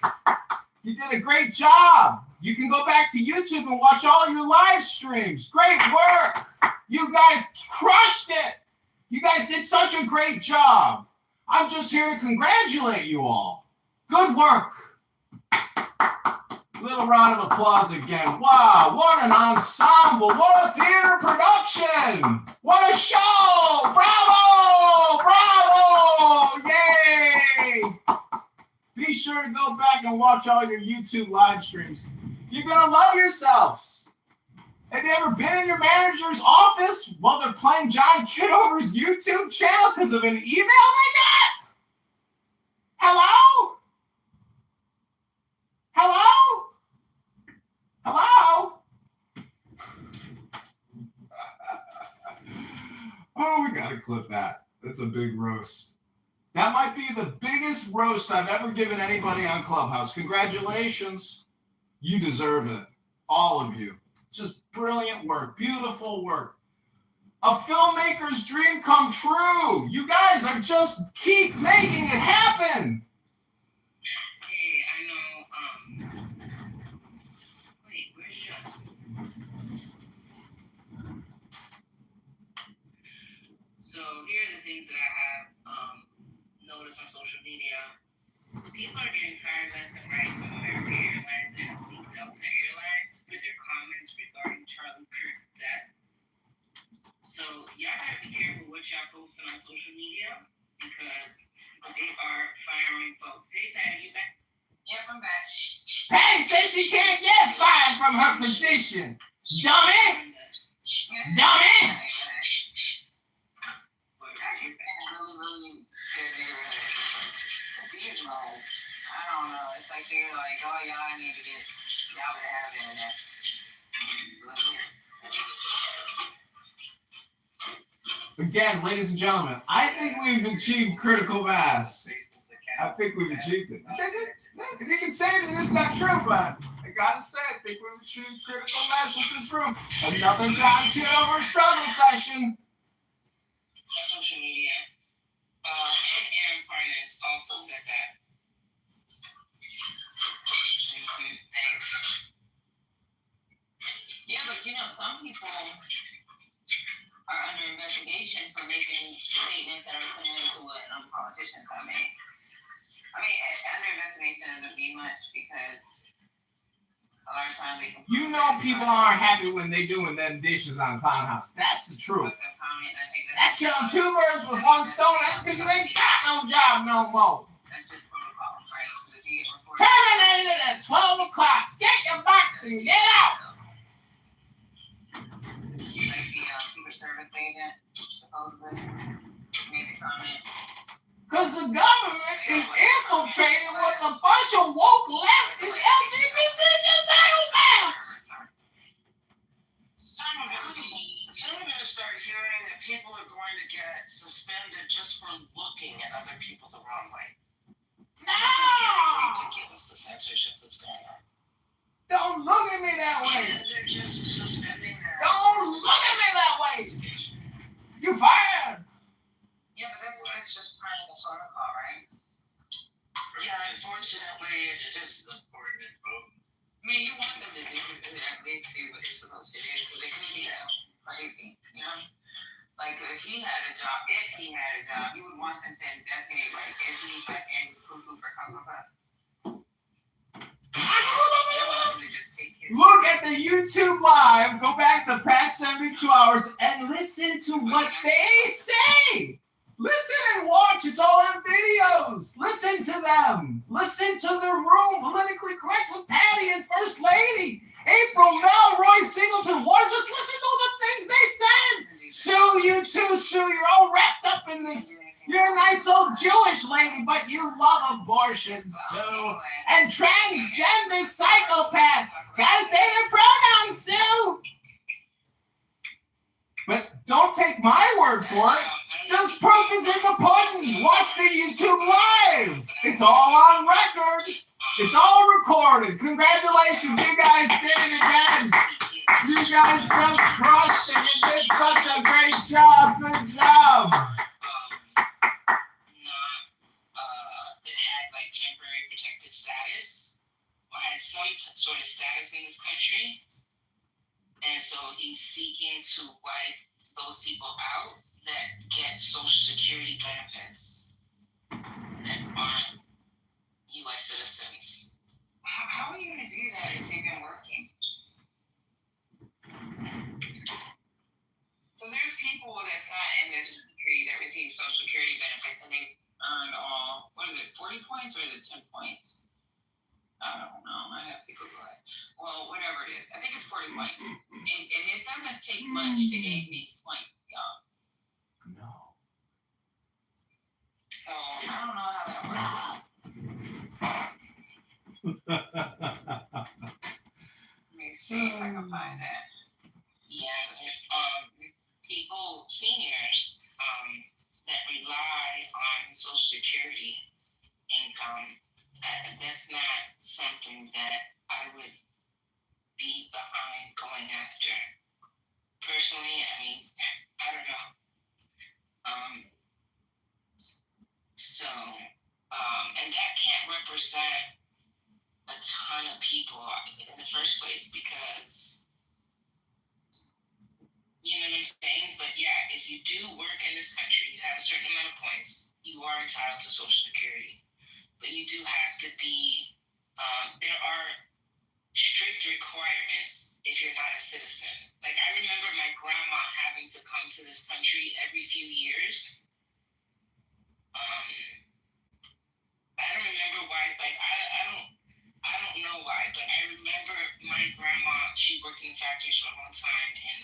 You did a great job. You can go back to YouTube and watch all your live streams. Great work. You guys crushed it. You guys did such a great job. I'm just here to congratulate you all. Good work. Little round of applause again. Wow, what an ensemble. What a theater production. What a show. Bravo. Bravo. Yay. Be sure sure to go back and watch all your YouTube live streams. You're going to love yourselves. Have you ever been in your manager's office while they're playing John Kitover's YouTube channel because of an email they got? Hello? Hello? Hello? Oh, we got to clip that. That's a big roast. That might be the biggest roast I've ever given anybody on Clubhouse. Congratulations. You deserve it. All of you. Just brilliant work. Beautiful work. A filmmaker's dream come true. You guys are just keep making it happen. Hey, I know, wait, where's Jeff? So here are the things that I have noticed on social media. People are getting fired left and right from American Airlines and Delta Airlines for their comments regarding Charlie Kirk's death. So y'all gotta be careful what y'all posting on social media because they are firing folks. Hey, Pat, you back? Yep, I'm back. Patty says she can't get fired from her position. Dummy! Dummy! Really good neighborhood. These like, I don't know. It's like they're like, oh, y'all need to get, y'all would have internet. Again, ladies and gentlemen, I think we've achieved critical mass. I think we've achieved it. You can say that it's not true, but I gotta say, I think we've achieved critical mass with this room. Another John Kitover struggle session. On social media. And Aaron Parnas also said that. Thanks. Yeah, but you know, some people are under investigation for making statements that are similar to what politicians have made. I mean, under investigation doesn't mean much because a lot of times they can. You know people aren't happy when they doing them dishes on Clown House. That's the truth. That's killing two birds with one stone. That's because you ain't got no job no more. That's just protocol, right? Terminated at 12 o'clock. Get your box and get out. Like the Secret Service agent, supposedly, made the comment. Because the government is infiltrating with a bunch of woke leftist LGBT psychopaths. Soon I'm going to start hearing that people are going to get suspended just for looking at other people the wrong way. No! This is getting ridiculous, the censorship that's going on. Don't look at me that way. And they're just suspending their... Don't look at me that way. You fired. Yeah, but that's just part of the protocol, right? Yeah, unfortunately, it's just important to vote. I mean, you want them to do at least do what they're supposed to do because they could be crazy, you know? Like, if he had a job, you would want them to investigate, like, is he fucking cuckoo for Cocoa Puffs? Look at the YouTube live, go back the past 72 hours and listen to what they say. Listen and watch. It's all on videos. Listen to them. Listen to the room. Politically correct with Patty and First Lady. April, Mel, Roy Singleton, War. Just listen to the things they said. Sue, you too, Sue. You're all wrapped up in this. You're a nice old Jewish lady, but you love abortion, Sue. And transgender psychopaths. Gotta say their pronouns, Sue. But don't take my word for it. Just proof is in the pudding. Watch the YouTube live. It's all on record. It's all recorded. Congratulations. You guys did it again. You guys just crushed it. You did such a great job. Good job. That had like temporary protective status or had some sort of status in this country. And so he's seeking to wipe those people out that get Social Security benefits that aren't U.S. citizens. How are you going to do that if they've been working? So there's people that's not in this country that receive Social Security benefits and they earned all, what what is it, 40 points or is it 10 points? I don't know. I have to Google it. Well, whatever it is. I think it's 40 points. And it doesn't take much to gain these points, y'all. No. So I don't know how that works. Let me see if I can find that. Yeah, people, seniors, that rely on Social Security income, that's not something that I would be behind going after. Personally, I mean, I don't know. And that can't represent a ton of people in the first place because, you know what I'm saying? But yeah, if you do work in this country, you have a certain amount of points, you are entitled to Social Security. But you do have to be, there are strict requirements if you're not a citizen. Like, I remember my grandma having to come to this country every few years. I don't remember why, like, I don't know why, but I remember my grandma, she worked in factories for a long time in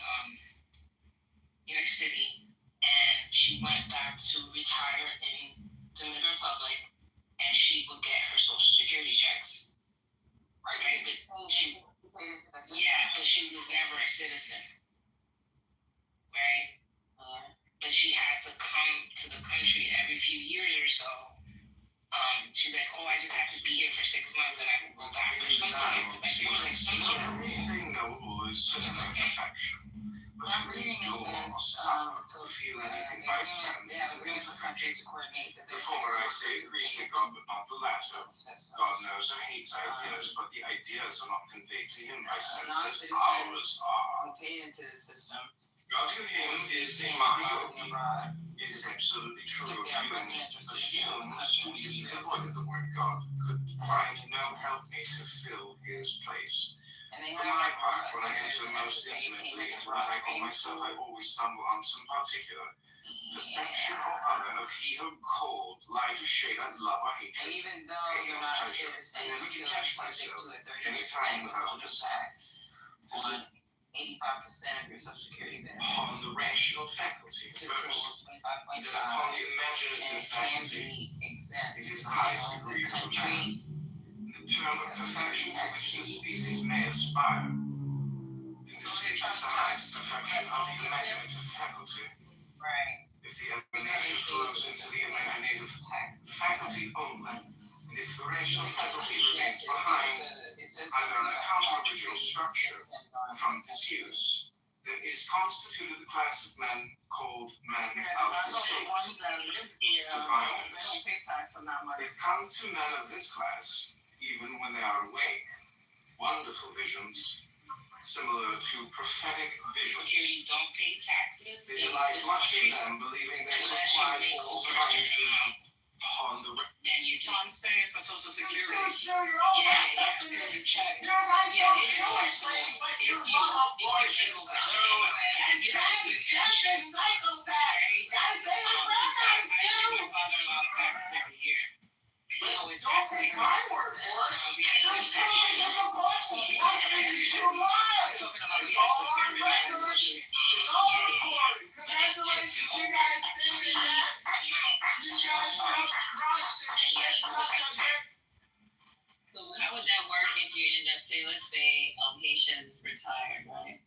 New York City, and she went back to retire in Dominican Republic, and she would get her Social Security checks. Right? But she was never a citizen. Right? But she had to come to the country every few years or so. She's like, oh, I just have to be here for 6 months and I can go back or something like that. Like, it was like some sort of everything that will always perfection. But you endure or suffer to feel anything by sense is an imperfection. The former I say agrees to God, but not the latter. God knows or hates ideas, but the ideas are not conveyed to him by senses. Ours are. God to him is a Mahayogi. It is absolutely true of humans who easily avoided the word God could find no helpmate to fill his place. For my part, when I enter most intimately into what I call myself, I always stumble on some particular perception or other of he who called, light or shade, I love or hatred, pain or pleasure. I never can catch myself any time without a decide. 85% of your Social Security benefits. Upon the rational faculty first, then upon the imaginative faculty, it is the highest degree of man, the term of perfection to which the species may aspire. In this state is the highest perfection of the imaginative faculty. Right. If the emanation flows into the imaginative faculty only, and if the rational faculty remains behind, either on account of original structure or from disuse, then is constituted the class of men called men of the state, diviners. It comes to men of this class, even when they are awake, wonderful visions, similar to prophetic visions. You don't pay taxes. They delight much in them, believing they have applied all sciences upon the then you don't say for Social Security. You're all wrapped up in this. You're a nice old Jewish lady, but you love abortions. And transgender psychopaths. Gotta say the pronouns too. My father-in-law's tax every year. Don't take my word for it. Just prove it in the court. Watch me to live. It's all on record. It's all recorded. Congratulations, you guys did it again. You guys just crushed it. It's such a great. So how would that work if you end up, say, let's say Haitians retired, right?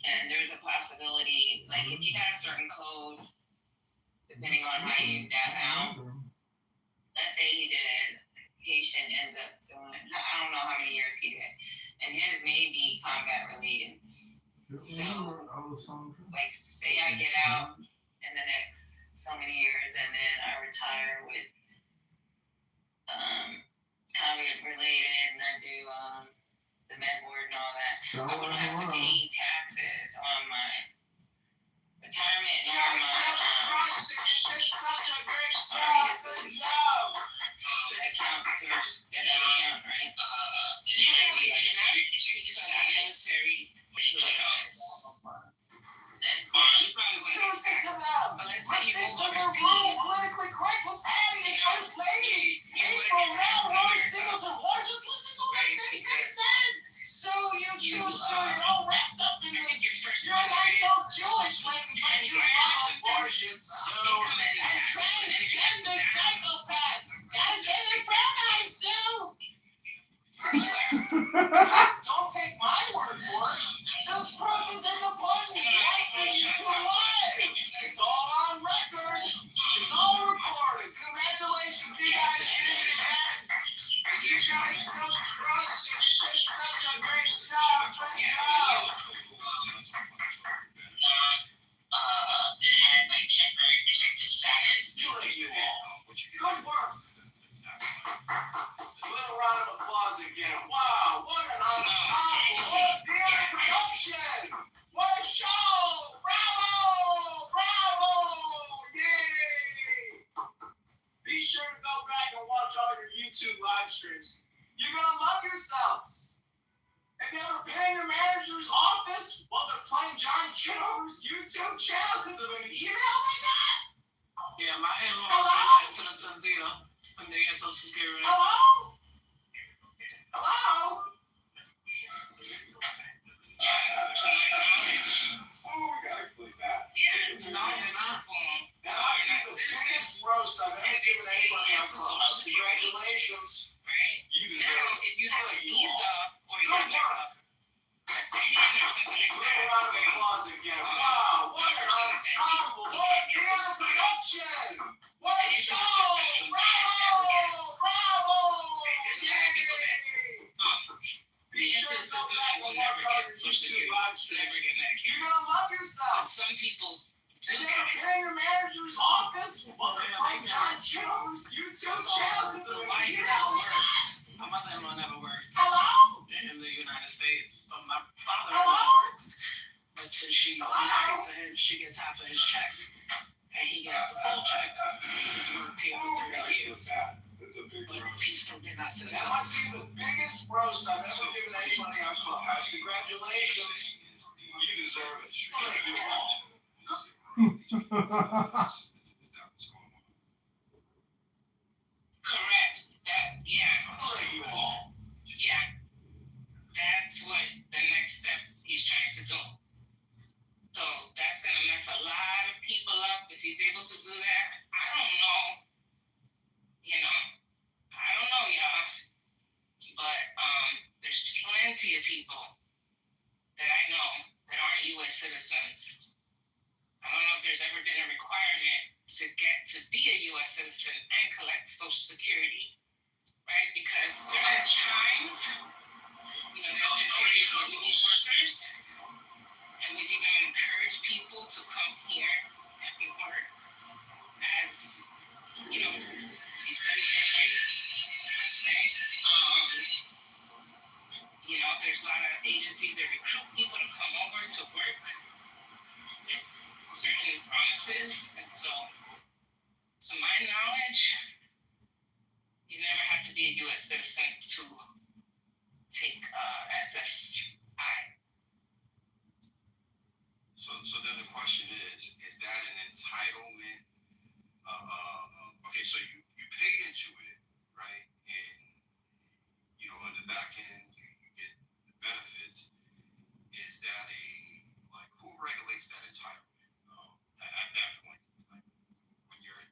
And there's a possibility, like if you got a certain code, depending on how you got out, let's say he did, Haitian ends up doing, I don't know how many years he did, and his may be combat related. So, like, say I get out in the next so many years, and then I retire with combat related, and I do the med board and all that. I wouldn't have to pay taxes on my retirement and on my such a great job. Good job. So that counts towards, that doesn't count, right? Listen to them. Listen to the room politically correct with Patty and First Lady. Don't take my word for it. Just press us in the button. Watch the YouTube live. It's all on record. It's all recorded. Congratulations, you guys did it again. You guys really crushed it. You did such a great job. Great job. It had like temporary protected status. You all. Good work. A little round of applause again. Wow, what an ensemble. What a theater production. What a show. Bravo. Bravo. Yay. Be sure to go back and watch all your YouTube live streams. You're going to love yourselves. Have you ever been in your manager's office while they're playing John Kitover's YouTube channel because of an email they got? Yeah, my in-laws are not citizens either. And they get Social Security. Hello? Hello? Oh, we gotta click that. That might be the biggest roast I've ever given anybody on Clubhouse. Congratulations. You deserve it. If you have a visa or you Good have work. a 10 or something like Little round of applause again. Wow, what an ensemble. What a theater production. What a show. Bravo. Bravo. Yay. Be sure to go back and watch all your YouTube live streams. You're going to love yourself. Some people Have you ever been in your manager's office while they're playing John Kitover's YouTube channel because of an email they got? My mother-in-law never worked. Hello? In the United States. But my father-in-law Hello? worked. But since she's married to him, she gets half of his check. And he gets the full check. He's worked here for 3 years. That's a big But roast. he's still did not sit That might be the biggest roast I've ever given anybody on Clubhouse. Congratulations. You deserve it. Thank you all. correct. That, yeah. Thank you all. Yeah. That's what the next step he's trying to do. So that's going to mess a lot of people up if he's able to do that. I don't know. You know, I don't know, y'all. But there's plenty of people that I know that aren't U.S. citizens. I don't know if there's ever been a requirement to get to be a U.S. citizen and collect Social Security, right? Because certain times, you know, there's been areas where we need workers, and we've even encouraged people to come here and we work as, you know, these study right? You know, there's a lot of agencies that recruit people to come over to work with certain promises, and so, to my knowledge, you never have to be a U.S. citizen to take SSI. So then the question is that an entitlement? Okay, so you paid into it, right? And, you know, on the back end, you get the benefits. Is that who regulates that entitlement at that point? Like, when you're,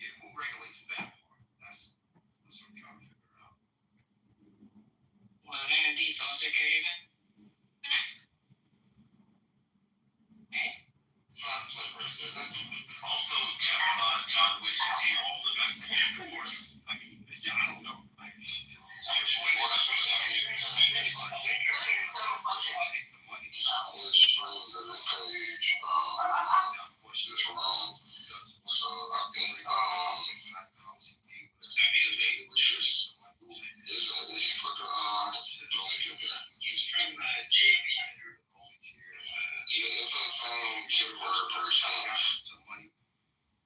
who regulates that part? That's what I'm trying to figure out. Well, then it'd be Social Security then. Also, John wishes you all the best again, of course. I mean, yeah, I don't know.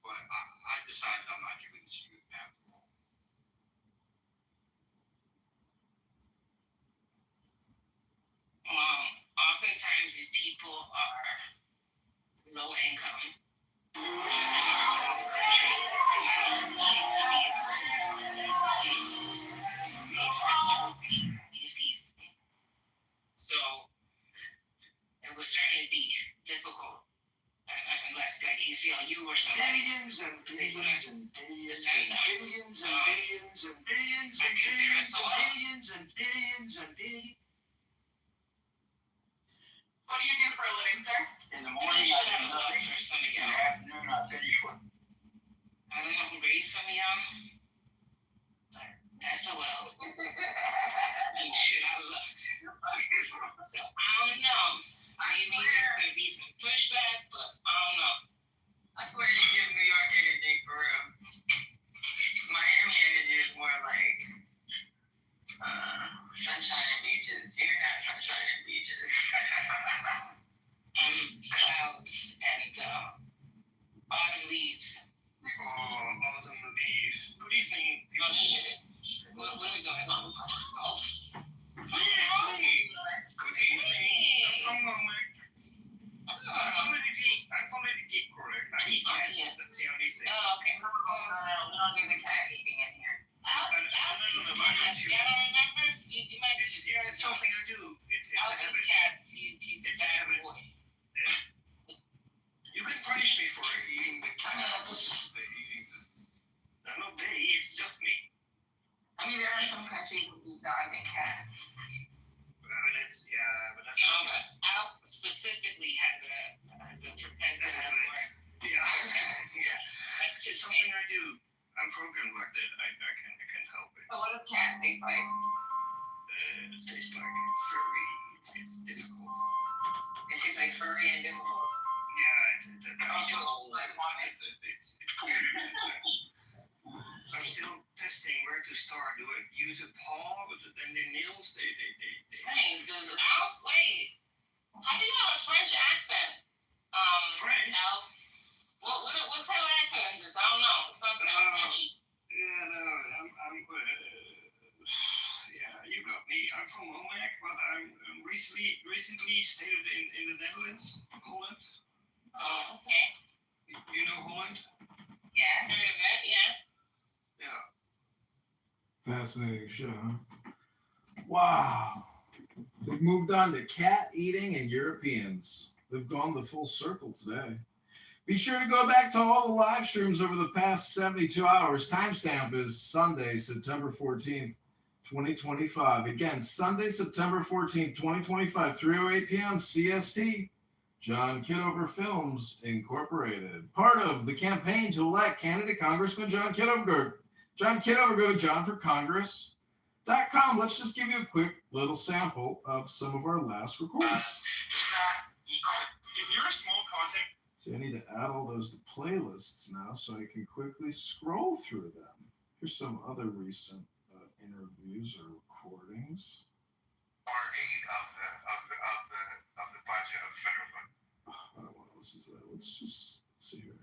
But I decided I'm not giving it to you after all. Oftentimes these people are low income. So it will certainly be difficult unless like ACLU or something. Billions and billions and billions and billions and billions and billions and billions and billions and billions are some countries who eat dog and cat. But that's not bad. Alp specifically has a propensity for Yeah. that's It's just something I do. I'm programmed like that. I can't help it. So what does cat taste like? It tastes like furry. It's difficult. It tastes like furry and difficult. Yeah, it's cool. I'm still testing where to start. Do I use a paw with and the nails? They. Dang, wait. How do you have a French accent? French? Alp. What type of accent is this? I don't know. It sounds kind of Frenchy. Yeah, no, I'm yeah, you got me. I'm from Omac, but I'm recently stayed in the Netherlands, Holland. Oh, okay. You know Holland? Yeah, I heard of it, yeah. Fascinating show, huh? Wow. They've moved on to cat eating and Europeans. They've gone the full circle today. Be sure to go back to all the live streams over the past 72 hours. Timestamp is Sunday, September 14th, 2025. Again, Sunday, September 14th, 2025, 3:08 p.m. CST. John Kitover Films Incorporated. Part of the campaign to elect candidate Congressman John Kitover. John Kitover, go to johnforcongress.com. Let's just give you a quick little sample of some of our last recordings. If you're a small content. So I need to add all those to playlists now so I can quickly scroll through them. Here's some other recent interviews or recordings. Of the budget of the federal budget. I don't want to listen to that. Let's just see here.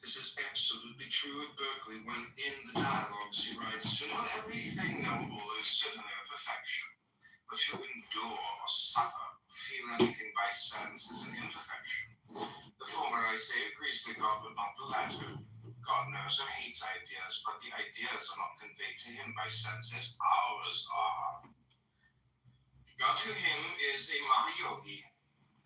This is absolutely true of Berkeley when in the dialogues he writes, to know everything knowable is certainly a perfection, but to endure or suffer, feel anything by sense is an imperfection. The former, I say, agrees to God, but not the latter. God knows or hates ideas, but the ideas are not conveyed to him by senses. Ours are. God to him is a Mahayogi.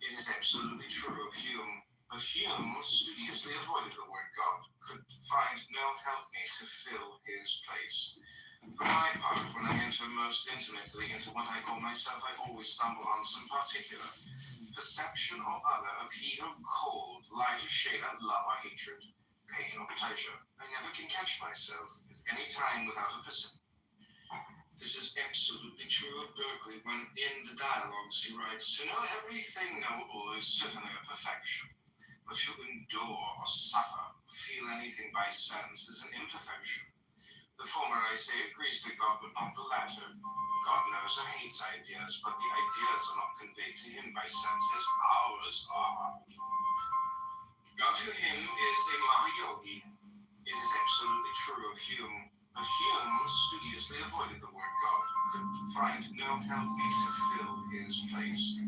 It is absolutely true of Hume, but Hume studiously avoided the word God, could find no helpmate to fill his place. For my part, when I enter most intimately into what I call myself, I always stumble on some particular perception or other of heat or cold, light or shade, love or hatred, pain or pleasure. I never can catch myself at any time without a perception. This is absolutely true of Berkeley when in the dialogues he writes, to know everything knowable is certainly a perfection, but to endure or suffer, feel anything by sense is an imperfection. The former, I say, agrees to God, but not the latter. God knows or hates ideas, but the ideas are not conveyed to him by senses. Ours are. God to him is a Mahayogi. It is absolutely true of Hume, but Hume studiously avoided the word God, could find no helpmate to fill his place.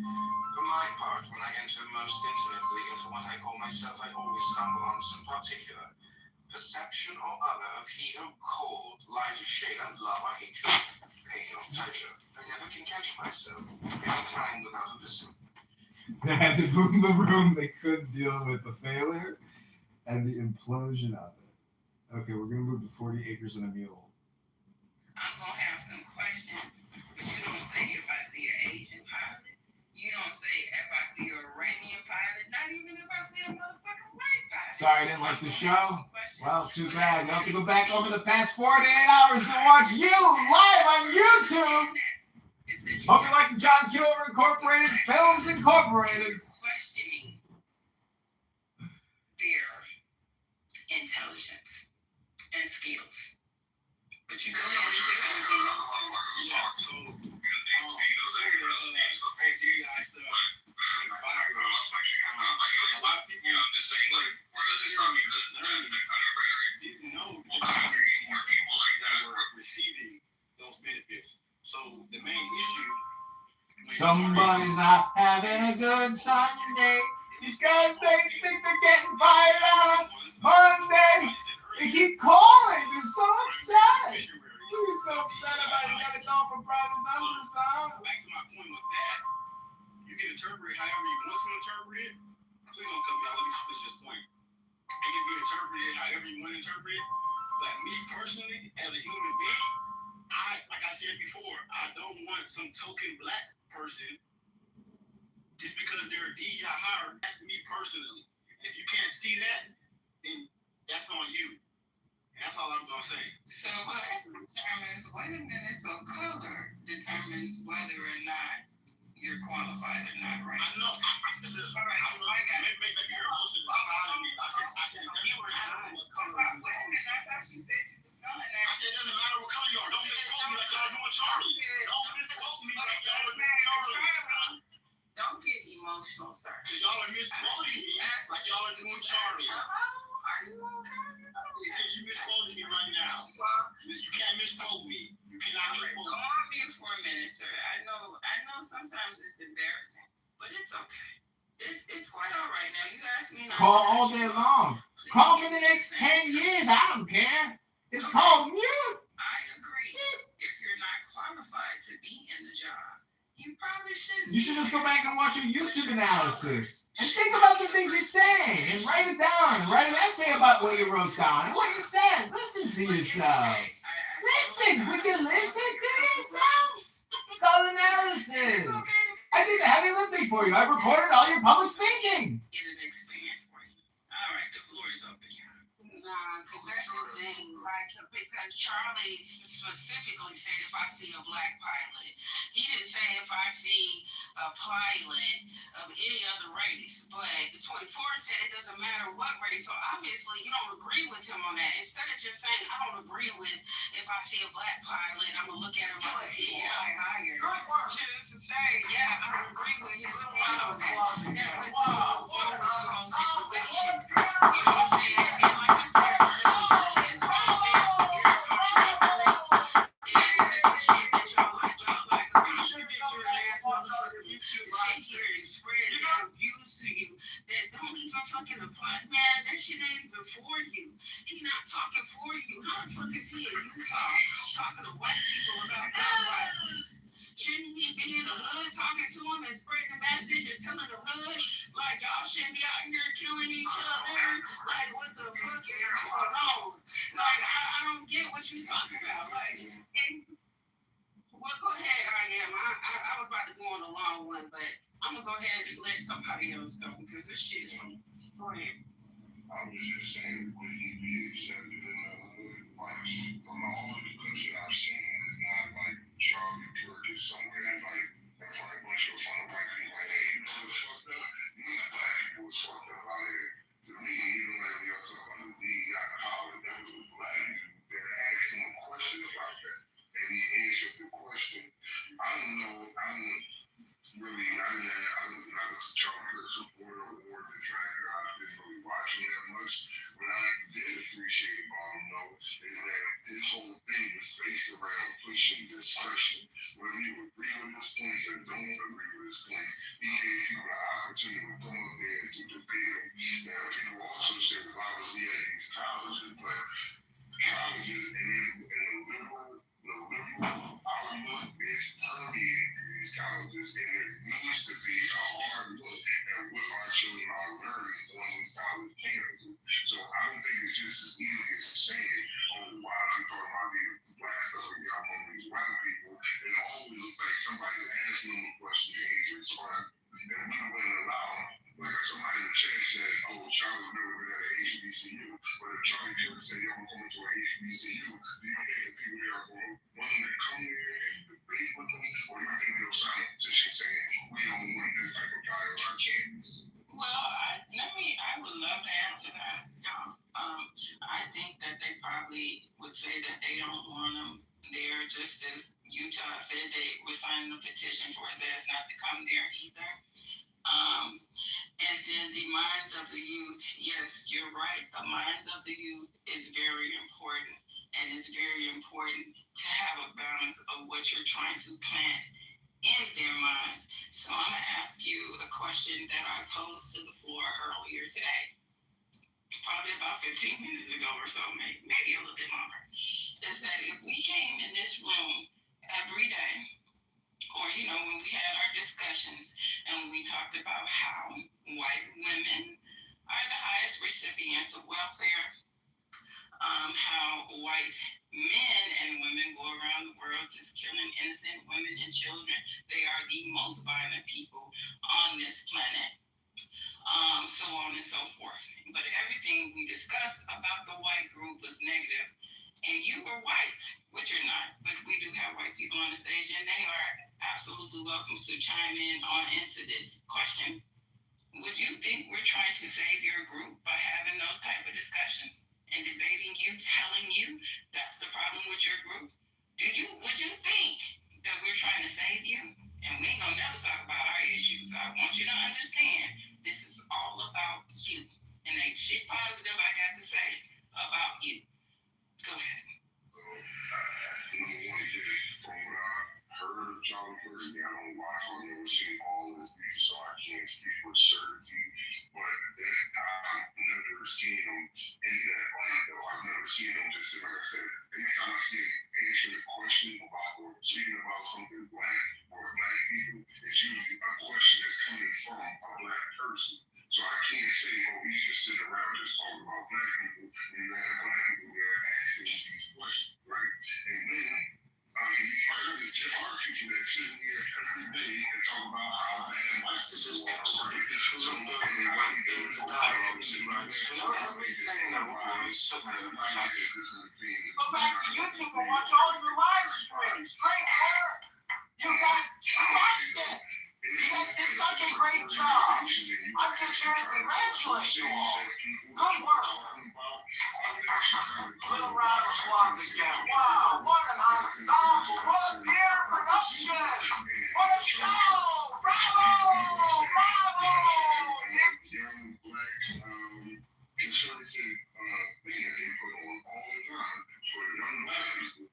For my part, when I enter most intimately into what I call myself, I always stumble on some particular perception or other of heat or cold, light or shade, love or hatred, pain or pleasure. I never can catch myself any time without a perception. They had to boom the room. They couldn't deal with the failure and the implosion of it. Okay, we're going to move to 40 Acres and a Mule. I'm going to have some questions, but you don't say if I see an Asian pilot. You don't say if I see an Iranian pilot. Not even if I see a motherfucking white pilot. Sorry, I didn't like the show. Well, too bad. You have to go back over the past 48 hours to watch you live on YouTube. Hope you like the John Kitover Incorporated Films Incorporated. Questioning their intelligence and skills. But you don't know what didn't know that were receiving those benefits. So the main issue. Somebody's not having a good Sunday because they think they're getting fired out on Monday. They keep calling. They're so upset. Who's so upset about you got to call for private numbers, huh? Back to my point with that, you can interpret however you want to interpret it. Please don't cut me out. Let me finish this point. It can be interpreted however you want to interpret it. But me personally, as a human being, I some token black person just because they're a DEI hire. That's me personally. If you can't see that, then that's on you. And that's all I'm gonna say. So what determines, wait a minute, so color determines whether or not you're qualified or not, right? I know. All right. Maybe your emotions are high to me. I said it doesn't matter what color you are. Wait a minute, I thought you said you was done. I said it doesn't matter what color you are. Don't misquote me like y'all doing Charlie. Don't misquote me like y'all are doing Charlie. Don't get emotional, sir. Because y'all are misquoting me like y'all are doing Charlie. Are you okay? Because you misquoting me right now. You can't misquote me. You cannot misquote Go me. on mute for a minute, sir. I know sometimes it's embarrassing, but it's okay. It's quite all right now. You asked me not Call to all day long. Call for the next 10 years. I don't care. It's called mute. I agree. If you're not qualified to be in the job, you probably shouldn't. You should just go back and watch your YouTube analysis and think about the things you're saying and write it down and write an essay about what you wrote down and what you said. Listen to yourselves. Listen. Would you listen to yourselves? It's called analysis. I did the heavy lifting for you. I recorded all your public speaking. Get an experience for you. All right, the floor is open. Nah, because that's the thing. Like, because Charlie specifically said if I see a black pilot. He didn't say if I see a pilot of any other race. But the 24 said it doesn't matter what race. So obviously you don't agree with him on that. Instead of just saying I don't agree with if I see a black pilot, I'm going to look at him like higher. Just to say, yeah, I don't agree with his opinion on that. That would be a whole situation. You know what I'm saying? And like I said, his sit here and spread their views to you that don't even fucking apply. Man, that shit ain't even for you. He not talking for you. How the fuck is he in Utah talking to white people about gun violence? Shouldn't he be in the hood talking to them and spreading the message and telling the hood, like, y'all shouldn't be out here killing each other? Like, what the fuck is going on? Like, I don't get what you talking about. Like, well, go ahead, I was about to go on a long one, but I'm going to go ahead and let somebody else go because this shit's from. Go ahead. I was just saying, would he be accepted in the hood? Like, from all of the clips that I've seen, it's not like Charlie Kirk is somewhere and like, in front of a bunch of white people, like, hey, you know what's fucked up? These black people was fucked up out here. To me, even like y'all talk about the DEI college, that was a black dude that asked him a question about that. And he answered the question. I don't know, I didn't not a Charlie Kirk supporter or the tracker. I didn't really watch him that much. What I did appreciate about him, though, is that his whole thing was based around pushing discussion. Whether you agree with his points or don't agree with his points, he gave people the opportunity to come up there and to debate him. Now, people also say, well, why was he at these colleges? But colleges and the liberal outlook is permeated in these colleges, and there needs to be a hard look at what our children are learning on these college campuses. So I don't think it's just as easy as saying, oh, why is he talking about the black stuff and got among these white people? It always looks like somebody's asking them a question and he's responding. And we wouldn't allow him. Like somebody in the chat said, oh, Charlie's never been at an HBCU. But if Charlie Kirk said, yo, I'm going to an HBCU, do you think the people there are going to want him to come here and debate with them? Or do you think they'll sign a petition saying, we don't want this type of guy on our campus? Well, I would love to answer that. I think that they probably would say that they don't want him there, just as Utah said they were signing a petition for his ass not to come there either. And then the minds of the youth, yes, you're right. The minds of the youth is very important. And it's very important to have a balance of what you're trying to plant in their minds. So I'm going to ask you a question that I posed to the floor earlier today. Probably about 15 minutes ago or so, maybe a little bit longer. Is that if we came in this room every day, or, when we had our discussions and we talked about how white women are the highest recipients of welfare, how white men and women go around the world just killing innocent women and children. They are the most violent people on this planet. So on and so forth. But everything we discussed about the white group was negative. And you were white, which you're not, but we do have white people on the stage, and they are absolutely welcome to chime in on into this question. Would you think we're trying to save your group by having those type of discussions and debating you, telling you that's the problem with your group? Would you think that we're trying to save you? And we ain't gonna never talk about our issues. I want you to understand this is all about you. And ain't shit positive I got to say about you. Go ahead. From what I heard of Charlie Kirk, I don't watch, I've never seen all of this video, so I can't speak with certainty. But I've never seen him in that light, though. I've never seen him just sit, like I said, anytime I see him answering a question about or speaking about something black or black people, it's usually a question that's coming from a black person. So I can't say, oh, he's just sitting around just talking about black people, and you have black people there asking these questions, right? And then, if you heard this, there are people that sit here every day and talk about how bad white This is absolutely true of Berkeley when in the dialogues he writes. To know everything now is certainly a perfection. Go back to YouTube and watch all your live streams. Great work. You guys crushed it. You guys did such a great job. I'm just here to congratulate you all. Good work. Little round of applause again. Wow, what an ensemble. What a theater production. What a show. Bravo. Bravo. Young black conservative thing that they put on all the time for young black people.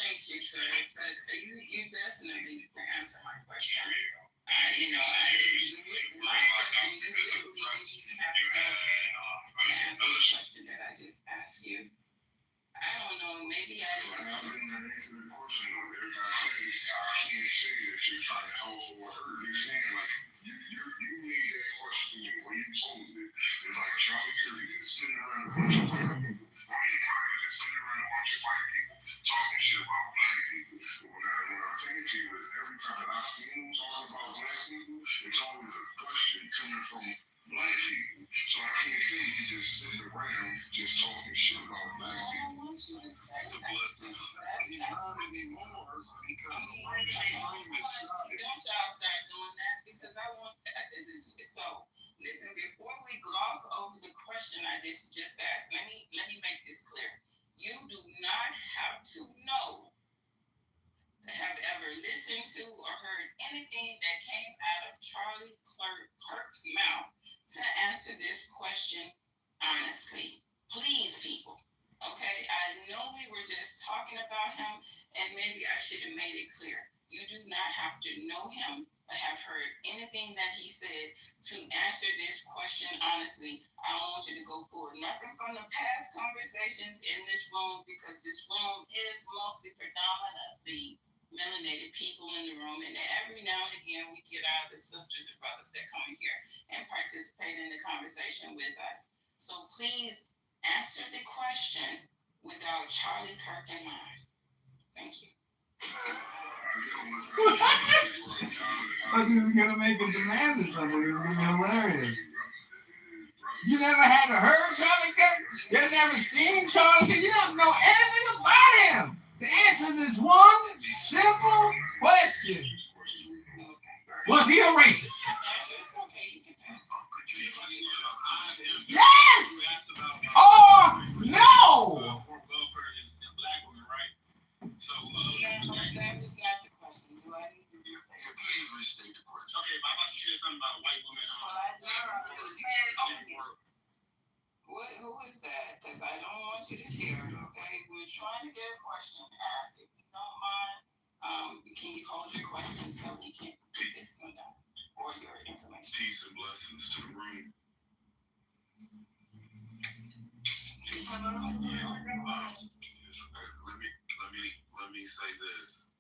Thank you, sir. But you definitely answer my question. My question, you really have to answer the question that I just asked you. I don't know, maybe I didn't know. I didn't answer the question. Every time I say it, I can't say that you're trying to help or hurt. You're saying, like, you made that question when you posed it. It's like Charlie Kirk is sitting around a bunch of black people. Or anybody just sitting around a bunch of white people talking shit about black people. What I'm saying to you is every time that I've seen them talking about black people, it's always a question coming from black people. So I can't say he just sitting around just talking shit about black people. It's a blessing. He's not anymore because the white extremists started. Don't y'all start doing that because I want that. This is so. Listen, before we gloss over the question I just asked, let me make this clear. You do not have to know, have ever listened to or heard anything that came out of Charlie Kirk's mouth to answer this question honestly. Please, people. Okay, I know we were just talking about him, and maybe I should have made it clear. You do not have to know him or have heard anything that he said to answer this question honestly. I don't want you to go pull nothing from the past conversations in this room because this room is mostly predominantly melanated people in the room, and every now and again we get out the sisters and brothers that come in here and participate in the conversation with us. So please answer the question without Charlie Kirk in mind. Thank you. What? I was just gonna make a demand or something. It was gonna be hilarious. You never had heard Charlie Kirk? You never seen Charlie Kirk? You don't know anything about him. To answer this one simple question: was he a racist? Yes or no? That was not the question. Do I need to restate? Please restate the question. Okay, but I'm about to share something about white women. Who is that? Because I don't want you to share it, okay? We're trying to get a question asked. If you don't mind, can you hold your question so we can put this one down? Or your information. Peace and blessings to the room. Let me say this.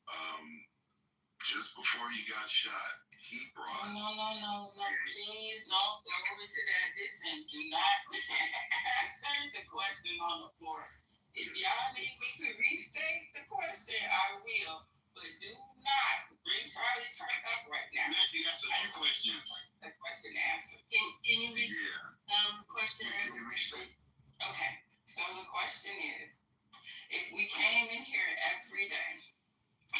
Just before he got shot, he brought. No. Please don't go into that. Listen, do not answer the question on the floor. If y'all need me to restate the question, I will.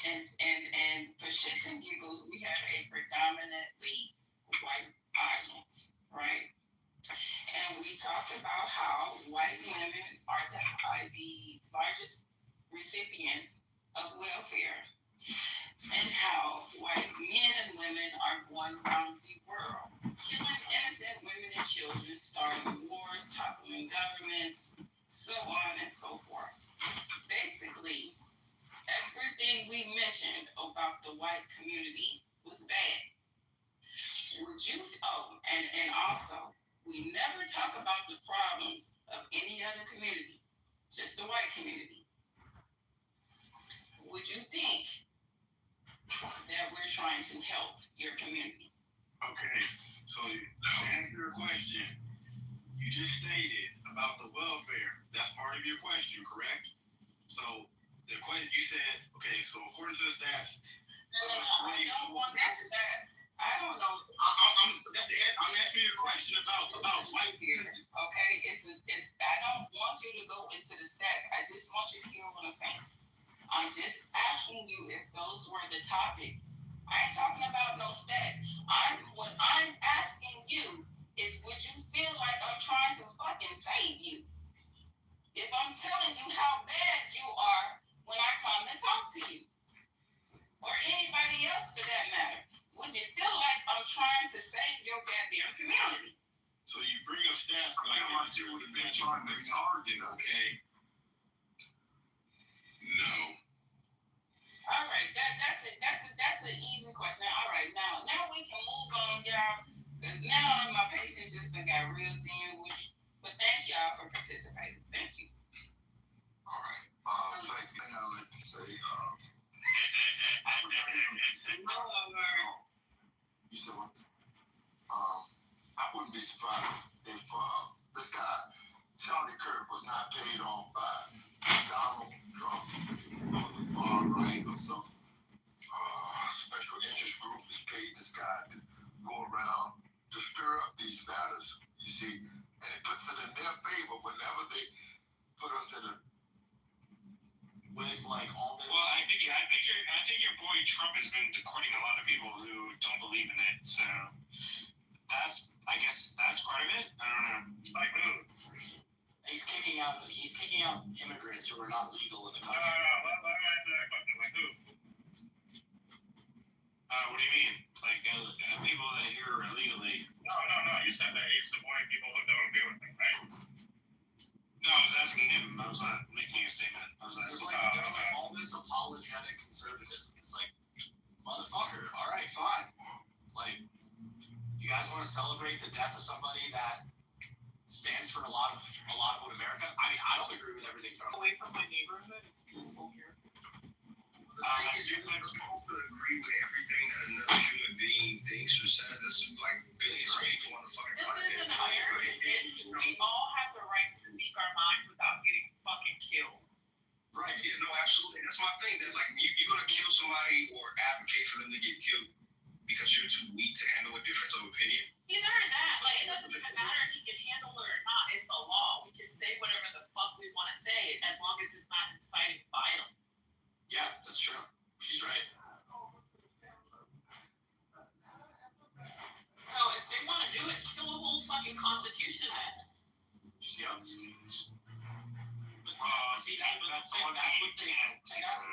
And for shits and giggles, we have a predominantly white audience, right? And we talked about how white women are the largest recipients of welfare, and how white men and women are going around the world, killing innocent women and children, starting wars, toppling governments, so on and so forth. Basically, everything we mentioned about the white community was bad. Would you? Oh, and also, we never talk about the problems of any other community, just the white community. Would you think that we're trying to help your community? Okay, so to answer your question, you just stated about the welfare. That's part of your question, correct? So the question you said, okay, so according to the stats, I don't want that stats. I don't know. I'm asking you a question about white people. Okay, it's. I don't want you to go into the stats. I just want you to hear what I'm saying. I'm just asking you if those were the topics. I ain't talking about no stats. What I'm asking you is, would you feel like I'm trying to fucking save you? If I'm telling you how bad you are when I come to talk to you, or anybody else for that matter, would you feel like I'm trying to save your goddamn community? So you bring up stats, but I can't do what you're trying to target, okay? No. All right, that's an easy question. All right, now we can move on, y'all, because now my patience just got real thin with me. But thank y'all for participating. Thank you. All right. Thank you. And I'd like to say, you said what? I wouldn't be surprised if this guy, Charlie Kirk, was not paid off by Donald Trump or the far right or some special interest group has paid this guy to go around to stir up these matters, you see, and it puts it in their favor whenever they put us in a with like all the. Well, I think your boy Trump has been deporting a lot of people who don't believe in it. So I guess that's part of it. I don't know. Like who? He's kicking out immigrants who are not legal in the country. Let me answer that question. Like who? What do you mean? Like people that are here illegally? No. You said that he's supporting people who don't agree with him, right? No, I was asking him. I was not making a statement. I was asking. Like all this apologetic conservatism. It's like, motherfucker. All right, fine. Like, you guys want to celebrate the death of somebody that stands for a lot of what America? I mean, I don't agree with everything. Away from my neighborhood, it's peaceful here. You're not supposed to agree with everything that another human being thinks or says. It's like Billy Smith on the fucking This isn't America. We all have the right to speak our minds without getting fucking killed. Right, yeah, no, absolutely. That's my thing. That like you're gonna kill somebody or advocate for them to get killed because you're too weak to handle a difference of opinion. Either that, like it doesn't even matter if you can handle it or not. It's the law. We can say whatever the fuck we want to say as long as it's not inciting violence. Yeah, that's true. She's right. So if they want to do it, kill the whole fucking Constitution then. Yep.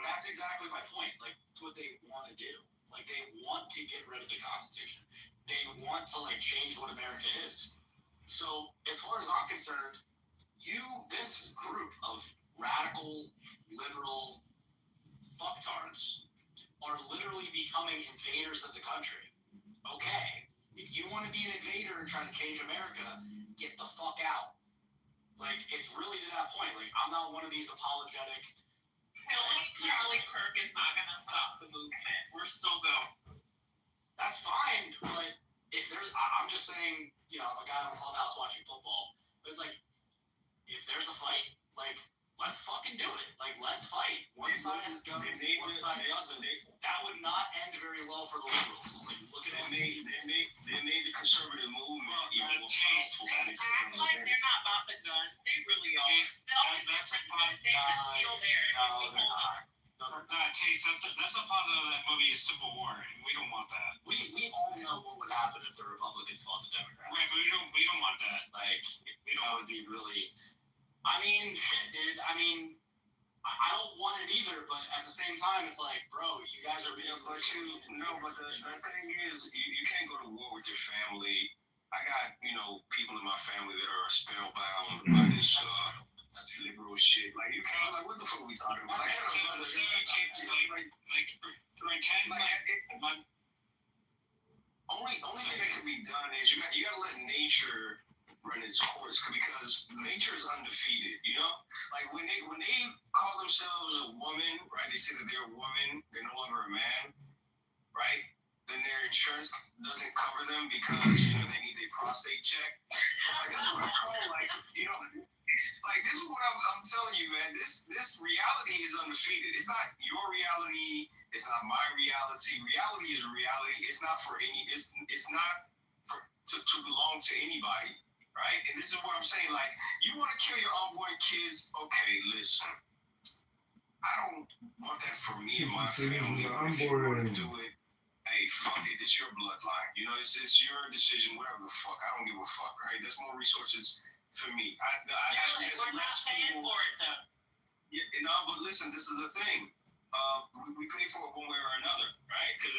That's exactly my point. Like, what they want to do. Like, they want to get rid of the Constitution. They want to, like, change what America is. So, as far as I'm concerned, this group of radical, liberal fucktards are literally becoming invaders of the country. Okay, if you want to be an invader and try to change America, get the fuck out. Like, it's really to that point. Like, I'm not one of these apologetic. Charlie Kirk is not going to stop the movement. We're still going. That's fine, but if I'm just saying, I'm a guy on Clubhouse watching football, but it's like, if there's a fight, like, let's fucking do it. Like, let's fight. One side has guns, one side doesn't. That would not end very well for the liberals. Like, look at it. They made the conservative movement even more powerful. They act like they're not about the gun. They really are. No, they're not. Chase, that's a part of that movie is Civil War, and we don't want that. We all know what would happen if the Republicans fought the Democrats. Right, but we don't want that. Like, that would be really. I mean, shit, dude. I mean, I don't want it either, but at the same time, it's like, bro, you guys are being. But the thing is, you can't go to war with your family. I got, people in my family that are spellbound by this liberal shit. Like, you can't, like, what the fuck are we talking about? Like, only thing that can be done is you got to let nature run its course, because nature is undefeated. Like when they call themselves a woman, right? They say that they're a woman, they're no longer a man, right? Then their insurance doesn't cover them because they need their prostate check. Like, that's what like, this is what I'm telling you, man. This reality is undefeated. It's not your reality. It's not my reality. Reality is reality. It's not for any. It's not to belong to anybody, right? And this is what I'm saying. Like, you want to kill your unborn kids? Okay, listen. I don't want that for me and my family. If you want to do it, hey, fuck it. It's your bloodline. It's your decision. Whatever the fuck. I don't give a fuck, right? There's more resources for me. I guess less people. But listen, this is the thing. We pay for it one way or another, right? Because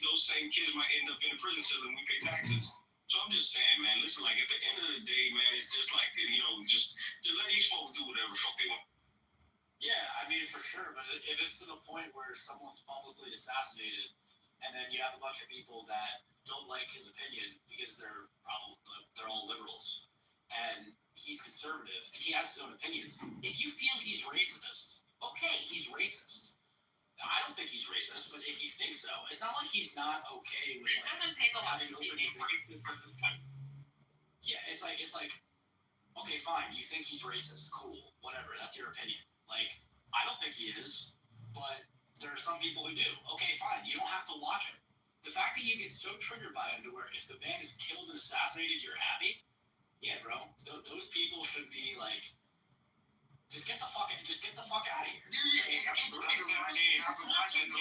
those same kids might end up in the prison system. We pay taxes. So I'm just saying, man. Listen, like, at the end of the day, man, it's just like, just let these folks do whatever the fuck they want. Yeah, I mean, for sure. But if it's to the point where someone's publicly assassinated, and then you have a bunch of people that don't like his opinion because they're all liberals, and he's conservative, and he has his own opinions. If you feel he's racist, okay, he's racist. I don't think he's racist, but if you think so, it's not like he's not okay with. It doesn't take a lot to be racist in this country. Yeah, it's like, okay, fine, you think he's racist, cool, whatever, that's your opinion. Like, I don't think he is, but there are some people who do. Okay, fine, you don't have to watch it. The fact that you get so triggered by him to where if the man is killed and assassinated, you're happy. Yeah, bro. Those people should be like, just get the fuck out of here. I'm watching him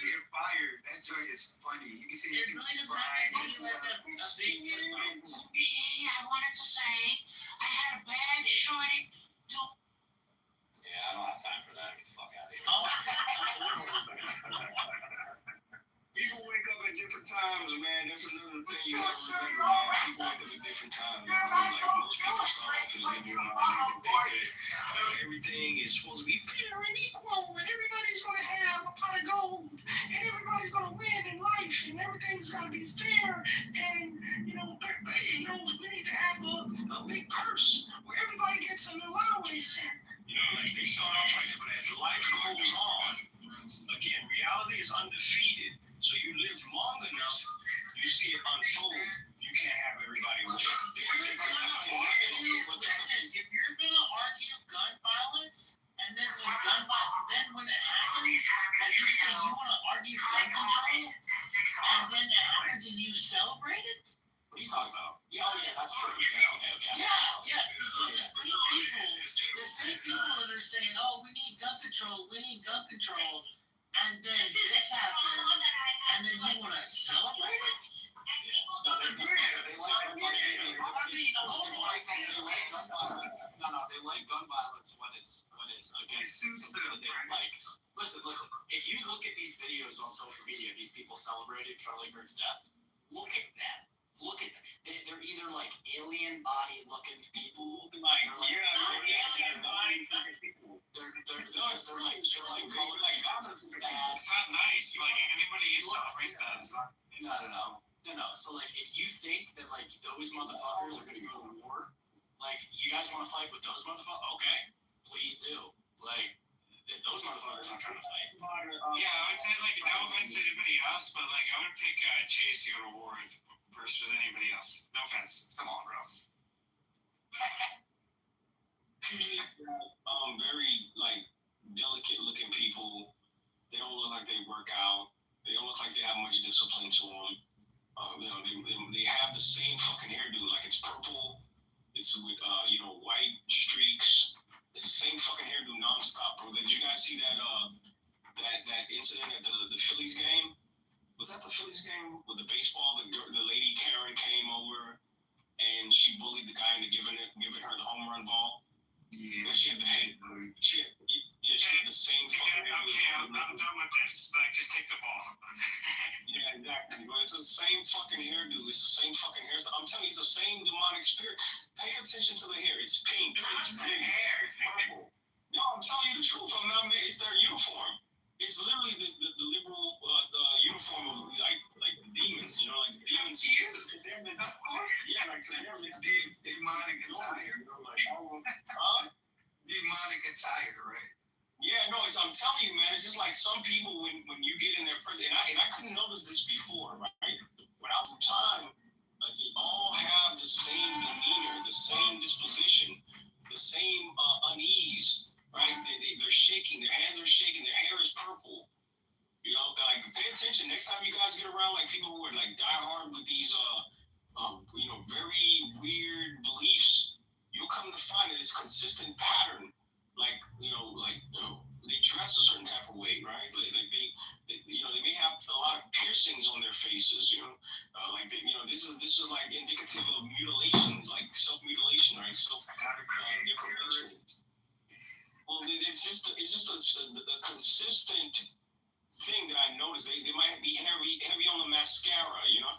get fired. That joy is funny. You can see it really doesn't have to be like a speak. I wanted to say I had a bad shorty. Yeah, I don't have time for that. Get the fuck out of here. People wake up at different times, man. That's another thing you gotta remember, man. People wake up at different times. Like, most people start off as liberal minded and think that everything is supposed to be fair and equal, and everybody's gonna have a pot of gold, and everybody's gonna win in life, and everything's gonna be fair, and we need to have a big purse where everybody gets an allowance. Like, they start off like that, but as life goes on, again, reality is undefeated. So you live long enough, you see it unfold. You can't have everybody win. If you're gonna argue gun violence, and then when it happens, like you say, you want to argue gun control, and then it happens and you celebrate it. What are you talking about? Yeah, that's true. Okay. Yeah. So the same people that are saying, "Oh, we need gun control," and then this happens, and then you want to celebrate it? They like gun violence when it's against them. Listen. If you look at these videos on social media, these people celebrating Charlie Kirk's death. Look at them. They're either like alien body looking people. They're like colored like bad. It's not nice. Like, anybody celebrates that. No. So like, if you think that like those motherfuckers are gonna go to war, like, you guys want to fight with those motherfuckers? Okay, please do. Like, those motherfuckers aren't trying to fight. Yeah, I would say, like, no offense to anybody else, but like, I would pick Chase to go to war versus anybody else. No offense. Come on, bro. Very like delicate looking people. They don't look like they work out. They don't look like they have much discipline to them. They have the same fucking hairdo. Like, it's purple. It's with white streaks. It's the same fucking hairdo nonstop, bro. Did you guys see that that incident at the Phillies game? Was that the Phillies game with the baseball? The lady Karen came over and she bullied the guy into giving her the home run ball. Yeah. And she had the head. She had the same fucking. I'm done with this. Like, just take the ball. Yeah, exactly. But it's the same fucking hairdo. It's the same fucking hairstyle. I'm telling you, it's the same demonic spirit. Pay attention to the hair. It's pink. It's blue. It's purple. No, I'm telling you the truth. I'm not. It's their uniform. It's literally the liberal uniform of like the demons. You know, like the demons. Yeah, like it's demonic attire. You know, like demonic attire, right? Yeah, no, I'm telling you, man, it's just like some people when you get in their presence, and I couldn't notice this before, right? But over time, like they all have the same demeanor, the same disposition, the same unease, right? They're shaking, their hands are shaking, their hair is purple. You know, like pay attention next time you guys get around like people who are like die hard with these very weird beliefs. You'll come to find that it's consistent pattern. They dress a certain type of way, right? They may have a lot of piercings on their faces, this is like indicative of mutilation, like self-mutilation, right? Self-mutilation. Well, it's just a consistent thing that I noticed. They might be heavy on the mascara, you know?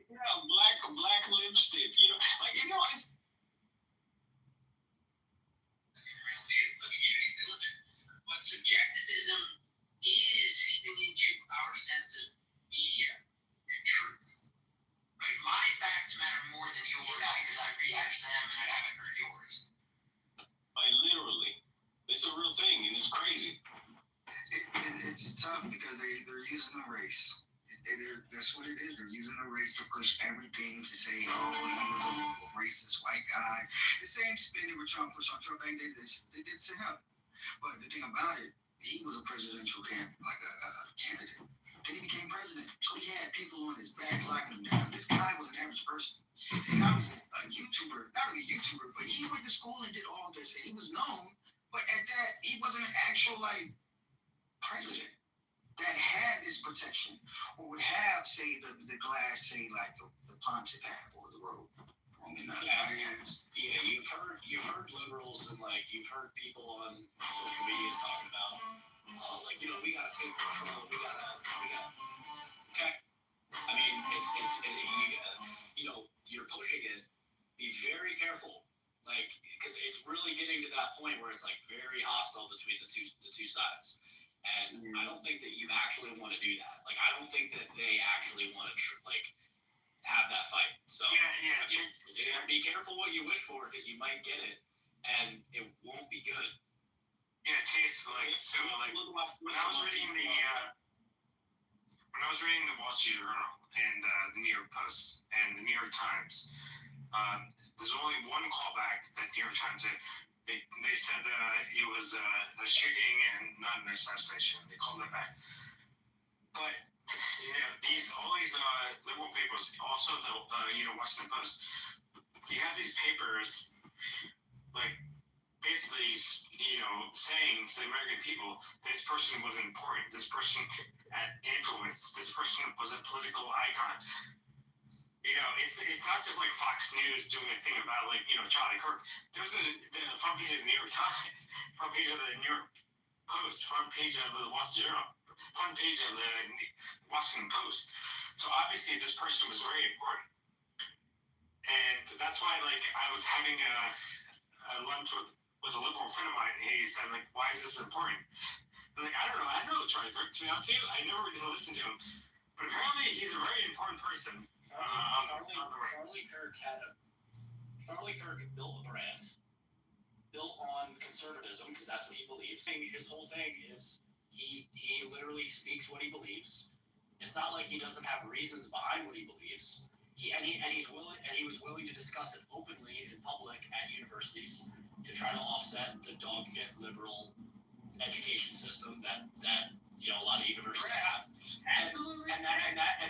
Yeah, black lipstick, you know? Like, you know, it's... But subjectivism is seeping into our sense of media and truth. Right? My facts matter more than yours because I react to them and I haven't heard yours. Literally. It's a real thing and it's crazy. It's tough because they're using the race. That's what it is. They're using the race to push everything to say, oh, he was a racist white guy. The same spin they were trying to push on Trump, they did to him. But the thing about it, he was a presidential candidate. Then he became president. So he had people on his back locking him down. This guy was an average person. This guy was a YouTuber, not really a YouTuber, but he went to school and did all this. And he was known, but at that, he wasn't an actual, president that had this protection or would have, say, the glass, say, like the Ponce path or the road. Yeah, you've heard liberals and you've heard people on social media talking about we gotta take control, we gotta okay. I mean you're pushing it. Be very careful, because it's really getting to that point where it's very hostile between the two sides. And I don't think that you actually want to do that. I don't think that they actually want to have that fight. So be careful what you wish for because you might get it and it won't be good. Yeah, Chase, when I was reading the Wall Street Journal and the New York Post and the New York Times, there's only one callback that New York Times did. They said it was a shooting and not an assassination. They called it back. But all these liberal papers, also the Washington Post, you have these papers basically saying to the American people, this person was important, this person had influence, this person was a political icon. It's not just Fox News doing a thing about Charlie Kirk. There's the front page of the New York Times, front page of the New York Post, front page of the Wall Street Journal, front page of the Washington Post. So obviously this person was very important, and that's why I was having a lunch with a liberal friend of mine, and he said why is this important? I was I don't know. I know Charlie Kirk. To be honest with you, I never really listened to him, but apparently he's a very important person. Charlie Kirk built a brand, built on conservatism because that's what he believes. His whole thing is he literally speaks what he believes. It's not like he doesn't have reasons behind what he believes. He was willing to discuss it openly in public at universities to try to offset the dog shit liberal education system that a lot of universities have. Absolutely. And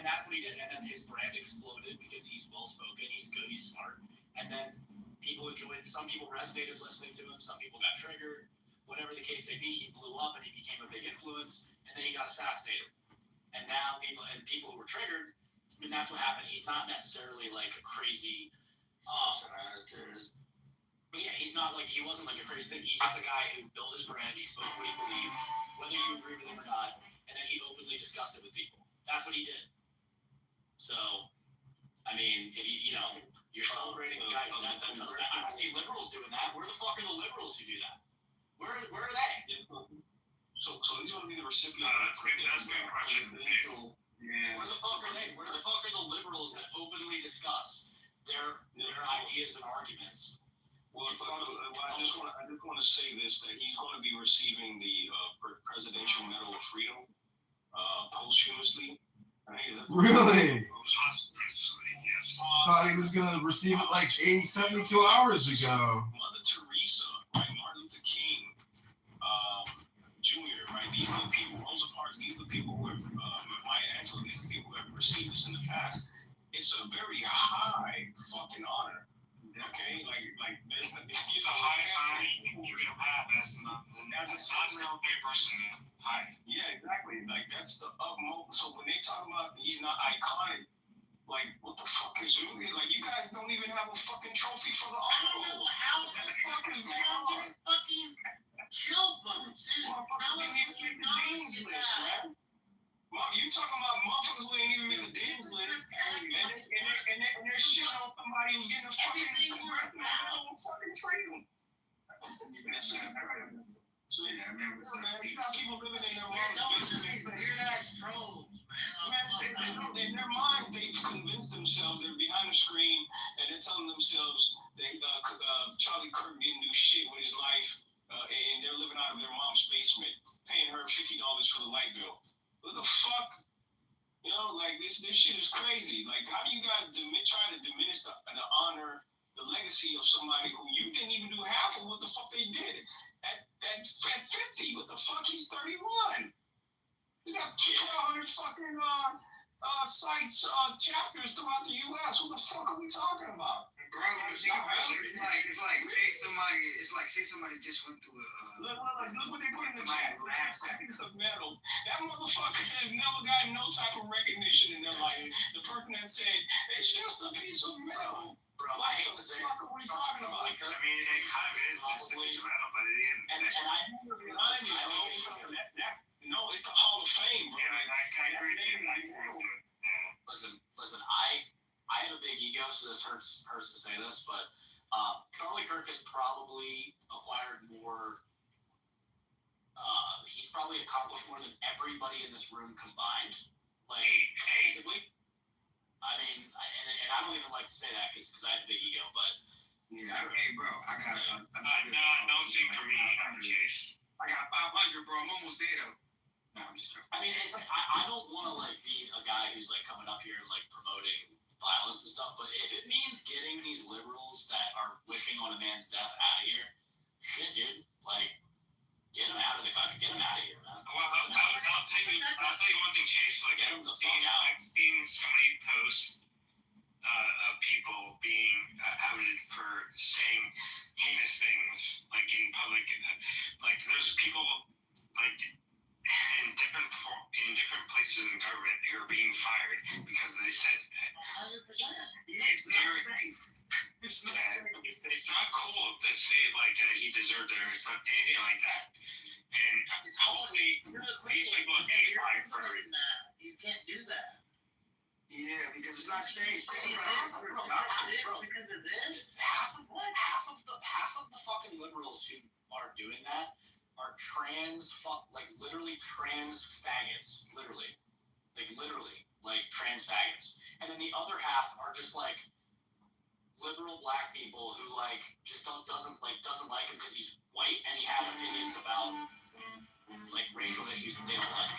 that's what he did. And then his brand exploded because he's well spoken, he's good, he's smart. And then People enjoyed, some people resonated listening to him, some people got triggered. Whatever the case may be, he blew up and he became a big influence, and then he got assassinated. And now people who were triggered, I mean, that's what happened. He's not necessarily like a crazy, yeah, he's not like, he wasn't like a crazy thing. He's just a guy who built his brand, he spoke what he believed, whether you agree with him or not, and then he openly discussed it with people. That's what he did. So, I mean, if you know, you're celebrating the guy's death, I don't see liberals doing that. Where the fuck are the liberals who do that? Where are they? So he's going to be the recipient. That's a good question. Where the fuck are they? Where the fuck are the liberals that openly discuss their ideas and arguments? Well, I just want to say this, that he's going to be receiving the Presidential Medal of Freedom posthumously. Really? Yes. Thought he was gonna receive it like 72 hours ago. Mother Teresa, right? Martin Luther King, Jr., right? These are the people, Rosa Parks, these are the people who have, Maya Angelou, these are the people who have received this in the past. It's a very high fucking honor. Okay? Like He's a high honor you can have. That's no big person to hide. Yeah, exactly. Like, that's the utmost. So when they talk about he's not iconic, like, what the fuck is really? Like, you guys don't even have a fucking trophy for the honor. I don't know how the fucking they don't get it fucking killed them. How is it you know list, man? Well, you talking about motherfuckers who ain't even made the Dean's list, and they're shitting on somebody who's getting a fucking freedom. So yeah, I mean, people living in their minds. Weird ass trolls, man. In their minds, they've convinced themselves they're behind the screen, and they're telling themselves that Charlie Kirk didn't do shit with his life, and they're living out of their mom's basement, paying her $50 for the light bill. What the fuck? You know, like this shit is crazy. Like, how do you guys try to diminish the honor, the legacy of somebody who you didn't even do half of what the fuck they did at 50? What the fuck? He's 31. He got 1,200 fucking sites, chapters throughout the U.S. What the fuck are we talking about? Bro, it's like say somebody just went through Look what they put in the chat. Piece of metal. That motherfucker has never gotten no type of recognition in their life. The person that said, it's just a piece of metal. Bro, I hate to say it. What are we talking about? I mean, it kind of is just a piece of metal, but it is. No, it's the Hall of Fame, bro. Yeah, I agree with you. Listen, I have a big ego, so this hurts to say this, but Charlie Kirk has probably acquired more. He's probably accomplished more than everybody in this room combined. Like, collectively. I mean, and I don't even like to say that because I have a big ego, but yeah, hey, bro, I got don't speak for me. I'm the case. I got 500, bro. I'm almost there though. No, I'm just joking. I mean, it's like I don't want to like be a guy who's like coming up here and like promoting violence and stuff, but if it means getting these liberals that are wishing on a man's death out of here, shit, dude, like get them out of the country, get them out of here, man. Well, I'll tell you one thing, Chase. Like I've seen so many posts of people being outed for saying heinous things, like in public, like there's people like in different places in government who are being fired because they said 100%. It's not cool to say like he deserved it or something, anything like that. And hopefully these people are getting fired for it. You can't do that. Yeah, because it's not safe. Because of this? Half of the fucking liberals who are doing that are literally trans faggots. Literally trans faggots. And then the other half are just like liberal black people who like just doesn't like him because he's white and he has opinions about like racial issues that they don't like.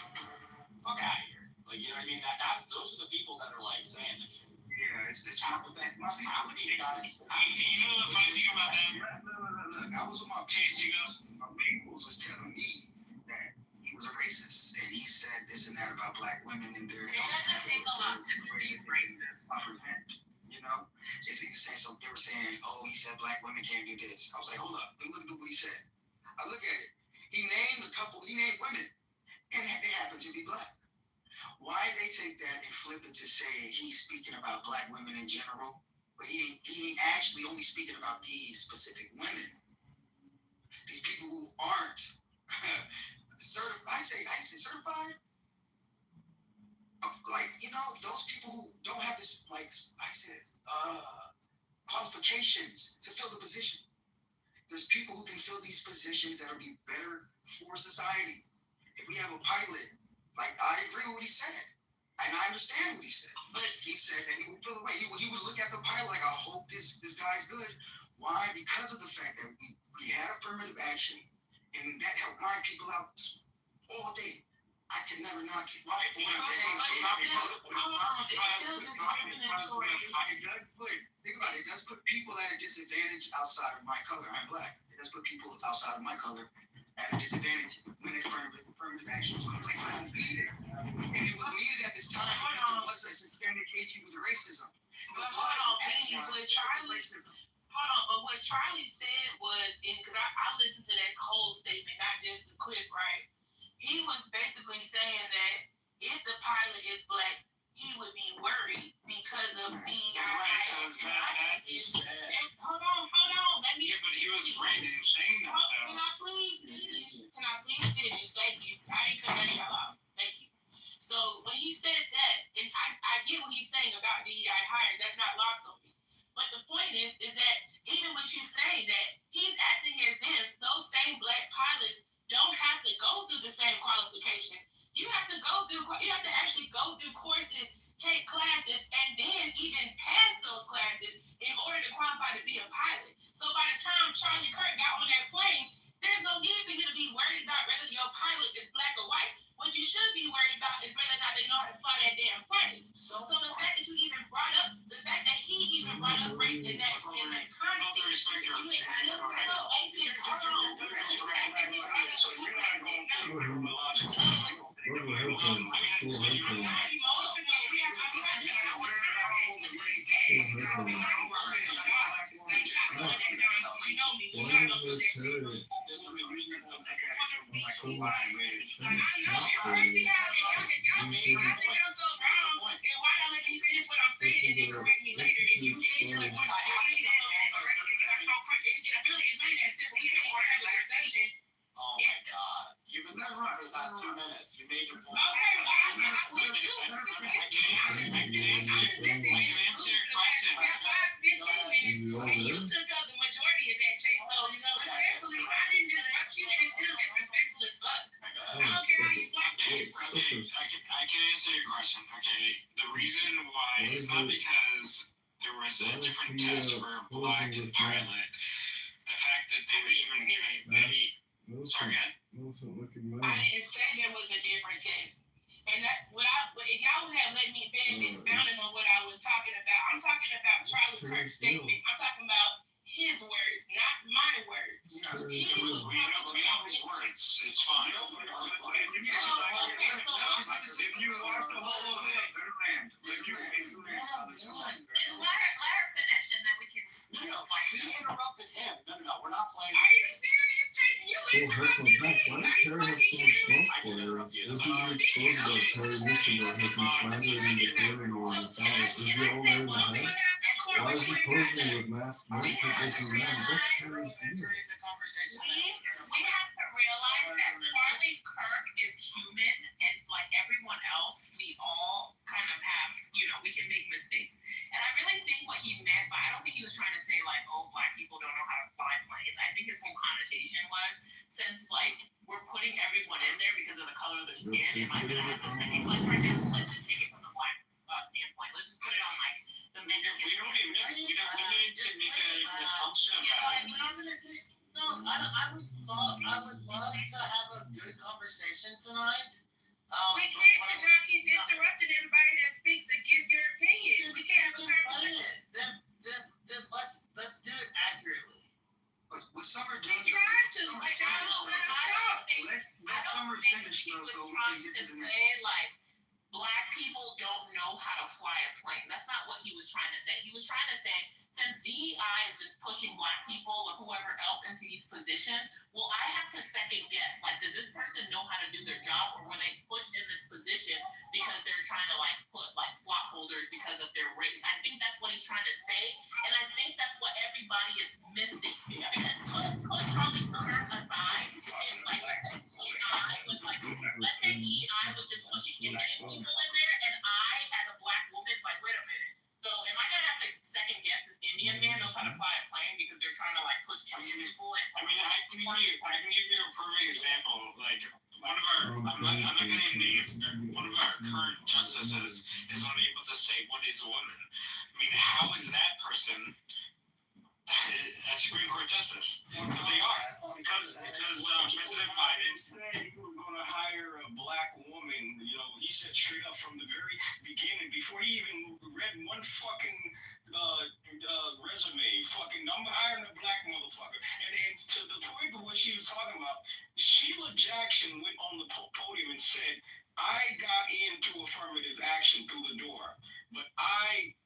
Fuck out of here. Like, you know what I mean? Those are the people that are like saying this shit. Yeah, it's half of that. Half of these guys. You know the funny thing about that? Look, I was with my peoples. My peoples was telling me that he was a racist, and he said this and that about black women and their. It doesn't take a lot to be racist. You know, they were saying, oh, he said black these specific women, these people who aren't certified. I say certified. Like, you know, those people who don't have this, like I said, qualifications to fill the position. There's people who can fill these positions that'll be better for society. If we have a pilot, like, I agree with what he said, and I understand what he said. He said that he would feel the way. He would look at the pilot like, I hope this guy's good. Why? Because of the fact that we had affirmative action, and that helped my people out all day. I could never knock it. Right. But what I'm saying it does put, think about it, it does put people at a disadvantage outside of my color. I'm black. It does put people outside of my color at a disadvantage when affirmative action was taken. And it was needed at this time because there was a systemic issue with racism. But hold on, but what Charlie said was, because I listened to that whole statement, not just the clip, right? He was basically saying that if the pilot is black, he would be worried because of the Hold on. Let me. Yeah, but he was right in saying that. Can I please finish? Thank you. I didn't cut that y'all off. Thank you. So when he said that, and I get what he's saying about DEI hires, that's not lost on me. But the point is that even with you saying that, he's acting as if those same black pilots don't have to go through the same qualifications. You have to actually go through courses, take classes, and then even pass those classes in order to qualify to be a pilot. So by the time Charlie Kirk got on that plane, there's no need for you to be worried about whether your pilot is black or white. What you should be worried about is whether or not they know how to fly that damn plane. So the fact that you even brought up, the fact that he even brought up race in that context, Oh my God. You've been there for the last 2 minutes. You made your point. I can answer your question. You took up the majority of that, Chase. So respectfully, I didn't disrupt you, and it's still disrespectful as fuck. I don't care how you slice it. I can answer your question. Okay. The reason why is not because there was a different test for a black pilot. The fact that they were even given any. Sorry, man. I didn't say there was a different test. And that if y'all would have let me finish expounding on what I was talking about, I'm talking about Charlie Kirk's statement. I'm talking about his words, not my words. We know his words. It's fine. Let her finish, and then we can. No, he interrupted him. No, we're not playing. Are you serious, Chase? You interrupted me. Why does Terry have so much smoke for her? What did you expose about Terry Missionary? Has he slandered and defaming you on the side? Is he all there in the head? Why is he posing with masked militant looking men? What's Terry's deal? We have to realize that Charlie Kirk is human, and like everyone else, we all kind of have, we can make mistakes. And I really think what he meant by, I don't think he was trying to say like, oh, black people don't know how to fly planes. I think his whole connotation was, since like we're putting everyone in there because of the color of their skin, am I gonna have to say, like for example, let's just take it from the black standpoint. Let's just put it on like the Mexican. We don't need to make an assumption about it. I would love to have a good conversation tonight. We can't, because y'all keep interrupting everybody that speaks against your opinion. We can't have a conversation. Then let's do it accurately. But with Summer done, let Summer finish though, so we can get to the next. Like, black people don't know how to fly a plane. That's not what he was trying to say. He was trying to say, since DEI is just pushing black people or whoever else into these positions, well, I have to second guess. Like, does this person know how to do their job, or were they pushed in this position because they're trying to like put like slot holders because of their race? I think that's what he's trying to say, and I think that's what everybody is missing. people in there, and I, as a black woman, it's like, wait a minute. So am I gonna have to second guess this Indian man knows how to fly a plane because they're trying to like push Indian people in? I mean, I can give you a perfect example. Like one of our, I'm not gonna name names. One of our current justices is unable to say what is a woman. I mean, how is that person a Supreme Court justice? But they are because President Biden said he was going to hire a black woman. You know, he said straight up from the very beginning, before he even read one fucking resume. Fucking, I'm hiring a black motherfucker. And to the point of what she was talking about, Sheila Jackson went on the podium and said, "I got in through affirmative action through the door, but I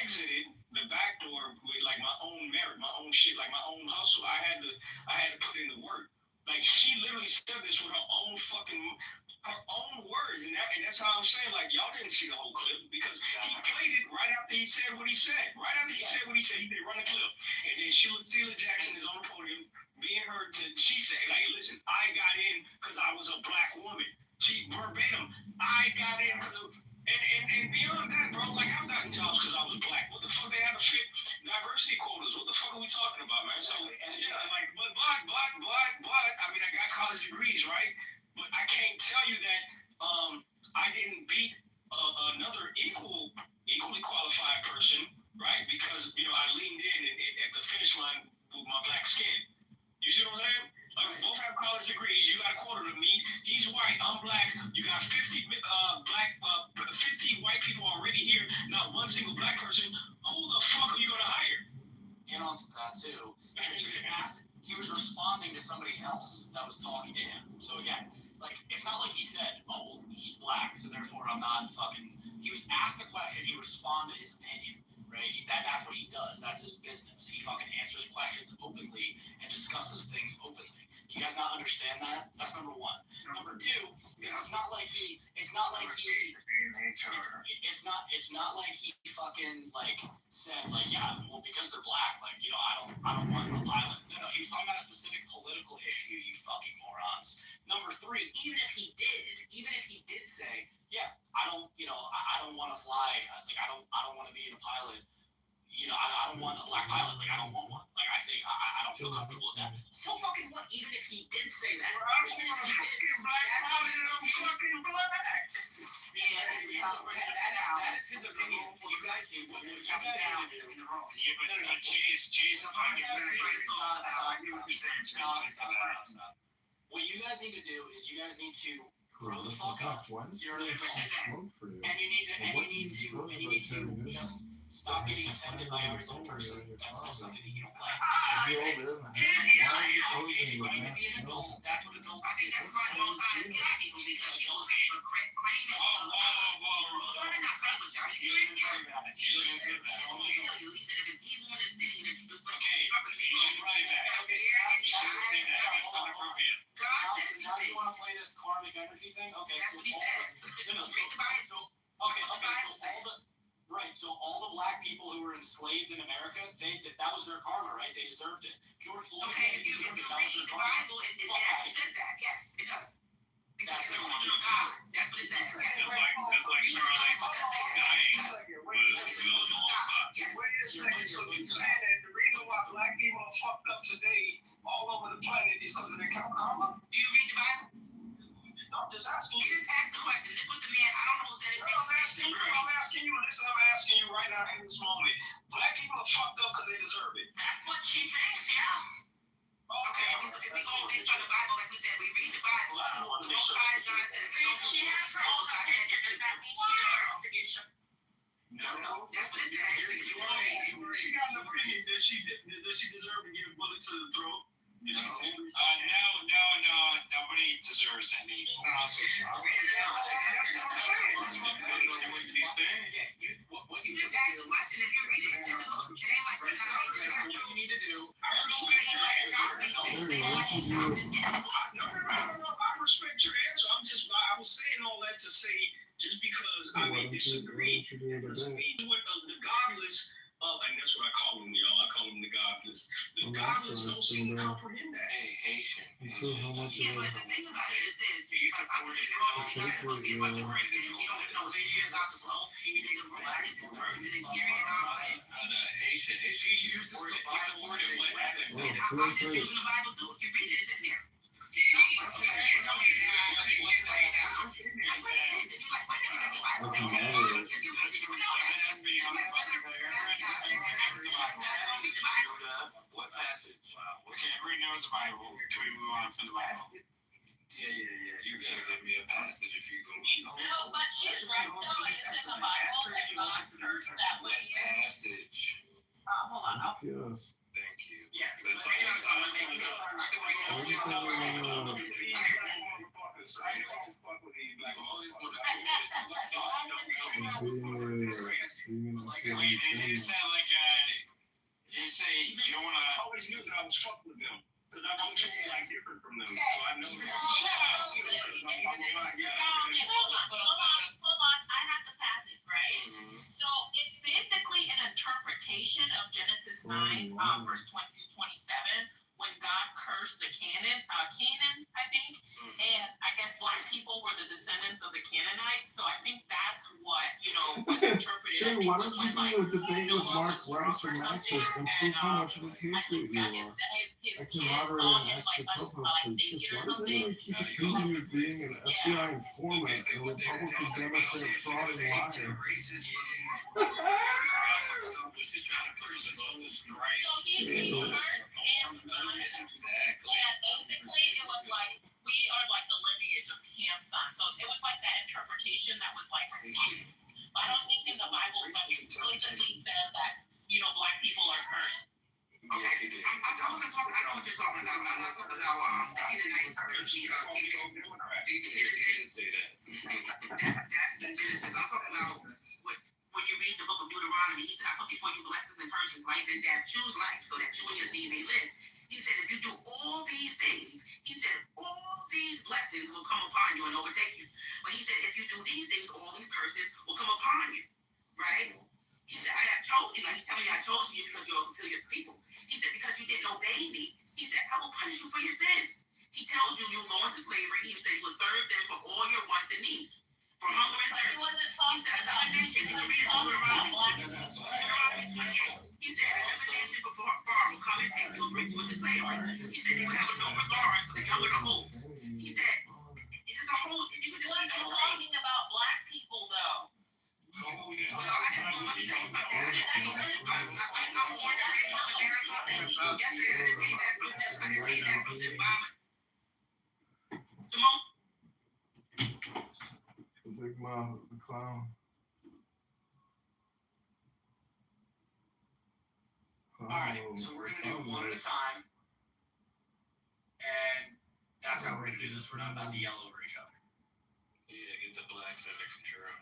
exited the back door with like my own merit, my own shit, like my own hustle. I had to put in the work." Like she literally said this with her own words, and that's how I'm saying, like, y'all didn't see the whole clip because he played it right after he said what he said. Right after he said what he said, he did run a clip, and then Sheila Jackson is on the podium being heard she said, like, listen, I got in because I was a black woman. She verbatim, I got in because. And beyond that, bro, like, I've gotten jobs because I was black. What the fuck they had to fit diversity quotas? What the fuck are we talking about, man? So, yeah, like, but, I mean, I got college degrees, right? But I can't tell you that I didn't beat another equally qualified person, right? Because, you know, I leaned in at the finish line with my black skin. You see what I'm saying? Like, we both have college degrees. You got a quarter to meet. He's white. I'm black. You got 50 white people already here. Not one single black person. Who the fuck are you gonna hire? And on that too, he was responding to somebody else that was talking to him. So again, like, it's not like he said, "Oh, he's black, so therefore I'm not fucking." He was asked the question. He responded his opinion. Right? That's what he does. That's his business. He fucking answers questions openly and discusses things openly. Do you guys not understand that? That's number one. Number two, it's not like he fucking like said like, yeah, well, because they're black, like, you know, I don't want a pilot. No, he was talking about a specific political issue, you fucking morons. Number three, even if he did say, yeah, I don't want to fly, like, I don't want to be in a pilot. You know, I don't want a black pilot. Like, I don't want one. Like, I think I don't feel comfortable with that. So fucking what? Even if he did say that, even if he did, black pilot, I'm fucking black. That is his opinion. You guys do what you guys down in the wrong. Yeah, but Chase is fucking. What you guys need to do is you guys need to grow the fuck up. You're an adult. And you need to just stop getting offended by every single person. That's just something that you don't like. Be an adult. That's what adults do. I think that's why most times get at people because people claim it. Sorry, not playing with y'all. He shouldn't say that. He said if it's evil in the city, then you just like, you shouldn't say that. You shouldn't say that. It's not appropriate. Now you want to play this karmic energy thing? Okay. That's what he said. Right, so all the black people who were enslaved in America, that was their karma, right? They deserved it. George Floyd. Okay, if you read the Bible, it actually says that. Yes, it does. Because they're one of God. That's what it says. That's like Charlie dying was Wait a second. So you're saying that the reason why black people are fucked up today all over the planet is because of their karma? Do you read the Bible? No, I'm just asking you. You just asked the question. This was the man. I don't know who said it. I'm asking you. Listen, I'm asking you right now in this moment. Black people are fucked up because they deserve it. That's what she thinks, yeah. Okay, if we go based on the Bible, like we said, we read the Bible. The Most High God says, if you don't do what you're supposed to, I can't do it. No, that's what it says. She got an opinion. Does she deserve to get a bullet to the throat? No, nobody deserves any. That's what I'm saying. What you just asked the question, if you read it, it ain't like you're not reading. What you need to do. I respect your answer. I was saying all that to say, just because I may disagree, doesn't mean what the godless. And that's what I call them, y'all. I call them the godless. The godless don't seem to comprehend that. Hey, Haitian. Yeah, but the thing about it is this. Do you What passage? Okay, everybody knows the Bible. Can we move on to the Bible? Yeah. You gotta give me a passage if you're gonna. No, but she's right. No, it's in the Bible that God cursed that way. Passage. Hold on. Yes. Thank you. Yes. Is that like you say you don't want to? I always knew that I was fucking with them. Because I don't feel like different from them. So I know that. Hold on. I have the passage, right? So it's basically an interpretation of Genesis 9, verse 22-27, when God cursed the Canaan, I think. And I guess black people were the descendants of the Canaanites. So I think that's what, was interpreted. Jay, why don't you do a debate with Mark Rice or Maxis and prove how much of a patriot you are? I can moderate an extra co-host for just why does anyone keep accusing you of being an FBI informant, a Republican Democrat fraud and liar? Basically, it was like, we are like the lineage of Ham's son. So it was like that interpretation that was like skewed. But I don't think in the Bible it explicitly says that, black people are cursed. Okay, I wasn't talking, I know what you're talking about. I'm not talking about Canaanite currency. That's in Genesis. I'm talking about when you read the book of Deuteronomy, he said, I put before you blessings and curses, life and death. Choose life so that you and your seed may live. He said, if you do all these things, he said, all these blessings will come upon you and overtake you. But he said, if you do these things, all these curses will come upon you. Right? He said, I have chosen you. Like he's telling you, I chose you because you're a peculiar people. He said, because you didn't obey me. He said, I will punish you for your sins. He tells you you'll go into slavery. He said, you will serve them for all your wants and needs. For hunger and thirst. He said, another nation, you can read it through Deuteronomy 28. He said, another nation before far will come and take you and bring you into slavery. He said, they will have no regard for the young or the old. He said, it's a whole, you could just read the whole thing. Talking about black people, though. The big mouth, the clown. Alright, so we're gonna do one at a time. And that's how we're gonna do this. We're not about to yell over each other. Yeah, get the blacks under control.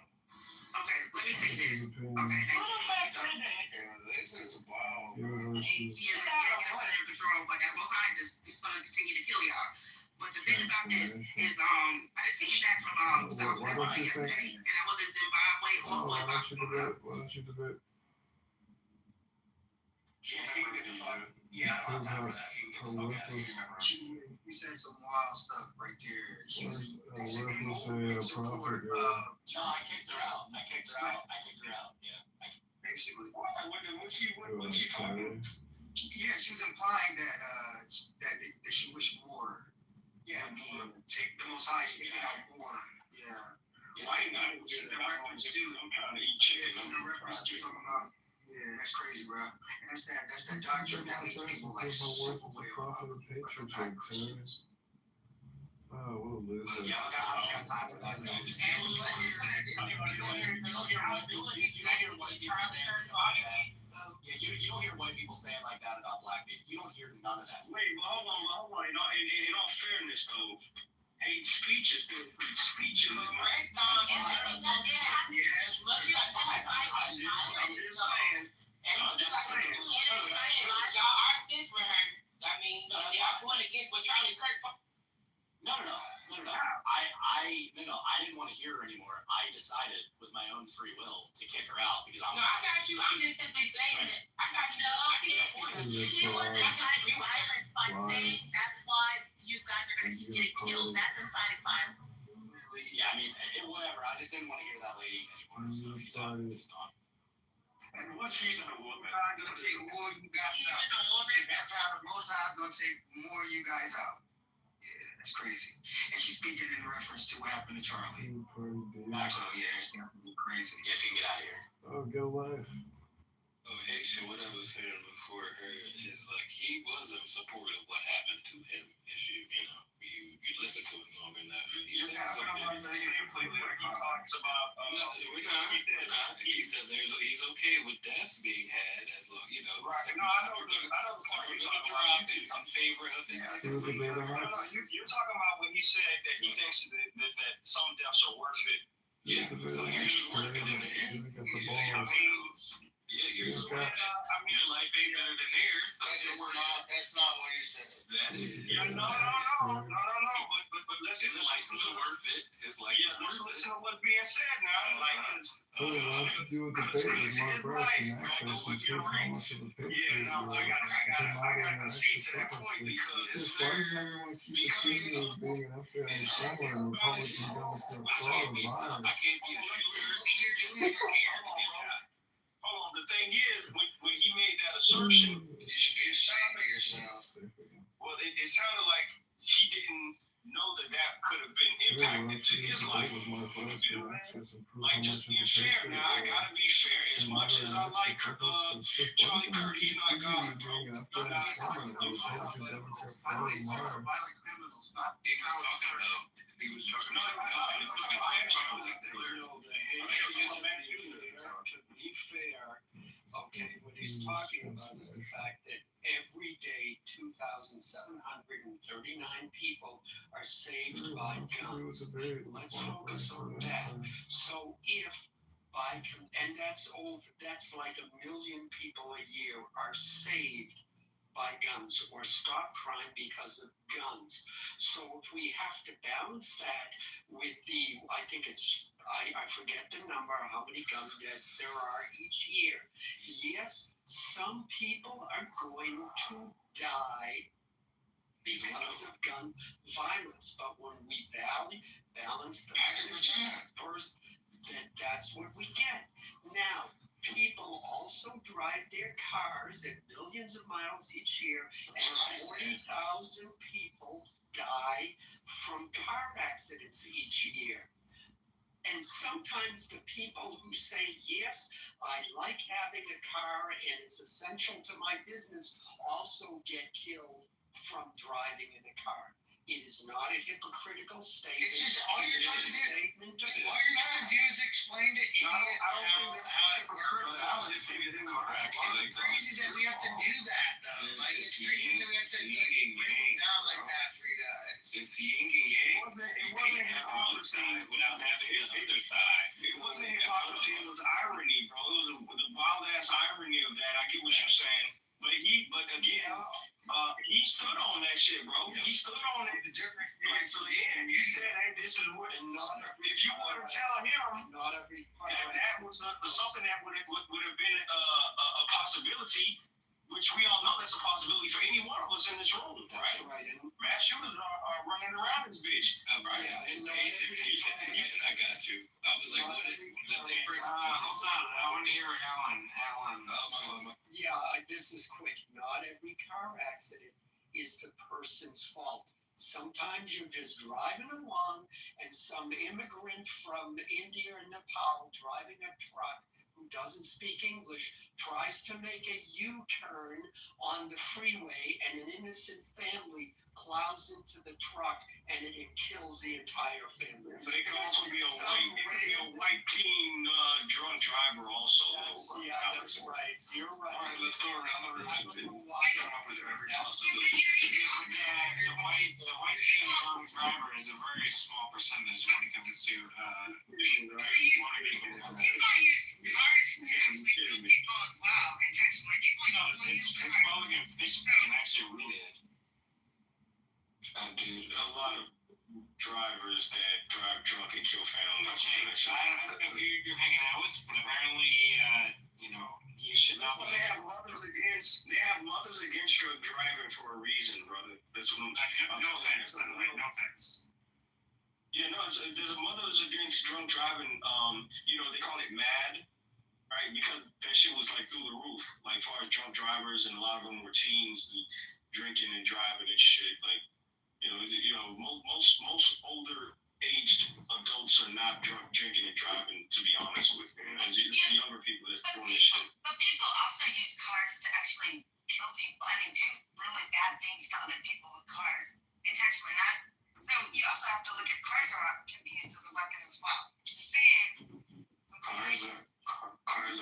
Okay, let me say this. Okay, this is wild. Universes. Yeah, get us under control, but that Most High is gonna continue to kill y'all. But the thing about this is, I just came back from South Africa yesterday, and I was in Zimbabwe all the way back to Florida. Why don't you debate? Yeah, I don't have time for that. He said some wild stuff right there. Support, No, I kicked her out. Yeah. basically. What's she talking? Yeah, she was implying that she wished war. Yeah. Take the Most High taking out war. Yeah. Why not? It's in reference to talking about. Yeah, that's crazy, bro. And that's that doctrine that leads people like super way off. Oh, we'll lose it. Yeah, I don't have time for that. You don't hear white people saying like that about black people. You don't hear none of that. Wait, hold on. In all fairness, though, hate speech is still free speech. I'm just saying. No. I didn't want to hear her anymore. I decided with my own free will to kick her out because I'm. No, I got you. I'm just simply saying that. I got you. She wasn't inciting violence by saying that's why you guys are going to keep getting killed. That's inciting violence. Yeah, I mean, whatever. I just didn't want to hear that lady anymore. So she's out. She's gone. And once she's in a woman, God's gonna take more you guys out. That's how the Most High's gonna take more you guys out. Yeah, that's crazy. And she's speaking in reference to what happened to Charlie. So yeah, it's definitely crazy. Yeah, you can get out of here. Oh, go life. Oh, actually, what I was saying before her is like he was in support of what happened to him. If you listen to it long enough, he said completely like he talks about. No, we're not. He said he's okay with death being had as long, Right. No, I know the part you're talking about. In favor of his. You're talking about when he said that he thinks that some deaths are worth it. Yeah, so he's worth it in the end. Yeah, your life ain't better than theirs. That's not what he said. That is. No. But listen. His life was worth it. His life was worth it. Listen to what's being said now. Like, So why don't you do a debate with Mark Bryce and access and prove how much of a picture you are? I gotta see to that point because. Why does everyone keep accusing you of being an FBI informer and Republican Democrat fraud liar? I can't be a shooter. Hold on. The thing is, when he made that assertion, You should be ashamed of yourself. well, it sounded like he didn't know that could have been impacted to his life. Like, just being fair now, I gotta be fair. As much as I like Charlie Kirk, he's not God, bro. He was talking about To be fair, okay, what he's talking about is the fact that every day 2,739 people are saved by guns. Let's focus on that. So if and that's like 1 million people a year are saved by guns or stop crime because of guns. So if we have to balance that with I think it's, I forget the number, how many gun deaths there are each year. Yes, some people are going to die because of gun violence, but when we balance the first, that's what we get. Now, people also drive their cars at millions of miles each year, and 40,000 people die from car accidents each year. And sometimes the people who say, yes, I like having a car and it's essential to my business, also get killed from driving in a car. It is not a hypocritical statement. It's just all you're trying to do is explain to idiots how it works. It's crazy that we have to do that, though. Like, it's crazy that we have to break it down like that for you guys. It's yin and yang. It wasn't hypocrisy without having the other side. It wasn't hypocrisy. It was irony, bro. It was the wild ass irony of that. I get what you're saying. But again, he stood on that shit, bro. He stood on it. The difference is, so then he said, "Hey, this is what." If you were to tell him that was something that would have been a possibility, which we all know that's a possibility for any one of us in this room, right? Mass shooters are running around this bitch, right? I got you. I was like, what did they bring? Hold on, I want to hear Alan. Yeah, this is quick. Not every car accident is the person's fault. Sometimes you're just driving along and some immigrant from India or Nepal driving a truck who doesn't speak English tries to make a U-turn on the freeway and an innocent family plows into the truck and it kills the entire family. But it can also be a white teen drunk driver also. That's right. You're right. All right, let's go around the room and come up with every The possibility. white teen drunk driver is a very small percentage when it comes to motor vehicle. It's Mulligan Fish can actually read it. Dude, a lot of drivers that drive drunk and kill families. Okay, I don't know who you're hanging out with, but apparently, you should not. They have mothers against drunk driving for a reason, brother. That's what I'm. No offense, by the way. No offense. Yeah, no, there's a mother brothers against drunk driving, they call it MAD, right? Because that shit was like through the roof, like far as drunk drivers, and a lot of them were teens and drinking and driving and shit. Like, most older aged adults are not drunk drinking and driving. To be honest with you, it's the younger people that's doing this shit. But people also use cars to actually kill people. I mean, do really bad things to other people with cars intentionally. Not. So you also have to look at cars can be used as a weapon as well. Just saying. Cars are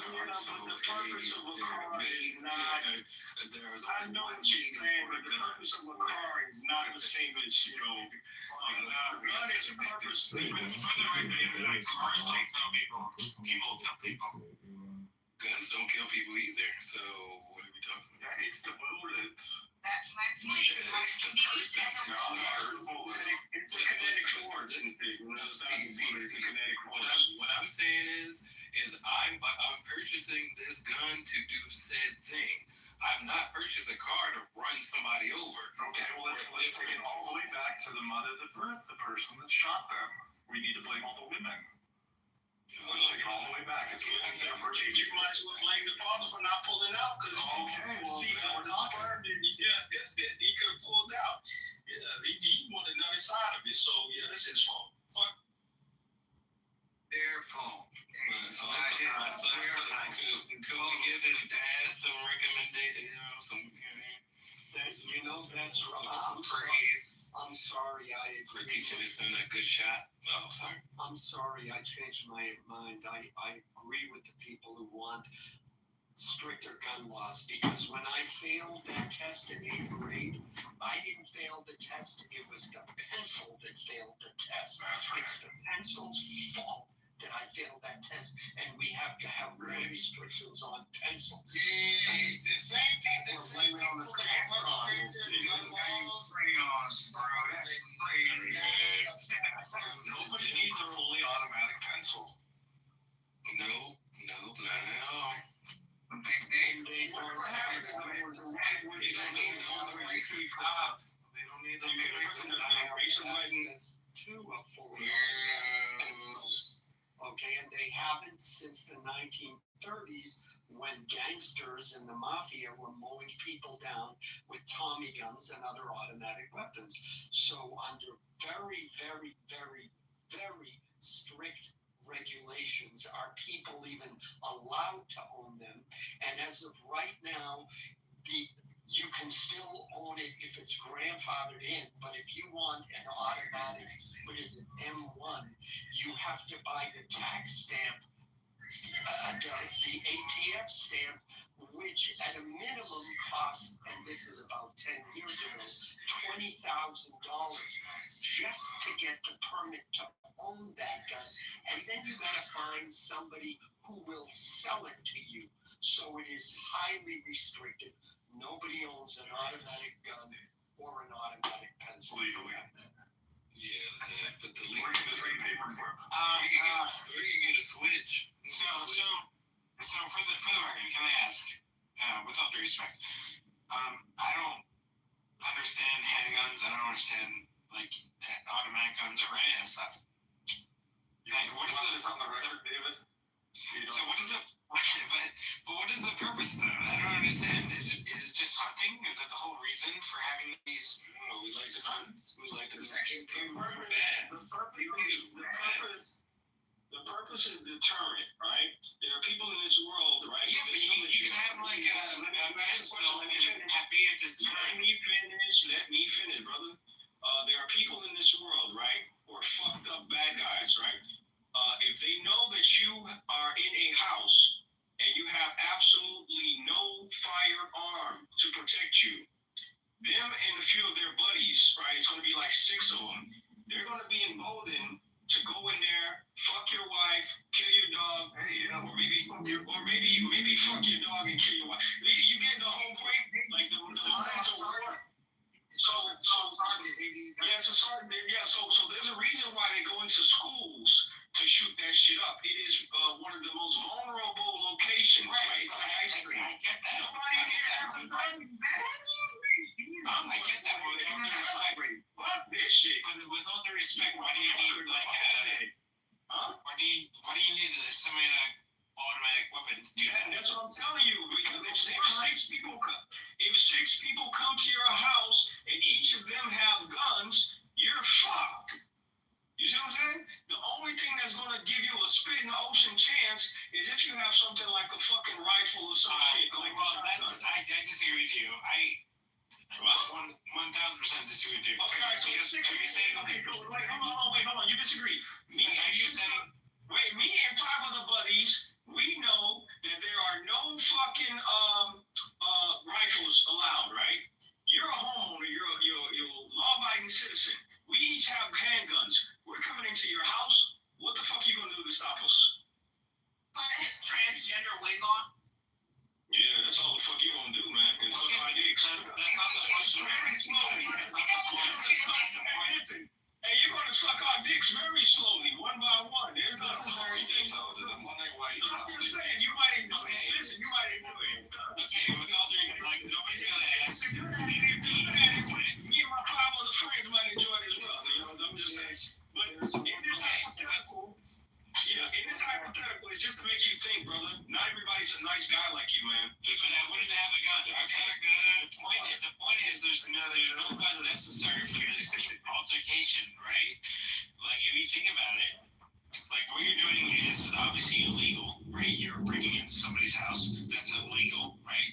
the purpose of a car is not. I know what you're saying, but the purpose of a car is not the same as gun is a purpose. For the record, cars don't kill people. People kill people. Guns don't kill people either. So what are we talking about? It's the bullets. That's my point. It's a kinetic force. What I'm saying is I'm purchasing this gun to do said thing. I'm not purchasing a car to run somebody over. Okay, well let's take it all the way back to the mother that birthed the person that shot them. We need to blame all the women. Let's take it all the way back. You might as well blame the father for not pulling out, because he could have pulled out. Yeah, he wanted another side of it, so yeah, that's his fault. Fuck. Their fault. Could we give his dad some recommendations? That's wrong. Praise I'm sorry, for teaching his son a good shot. Oh, sorry. I'm sorry, I changed my mind. I agree with the people who want stricter gun laws, because when I failed that test in 8th grade, I didn't fail the test. It was the pencil that failed the test. It's the pencil's fault that I failed that test, and we have to have more restrictions on pencils. The same people that have restricted gun laws, crayons, bro. That's crazy. Nobody needs a fully automatic pencil. No, not at all. They don't need the Okay, and they haven't since the 1930s, when gangsters and the mafia were mowing people down with Tommy guns and other automatic weapons. So under very, very, very, very strict regulations, are people even allowed to own them? And as of right now, you can still own it if it's grandfathered in, but if you want an automatic, what is it, M1, you have to buy the tax stamp, the ATF stamp, which at a minimum costs, and this is about 10 years ago, $20,000 just to get the permit to own that gun. And then you gotta find somebody who will sell it to you. So it is highly restricted. Nobody owns an automatic gun or an automatic pencil. Legally. Yeah, but the Where you get paper for? Where you get a switch? So for the record, can I ask, with all due respect, I don't understand handguns. I don't understand automatic guns or any of that stuff. What is it on the record, David? So what is it? But what is the purpose though? I don't understand. Is it just hunting? Is that the whole reason for having these? We like the guns. We like the protection. The purpose is deterrent, right? There are people in this world, right? Yeah, but you can have a pistol and be a deterrent. Let me finish, brother. There are people in this world, right, who are fucked up bad guys, right? If they know that you are in a house and you have absolutely no firearm to protect you, them and a few of their buddies, right, it's going to be like 6 of them, they're going to be emboldened to go in there, fuck your wife, kill your dog, or maybe fuck your dog and kill your wife. You get the whole point? Like the mental war. So there's a reason why they go into schools to shoot that shit up. It is one of the most vulnerable locations. Right? It's like ice cream. I get that. I get that. But with all due respect, fuck this shit. But with all due respect, why do you need Huh? Why do you need a semi-automatic weapon? Yeah, that's what I'm telling you. Because if six people come to your house and each of them have guns, you're fucked. You see what I'm saying? The only thing that's gonna give you a spit in the ocean chance is if you have something like a fucking rifle or some shit. Like I disagree with you. I 1,000% disagree with you. Okay, all right. So okay, cool. Wait, hold on. You disagree? Me and 5 other buddies, we know that there are no fucking rifles allowed, right? You're a homeowner. You're a law-abiding citizen. We each have handguns. We're coming into your house. What the fuck are you gonna do to stop us? Put his transgender wig on. Yeah, that's all the fuck you gonna do, man. It's okay, that's not the question. That's not the point. Hey, you're gonna suck our dicks very slowly, one by one. There's not very detailed. I'm wondering why you. I'm just saying, you might enjoy it. Listen, you might enjoy it. Okay, with all due, like nobody's gonna ask. Me and my 5 other friends might enjoy it as well. You know, I'm just saying. But in this hypothetical, it's just to make you think, brother. Not everybody's a nice guy like you, man. Even I wouldn't have a gun. Okay, the point is, there's no gun necessary for this altercation, right? Like, if you think about it, like, what you're doing is obviously illegal, right? You're breaking into somebody's house. That's illegal, right?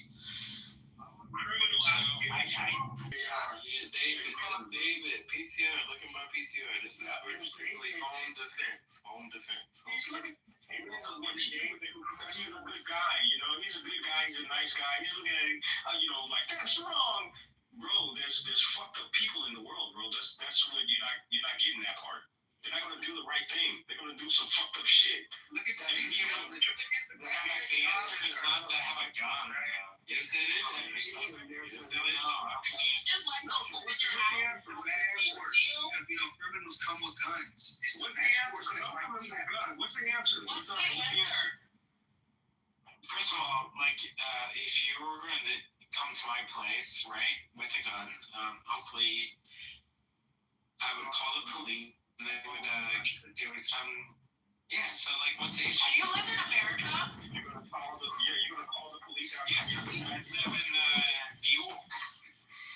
David, PTR, look at my PTR. This is strictly home defense. He's looking. He's a good guy, you know. He's a good guy. He's a nice guy. He's looking at it, like that's wrong, bro. There's fucked up people in the world, bro. That's what you're not getting that part. They're not gonna do the right thing. They're gonna do some fucked up shit. Look at that. The answer is not to have a gun. Yes, it is. Criminals come with guns. What's the answer? First of all, like, if you were going to come to my place, right, with a gun, hopefully I would call the police and they would come. Yeah, so, like, what's the issue? Do you live in America? You're gonna call the police out. Yes, I live in New York.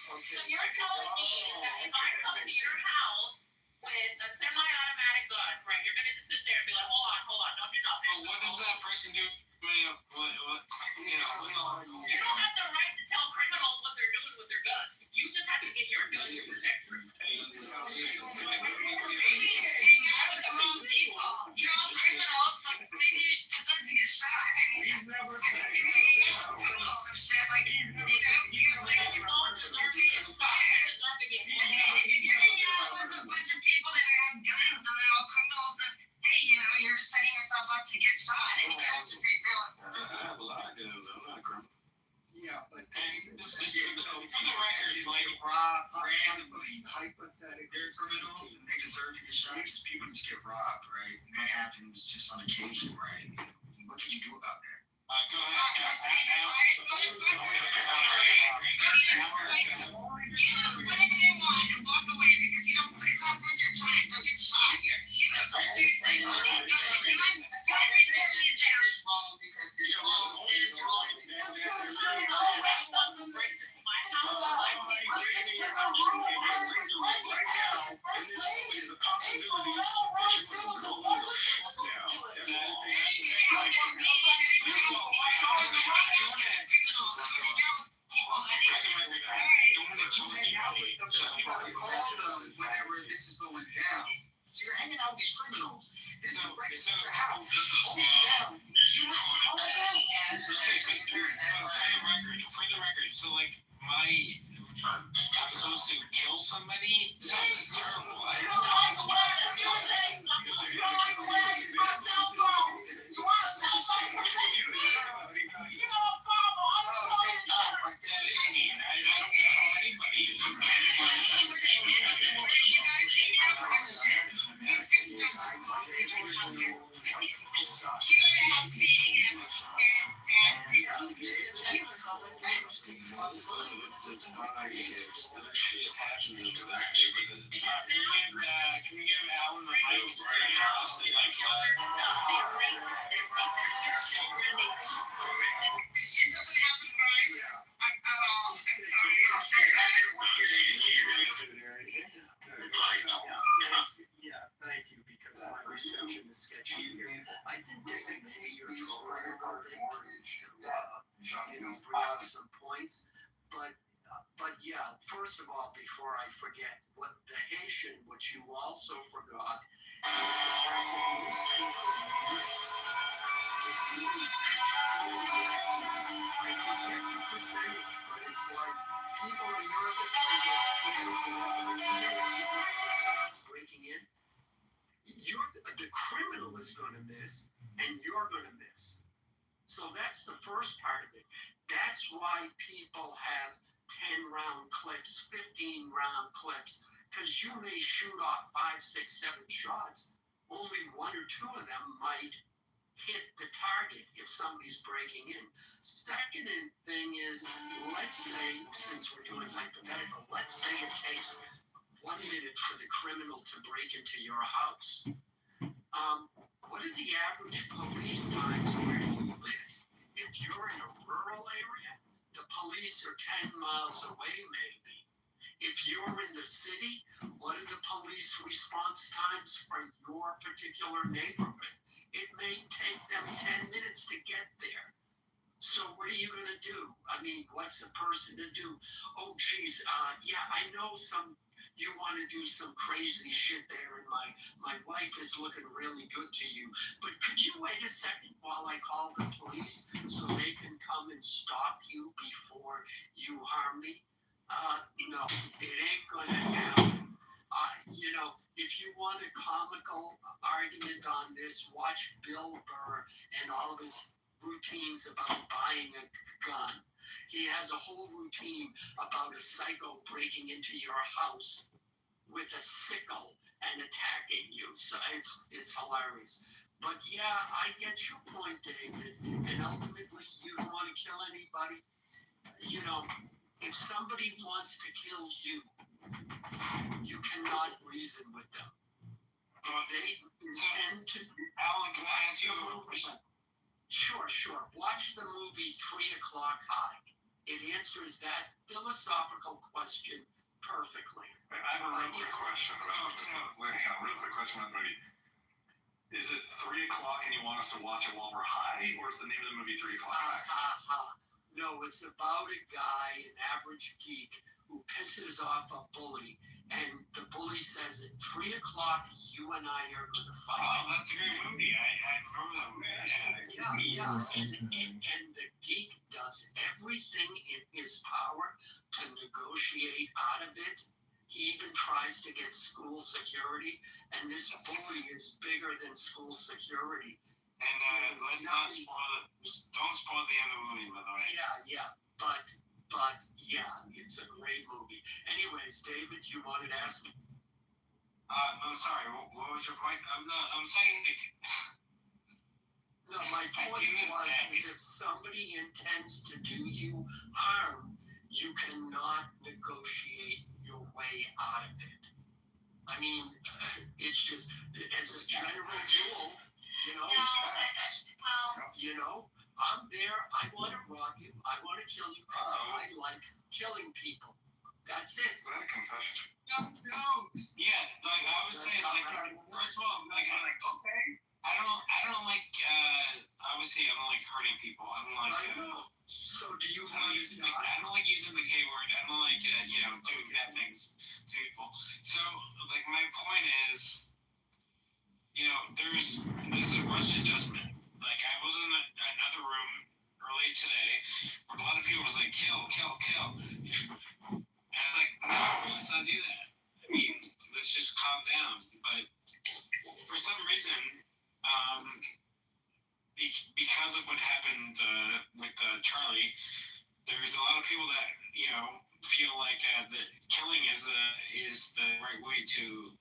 So you're telling me that if I come to your house with a semi-automatic gun, right, you're gonna just sit there and be like, hold on, don't do nothing. But what does that person do? You don't have the right to tell criminals what they're doing with their gun. You just have to get your gun to protect yourself. Maybe you're with the wrong people. You're all criminals, so maybe you should deserve to get shot. Criminals and shit, like, you know, like, if you're hanging out with a bunch of people that have guns and they're all criminals, then hey, you know, you're setting yourself up to get shot, and you have to be real. I have a lot of guns. I'm not a criminal. Yeah, but for the record, like, randomly, hypothetically, they're criminal, they deserve to get shot. Just people just get robbed, right? And that happens just on occasion, right? And what could you do about that? Go ahead. Whatever they want and walk away because you don't put it up with your time. Don't get shot here. Whenever this is going down, so you're hanging out with these criminals. This is breaks into the house. Hold down. For the record, so like I'm supposed to kill somebody? That's terrible. I don't know. Can we give Alan the mic? Shit doesn't happen right. Thank you, because my reception is sketchy here. I did take a look at your Twitter thing to bring out some points, but yeah, first of all, before I forget, what the Haitian, which you also forgot, is the fact that most people I forget the percentage, but it's like people are nervous to get scared breaking in. The criminal is going to miss, and you're going to miss. So that's the first part of it. That's why people have 10-round clips, 15-round clips, because you may shoot off 5, 6, 7 shots. Only 1 or 2 of them might hit the target if somebody's breaking in. Second thing is, let's say, since we're doing hypothetical, let's say it takes 1 minute for the criminal to break into your house. What are the average police times where you live? If you're in a rural area, the police are 10 miles away maybe. If you're in the city, what are the police response times for your particular neighborhood? It may take them 10 minutes to get there. So what are you going to do? I mean, what's a person to do? Oh, geez, yeah, I know you want to do some crazy shit there, and my wife is looking really good to you. But could you wait a second while I call the police so they can come and stop you before you harm me? No, it ain't going to happen. If you want a comical argument on this, watch Bill Burr and all of his routines about buying a gun. He has a whole routine about a psycho breaking into your house with a sickle and attacking you. So it's hilarious. But yeah, I get your point, David. And ultimately, you don't want to kill anybody. If somebody wants to kill you, you cannot reason with them. They intend to. Alan, can I ask you a question? Sure. Watch the movie 3 O'Clock High. It answers that philosophical question perfectly. I have a real quick question about the movie. Is it 3 o'clock and you want us to watch it while we're high, or is the name of the movie 3 o'clock high? No, it's about a guy, an average geek, who pisses off a bully, and the bully says at 3 o'clock you and I are going to fight. Oh, that's a great movie. I remember that movie. Yeah. And the geek does everything in his power to negotiate out of it. He even tries to get school security, and this bully is bigger than school security. And let's not spoil it. Don't spoil the end of the movie, by the way. Yeah. But yeah, it's a great movie. Anyways, David, you wanted to ask me? I'm sorry. What was your point? I'm saying. No, my point was if somebody intends to do you harm, you cannot negotiate your way out of it. I mean, it's just as a general rule, I'm there. I want to rob you. I want to kill you because I like killing people. That's it. Is that a confession? No. Yeah, I would say, first of all, I don't like. Obviously, I don't like hurting people. I don't like. So do you? I don't like using the K word. I don't like doing bad things to people. So my point is, there's a rush adjustment. I was in another room earlier today where a lot of people was like, kill. And I'm no, let's not do that. I mean, let's just calm down. But for some reason, because of what happened with Charlie, there's a lot of people that feel like that killing is the right way to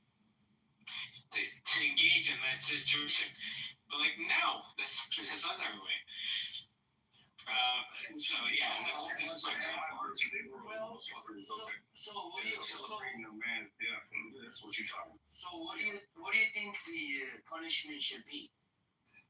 engage in that situation. But no, that's not the right way. So yeah, this is like that. So what do you think the punishment should be.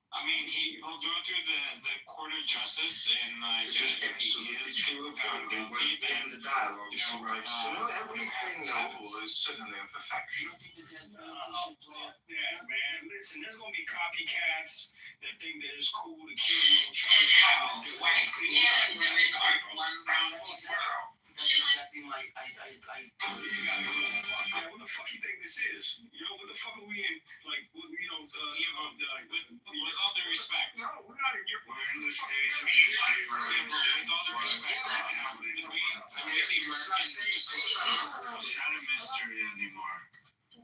I mean, he'll go through the court of justice, and This is absolutely true of God. When in the dialogue, he writes, to know everything noble is certainly a perfection. Yeah, man. Listen, there's gonna be copycats that think that it's cool to kill little child. Yeah, and then they are one round of terror. That's exactly like Yeah, what the fuck you think this is? You know, what the fuck are we in? Like, with all due respect. No, we're not in your. We're in the stage of history where with all due respect, it's not a mystery anymore.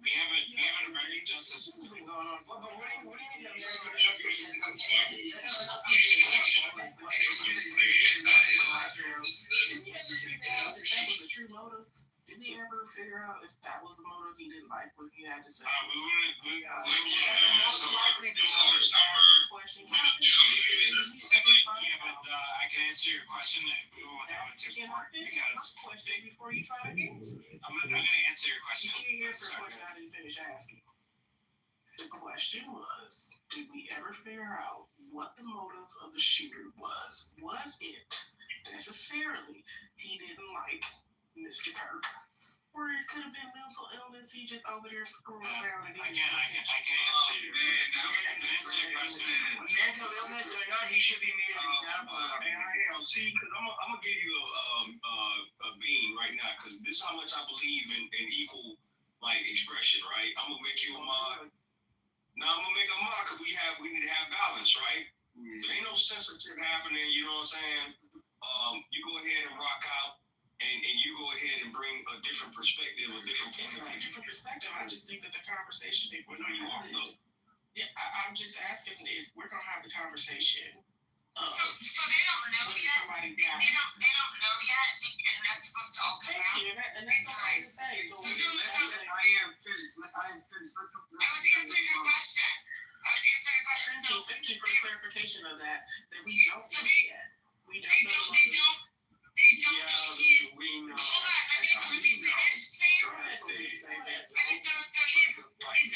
We have an American justice system going on. But what do you mean the American justice system? Didn't he ever figure out if that was the motive he didn't like what he had to say? I can answer your question. We won't have it to court because before you try to answer it. I'm going to answer your question. You can't answer a question I didn't finish asking. The question was, did we ever figure out what the motive of the shooter was? Was it necessarily he didn't like Mr. Kirk? Or it could have been mental illness, he just over there screwing around and I can answer your question. Mental illness or not, he should be made an example of. And I am. See, because I'm gonna give you a bean right now, because this is how much I believe in equal expression, right? I'm gonna make you a mod. Now I'm gonna make a mod because we need to have balance, right? There ain't no sensitive happening, you know what I'm saying? You go ahead and rock out. And you go ahead and bring a different perspective, a different point of view. Different perspective. I just think that the conversation, if we're not you are though. Yeah, I'm just asking if we're gonna have the conversation. So they don't know yet. Somebody they don't know yet, and that's supposed to all come out. And that's okay to say. So I am finished. I was answering your question. Thank you for the clarification of that we don't know yet. We don't know. They don't know he is. Hold on, let me finish, please. So he's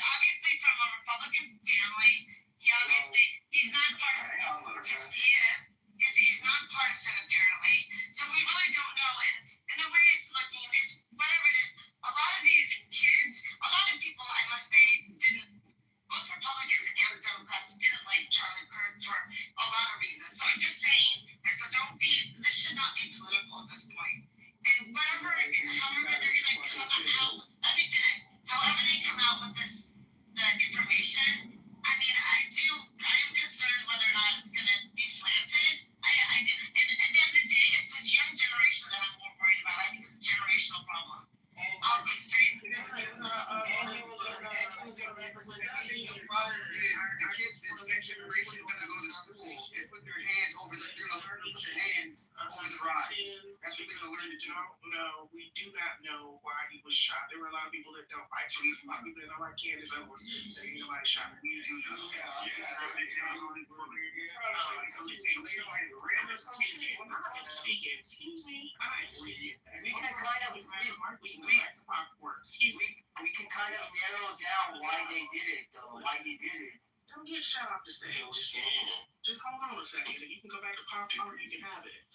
obviously from a Republican family. He's not partisan. He's not partisan apparently. So we really don't know. And the way it's looking is whatever it is. A lot of these kids, a lot of people, I must say, most Republicans and Democrats didn't like Charlie Kirk for a lot of reasons. So I'm just saying, this should not be political at this point. And however they're going to come out, let me finish. However they come out with the information, I mean, I am concerned whether or not it's going to be slanted. I do. And at the end of the day, it's this young generation that I'm more worried about. I think it's a generational problem. I'll be straight. The kids this next generation when they go to school and put their hands over the learn to put their hands over the rides. That's what they're gonna learn to do. No, we do not know why he was shot. There were a lot of people that don't like him. There's a lot of people that don't like Candace Owens. They ain't nobody shot him. We do know. Excuse me, I agree. We can kind of narrow down why they did it, though. Why he did it. Don't get shot off the stage. Just hold on a second. If you can go back to popcorn, you can have it.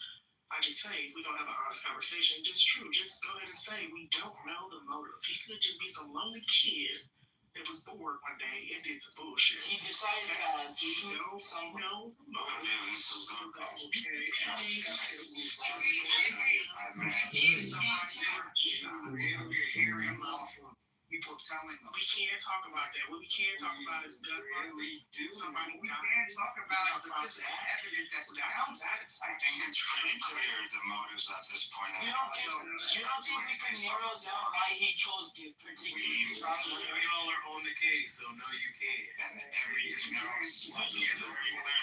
I just say we don't have an honest conversation. Just true. Just go ahead and say we don't know the motive. He could just be some lonely kid that was bored one day and did some bullshit. He decided to shoot someone. No motive. People telling them. We can't talk about that. What we can talk about is gun violence. Somebody we can't talk about statistical evidence that's found. I think it's pretty clear the motives at this point. You don't think we can narrow down why he chose the particular We all are on the case, so no, you can't. You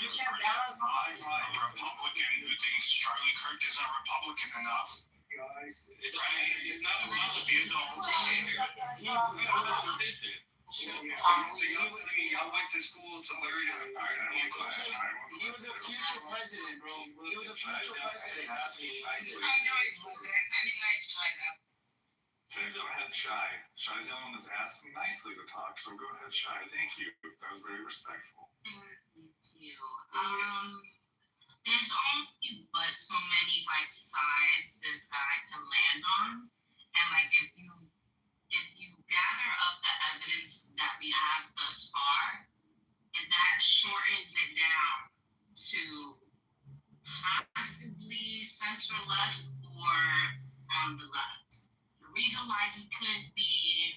can't balance a Republican who thinks Charlie Kirk is not Republican enough. It's not about to be a dog. I went to school to learn. He was a future president, bro. He was a future president. I know it. I mean, nice try though. Okay, go ahead, Shy. Shy's the only one that's asking nicely to talk, so go ahead, Shy. Thank you. That was very respectful. Thank you. There's only but so many like sides this guy can land on, and like if you gather up the evidence that we have thus far, and that shortens it down to possibly center left or on the left. The reason why he couldn't be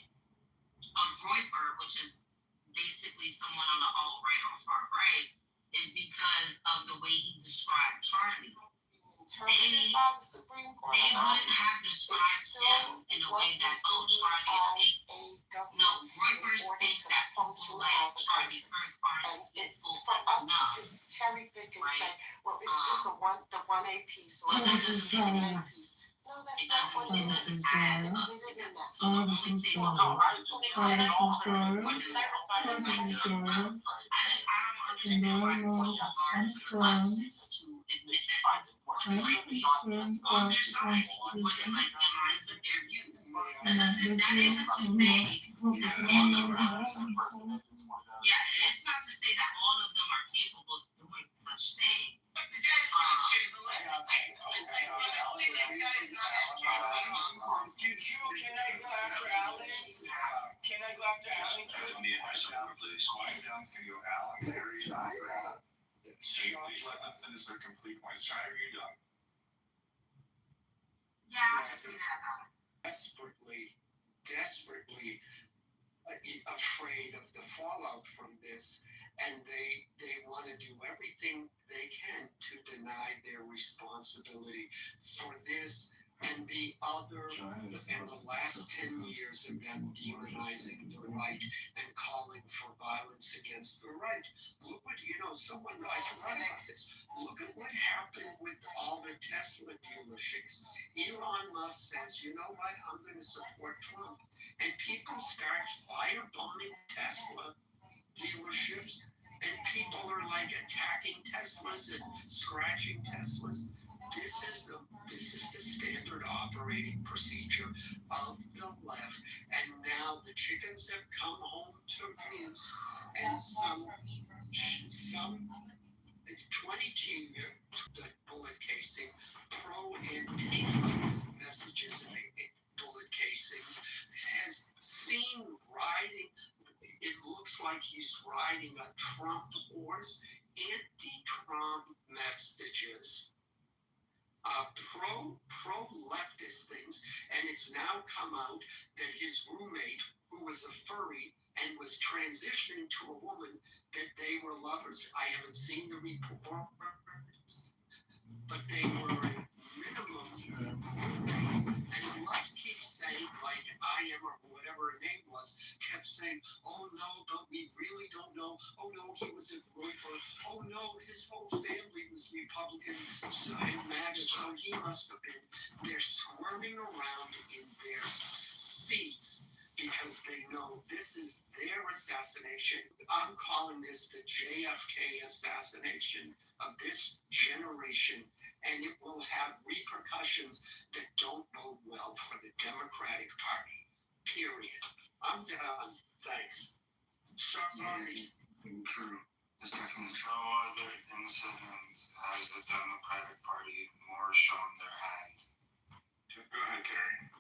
a Groiper, which is basically someone on the alt-right or far-right, is because of the way he described Charlie. They wouldn't have described him in a way that, oh, Charlie is hateful. No, Groipers think that people like Charlie Kirk aren't hateful enough. Cherry pick and say, well, it's just the one A piece or So that just doesn't the mean A piece. No, that's it not what it doesn't is. add It's up bigger than that. So the only thing I don't understand why it's so hard for us to admit that his frankly on their side, whether like aligns with their views. And that isn't to say that all of them, yeah, it's not to say that all of them are capable of doing such thing. Can I go after Alan? Can I go after Alan? Quiet down, it's gonna go Alan, Terry, and please let them finish their complete points. Shy, are you done? Yeah, I'll just say that. Desperately afraid of the fallout from this, and they want to do everything they can to deny their responsibility for this and the other, and the last 10 years of them demonizing the right and calling for violence against the right. Look what, someone, I forgot about this. Look at what happened with all the Tesla dealerships. Elon Musk says, you know what, I'm going to support Trump. And people start firebombing Tesla dealerships, and people are like attacking Teslas and scratching Teslas. This is the standard operating procedure of the left, and now the chickens have come home to roost, and some 22 the bullet casing, pro-Antifa messages in the bullet casings, has seen riding. It looks like he's riding a Trump horse. Anti-Trump messages, pro-leftist things, and it's now come out that his roommate, who was a furry and was transitioning to a woman, that they were lovers. I haven't seen the report, but they were a minimum roommate. And the left keeps saying, like I am or whatever her name was, kept saying, oh no, but we really don't know. Oh no, he was a Groiper. Oh no, his whole family was Republican and MAGA, so he must have been. They're squirming around in their seats because they know this is their assassination. I'm calling this the JFK assassination of this generation, and it will have repercussions that don't bode well for the Democratic Party. Period. I'm done. Thanks. Sorry. True. It's definitely true. No other incident has the Democratic Party more shown their hand. Go ahead, Terry.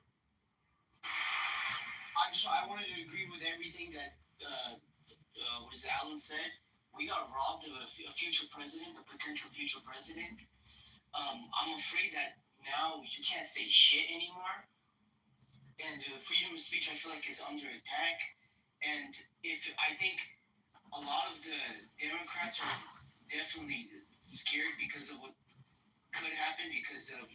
I wanted to agree with everything that Alan said. We got robbed of a future president, a potential future president. I'm afraid that now you can't say shit anymore. And freedom of speech, I feel like, is under attack. And I think a lot of the Democrats are definitely scared because of what could happen, because of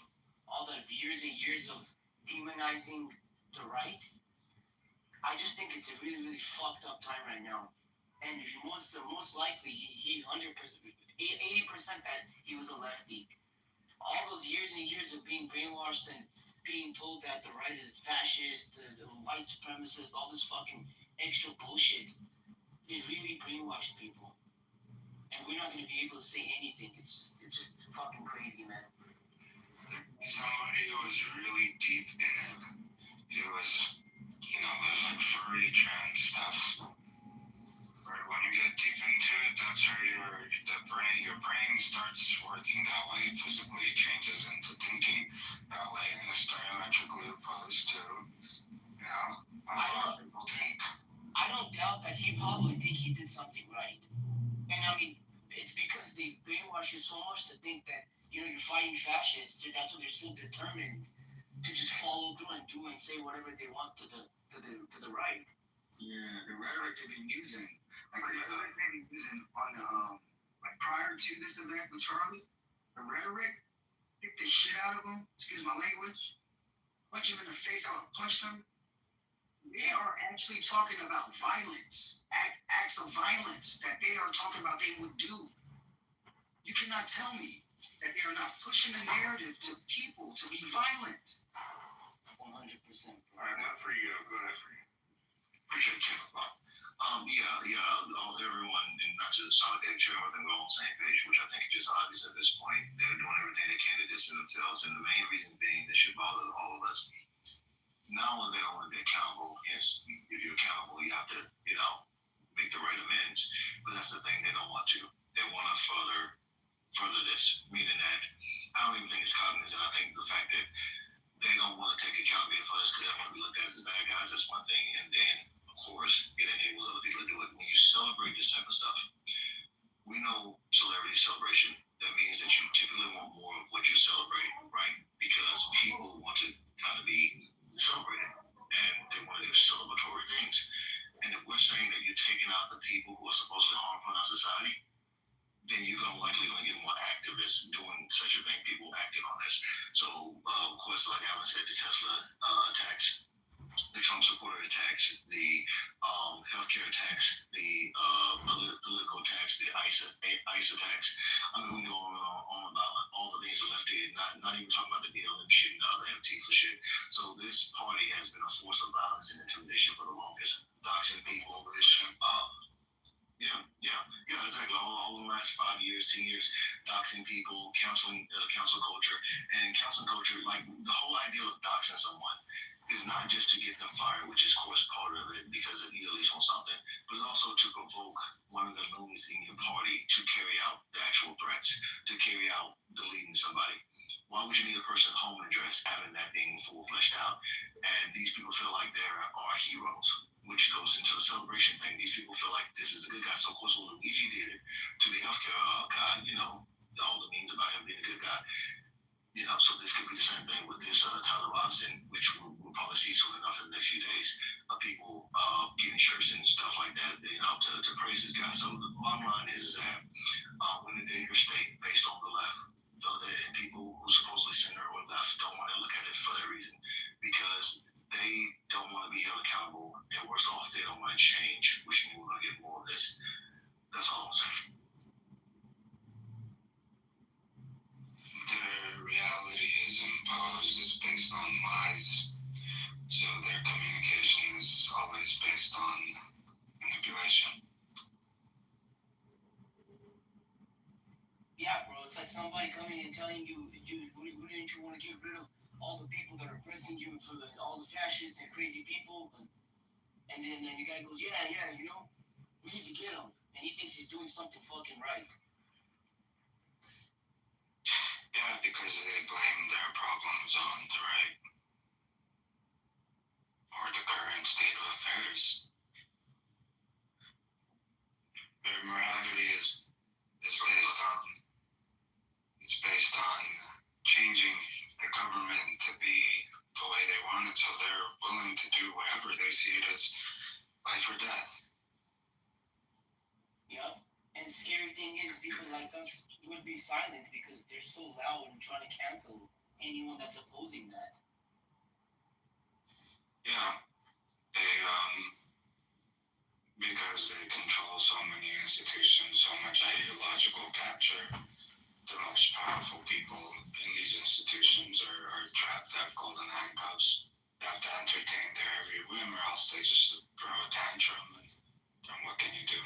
all the years and years of demonizing the right. I just think it's a really, really fucked up time right now. And most likely, he 100%, 80% that he was a lefty. All those years and years of being brainwashed and being told that the right is fascist, the white supremacist, all this fucking extra bullshit, it really brainwashed people. And we're not going to be able to say anything. It's just fucking crazy, man. Somebody who was really deep in it it was, it was like furry trans stuff. Right, when you get deep into it, that's where your brain starts working that way. Physically, it changes into thinking that way, and it's diametrically opposed to, how people think. I don't doubt that he probably think he did something right. And I mean, it's because they brainwash you so much to think that, you're fighting fascists. That's why they're so determined to just follow through and do and say whatever they want to the right. Yeah, the rhetoric they've been using, the rhetoric they've been using on prior to this event with Charlie, the rhetoric, kicked the shit out of him, excuse my language, punch him in the face, I would punch him. They are actually talking about violence, acts of violence that they are talking about they would do. You cannot tell me that they are not pushing the narrative to people to be violent. 100%. All right, not for you. Go ahead for you. Appreciate you. Everyone, and not to sound like they're on the same page, which I think is just obvious at this point. They're doing everything they can to distance themselves, and the main reason being that should bother all of us. Not only they don't want to be accountable, yes, if you're accountable, you have to, make the right amends. But that's the thing, they don't want to. They want to further this, meaning that I don't even think it's cognizant. I think the fact that they don't want to take accountability for us because they want to be looked at as the bad guys, that's one thing. And then, of course, it enables other people to do it. When you celebrate this type of stuff, we know celebrity celebration, that means that you typically want more of what you're celebrating, right? Because people want to kind of be celebrated and they want to do celebratory things. And if we're saying that you're taking out the people who are supposedly harmful in our society, then you're likely going to get more activists doing such a thing, people acting on this. So, of course, like Alan said, the Tesla attacks, the Trump supporter attacks, the healthcare attacks, the political attacks, the ICE attacks. I mean, we go on about all the things the left did, not even talking about the BLM shit and the other Antifa shit. So this party has been a force of violence and intimidation for the longest. Doxing people over this shit. Yeah, exactly. All the last 5 years, 10 years, doxing people, cancel culture, and cancel culture. Like the whole idea of doxing someone is not just to get them fired, which is of course part of it because it at least wants something, but it's also to provoke one of the loonies in your party to carry out the actual threats, to carry out deleting somebody. Why would you need a person's home address having that being full fleshed out? And these people feel like they are heroes, which goes into the celebration thing. These people feel like this is a good guy. So of course when Luigi did it to the healthcare guy, all the memes about him being a good guy. So this could be the same thing with this Tyler Robinson, which we'll probably see soon enough in the next few days of people getting shirts and stuff like that, to praise this guy. So the bottom line is that when the data state based on the left, so that people who supposedly center or left don't want to look at it for that reason, because they don't want to be held accountable, and worse off, they don't want to change, which means we're going to get more of this. That's all I'm saying. Their reality is imposed, it's based on lies. So their communication is always based on manipulation. Yeah, bro, it's like somebody coming and telling you, wouldn't you want to get rid of all the people that are pressing you for all the fascists and crazy people? And then the guy goes, yeah, we need to get him. And he thinks he's doing something fucking right. Yeah, because they blame their problems on the right or the current state of affairs. Their morality is based on changing the government to be the way they want it, so they're willing to do whatever they see it as life or death. Yeah, and the scary thing is people like us would be silent because they're so loud and trying to cancel anyone that's opposing that. Yeah, because they control so many institutions, so much ideological capture. The most powerful people in these institutions are trapped, have golden handcuffs. You have to entertain their every whim, or else they just throw a tantrum, and then what can you do?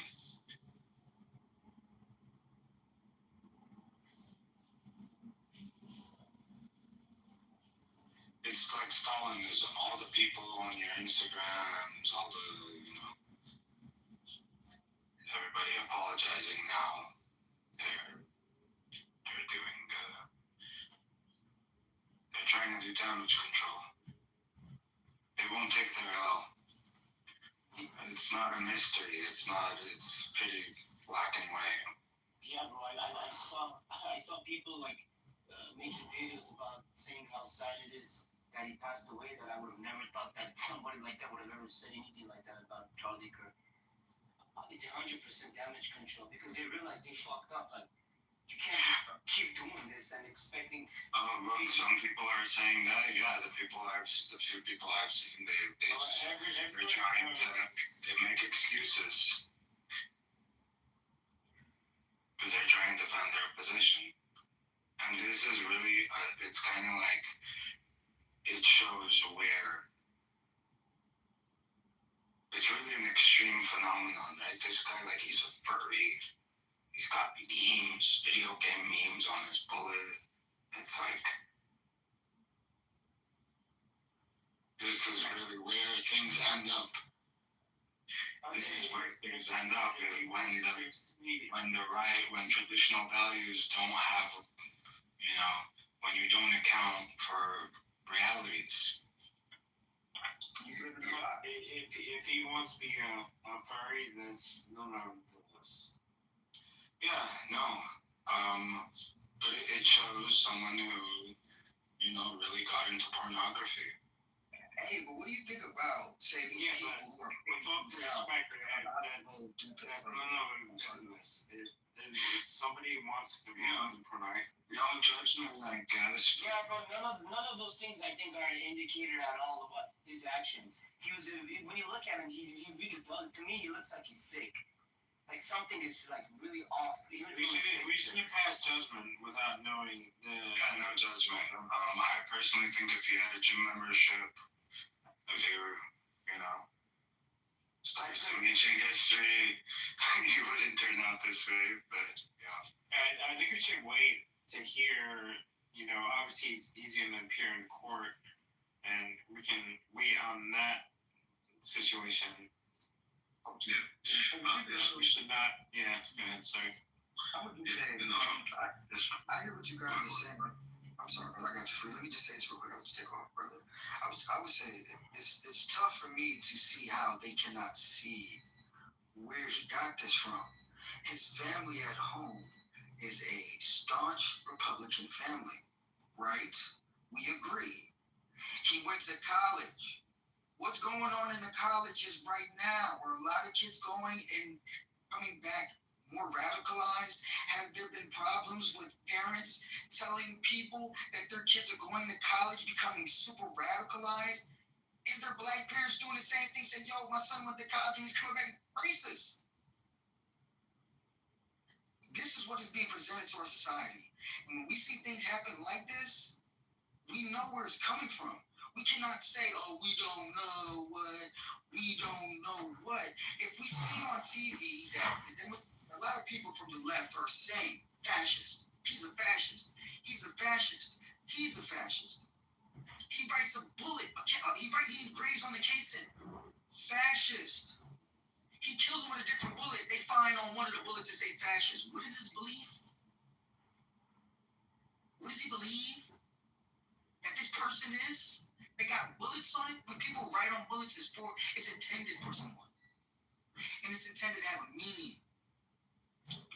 It's like Stalinism. All the people on your Instagrams, all the, everybody apologizing now. They're doing, they're trying to do damage control. They won't take their L. It's not a mystery. It's pretty black and white. Yeah, bro. I saw people making videos about saying how sad it is that he passed away. That I would have never thought that somebody like that would have ever said anything like that about Charlie Kirk. It's 100% damage control because they realized they fucked up. Like, you can't just keep doing this and expecting. Some people are saying that. Yeah, the few people I've seen, they're trying to make excuses because they're trying to defend their position. And this is really, it's kind of like, it shows where it's really an extreme phenomenon, right? This guy, he's a furry. He's got memes, video game memes on his bullet. It's like, this is really where things end up. This is where things end up when traditional values don't have, when you don't account for realities. If he wants to be a furry, there's no to this. Yeah, no. But it shows someone who, really got into pornography. Hey, but what do you think about, say, these people who are... With all due respect, that's none of business. If somebody wants to be on pornography, no judgment, I guess. Yeah, but none of those things I think are an indicator at all of what his actions. When you look at him, he really does. To me, he looks like he's sick. Like something is really off. We shouldn't pass judgment without knowing the. Yeah, no judgment. I personally think if you had a gym membership, if you were, studied some ancient history, you wouldn't turn out this way. But yeah, I think we should wait to hear. Obviously he's going to appear in court, and we can wait on that situation. We should not. Yeah, go ahead. Sorry. I would say, I hear what you guys are saying. I'm sorry, brother. I got you free. Let me just say this real quick. I'll just take off, brother. I would say it's tough for me to see how they cannot see where he got this from. His family at home is a staunch Republican family, right? We agree. He went to college. What's going on in the colleges right now? Are a lot of kids going and coming back more radicalized? Has there been problems with parents telling people that their kids are going to college becoming super radicalized? Is there black parents doing the same thing, saying, yo, my son went to college and he's coming back racist? This is what is being presented to our society. And when we see things happen like this, we know where it's coming from. We cannot say, oh, we don't know what. If we see on TV that a lot of people from the left are saying, fascist, he's a fascist, he's a fascist, he's a fascist. He writes a bullet, he engraves on the casing, fascist. He kills him with a different bullet. They find on one of the bullets to say fascist. What is his belief? What does he believe that this person is? They got bullets on it. When people write on bullets, it's intended for someone. And it's intended to have a meaning.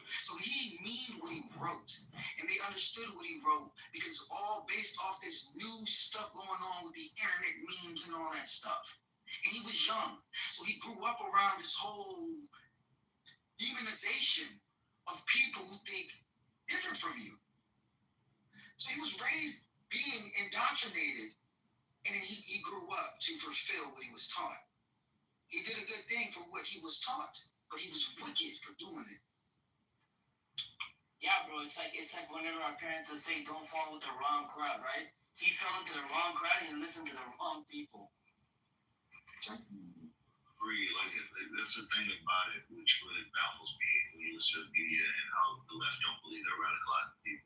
So he meaned what he wrote. And they understood what he wrote because it's all based off this new stuff going on with the internet memes and all that stuff. And he was young. So he grew up around this whole demonization of people who think different from you. So he was raised being indoctrinated, and then he grew up to fulfill what he was taught. He did a good thing for what he was taught, but he was wicked for doing it. Yeah, bro, it's like whenever our parents would say, don't fall with the wrong crowd, right? He fell into the wrong crowd and he listened to the wrong people. Agree, that's the thing about it, which really baffles me when you listen to the media and how the left don't believe they're radicalizing people.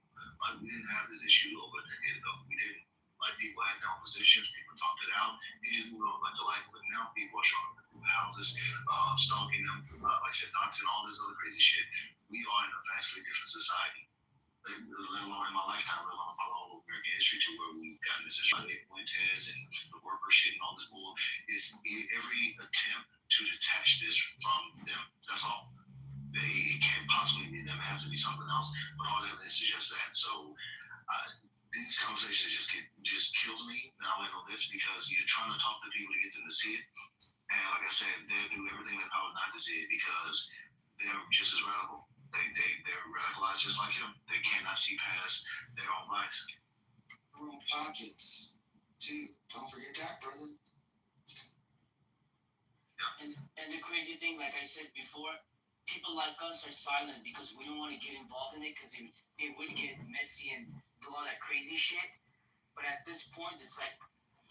We didn't have this issue over a decade ago. We didn't. People had their own positions, people talked it out, they just moved Charlotte, through houses, stalking them, like I said, Knox and all this other crazy shit. We are in a vastly different society. Let alone in my lifetime, let alone follow all of American history to where we've gotten this issue like Fuentes and the worker shit and all this bull is every attempt to detach this from them. That's all. It can't possibly be them. It has to be something else. But all evidence suggests that. So these conversations just kills me. Now I know this because you're trying to talk to people to get them to see it, and like I said, they'll do everything in their power not to see it because they're just as radical. They're radicalized just like him. They cannot see past their own minds. Their own pockets, too. Don't forget that, brother. And the crazy thing, like I said before, people like us are silent because we don't want to get involved in it because they would get messy and do all that crazy shit. But at this point, it's like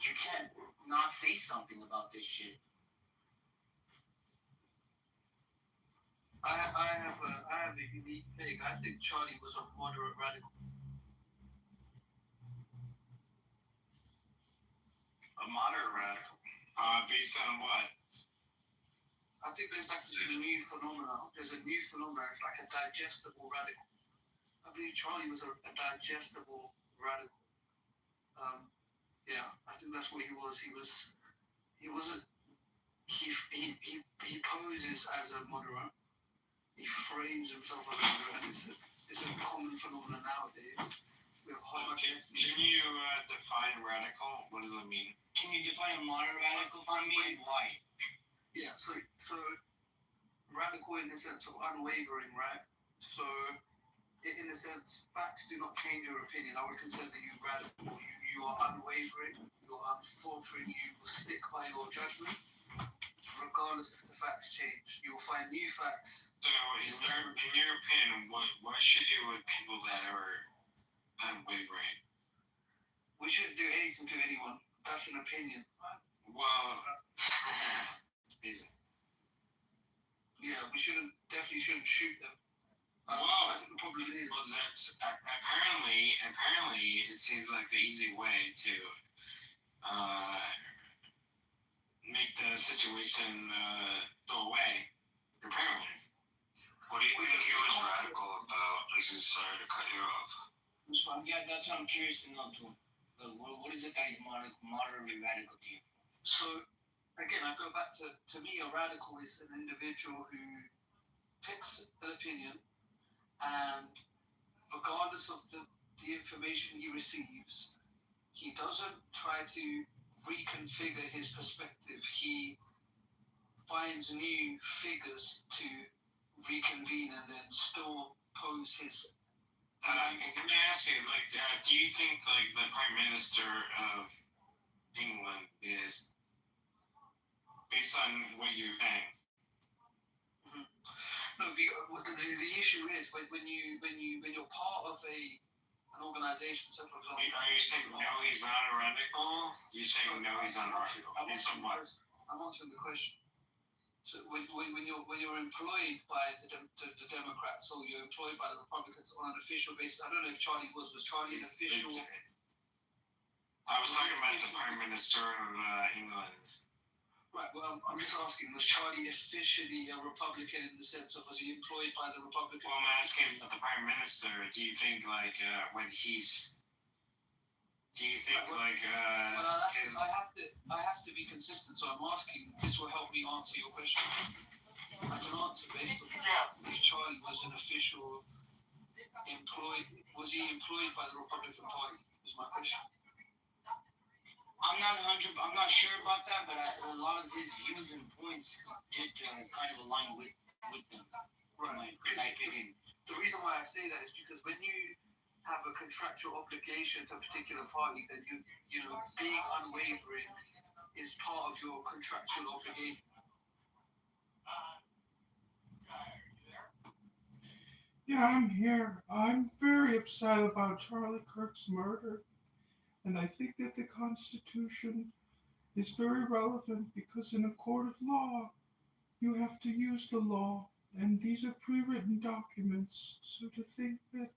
you can't not say something about this shit. I have a unique take. I think Charlie was a moderate radical. A moderate radical. Based on what? I think there's like this new phenomenon. There's a new phenomenon. It's like a digestible radical. I believe Charlie was a digestible radical. Yeah, I think that's what he was. He wasn't. He poses as a moderate. He frames himself as a moderate. It's a common phenomenon nowadays. We have Can you define radical? What does it mean? Can you define a moderate radical for me and why? Yeah, so radical in the sense of unwavering, right? So in a sense, facts do not change your opinion. I would consider you radical. You are unwavering. You are unfaltering. You will stick by your judgment, regardless if the facts change. You will find new facts. So, in your opinion, what should do with people that are unwavering? We shouldn't do anything to anyone. That's an opinion. Well, yeah, we definitely shouldn't shoot them. Well, I think the problem is. Well, that's apparently it seems like the easy way to make the situation go away. Apparently. What do you think he was radical about? Sorry to cut you off. Yeah, that's what I'm curious to know too. What is it that is moderately radical to you? So, again, I go back to me, a radical is an individual who picks an opinion and regardless of the information he receives, he doesn't try to reconfigure his perspective. He finds new figures to reconvene and then still pose his. Can I ask you, do you think the Prime Minister of England is, based on what you're saying? Mm-hmm. No, the issue is when you're part of an organization. So for example, are you saying no, he's not a radical? You're saying no, he's not a radical. Based on what? I'm answering the question. So when you're employed by the Democrats or you're employed by the Republicans on an official basis, I don't know if Charlie was Charlie an official. I was talking about the Prime Minister of England. Right, well, I'm just asking, was Charlie officially a Republican in the sense of, was he employed by the Republican? Well, I'm asking the Prime Minister, do you think, when he's... Do you think, I have to be consistent, so I'm asking, this will help me answer your question. I can answer based on if Charlie was an official was he employed by the Republican Party, is my question. I'm not sure about that, but a lot of his views and points did kind of align with them. Right. In my opinion. The reason why I say that is because when you have a contractual obligation to a particular party, then you know being unwavering is part of your contractual obligation. Yeah, I'm here. I'm very upset about Charlie Kirk's murder. And I think that the Constitution is very relevant because in a court of law, you have to use the law. And these are pre-written documents. So to think that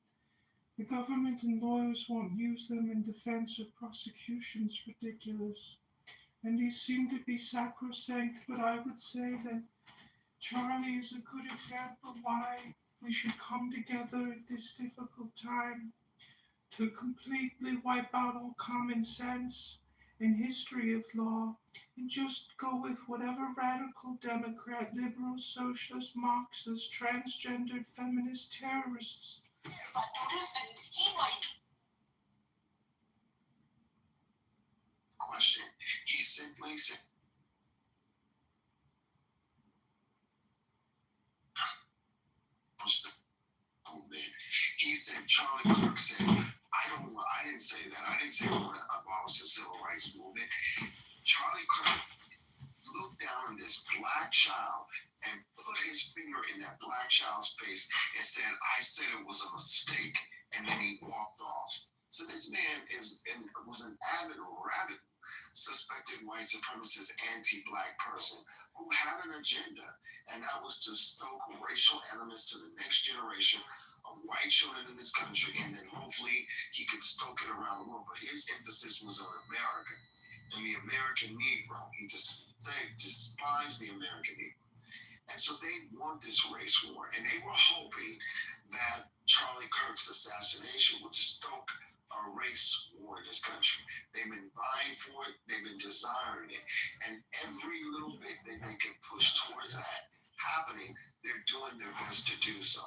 the government and lawyers won't use them in defense or prosecution is ridiculous. and these seem to be sacrosanct, but I would say that Charlie is a good example why we should come together at this difficult time to completely wipe out all common sense and history of law and just go with whatever radical Democrat, liberal, socialist, Marxist, transgendered, feminist terrorists. If I do this, then he might. Question. He simply said. He said, Charlie Kirk said, I didn't say that. I didn't say we want to abolish the civil rights movement. Charlie Kirk looked down on this black child and put his finger in that black child's face and said, I said it was a mistake. And then he walked off. So this man was an avid, rabid, suspected white supremacist, anti-black person who had an agenda, and that was to stoke racial elements to the next generation of white children in this country, and then hopefully he could stoke it around the world. But his emphasis was on America and the American Negro. They despised the American Negro. And so they want this race war, and they were hoping that Charlie Kirk's assassination would stoke a race war in this country. They've been vying for it, they've been desiring it, and every little bit that they can push towards that happening, they're doing their best to do so.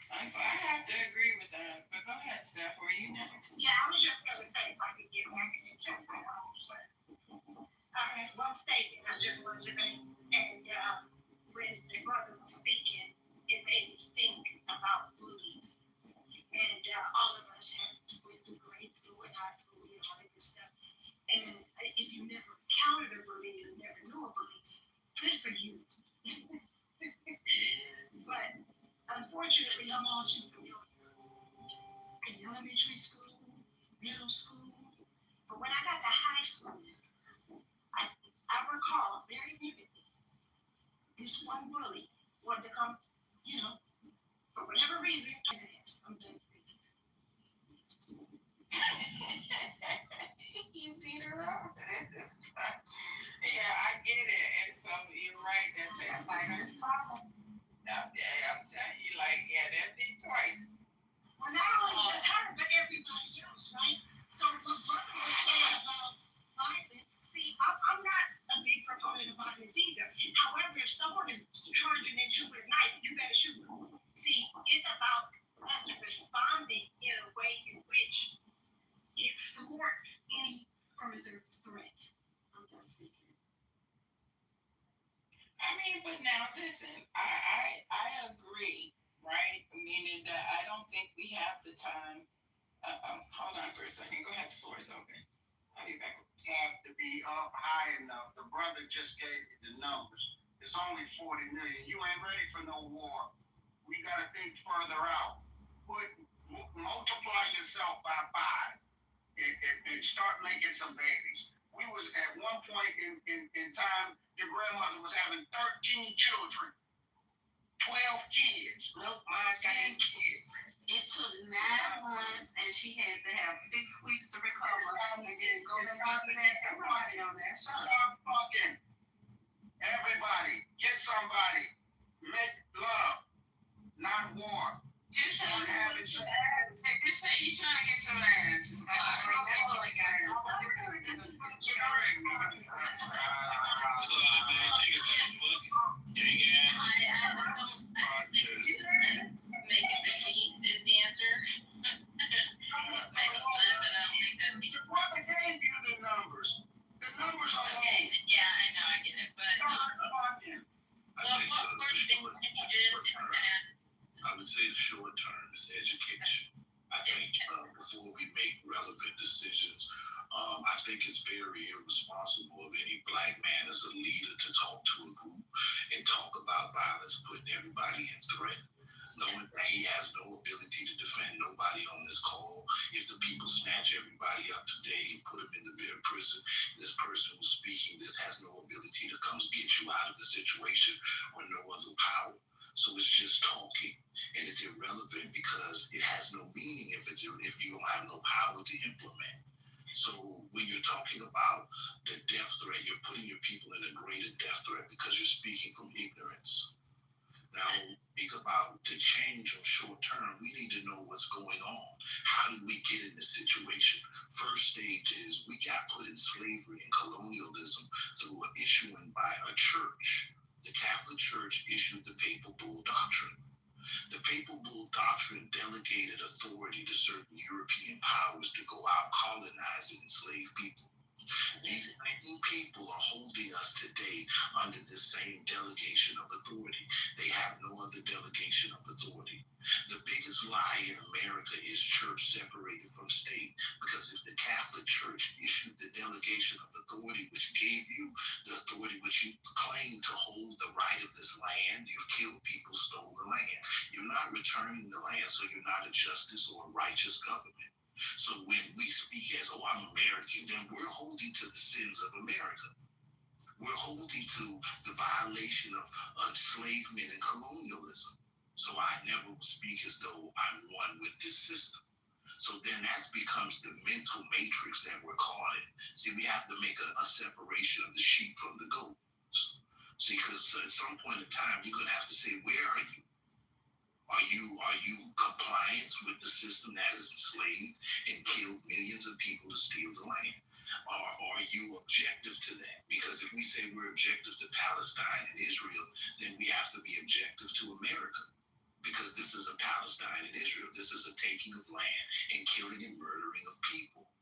I have to agree with that, but go ahead, Steph, were you next? Yeah, I was just going to say if I could get back into something. One statement I just wanted to make, and when the brother was speaking, it made me think about bullies. And all of us have went through grade school and high school and all that good stuff. And if you never encountered a bully, you never knew a bully, good for you. But unfortunately, I'm all too familiar in elementary school, middle school. But when I got to high school, I recall very vividly this one bully wanted to come, for whatever reason. I'm done speaking. You beat her up. Yeah, I get it. And so you're right. That's like her problem. I'm telling you, that's it twice. Well, not only just her, but everybody else, right? So what brother was saying about violence, see, I'm not a big proponent of violence either. However, if someone is charging at you with a knife, you better shoot them. See, it's about us responding in a way in which it thwarts any further threat. I'm done speaking. I mean, but now listen, I agree, right? Meaning that I don't think we have the time. Hold on for a second. Go ahead, the floor is open. I'll be back. Have to be up high enough. The brother just gave you the numbers. It's only 40 million. You ain't ready for no war. We gotta think further out. Multiply yourself by 5 and start making some babies. We was at one point in time, your grandmother was having 13 children, 12 kids. Nope, mine's 10 kids. It took 9 months, and she had to have 6 weeks to recover, and then go back to that. Everybody on that. Stop fucking. Everybody, get somebody. Make love, not war. Just say you're trying to get some ass. That's all I got. Making machines is the answer. Maybe fun, but I don't think that's the Your brother gave you the numbers. The numbers are okay. Yeah, I know, I get it. But what first things can you just I would say the short term is education. I think before we make relevant decisions, I think it's very irresponsible of any black man as a leader to talk to a group and talk about violence, putting everybody in threat, knowing that he has no ability to defend nobody on this call. If the people snatch everybody up today and put them in the bitter prison, this person who's speaking this has no ability to come get you out of the situation or no other power. So it's just talking, and it's irrelevant because it has no meaning if you don't have no power to implement. So when you're talking about the death threat, you're putting your people in a greater death threat because you're speaking from ignorance. Now, when we speak about the change on short term, we need to know what's going on. How did we get in this situation? First stage is we got put in slavery and colonialism through an issuing by a church. The Catholic Church issued the Papal Bull Doctrine. The Papal Bull Doctrine delegated authority to certain European powers to go out, colonize, and enslave people. These same people are holding us today under this same delegation of authority. They have no other delegation of authority. The biggest lie in America is church separated from state. Because if the Catholic Church issued the delegation of authority, which gave you the authority which you claim to hold the right of this land, you've killed people, stole the land. You're not returning the land, so you're not a justice or a righteous government. So when we speak as, oh, I'm American, then we're holding to the sins of America. We're holding to the violation of enslavement and colonialism. So I never will speak as though I'm one with this system. So then that becomes the mental matrix that we're caught in. See, we have to make a separation of the sheep from the goats. See, because at some point in time, you're going to have to say, where are you? Are you compliance with the system that has enslaved and killed millions of people to steal the land? Or are you objective to that? Because if we say we're objective to Palestine and Israel, then we have to be objective to America. Because this is a Palestine and Israel. This is a taking of land and killing and murdering of people.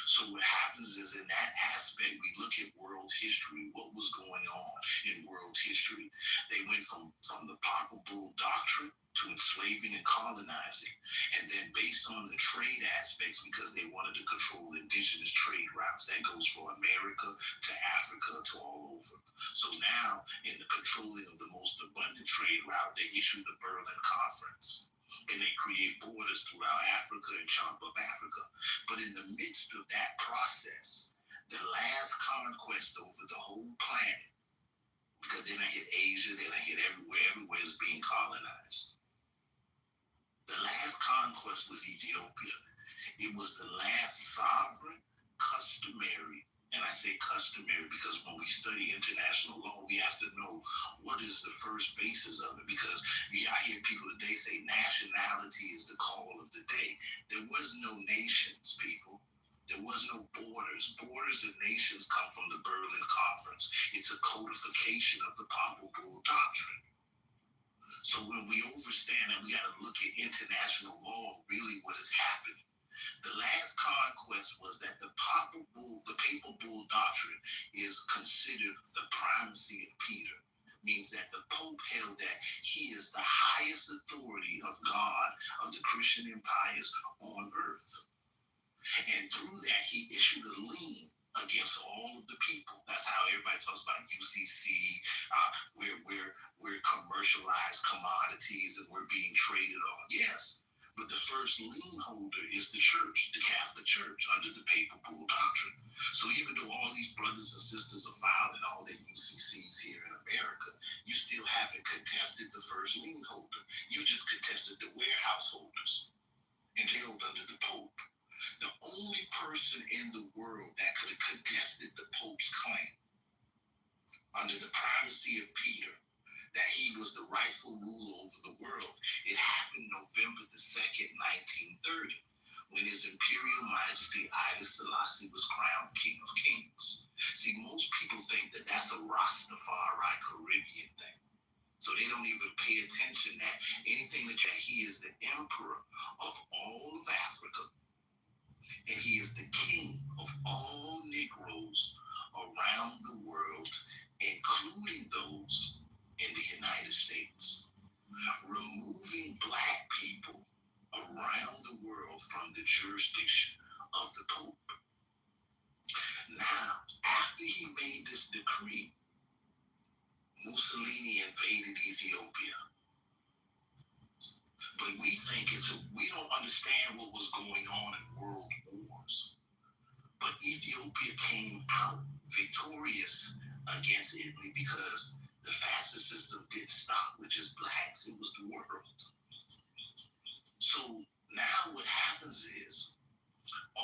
So what happens is in that aspect, we look at world history, what was going on in world history. They went from the Papal Bull Doctrine to enslaving and colonizing. And then based on the trade aspects, because they wanted to control indigenous trade routes, that goes from America to Africa to all over. So now in the controlling of the most abundant trade route, they issued the Berlin Conference. And they create borders throughout Africa and chop up Africa. But in the midst of that process, the last conquest over the whole planet, because then I hit Asia, then I hit everywhere is being colonized. The last conquest was Ethiopia. It was the last sovereign, customary, and I say customary because when we study international law, we have to know what is the first basis of it. Because I hear people today say nationality is the call of the day. There was no nations, people. There was no borders. Borders and nations come from the Berlin Conference. It's a codification of the Papal Bull Doctrine. So when we understand that, we got to look at international law, really what is happening. The last conquest was that the Papal Bull Doctrine is considered the primacy of Peter. Means that the Pope held that he is the highest authority of God of the Christian empires on earth. And through that, he issued a lien against all of the people. That's how everybody talks about UCC. We're commercialized commodities and we're being traded on. Yes. But the first lien holder is the church, the Catholic Church, under the Papal Bull Doctrine. So even though all these brothers and sisters are filing all their UCCs here in America, you still haven't contested the first lien holder. You just contested the warehouse holders and held under the Pope. The only person in the world that could have contested the Pope's claim under the primacy of Peter, that he was the rightful ruler over the world. It happened November the 2nd, 1930, when His Imperial Majesty Haile Selassie was crowned King of Kings. See, most people think that that's a Rastafari Caribbean thing. So they don't even pay attention that anything that he is the emperor of all of Africa, and he is the king of all Negroes around the world, including those in the United States, removing black people around the world from the jurisdiction of the Pope. Now, after he made this decree, Mussolini invaded Ethiopia. But we think we don't understand what was going on in world wars. But Ethiopia came out victorious against Italy because the fascist system didn't stop with just blacks, it was the world. So now what happens is,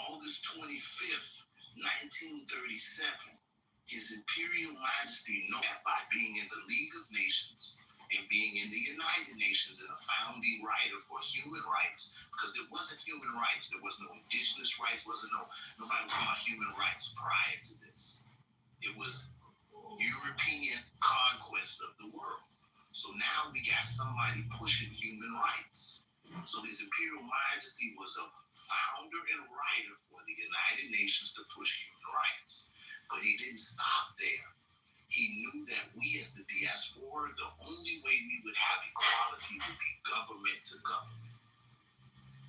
August 25th, His Imperial Majesty know that by being in the League of Nations and being in the United Nations and a founding writer for human rights, because there wasn't human rights, there was no indigenous rights, nobody was talking about human rights prior to this. It was European conquest of the world. So now we got somebody pushing human rights. So His Imperial Majesty was a founder and writer for the United Nations to push human rights. But he didn't stop there. He knew that we as the diaspora, the only way we would have equality would be government to government.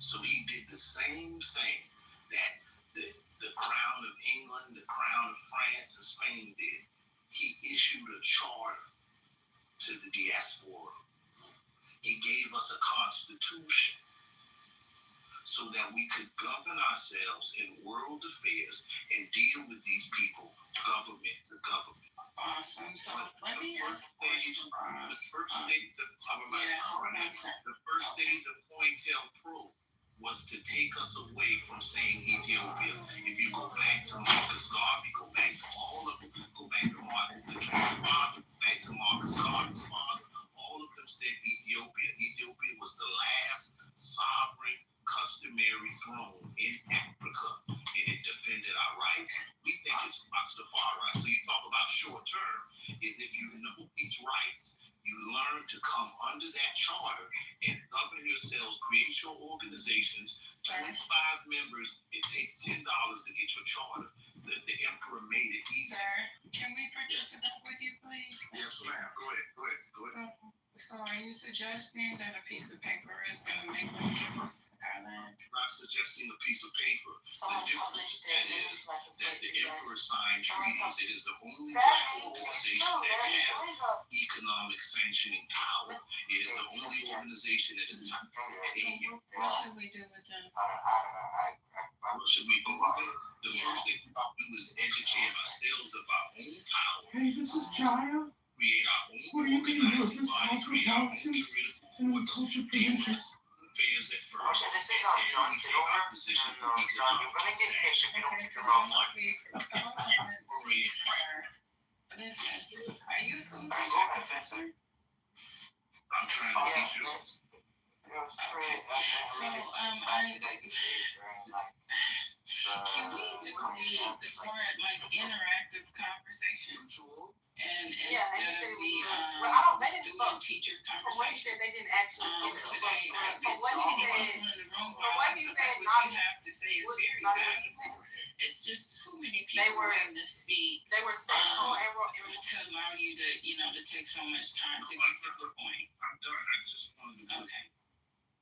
So he did the same thing that the Crown of England, the Crown of France and Spain did. He issued a charter to the diaspora. He gave us a constitution so that we could govern ourselves in world affairs and deal with these people government to government. Awesome. So let me ask the first stage of COINTELPRO was to take us away from saying Ethiopia. If you go back to Marcus Garvey, go back to all of them, go back to Martin Luther King's father, back to Marcus Garvey's father, all of them said Ethiopia. Ethiopia was the last sovereign customary throne in Africa, and it defended our rights. We think it's Rastafari. So you talk about short term, is if you know these rights, you learn to come under that charter and govern yourselves, create your organizations, 25 members, it takes $10 to get your charter. The emperor made it easy. Sir, can we participate with you, please? Yes, ma'am. Go ahead. So are you suggesting that a piece of paper is going to make a difference? I'm not suggesting a piece of paper. Someone The difference published that it. is that the emperor signed treaties. It is the only black organization that has economic sanctioning power. It is the only organization that is tied to behavior. What should we do with them? What should we do with it? The first thing we do is educate ourselves of our own power. Hey, this is Jaya. Create our own What do you mean? Look, organizing this body, cultural create our own politics critical and courts, culture deal with preventions. affairs at first. Marcia, this is And John we take our Kitover. position And, for John, economic you're gonna get tips if you don't Okay, keep so your mouth hold shut. on, sir. Listen, are you a school Go teacher, ahead. professor? I'm trying to teach you. So, can we do the more like interactive conversation? And Yeah, and instead he of said it was the well, I don't. They didn't student look. teacher From what he said, conversation. they didn't actually get it. Today, From what he said, from what he said, what not you have to say is very not even valuable. specific. It's just too many They people were- willing to speak They were sexual and to allow you to take so much time to get to the point. I'm done. I just wanted to. Okay.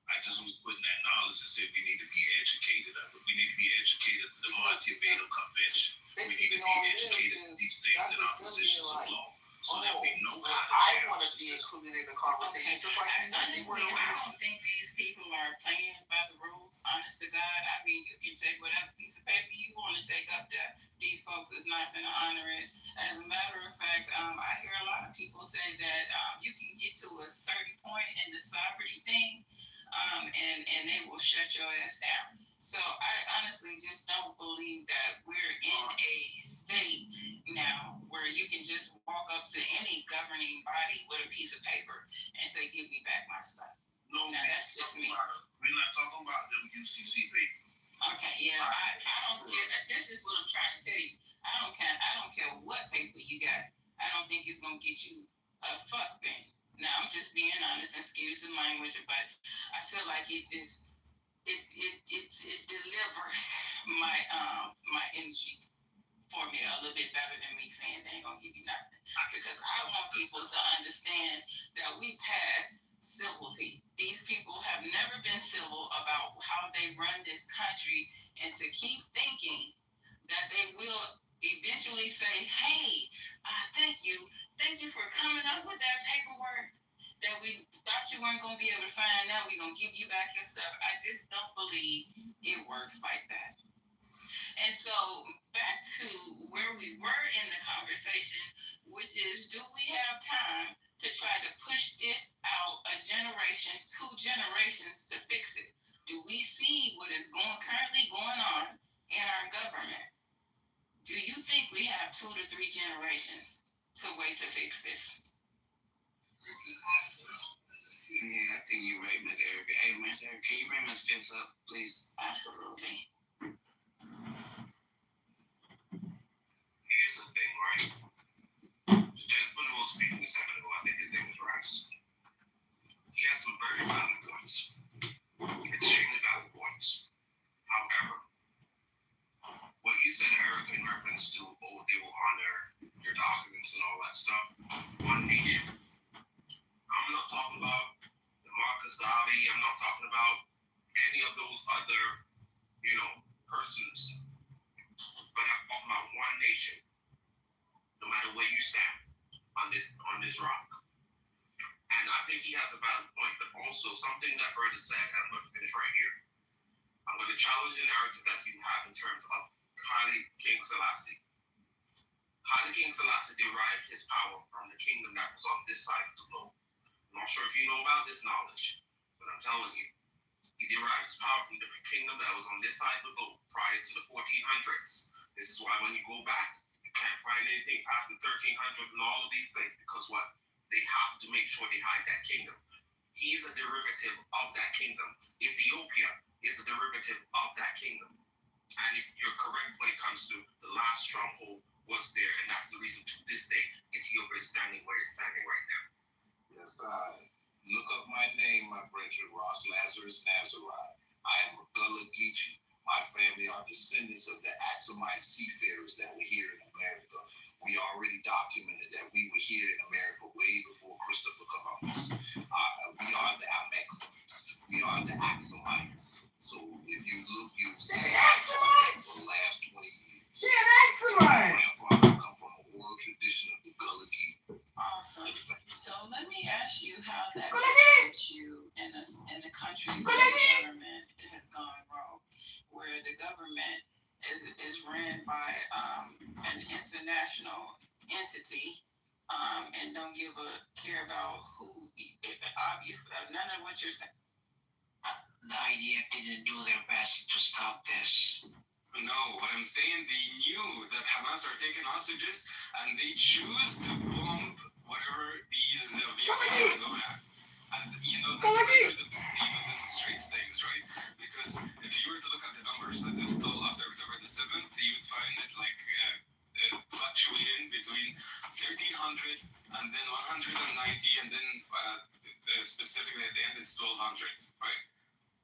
I just was putting that knowledge and said we need to be educated of it. We need to be educated of the Montevideo Convention. We need to be educated of these things in our positions of law, so that we know how to I want challenge to be the system. included in the conversation, just like you said. They were. Honestly, I don't think these people are playing by the rules. Honest to God, I mean, you can take whatever piece of paper you want to take up there. These folks is not going to honor it. As a matter of fact, I hear a lot of people say that you can get to a certain point in the sovereignty thing, and they will shut your ass down. So I honestly just don't believe that we're in a state now where you can just walk up to any governing body with a piece of paper and say, "Give me back my stuff." No, Now that's just me. we're not talking about them UCC papers. Okay, yeah, I don't care. This is what I'm trying to tell you. I don't care what paper you got. I don't think it's gonna get you a fuck thing. Now I'm just being honest. Excuse the language, but I feel like it delivered my energy for me a little bit better than me saying they ain't gonna give you nothing. Because I want people to understand that we passed civility. These people have never been civil about how they run this country, and to keep thinking that they will eventually say, "Hey, thank you for coming up with that paperwork that we thought you weren't going to be able to find. Now we're going to give you back your stuff." I just don't believe it works like that. And so back to where we were in the conversation, which is, do we have time to try to push this out a generation, 2 generations to fix it? Do we see what is currently going on in our government? Do you think we have 2 to 3 generations to wait to fix this? Yeah, I think you're right, Miss Erica. Hey, Miss Erica, can you bring Miss Fitz up, please? Absolutely. Here's the thing, right? The gentleman who was speaking a second ago, I think his name is Rice. He has some very valid points. Extremely valid points. However, what you said, Erica, in reference to, oh, they will honor your documents and all that stuff, one nation. I'm not talking about the Marcus Garvey. I'm not talking about any of those other, persons. But I'm talking about one nation, no matter where you stand on this rock. And I think he has a valid point, but also something that Bird has said, and I'm going to finish right here. I'm going to challenge the narrative that you have in terms of Haile King Selassie. Haile King Selassie derived his power from the kingdom that was on this side of the globe. I'm not sure if you know about this knowledge, but I'm telling you, he derived his power from the kingdom that was on this side of the globe prior to the 1400s. This is why when you go back, you can't find anything past the 1300s and all of these things, because what? They have to make sure they hide that kingdom. He's a derivative of that kingdom. Ethiopia is a derivative of that kingdom. And if you're correct when it comes to the last stronghold was there, and that's the reason to this day Ethiopia is standing where it's standing right now. Yes, look up my name, my brethren, Ross Lazarus Nazarite. I am a Gullah Geechee. My family are descendants of the Axumite seafarers that were here in America. We already documented that we were here in America way before Christopher Columbus. We are the Amexons. We are the Axumites. So if you look, you'll see for the last 20 years. She an Axumite. My grandfather come from an oral tradition of the Gullah Geechee. Awesome. So let me ask you how that benefits you in the country where the government has gone rogue, where the government is ran by an international entity and don't give a care about who. Obviously, none of what you're saying. The IDF didn't do their best to stop this. No, what I'm saying, they knew that Hamas are taking hostages, and they choose to bomb whatever these vehicles are going at. And that's where the demonstrates things, right? Because if you were to look at the numbers that they stole after October the 7th, you would find it like fluctuating between 1,300 and then 190, and then specifically at the end it's 1,200, right?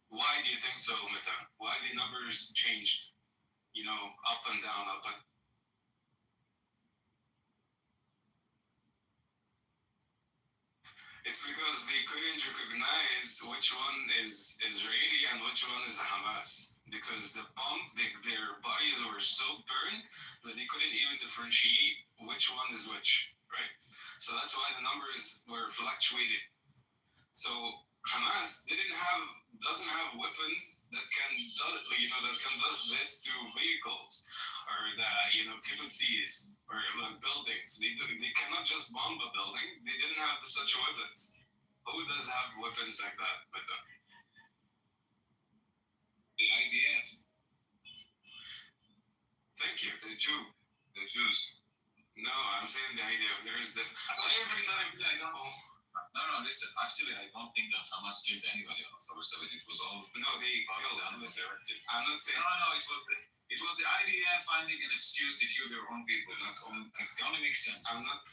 Why do you think so, Meta? Why the numbers changed? Up and down, up and... It's because they couldn't recognize which one is Israeli and which one is Hamas. Because the bomb, their bodies were so burned that they couldn't even differentiate which one is which, right? So that's why the numbers were fluctuating. So Hamas doesn't have weapons that can does this to vehicles or kibbutzes or buildings. They cannot just bomb a building. They didn't have such weapons. Who does have weapons like that? The IDF. Thank you. The Jews. No, I'm saying the IDF. There is every time. No, listen, actually, I don't think that Hamas killed anybody on October 7th. It was all... No, they killed. I'm not saying... No, it was the IDF finding an excuse to kill their own people. It only makes sense. I'm not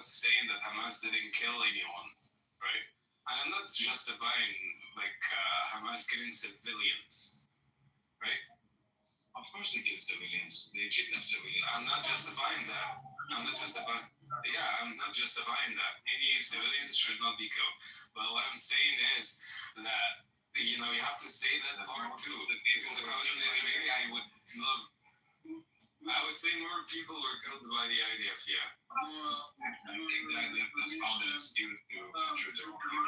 saying that Hamas didn't kill anyone, right? I'm not justifying, Hamas killing civilians, right? Of course they kill civilians. They kidnap civilians. I'm not justifying that. I'm not justifying that. Any civilians should not be killed. But what I'm saying is that, you have to say that part too. Because if I was an Israeli, I would say more people were killed by the IDF, yeah. I think the IDF found an excuse to shoot their own people.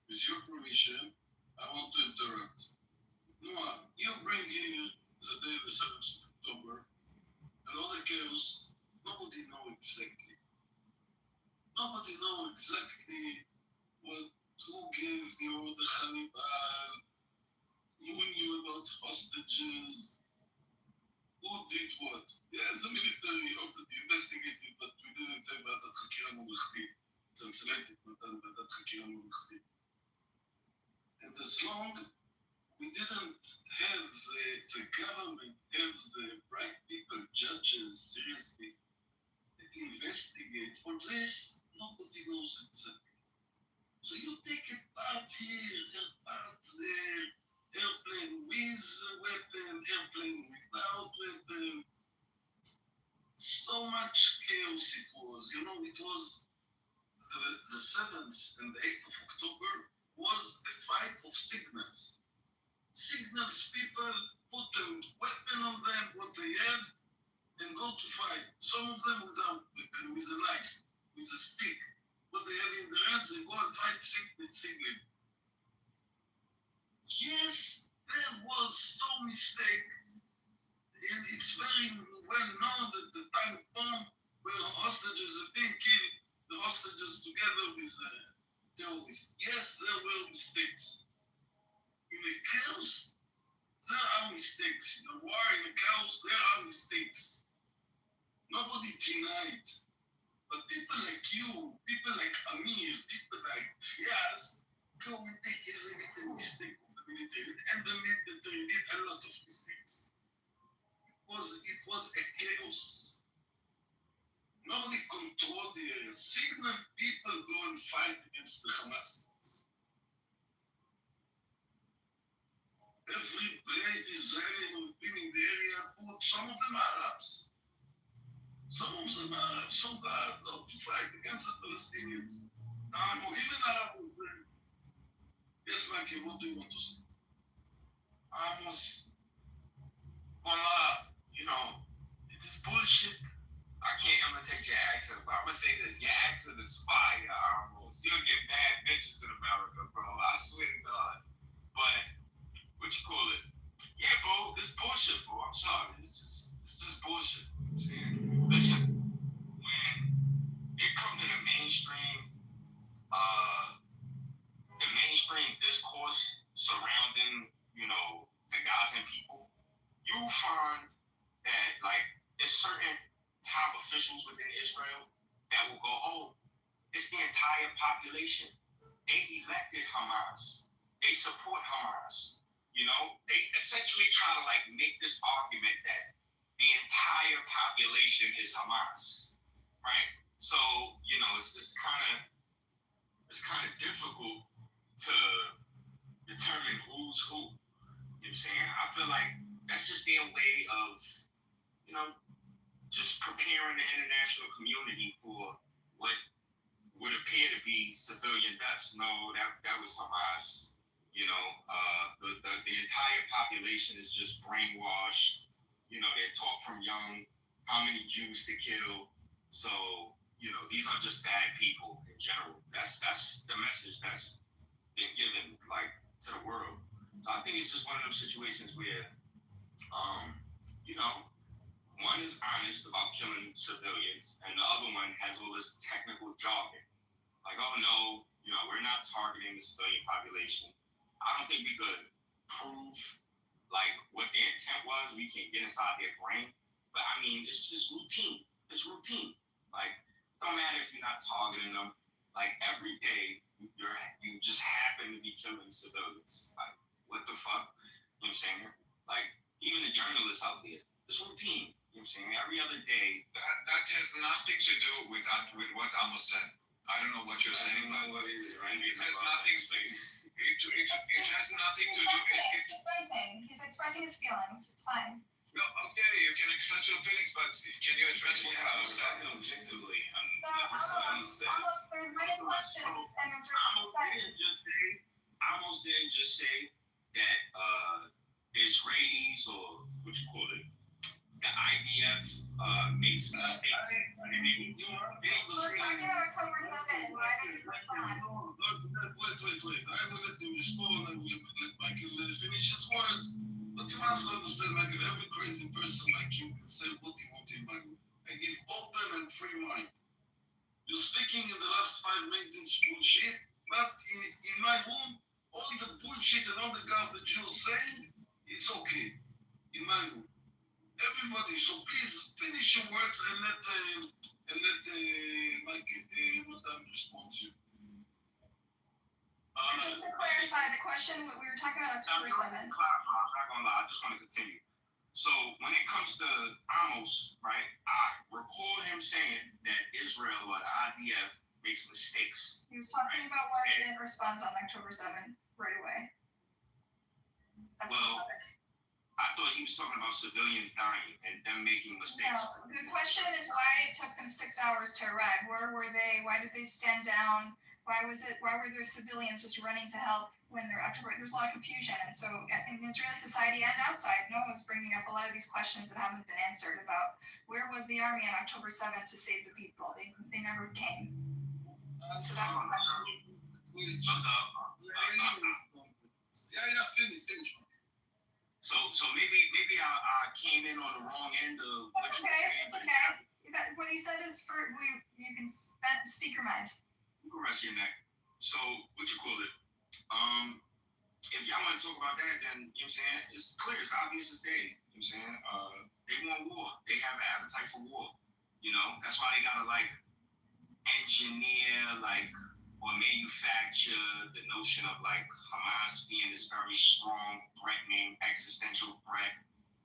With your permission, I want to interrupt. Noah, you bring in the day the 7th of October, and all the chaos, nobody know exactly. Nobody know exactly what Who gave you the Hannibal? Who knew about hostages? Who did what? Yes, the military investigated, but we didn't have ועדת חקירה ממלכתית. Translated, נתן ועדת חקירה ממלכתית. And as long we didn't have the government have the right people, judges, seriously, that investigate for this, nobody knows exactly. So you take a part here, a part there, airplane with a weapon, airplane without weapon. So much chaos it was. It was the 7th and the 8th of October was a fight of signals. Signals people put a weapon on them, what they have, and go to fight. Some of them without weapon, with a knife, with a stick. What they have in their hands, they go and fight singly. Yes, there was no mistake. And it's very well known that the time bomb where hostages are being killed, the hostages together with terrorists. Yes, there were mistakes. In a chaos, there are mistakes. In a war, in a chaos, there are mistakes. Nobody denied. But people like you, people like Amir, people like Fias, go and take every little mistake of the military. And the military did a lot of mistakes. It was a chaos. Nobody controlled the area. Signal people go and fight against the Hamas. Every brave Israeli who had been in the area put some of them Arabs. Some of them Arabs, some that not to fight against the Palestinians. Even Arab was there. Yes, Mikey, what do you want to say? Almost, this bullshit. I can't imitate your accent, but I'm gonna say this: your accent is fire, almost. You'll get mad bitches in America, bro. I swear to God. But what you call it? Yeah, bro, it's bullshit, bro. I'm sorry. It's just bullshit. You know what I'm saying? Listen, when it comes to the mainstream discourse surrounding, the Gazan people, you find that there's certain top officials within Israel that will go, oh, it's the entire population. They elected Hamas. They support Hamas. They essentially try to make this argument that the entire population is Hamas, right? So it's kind of difficult to determine who's who. You know what I'm saying? I feel like that's just their way of just preparing the international community for what would appear to be civilian deaths. No, that was Hamas. The entire population is just brainwashed. They're taught from young how many Jews to kill. So, these are just bad people in general. That's the message that's been given to the world. So I think it's just one of those situations where one is honest about killing civilians, and the other one has all this technical jargon. Oh no, we're not targeting the civilian population. I don't think we could prove what their intent was. We can get inside their brain. But I mean, it's just routine. It's routine. Don't matter if you're not targeting them. Every day, you just happen to be killing civilians. What the fuck? You know what I'm saying? Even the journalists out there, it's routine. You know what I'm saying? Every other day. That has nothing to do with what Amos said. I don't know what you're saying, but it has nothing to do. It has nothing to do. He's expressing his feelings. It's fine. No, okay, you can express your feelings, but can you address what Amos said? Objectively, There might questions, and it's Amos didn't just say that Israelis or what you call it, the IDF makes mistakes. Wait. I will let him respond and we'll let Michael finish his words. But you must understand, Michael, every crazy person like you can say what he wants in mind. I give open and free mind. You're speaking in the last 5 minutes bullshit, not in my home. All the bullshit and all the garbage you're saying, it's okay. In my room. Everybody, so please finish your words and let Mike Madam respond to you. Just to clarify the question, we were talking about October 7th. I'm not gonna lie, I just want to continue. So when it comes to Amos, right, I recall him saying that Israel or the IDF makes mistakes. He was talking about why they didn't respond on October 7th right away. That's I thought he was talking about civilians dying and them making mistakes. No, the question is why it took them 6 hours to arrive. Where were they? Why did they stand down? Why were there civilians just running to help when there's a lot of confusion? And so in Israeli society and outside, no one was bringing up a lot of these questions that haven't been answered about where was the army on October 7th to save the people? They never came. So that's the question. Finish. So maybe I came in on the wrong end of what you were saying. It's okay. What he said is you can speak your mind. You can rest your neck. So what you call it? If y'all want to talk about that, then you know what I'm saying, it's clear, it's obvious as day. You know what I'm saying? They want war. They have an appetite for war. You know, that's why they gotta engineer or manufacture the notion of Hamas being this very strong, threatening, existential threat.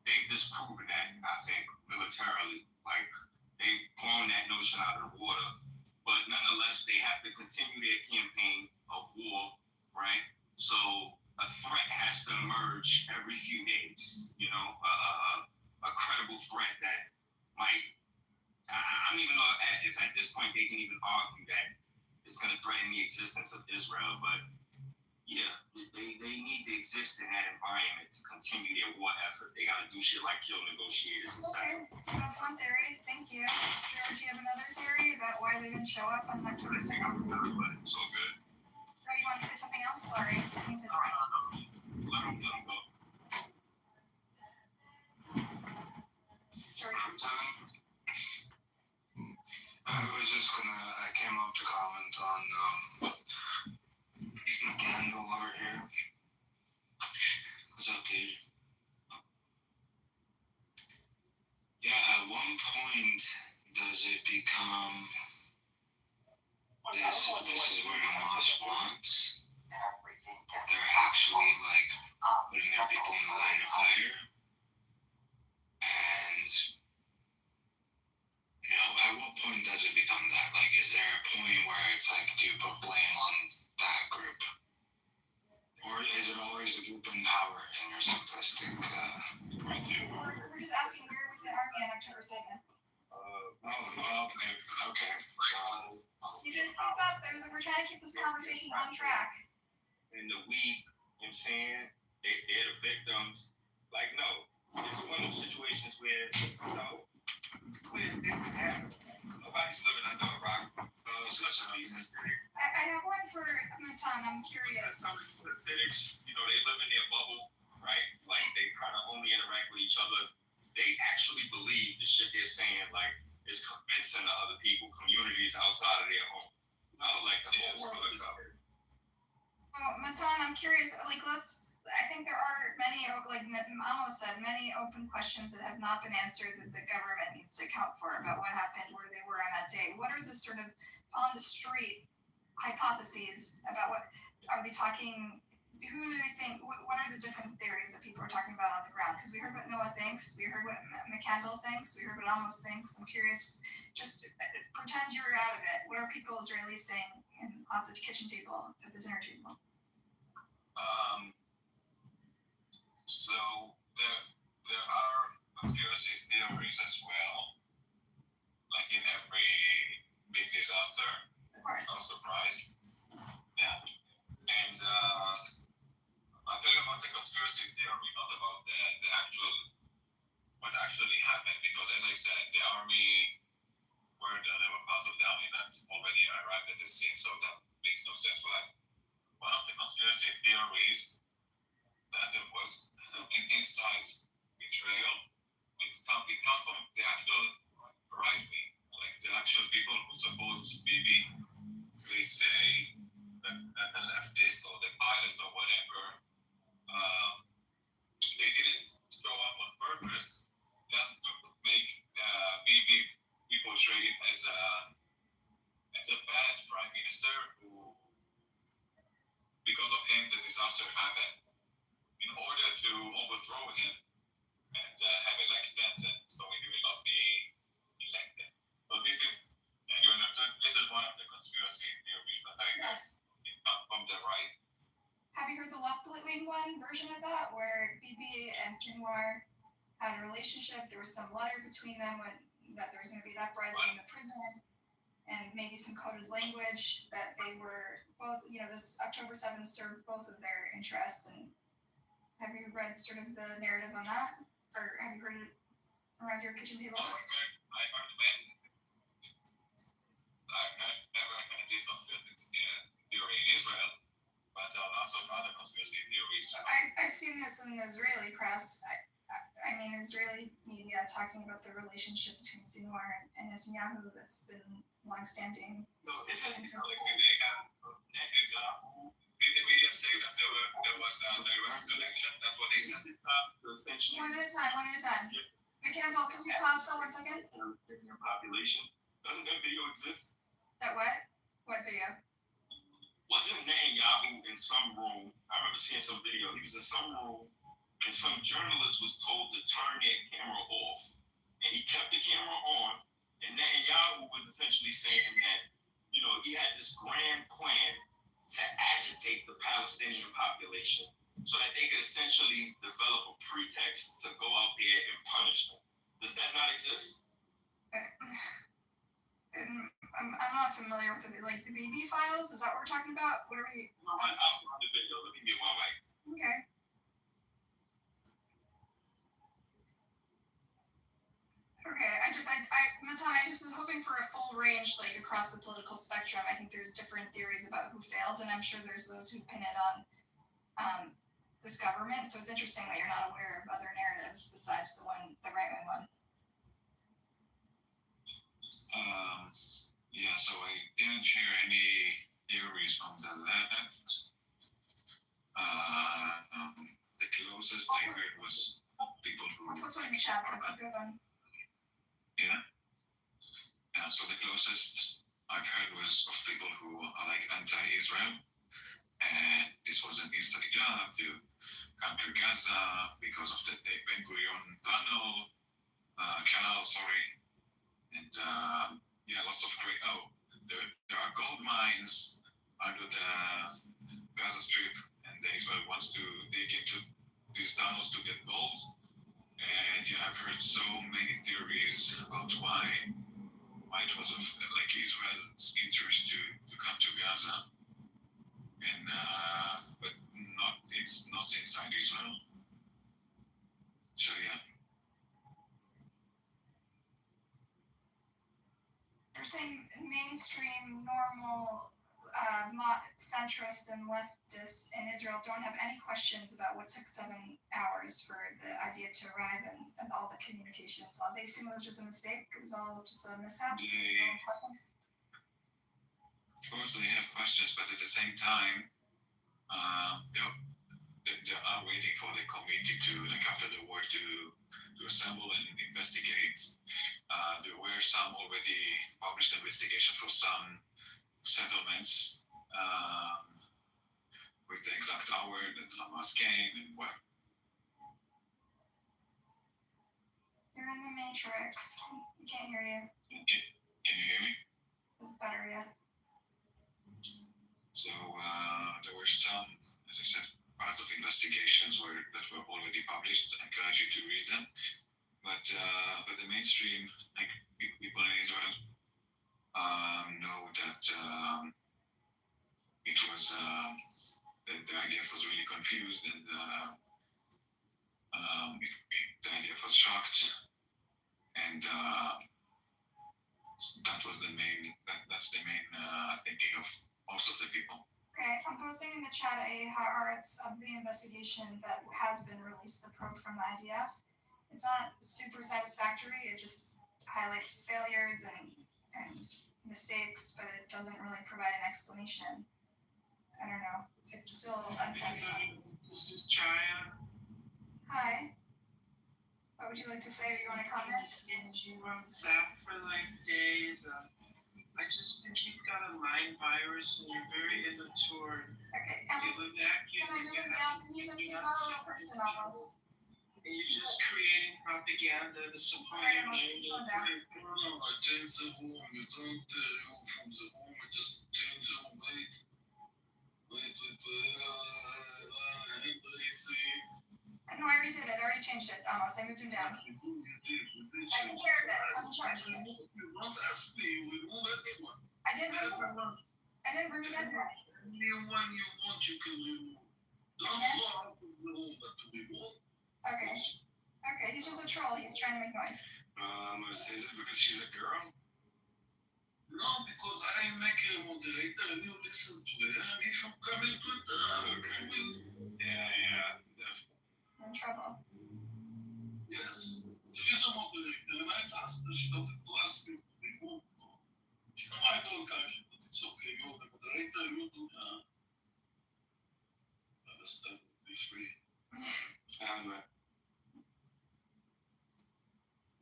They've disproven that, I think, militarily. They've blown that notion out of the water. But nonetheless, they have to continue their campaign of war, right? So a threat has to emerge every few days, you know, a credible threat that might, I don't even know if at this point they can even argue that it's going to threaten the existence of Israel, but yeah, they need to exist in that environment to continue their war effort. They got to do shit like kill negotiators and stuff. Okay, that's one theory. Thank you. George, do you have another theory about why they didn't show up on October 2nd? It's all good. Oh, you want to say something else? Sorry, I didn't mean to interrupt. Let them go. George. I came up to comment on McCandle over here. What's up, dude? Yeah, at one point, does it become this is where Hamas wants? They're actually putting their people in the line of fire. And at what point does it become that? Is there a point where it's do you put blame on that group? Or is it always the group in power in your simplistic worldview? We're just asking where was the army on October 2nd? Okay. You just keep up. We're trying to keep this conversation on track. In the week, you know what I'm saying? They're the victims. No. It's one of those situations where, where it didn't happen. Nobody's living under a rock. I have one for Matan. I'm curious. Some Hasidics, they live in their bubble, right? They kind of only interact with each other. They actually believe the shit they're saying, is convincing to other people, communities outside of their home. The whole world is out there. Well, Matan, I'm curious. I think there are many, Amos said, many open questions that have not been answered that the government needs to account for about what happened, where they were on that day. What are the sort of on the street hypotheses about what are they talking? Who do they think? What are the different theories that people are talking about on the ground? Because we heard what Noah thinks, we heard what McCandle thinks, we heard what Amos thinks. I'm curious. Just pretend you're out of it. What are people Israelis saying at the kitchen table, at the dinner table? So there are conspiracy theories as well. In every big disaster. Of course. No surprise. Yeah. And I'm talking about the conspiracy theory, not about the actual what actually happened. Because as I said, the army there were parts of the army that already arrived at the scene, so that makes no sense. But one of the conspiracy theories that there was an inside betrayal. It comes from the actual right wing, the actual people who support Bibi. They say the leftist or the pilots or whatever, they didn't show up on purpose just to make be portrayed as a bad prime minister who, because of him, the disaster happened. In order to overthrow him and have elections, and so he will not be elected. So this is, and you understood, this is one of the conspiracy theories that I Yes. It's come from the right. Have you heard the left-wing one version of that, where Bibi and Sinwar had a relationship? There was some letter between them that there was going to be an uprising in the prison, and maybe some coded language that they were both, this October 7th served both of their interess. And have you read sort of the narrative on that? Or have you heard it around your kitchen table? I heard I've never heard this conspiracy theory in Israel, but lots of other conspiracy theories. I've seen this in the Israeli press. I mean, Israeli media talking about the relationship between Sinwar and Netanyahu that's been long-standing. No, isn't it like they have in the media say that there was a direct connection? That's what they said. Essentially. One at a time. McCandle, can you pause for 1 second? Your population. Doesn't that video exist? That what? What video? Wasn't Netanyahu in some room? I remember seeing some video. He was in some room, and some journalist was told to turn their camera off, and he kept the camera on. And Netanyahu was essentially saying that, he had this grand plan to agitate the Palestinian population so that they could essentially develop a pretext to go out there and punish them. Does that not exist? I'm not familiar with the BB files. Is that what we're talking about? What are we? No, I'll run the video. Let me get my mic. Okay. Okay, Matan, I just was hoping for a full range, across the political spectrum. I think there's different theories about who failed, and I'm sure there's those who pin it on this government. So it's interesting that you're not aware of other narratives besides the right-wing one. Yeah, so I didn't share any theories from the left. The closest I heard was people who What's one in the chat? Good one. Yeah, so the closest I've heard was of people who are anti-Israel, and this was an inside job to conquer Gaza because of the Ben Gurion canal, and lots of great. There are gold mines under the Gaza Strip, and Israel wants to dig into these tunnels to get gold. And I've heard so many theories about why it was Israel's interest to come to Gaza, and but it's not inside Israel. So yeah. You're saying mainstream, normal, centrists and leftists in Israel don't have any questions about what took 7 hours for the idea to arrive and all the communication flaws. They assume it was just a mistake. It was all just a mishap. Of course, they have questions, but at the same time, they are waiting for the committee to, after the war, to assemble and investigate. There were some already published investigation for some settlements with the exact hour that Hamas came and what. You're in the matrix. We can't hear you. Can you hear me? It's better, yeah. So there were some, as I said, part of investigations that were already published. I encourage you to read them. But the mainstream, people in Israel, know that it was the IDF was really confused, and the IDF was shocked, and that's the main thinking of most of the people. Okay, I'm posting in the chat a haaretz of the investigation that has been released, the probe from the IDF. It's not super satisfactory. It just highlights failures and mistakes, but it doesn't really provide an explanation. I don't know. It's still unsatisfying. This is Chaya. Hi. What would you like to say, or you want to comment? You on this app for like days. I just think you've got a mind virus and you're very immature. Okay, You look accurate. can I move him down? He's not a real person almost. And you're just creating propaganda to support your narrative. I changed the room. You don't remove from the room. I just change the room. Wait. No, I already did it. I already changed it. Almost. I moved him down. I took care of it. I'm in charge. You don't ask me. We move anyone. I didn't remove him. I didn't remove anyone. Anyone you want, you can remove. Don't throw out of the room, but to remove. Okay. Okay, he's just a troll. He's trying to make noise. Is it because she's a girl? No, because I make a moderator and you listen to her. And if you come into it, yeah, definitely. I'm in trouble. Yes, she's a moderator, and I asked her. She doesn't ask me to remove. You know, I don't touch it, but it's okay. You're the moderator, you do that. Understand? Be free.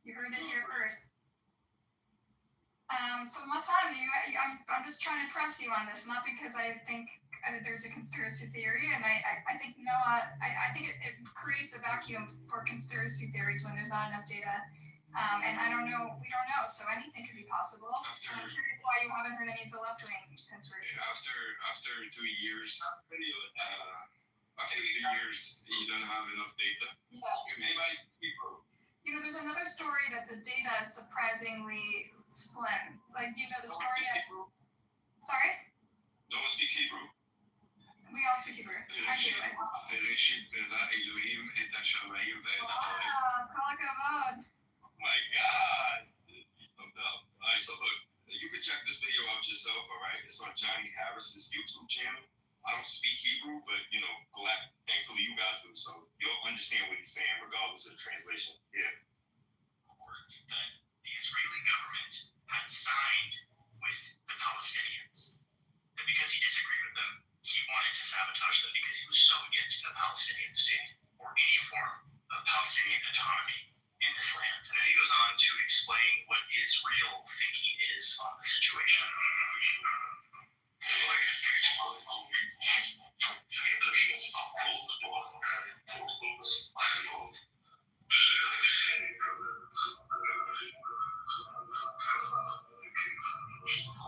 You heard it here first. So Matan, I'm just trying to press you on this, not because I think there's a conspiracy theory, and I think Noah, I think it creates a vacuum for conspiracy theories when there's not enough data, and I don't know, we don't know, so anything could be possible. I'm curious why you haven't heard any of the left-wing conspiracy. After 2 years, you don't have enough data. Yeah. You know, there's another story that the data is surprisingly slim. Like, do you know the story? Sorry? No one speaks Hebrew. We all speak Hebrew. I do. Wow, kol hakavod. My God. I'm dumb. Alright, so look, you can check this video out yourself, alright? It's on Johnny Harris's YouTube channel. I don't speak Hebrew, but, you know, thankfully you guys do, so you'll understand what he's saying regardless of the translation. Yeah. Words that the Israeli government had signed with the Palestinians. And because he disagreed with them, he wanted to sabotage them because he was so against a Palestinian state or any form of Palestinian autonomy in this land. And then he goes on to explain what Israel thinking is on the situation.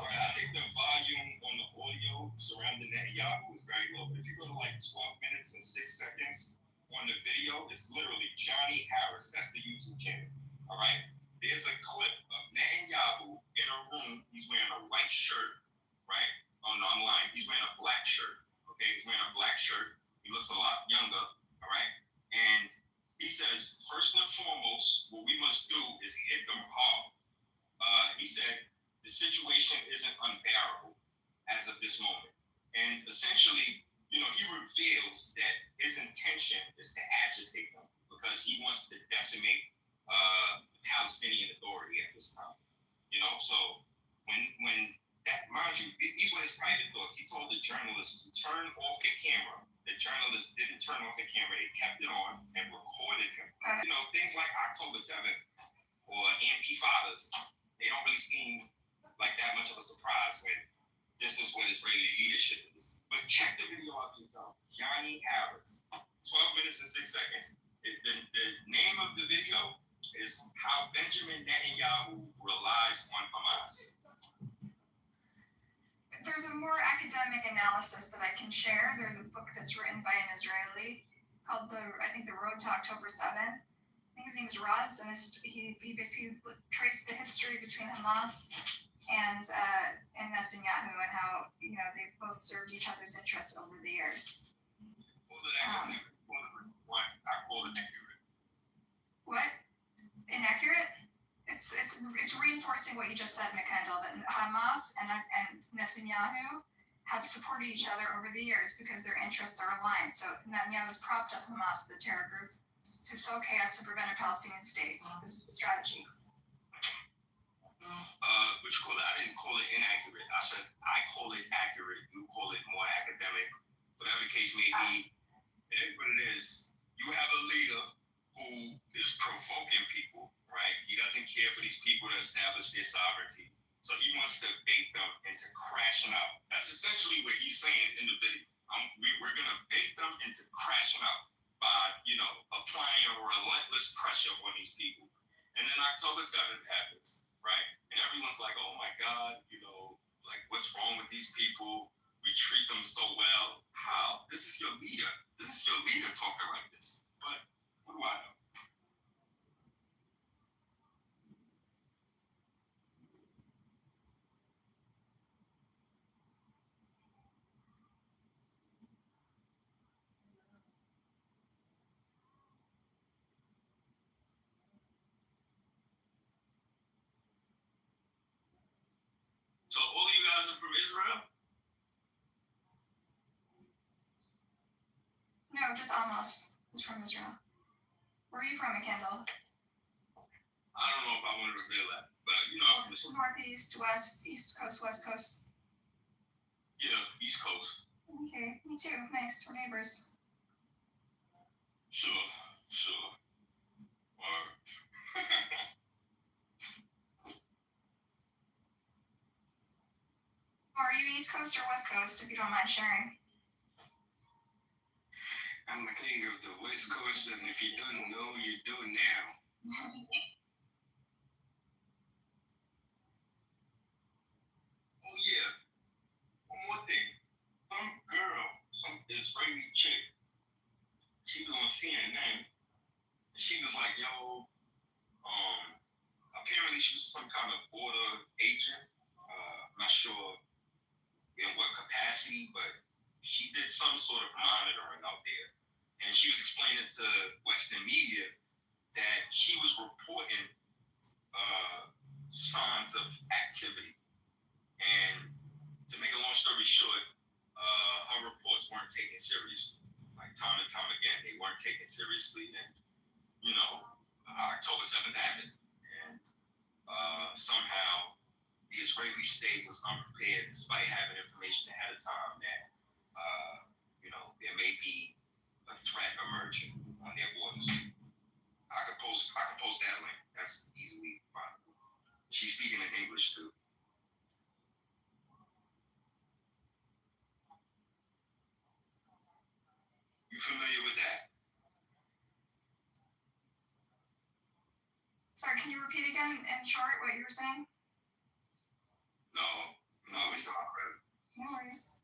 I think the volume on the audio surrounding Netanyahu is very low. But if you go to like 12 minutes and 6 seconds on the video, it's literally Johnny Harris. That's the YouTube channel. All right. There's a clip of Netanyahu in a room. He's wearing a white shirt, right? Oh no, I'm lying. He's wearing a black shirt. Okay, he's wearing a black shirt. He looks a lot younger. All right. And he says, first and foremost, what we must do is hit them hard. He said, the situation isn't unbearable as of this moment. And essentially, you know, he reveals that his intention is to agitate them because he wants to decimate Palestinian authority at this time. You know, so when that, mind you, these were his private thoughts. He told the journalists to turn off their camera. The journalists didn't turn off the camera. They kept it on and recorded him. You know, things like October 7th or Antifadas, they don't really seem like that much of a surprise when this is what Israeli leadership is. But check the video out yourself. Johnny Harris. 12 minutes and 6 seconds. The name of the video is How Benjamin Netanyahu Relies on Hamas. There's a more academic analysis that I can share. There's a book that's written by an Israeli called the Road to October 7. I think his name is Raz, and he basically traced the history between Hamas and Netanyahu and how, you know, they've both served each other's interests over the years. What? Inaccurate? It's reinforcing what you just said, McKendall, that Hamas and Netanyahu have supported each other over the years because their interests are aligned. So Netanyahu's propped up Hamas, the terror group, to sow chaos to prevent a Palestinian state. This is the strategy. But what you call it? I didn't call it inaccurate. I said I call it accurate. You call it more academic. Whatever the case may be, it is what it is. You have a leader who is provoking people, right? He doesn't care for these people to establish their sovereignty. So he wants to bait them into crashing out. That's essentially what he's saying in the video. We're going to bait them into crashing out by, applying a relentless pressure on these people. And then October 7th happens, right? And everyone's like, oh my God, like what's wrong with these people? We treat them so well. How? This is your leader. This is your leader talking like this. But what do I know? So all of you guys are from Israel? No, just Amos is from Israel. Where are you from, Kendall? I don't know if I want to reveal that, but I'm from the Northeast, West, East Coast, West Coast. Yeah, East Coast. Okay, me too. Nice, we're neighbors. Sure. Are you East Coast or West Coast, if you don't mind sharing? I'm a king of the West Coast, and if you don't know, you do now. Oh yeah, one more thing. Some Israeli chick, she was on CNN, and she was like, yo, apparently she was some kind of border agent. Not sure in what capacity, but she did some sort of monitoring out there. And she was explaining to Western media that she was reporting signs of activity. And to make a long story short, her reports weren't taken seriously. Like time and time again, they weren't taken seriously. And, October 7th happened. And somehow the Israeli state was unprepared despite having information ahead of time that, there may be a threat emerging on their borders. I could post that link. That's easily findable. She's speaking in English too. You familiar with that? Sorry, can you repeat again in short what you were saying? No, it's not right. No worries.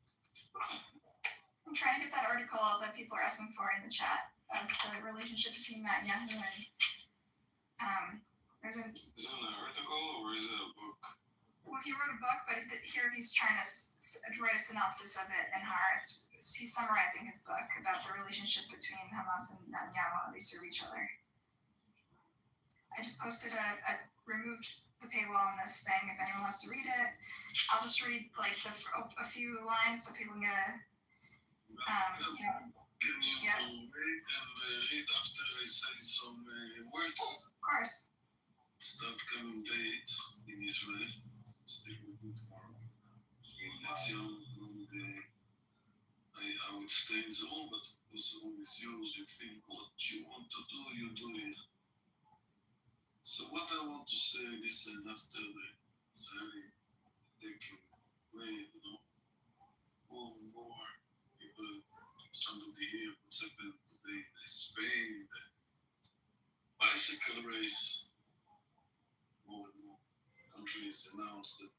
I'm trying to get that article that people are asking for in the chat of the relationship between Netanyahu and there's a. Is it an article or is it a book? Well, he wrote a book, but here he's trying to write a synopsis of it in Haaretz. He's summarizing his book about the relationship between Hamas and Netanyahu, how they serve each other. I just posted removed the paywall on this thing if anyone wants to read it. I'll just read like a few lines so people can get a. Can you wait and read after I say some words? Of course. It's the upcoming dates in Israel. Stay with me tomorrow. Let's see I would stay in the room, but also room is yours. You feel what you want to do, you do it. So what I want to say, listen, after the Israeli taking away, more and more people, somebody here, what's happened today in Spain, the bicycle race, more and more countries announced that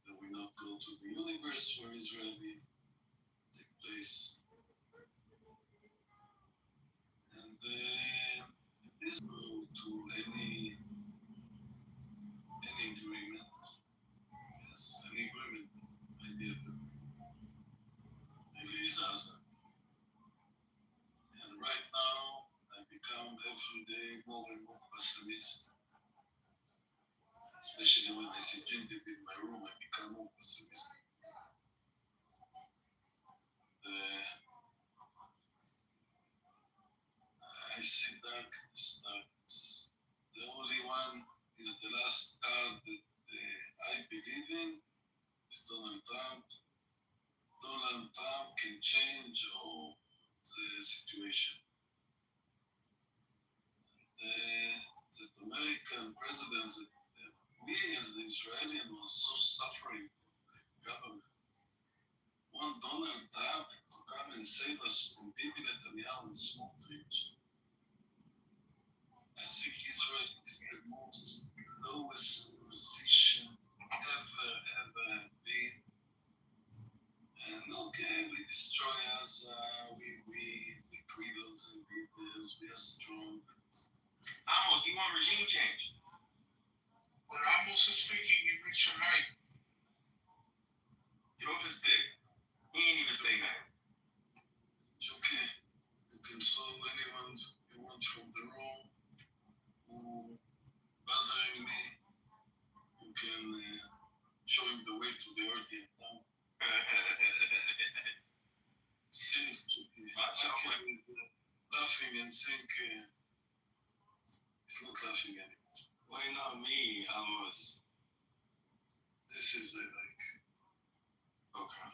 they will not go to the universe where Israeli take place. And this go to any agreement. Yes, any agreement idea release Gaza. And right now I become every day more and more pessimist. Especially when I see Jindy in my room, I become more pessimistic. I see darkness. The only one is the last card that can save us from Bibi Netanyahu and Smotrich. I think Israel is the most lowest position ever been. And okay, we destroy Gaza, we criminals and leaders, we are strong. Amos, you want regime change? When Amos is speaking, you reach your mic. Get off his dick. He ain't even say that. It's okay. You can solve anyone you want from the room who bothering me. You can show him the way to the audience. Laughing and think it's not laughing anymore. Why not me, Amos? This is like Okay.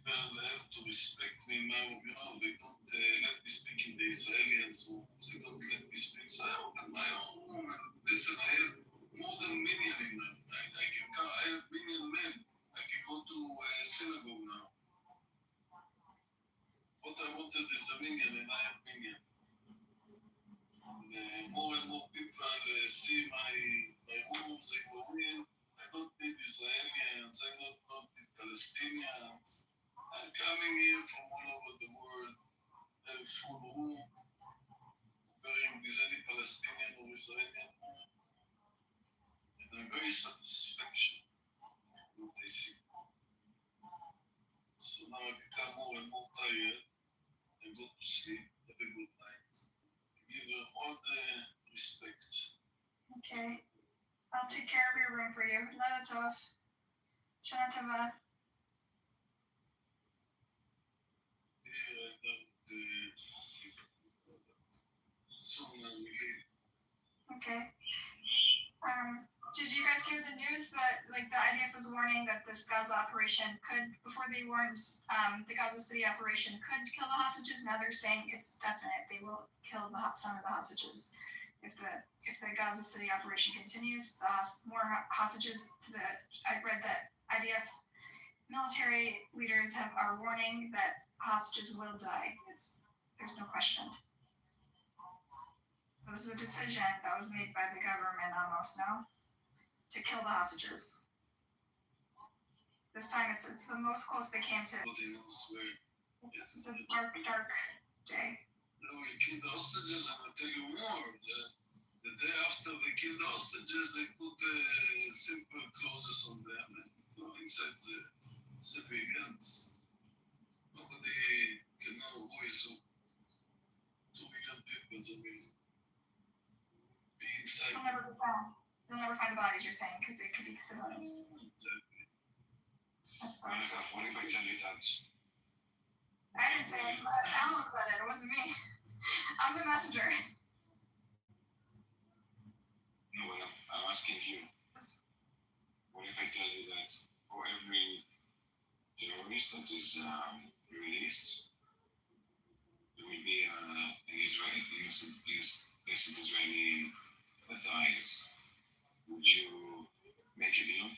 people have to respect me now. You know, they don't let me speak in the Israelians room. They don't let me speak. So I open my own room and listen. I have more than a million in them. I can count. I have million men. I can go to a synagogue now. What I wanted is a million, and I have million. And more and more people see my rooms. They go in. I don't need Israelians. I don't need Palestinians. I'm coming here from all over the world. I have a full room. Comparing with any Palestinian or Israeli room. And I'm very satisfaction with what I see. So now I become more and more tired. I go to sleep. Have a good night. Give her all the respect. Okay. I'll take care of your room for you. Lana Tov. Shana Tova. Okay. Did you guys hear the news that like the IDF was warning that this Gaza operation could, before they warned the Gaza City operation could kill the hostages? Now they're saying it's definite. They will kill some of the hostages. If the Gaza City operation continues, more hostages. I've read that IDF military leaders are warning that hostages will die. There's no question. This is a decision that was made by the government almost now to kill the hostages. This time it's the most close they came to. It's a dark day. No, we killed the hostages, and I'll tell you more. The day after they killed the hostages, they put simple clothes on them and inside the civilians. Nobody can know who is who. 2 million people, I mean, be inside. They'll never find the bodies, you're saying, because they could be civilians. Exactly. What if I tell you that? I didn't say it. Alan said it. It wasn't me. I'm the messenger. No, I'm asking you. What if I tell you that for every terrorist that is released, there will be an innocent Israeli that dies? Would you make a deal?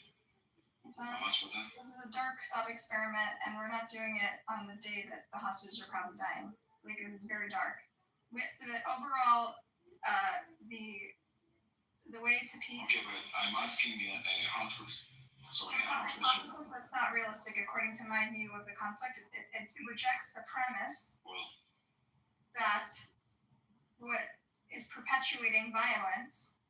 How much for that? This is a dark thought experiment, and we're not doing it on the day that the hostages are probably dying. Like, this is very dark. Overall, the way to peace. Okay, but I'm asking Hypothesis that's not realistic according to my view of the conflict. It rejects the premise that what is perpetuating violence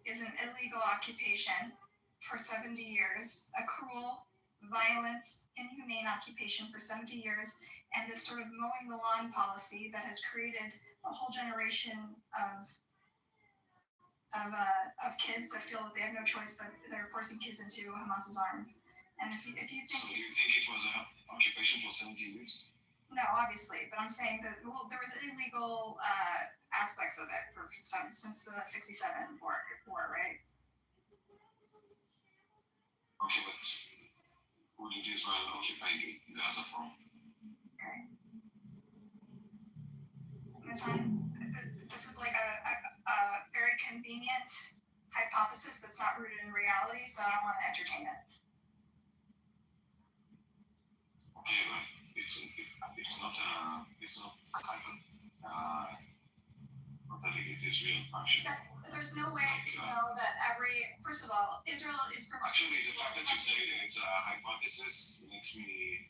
is an illegal occupation for 70 years, a cruel, violent, inhumane occupation for 70 years, and this sort of mowing the lawn policy that has created a whole generation of kids that feel that they have no choice, but they're forcing kids into Hamas's arms. And if you think... So you think it was an occupation for 70 years? No, obviously, but I'm saying that, well, there was illegal aspects of it since the 67 war, right? Okay, but who did Israel occupy Gaza from? Okay. This is like a very convenient hypothesis that's not rooted in reality, so I don't want to entertain it. Okay, but it's not happened. That it is real, actually. There's no way to know that first of all, Israel is Actually, the fact that you say that it's a hypothesis makes me,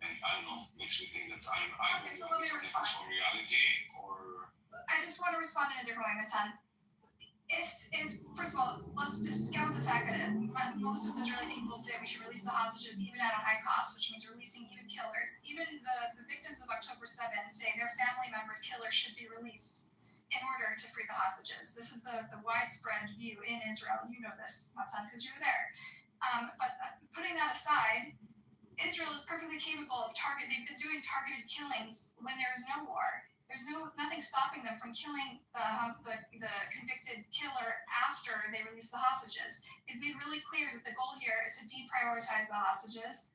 I don't know, makes me think that I Okay, so let me respond. from reality, or... I just want to respond in a different way, Matan. First of all, let's discount the fact that most of the Israeli people say we should release the hostages even at a high cost, which means releasing even killers. Even the victims of October 7th say their family members' killers should be released in order to free the hostages. This is the widespread view in Israel. You know this, Matan, because you're there. But putting that aside, Israel is perfectly capable of they've been doing targeted killings when there is no war. There's nothing stopping them from killing the convicted killer after they release the hostages. They've made really clear that the goal here is to deprioritize the hostages.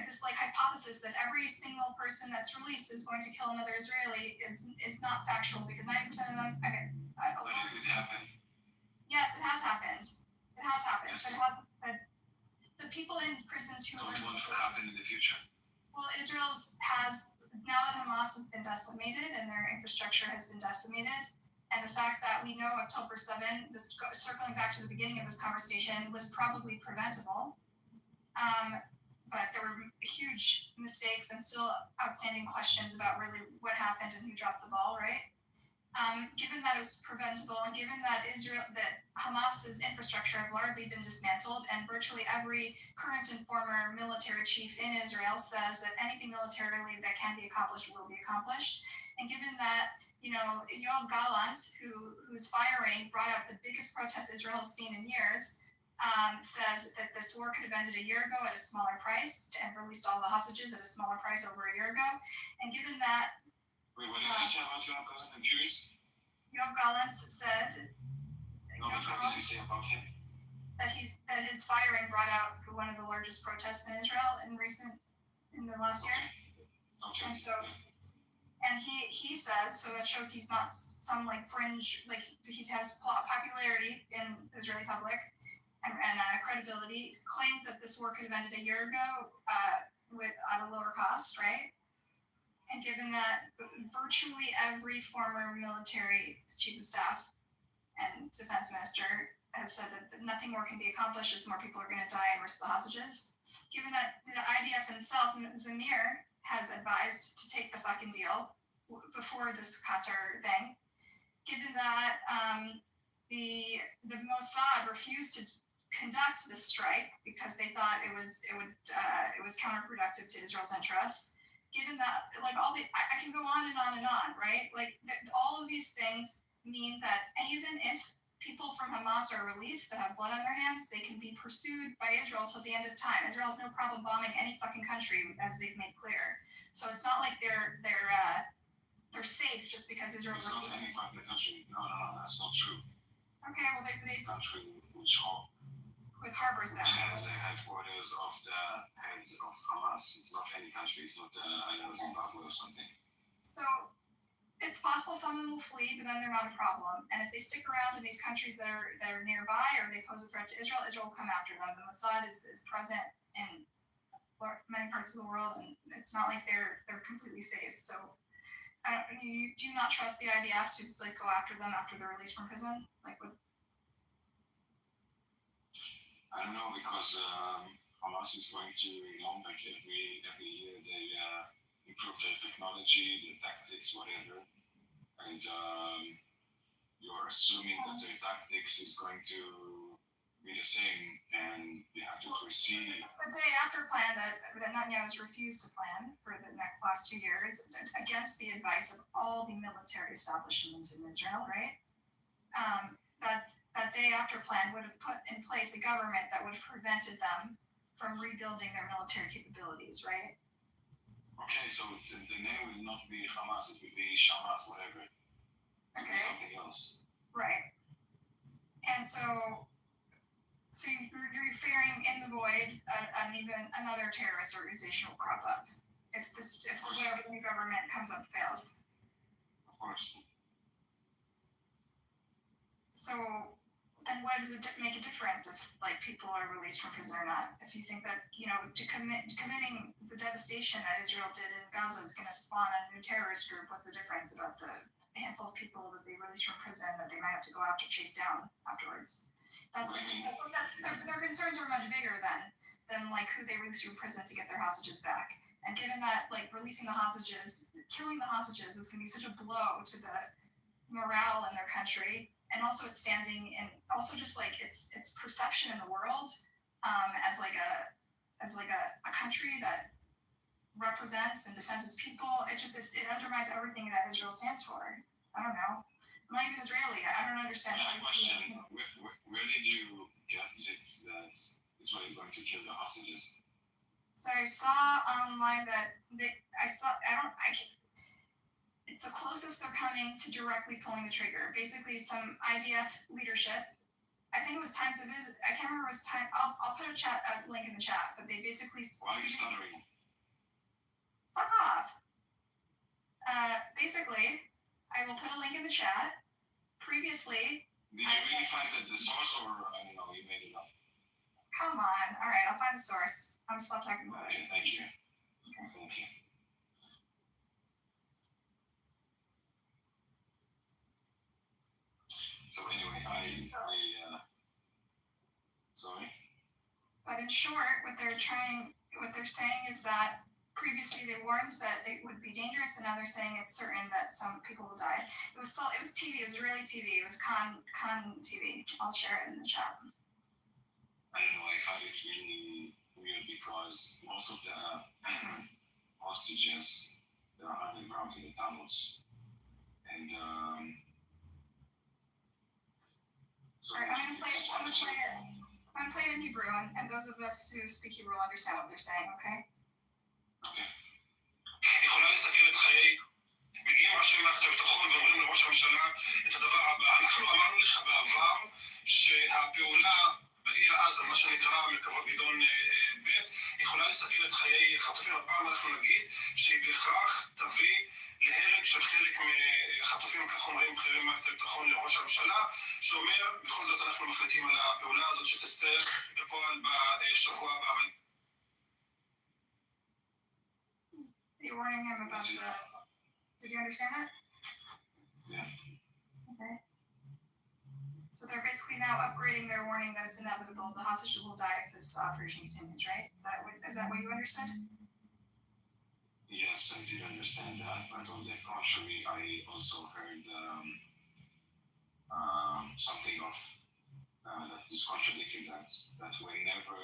This hypothesis that every single person that's released is going to kill another Israeli is not factual, because 90% of them. Okay, it happened. Yes, it has happened. It has happened, yes. But the people in prisons who. So it won't happen in the future. Well, Israel has. Now that Hamas has been decimated and their infrastructure has been decimated, and the fact that we know October 7th, circling back to the beginning of this conversation, was probably preventable. But there were huge mistakes and still outstanding questions about really what happened and who dropped the ball, right? Given that it was preventable, and given that Hamas's infrastructure have largely been dismantled, and virtually every current and former military chief in Israel says that anything militarily that can be accomplished will be accomplished, and given that Yoav Gallant, whose firing brought out the biggest protest Israel has seen in years, says that this war could have ended a year ago at a smaller price and released all the hostages at a smaller price over a year ago, and given that. Wait, what did you say about Yoav Gallant? I'm curious. Yoav Gallant said. No, but what did you say about him? That his firing brought out one of the largest protests in Israel in the last year. Okay. And so, and he says, so that shows he's not some fringe, he has popularity in the Israeli public and credibility. He's claimed that this war could have ended a year ago at a lower cost, right? And given that virtually every former military chief of staff and defense minister has said that nothing more can be accomplished as more people are going to die and risk the hostages, given that the IDF himself, Zamir, has advised to take the fucking deal before this Qatar thing, given that the Mossad refused to conduct this strike because they thought it was counterproductive to Israel's interests. Given that, I can go on and on and on, right? All of these things mean that even if people from Hamas are released that have blood on their hands, they can be pursued by Israel till the end of time. Israel has no problem bombing any fucking country, as they've made clear. So it's not like they're safe just because Israel. It's not any fucking country. No, that's not true. Okay, well they country which with harbors there. Which has the headquarters of the head of Hamas. It's not any country. It's not Zimbabwe or something. So it's possible some of them will flee, but then they're not a problem. And if they stick around in these countries that are nearby or they pose a threat to Israel, Israel will come after them. The Mossad is present in many parts of the world, and it's not like they're completely safe. So you do not trust the IDF to go after them after they're released from prison? I don't know, because Hamas is going to every year they improve their technology, their tactics, whatever, and you're assuming that their tactics is going to be the same, and you have to foresee. The day after plan that Netanyahu has refused to plan for the last 2 years, against the advice of all the military establishments in Israel, right? That day after plan would have put in place a government that would have prevented them from rebuilding their military capabilities, right? Okay, so the name would not be Hamas, it would be Shamas, whatever. It would be something else. Right. And so you're fearing in the void even another terrorist organization will crop up if whatever the new government comes up fails. Of course. So then why does it make a difference if like people are released from prison or not? If you think that committing the devastation that Israel did in Gaza is going to spawn a new terrorist group, what's the difference about the handful of people that they released from prison that they might have to go after, chase down afterwards? That's their concerns are much bigger than like who they released from prison to get their hostages back. And given that like releasing the hostages, killing the hostages is going to be such a blow to the morale in their country. And also its standing and also just like its perception in the world as a country that represents and defends its people. It undermines everything that Israel stands for. I don't know. I'm not even Israeli. I don't understand. I have a question. Where did you get it that Israel is going to kill the hostages? So I saw online that it's the closest they're coming to directly pulling the trigger. Basically, some IDF leadership. I think it was Times of Israel. I can't remember. It was time. I'll put a link in the chat. But they basically. Why are you stuttering? Fuck off. Basically, I will put a link in the chat. Previously. Did you really find the source, or I don't know, you made it up? Come on. All right, I'll find the source. I'm stop talking about it. Okay, thank you. Okay. Thank you. So anyway, sorry. But in short, what they're saying is that previously they warned that it would be dangerous, and now they're saying it's certain that some people will die. It was TV, it was Israeli TV, it was Con TV. I'll share it in the chat. I don't know, I find it really weird because most of the hostages, they're underground in the tunnels. And Alright, I'm gonna play it in Hebrew, and those of us who speak Hebrew will understand what they're saying, okay? יכולה לסכן את חיי. מגיעים ראשי מערכת הביטחון ואומרים לראש הממשלה את הדבר הבא. אנחנו אמרנו לך בעבר שהפעולה בעיר עזה, מה שנקרא מרכבות גדעון ב', יכולה לסכן את חיי חטופים. הפעם אנחנו נגיד שהיא בהכרח תביא להרג של חלק מהחטופים, כך אומרים בכירים במערכת הביטחון לראש הממשלה, שאומר, בכל זאת אנחנו מחליטים על הפעולה הזאת שתצא בפועל בשבוע הבא. You're warning him about the... Did you understand that? Yeah. Okay. So they're basically now upgrading their warning that it's inevitable. The hostages will die if this operation continues, right? Is that what you understood? Yes, I did understand that, but on the contrary, I also heard something of this contradicting that whenever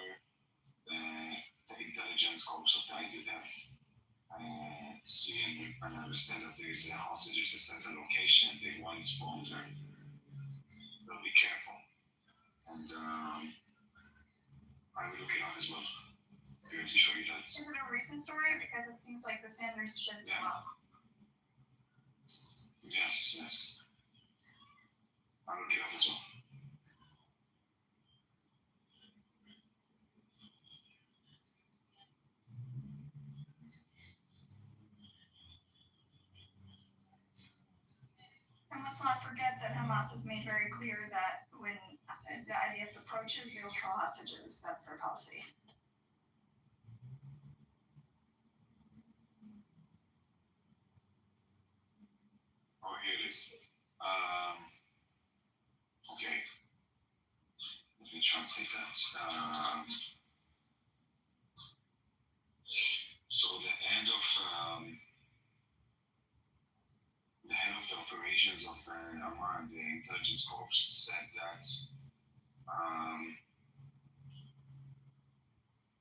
the intelligence corps of the IDF see and understand that there is a hostage at a certain location, they want it bombed, they'll be careful. And I will look it up as well. I'm going to show you that. Is it a recent story? Because it seems like the standards shift a lot. Yes. I'll look it up as well. And let's not forget that Hamas has made very clear that when the IDF approaches, they will kill hostages. That's their policy. Oh, here it is. Okay. Let me translate that. So the head of the operations of Amman, the intelligence corps, said that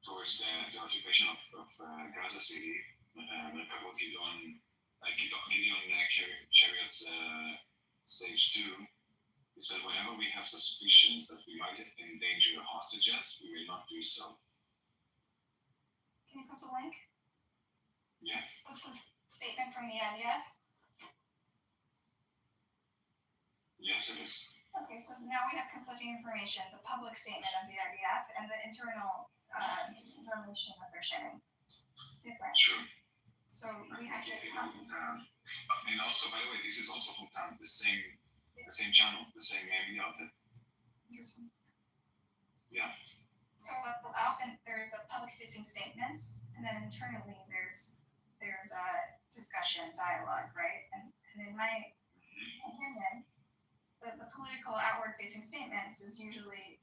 towards the occupation of Gaza City, Merkavot Gideon Chariots Stage 2, he said, whenever we have suspicions that we might endanger hostages, we will not do so. Can you post a link? Yeah. This is a statement from the IDF. Yes, it is. Okay, so now we have conflicting information, the public statement of the IDF and the internal information that they're sharing. Different. Sure. So we have to... and also, by the way, this is also from the same channel, the same media outlet. Interesting. Yeah. So often there's a public-facing statement, and then internally there's a discussion, dialogue, right? And in my opinion, the political outward-facing statements is usually,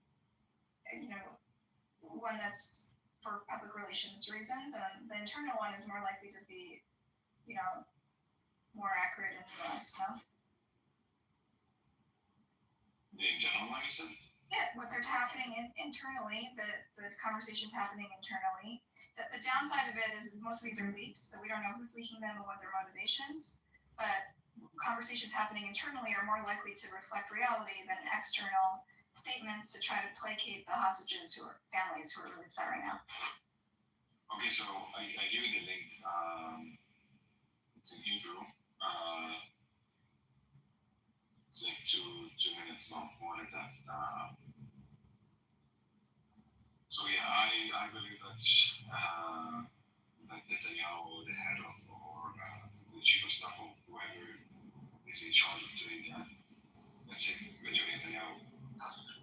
one that's for public relations reasons, and the internal one is more likely to be, more accurate and nuanced, no? The internal one, you said? Yeah, what they're happening internally, the conversations happening internally. The downside of it is most of these are leaked, so we don't know who's leaking them and what their motivations. But conversations happening internally are more likely to reflect reality than external statements to try to placate the hostages families who are really upset right now. Okay, so I give you the link. It's in Hebrew. It's like two minutes long, more like that. So yeah, I believe that Netanyahu, the head of, or the chief of staff of whoever is in charge of doing that, let's say Benjamin Netanyahu,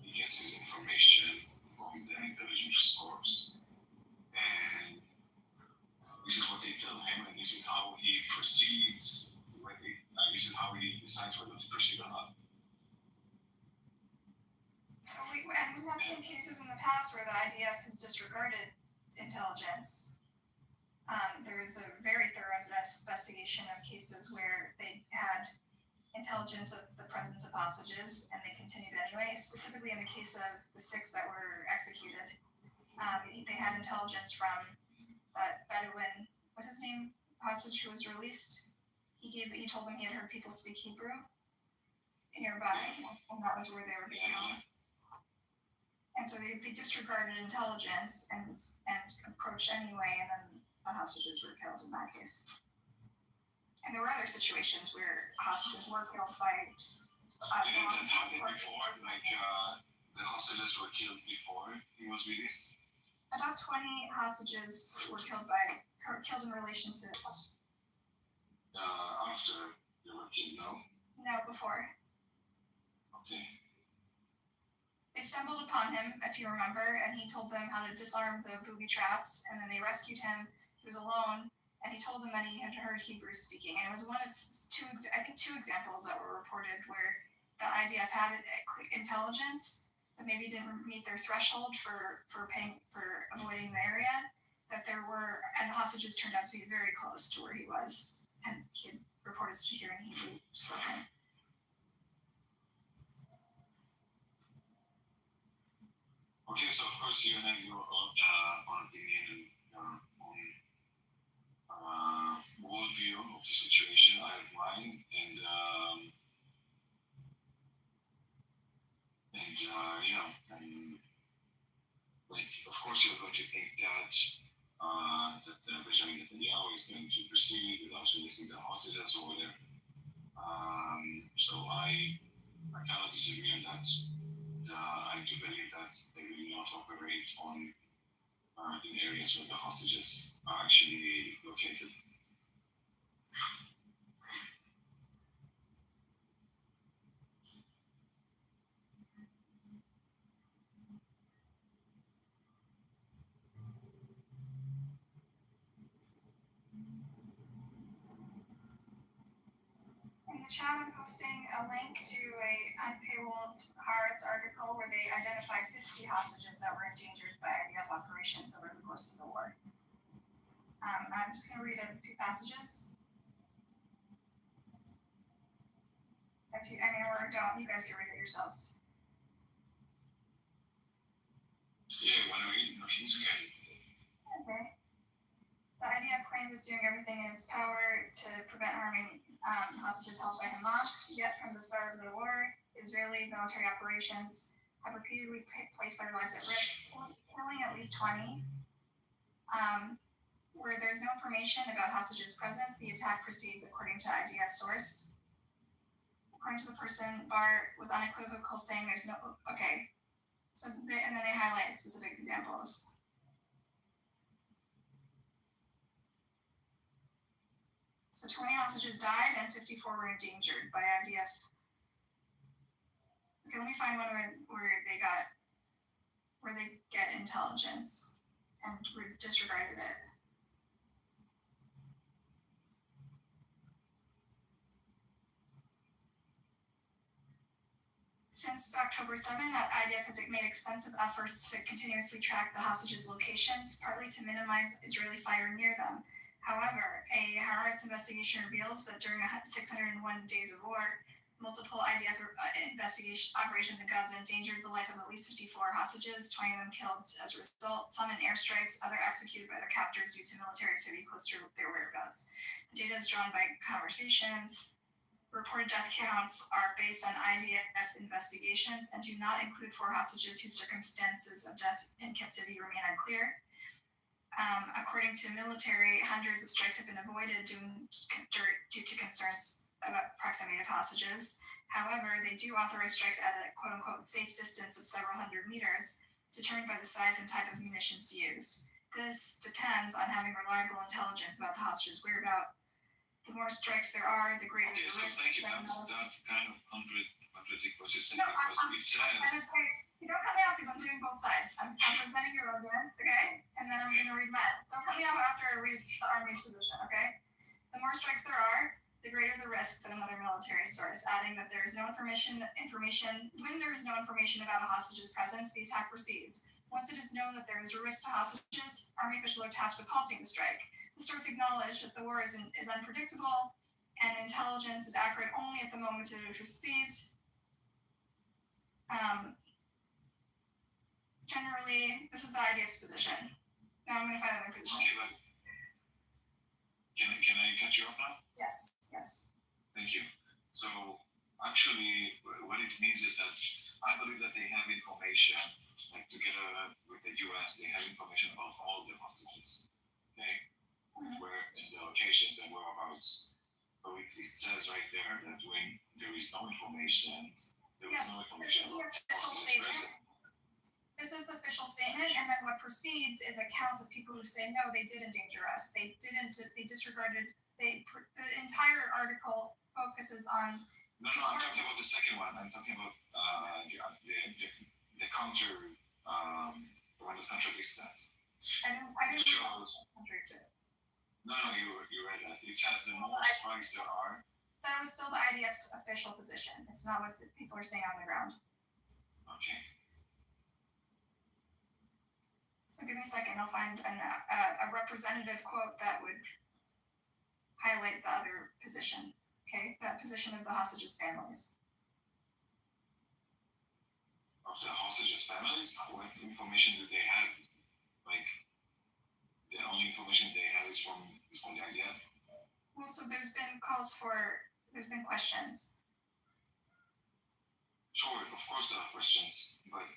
he gets his information from the intelligence source, and this is what they tell him, and this is how he proceeds. This is how he decides whether to proceed or not. So we've had some cases in the past where the IDF has disregarded intelligence. There was a very thorough investigation of cases where they had intelligence of the presence of hostages and they continued anyway, specifically in the case of the 6 that were executed. They had intelligence from that Bedouin, what's his name, hostage who was released. He told them he had heard people speak Hebrew nearby, and that was where they were being held. And so they disregarded intelligence and approached anyway, and then the hostages were killed in that case. And there were other situations where hostages were killed by. Didn't that happen before? Like the hostages were killed before he was released? About 20 hostages were killed in relation to. After they were killed, no? No, before. Okay. They stumbled upon him, if you remember, and he told them how to disarm the booby traps, and then they rescued him. He was alone, and he told them that he had heard Hebrew speaking. And it was one of two examples that were reported where the IDF had intelligence that maybe didn't meet their threshold for avoiding the area. And the hostages turned out to be very close to where he was, and he had reported hearing Hebrew spoken. Okay, so of course you have your own opinion and own worldview of the situation. I have mine, and of course you're going to think that Benjamin Netanyahu is going to proceed without releasing the hostages or whatever. So I cannot disagree on that. I do believe that they will not operate in areas where the hostages are actually located. In the chat, I'm posting a link to a unpaywalled Haaretz article where they identify 50 hostages that were endangered by IDF operations over the course of the war. I'm just going to read a few passages. Or don't, you guys can read it yourselves. Yeah, when I read, it's okay. Okay. The IDF claims it's doing everything in its power to prevent harming hostages held by Hamas, yet from the start of the war, Israeli military operations have repeatedly placed their lives at risk, killing at least 20. Where there's no information about hostages' presence, the attack proceeds according to IDF source. According to the person, Bar was unequivocal, saying there's no. Okay. So, and then they highlight specific examples. So 20 hostages died and 54 were endangered by IDF Okay, let me find one where they get intelligence and disregarded it. Since October 7, IDF has made extensive efforts to continuously track the hostages' locations, partly to minimize Israeli fire near them. However, a Haaretz investigation reveals that during 601 days of war, multiple IDF investigation operations in Gaza endangered the life of at least 54 hostages, 20 of them killed as a result, some in airstrikes, other executed by their captors due to military activity close to their whereabouts. The data is drawn by conversations. Reported death counts are based on IDF investigations and do not include 4 hostages whose circumstances of death in captivity remain unclear. According to military, hundreds of strikes have been avoided due to concerns about proximity of hostages. However, they do authorize strikes at a quote-unquote safe distance of several hundred meters, determined by the size and type of munitions used. This depends on having reliable intelligence about the hostages' whereabouts. The more strikes there are, the greater the risk. Thank you. That kind of contradict what you're saying, because it says. You don't cut me off because I'm doing both sides. I'm presenting your arguments, okay? And then I'm going to read mine. Don't cut me off after I read the Army's position, okay? The more strikes there are, the greater the risks, said another military source, adding that there is no information when there is no information about a hostage's presence, the attack proceeds. Once it is known that there is a risk to hostages, Army officials are tasked with halting the strike. The source acknowledged that the war is unpredictable and intelligence is accurate only at the moment it is received. Generally, this is the IDF's position. Now I'm going to find other positions. Okay, can I cut you off now? Yes. Thank you. So, actually, what it means is that I believe that they have information, like together with the US, they have information about all the hostages, okay? Where in the locations and whereabouts. So it says right there that when there is no information, there is no information about hostage present. This is the official statement, and then what precedes is accounts of people who say, no, they did endanger us. They disregarded, the entire article focuses on... No, I'm talking about the second one. I'm talking about the counter, the one that contradicts that. I didn't contradict it. No, you read that. It says the more strikes there are... That was still the IDF's official position. It's not what the people are saying on the ground. Okay. So give me a second, I'll find a representative quote that would highlight the other position, okay? That position of the hostages' families. Of the hostages' families? What information do they have? Like, the only information they have is from the IDF? Well, so there's been questions. Sure, of course there are questions, but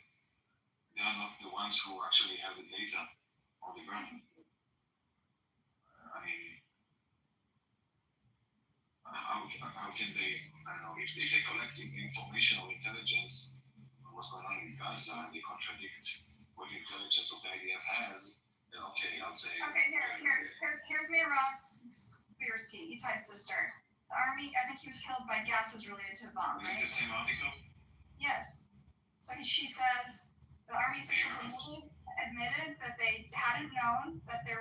they are not the ones who actually have the data on the ground. I mean, how can they, I don't know, if they're collecting information or intelligence on what's going on in Gaza and they contradict what the intelligence of the IDF has, then okay, I'll say... Okay, here's Meirav Spirsky, Itai's sister. The Army, I think he was killed by gases related to a bomb, right? Is it the same article? Yes. So she says... The Army officials admitted that they hadn't known they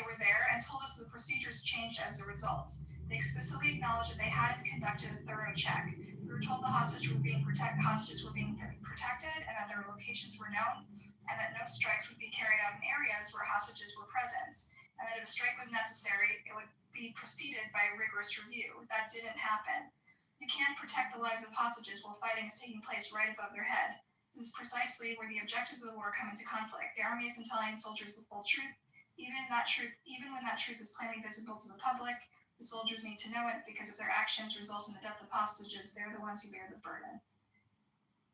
were there and told us the procedures changed as a result. They explicitly acknowledged that they hadn't conducted a thorough check. We were told the hostages were being protected and that their locations were known and that no strikes would be carried out in areas where hostages were present and that if a strike was necessary, it would be preceded by a rigorous review. That didn't happen. You can't protect the lives of hostages while fighting is taking place right above their head. This is precisely where the objectives of the war come into conflict. The Army isn't telling soldiers the full truth. Even when that truth is plainly visible to the public, the soldiers need to know it because if their actions result in the death of hostages, they're the ones who bear the burden.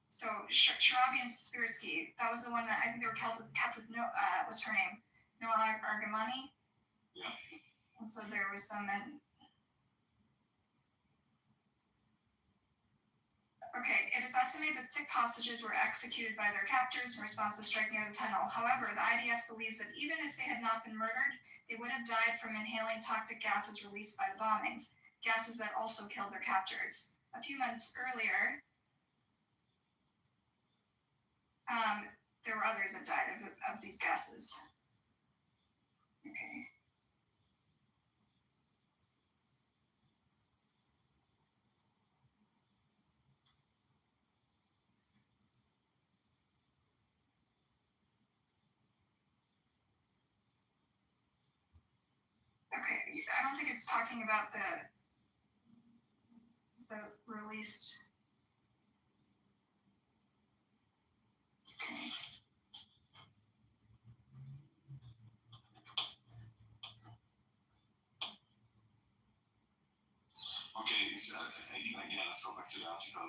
So Sharabi and Spirsky, that was the one that I think they were kept with what's her name? Noah Argamani? Yeah. And so there was some... Okay, it is estimated that 6 hostages were executed by their captors in response to the strike near the tunnel. However, the IDF believes that even if they had not been murdered, they would have died from inhaling toxic gases released by the bombings, gases that also killed their captors. A few months earlier, There were others that died of these gases. Okay. Okay, I don't think it's talking about the released. Okay. Okay, it's again, let's go back to the article,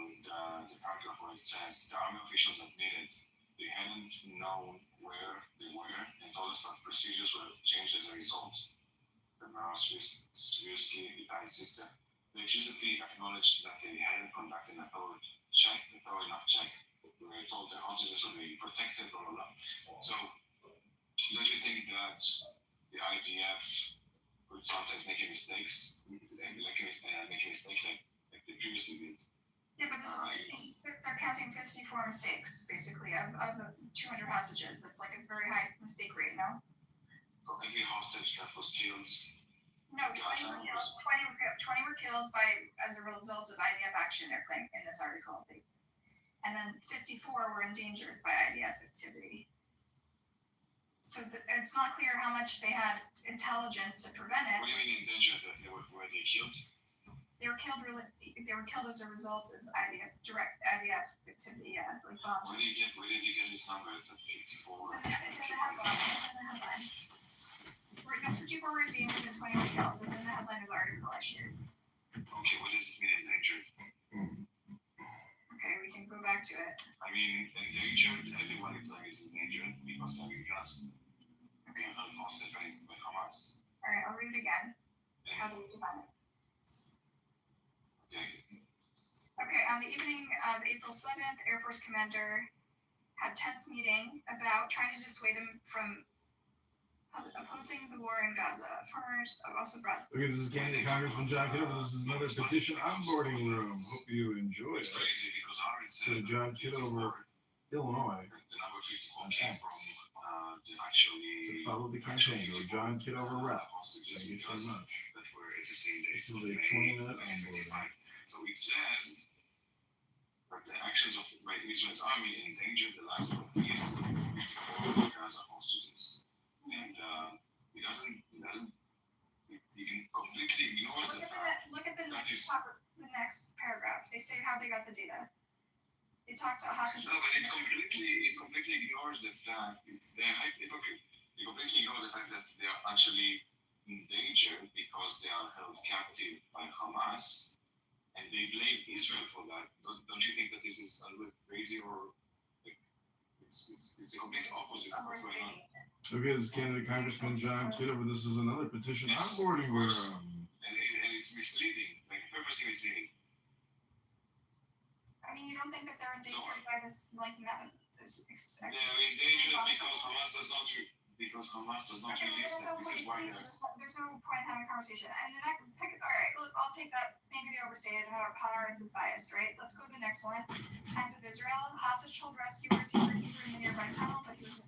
the paragraph where it says the army officials admitted they hadn't known where they were and told us that procedures were changed as a result. The Marosz-Swirsky died sister. The accusatory acknowledged that they hadn't conducted a thorough enough check. We were told the hostages would be protected, blah, blah, blah. So, don't you think that the IDF could sometimes make mistakes, make a mistake like they previously did? Yeah, but they're counting 54 mistakes, basically, of the 200 hostages. That's like a very high mistake rate, no? For every hostage that was killed. No, 20 were killed as a result of IDF action, they're claiming in this article. And then 54 were endangered by IDF activity. So it's not clear how much they had intelligence to prevent it. What do you mean endangered? Were they killed? They were killed as a result of direct IDF activity, yeah, like bombs. Where did you get this number? The 54? It's in the headline. 54 were endangered and 20 were killed. It's in the headline of the article I shared. Okay, what does it mean endangered? Okay, we can go back to it. I mean, endangered, everybody is endangered because they're being gassed. Okay, not hostage by Hamas. Alright, I'll read it again. How do you define it? Okay, on the evening of April 7th, Air Force Commander had a tense meeting about trying to dissuade him from opposing the war in Gaza. Farmers also brought... Okay, this is Canadian Congressman John Kitover. This is another petition onboarding room. Hope you enjoy it. It's crazy because Howard So said John Kitover, Illinois. the number 54 came from actually... To follow the campaign, go John Kitover rep. Thank you so much. That were at the same day. This is a 20-minute onboarding. So it says that the actions of Israel's army endangered the lives of at least 54 Gaza hostages. And it completely ignores the fact Look at the that next paragraph. They say how they got the data. They talked to hostages. No, but it completely ignores the fact, they're hypocrite. It completely ignores the fact that they are actually endangered because they are held captive by Hamas. And they blame Israel for that. Don't you think that this is a little crazy or it's the complete opposite of what's going on? Okay, this is Canada Congressman John Kitover. This is another petition onboarding room. And it's misleading, like purposely misleading. I mean, you don't think that they're endangered by this, like, method? They're endangered because Hamas does not release them. This is why there's no point in having a conversation. And the next, alright, I'll take that. Maybe they overstated how Haaretz is biased, right? Let's go to the next one. Times of Israel. The hostage told rescuers he were in the nearby tunnel, but he was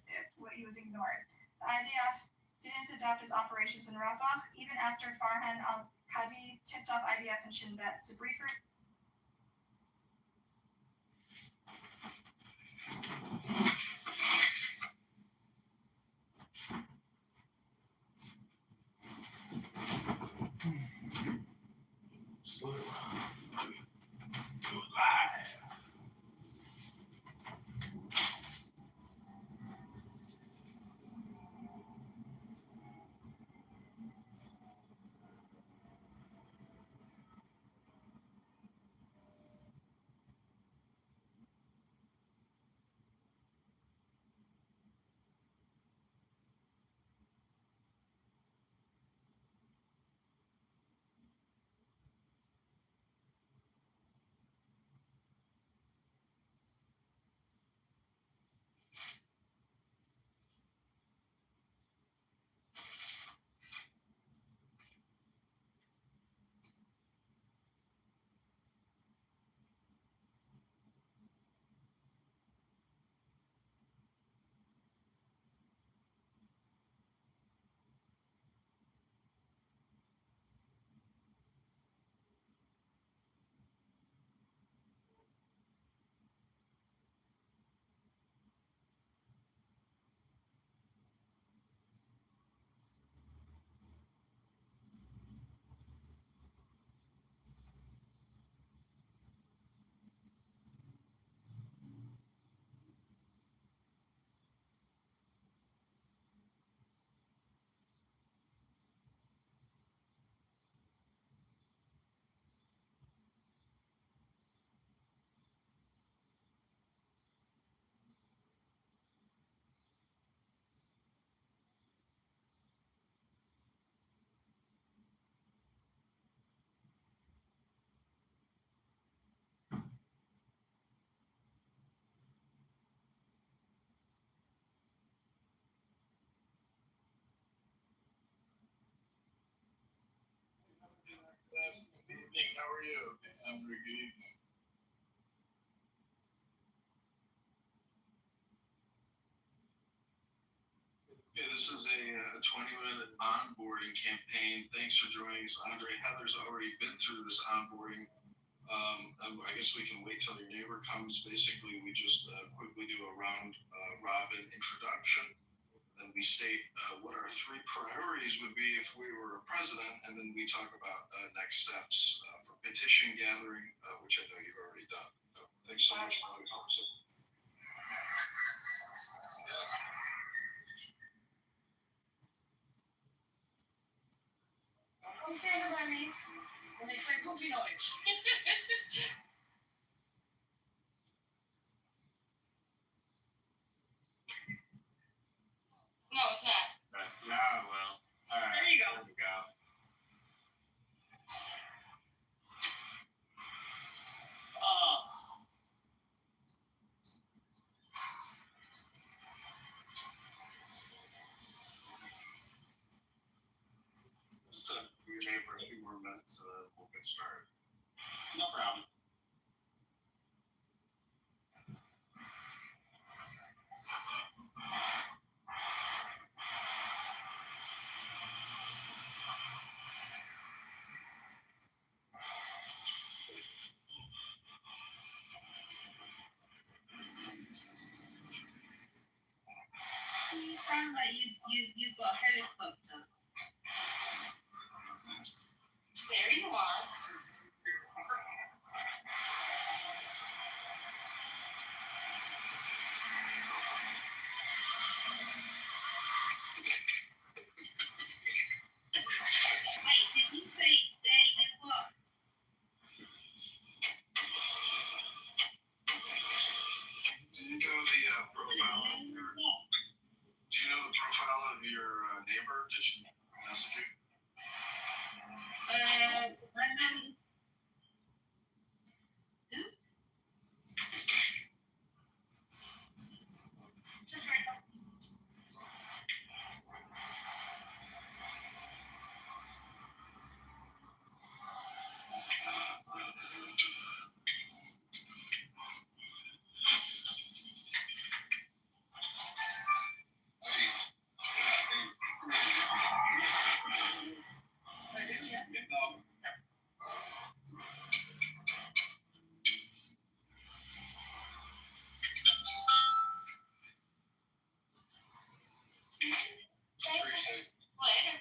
ignored. The IDF didn't adopt his operations in Rafah, even after Farhan al-Qadi tipped off IDF and Shin Bet to brief her. Slow. Go live. evening. How are you? I'm very good evening. Okay, this is a 20-minute onboarding campaign. Thanks for joining us, Andre. Heather's already been through this onboarding. I guess we can wait till your neighbor comes. Basically, we just quickly do a round robin introduction. Then we state what our 3 priorities would be if we were a president, and then we talk about next steps for petition gathering, which I know you've already done. Thanks so much for the conversation. Come stand by me when they say goofy noise. No, it's not. No, well. All right. There you go. There we go. Oh. Just your neighbor a few more minutes, we'll get started. No problem. You sound like you got helicopter. There you are. Wait, did you say there you are? Do you know the profile? Do you know the profile of your neighbor? Did she message you? I know. Who? Just right now. Later.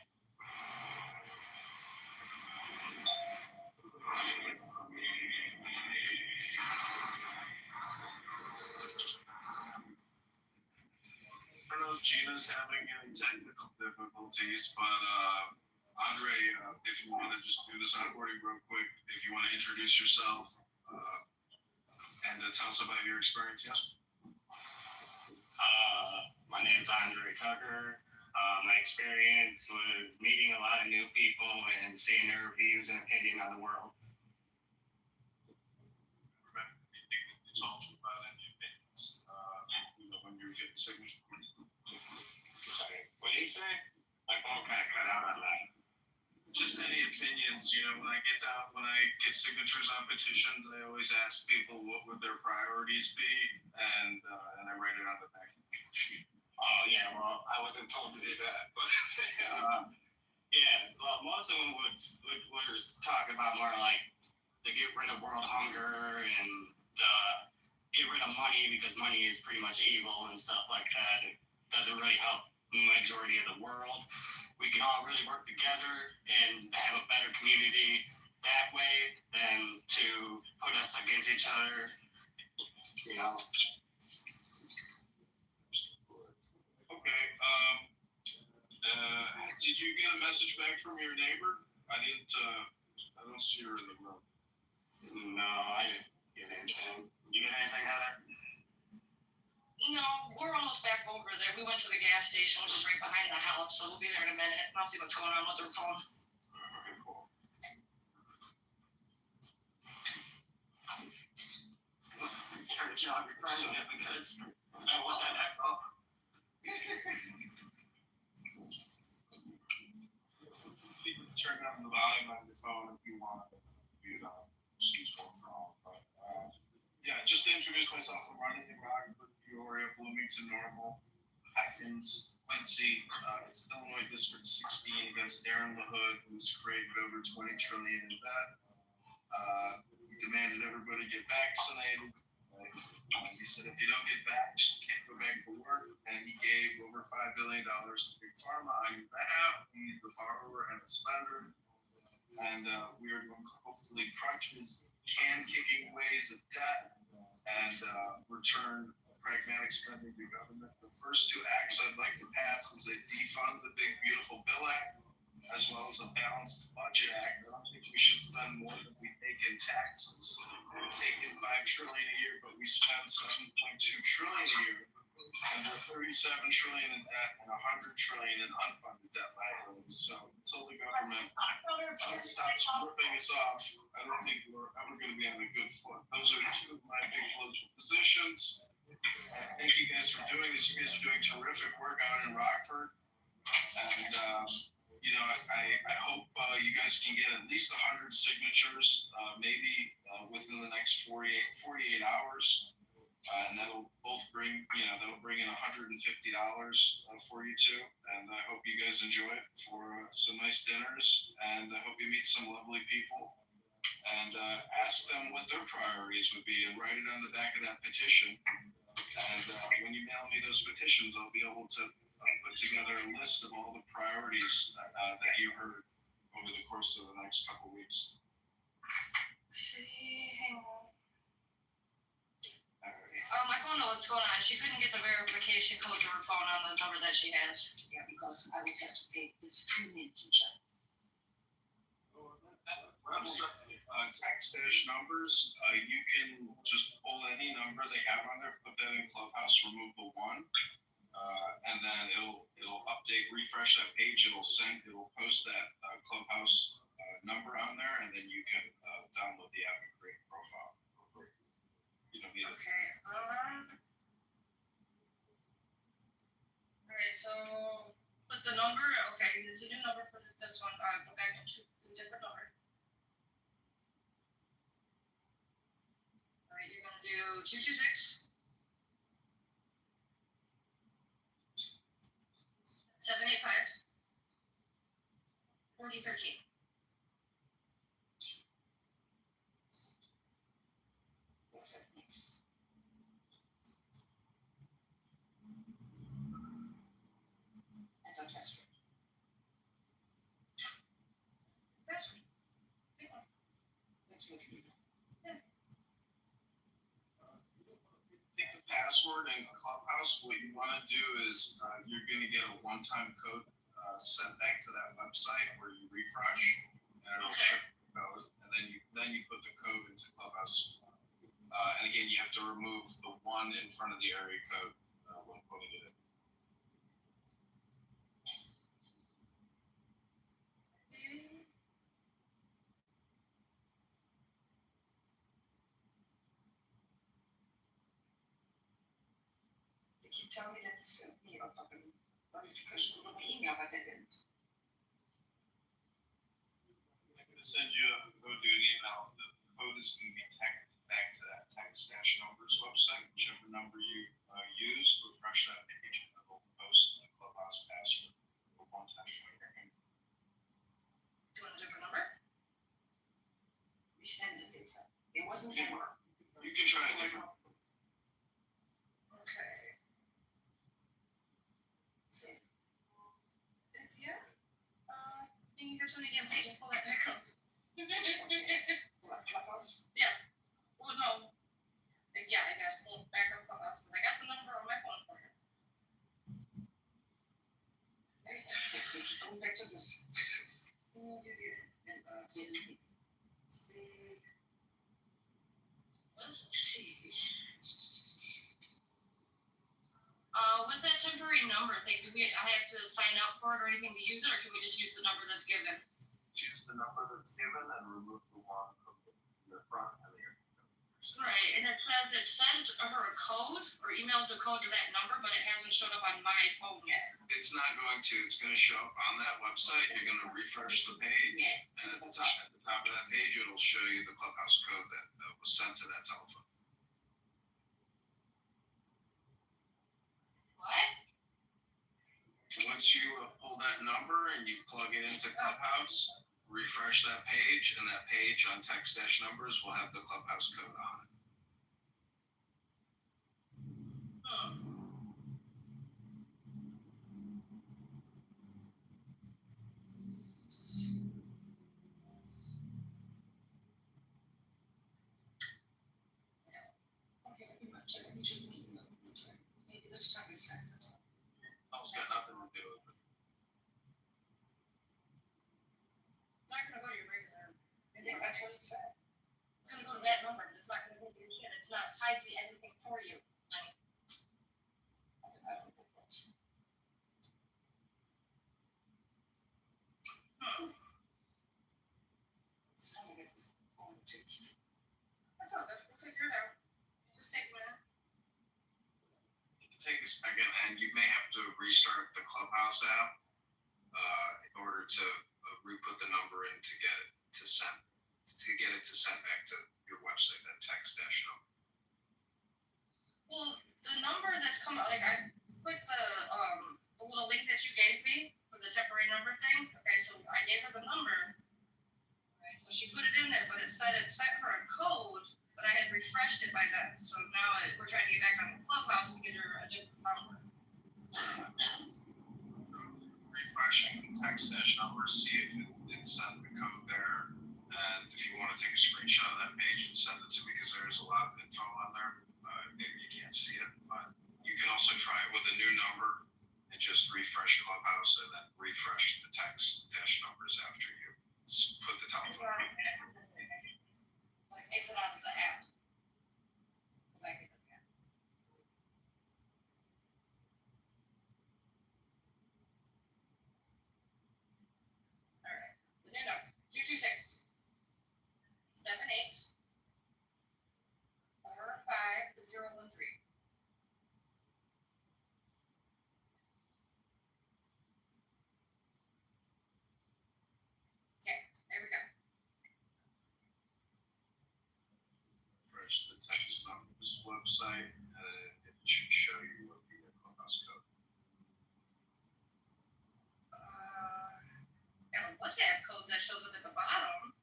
I don't know if Gina's having any technical difficulties, but Andre, if you want to just do this onboarding real quick, if you want to introduce yourself and tell us about your experience, yes? My name's Andre Tucker. My experience was meeting a lot of new people and seeing their views and opinion on the world. It's all about any opinions. When you're getting signatures. Sorry, what did you say? My phone kind of cut out on that. Just any opinions, when I get signatures on petitions, I always ask people what would their priorities be, and I write it on the back. Oh yeah, well I wasn't told to do that, but yeah, well most of them would talk about more like to get rid of world hunger and get rid of money because money is pretty much evil and stuff like that. It doesn't really help the majority of the world. We can all really work together and have a better community that way than to put us against each other. Okay. Did you get a message back from your neighbor? I don't see her in the room. No, I didn't get anything. You get anything, Heather? No, we're almost back over there. We went to the gas station, which is right behind the house, so we'll be there in a minute. I'll see what's going on with her phone. Okay, cool. Her job requires it because I want that echo. Turn turn down the volume on your phone if you want to mute on. She's going wrong. But, yeah, just to introduce myself, I'm running in Rockford, Peoria, Bloomington, Normal, Atkins, Quincy. It's Illinois District 16 against Darren LaHood, who's created over $20 trillion in debt. He demanded everybody get vaccinated. He said if you don't get vaxxed, you can't go back to work. And he gave over $5 billion to Big Pharma on your behalf. He's the borrower and the spender. And we are going to hopefully crunch his can-kicking ways of debt and return pragmatic spending to government. The first two acts I'd like to pass is a defund the Big Beautiful Bill Act, as well as a balanced budget act. I don't think we should spend more than we make in taxes. We take in $5 trillion a year, but we spend $7.2 trillion a year. And we're $37 trillion in debt and $100 trillion in unfunded debt liabilities. So until the government stops ripping us off, I don't think we're ever going to be on a good foot. Those are two of my big political positions. Thank you guys for doing this. You guys are doing terrific work out in Rockford. And, you know, I hope you guys can get at least 100 signatures, maybe within the next 48 hours. And that'll bring in $150 for you too. And I hope you guys enjoy it for some nice dinners. And I hope you meet some lovely people. And ask them what their priorities would be and write it on the back of that petition. And when you mail me those petitions, I'll be able to put together a list of all the priorities that you heard over the course of the next couple weeks. Hang on. My phone knows what's going on. She couldn't get the verification code to her phone on the number that she has. Yeah, because I would have to pay this premium teacher. Tax dash numbers, you can just pull any number they have on there, put that in Clubhouse, remove the one, and then it'll update, refresh that page, it'll post that Clubhouse number on there, and then you can download the app and create a profile for free. You don't need it. Okay. Alright, so put the number. Okay, there's a new number for this one. Go back to a different number. Alright, you're gonna do 226 785 4013. What's up next? I don't password. Password. Let's make it. Pick a password in Clubhouse. What you want to do is you're going to get a one-time code sent back to that website where you refresh, and it'll ship the code, and then you put the code into Clubhouse. And again, you have to remove the one in front of the area code when putting it in. They keep telling me that they sent me a fucking notification on my email, but they didn't. I'm going to send you a code to an email. The code is going to be tagged back to that tax dash numbers website, whichever number you use, refresh that page, and it'll post the Clubhouse password for one time. Do you want a different number? Resend the data. It wasn't here. You can try a different. Okay. See. Yeah. You have so many damn pages. Pull that back up. Clubhouse? Yes. Well, no. Yeah, I guess pull it back up Clubhouse because I got the number on my phone for you. There you go. They keep going back to this. See. Let's see. With that temporary number thing, do I have to sign up for it or anything to use it, or can we just use the number that's given? Choose the number that's given and remove the one from the front and the area. Right, and it says it sent her a code or emailed the code to that number, but it hasn't showed up on my phone yet. It's not going to. It's going to show up on that website. You're going to refresh the page, and at the top of that page, it'll show you the Clubhouse code that was sent to that telephone. What? Once you pull that number and you plug it into Clubhouse, refresh that page, and that page on text dash numbers will have the Clubhouse code on it. Maybe this time is second. It's got nothing to do with it. It's not gonna go to your regular. I think that's what it said. It's gonna go to that number, but it's not gonna go to your shit. It's not tied to anything for you. Like, that's all good. We'll figure it out. Just take a minute. It can take a second, and you may have to restart the Clubhouse app in order to re-put the number in to get it to send back to your website, that text dash number. Well, the number that's come out, like I clicked the little link that you gave me for the temporary number thing. Okay, so I gave her the number. Right, so she put it in there, but it said it sent her a code, but I had refreshed it by then. So now we're trying to get back on the Clubhouse to get her a different number. Refreshing the text dash number, see if it sent the code there. And if you want to take a screenshot of that page and send it to me, because there's a lot of info on there. Maybe you can't see it, but you can also try it with a new number and just refresh Clubhouse and then refresh the text dash numbers after you put the telephone. Like exit out of the app. Back into the app. All right. The new number 226 78 45013. Okay, there we go. Refresh the text numbers website, and it should show you what the Clubhouse code. Got a WhatsApp code that shows up at the bottom.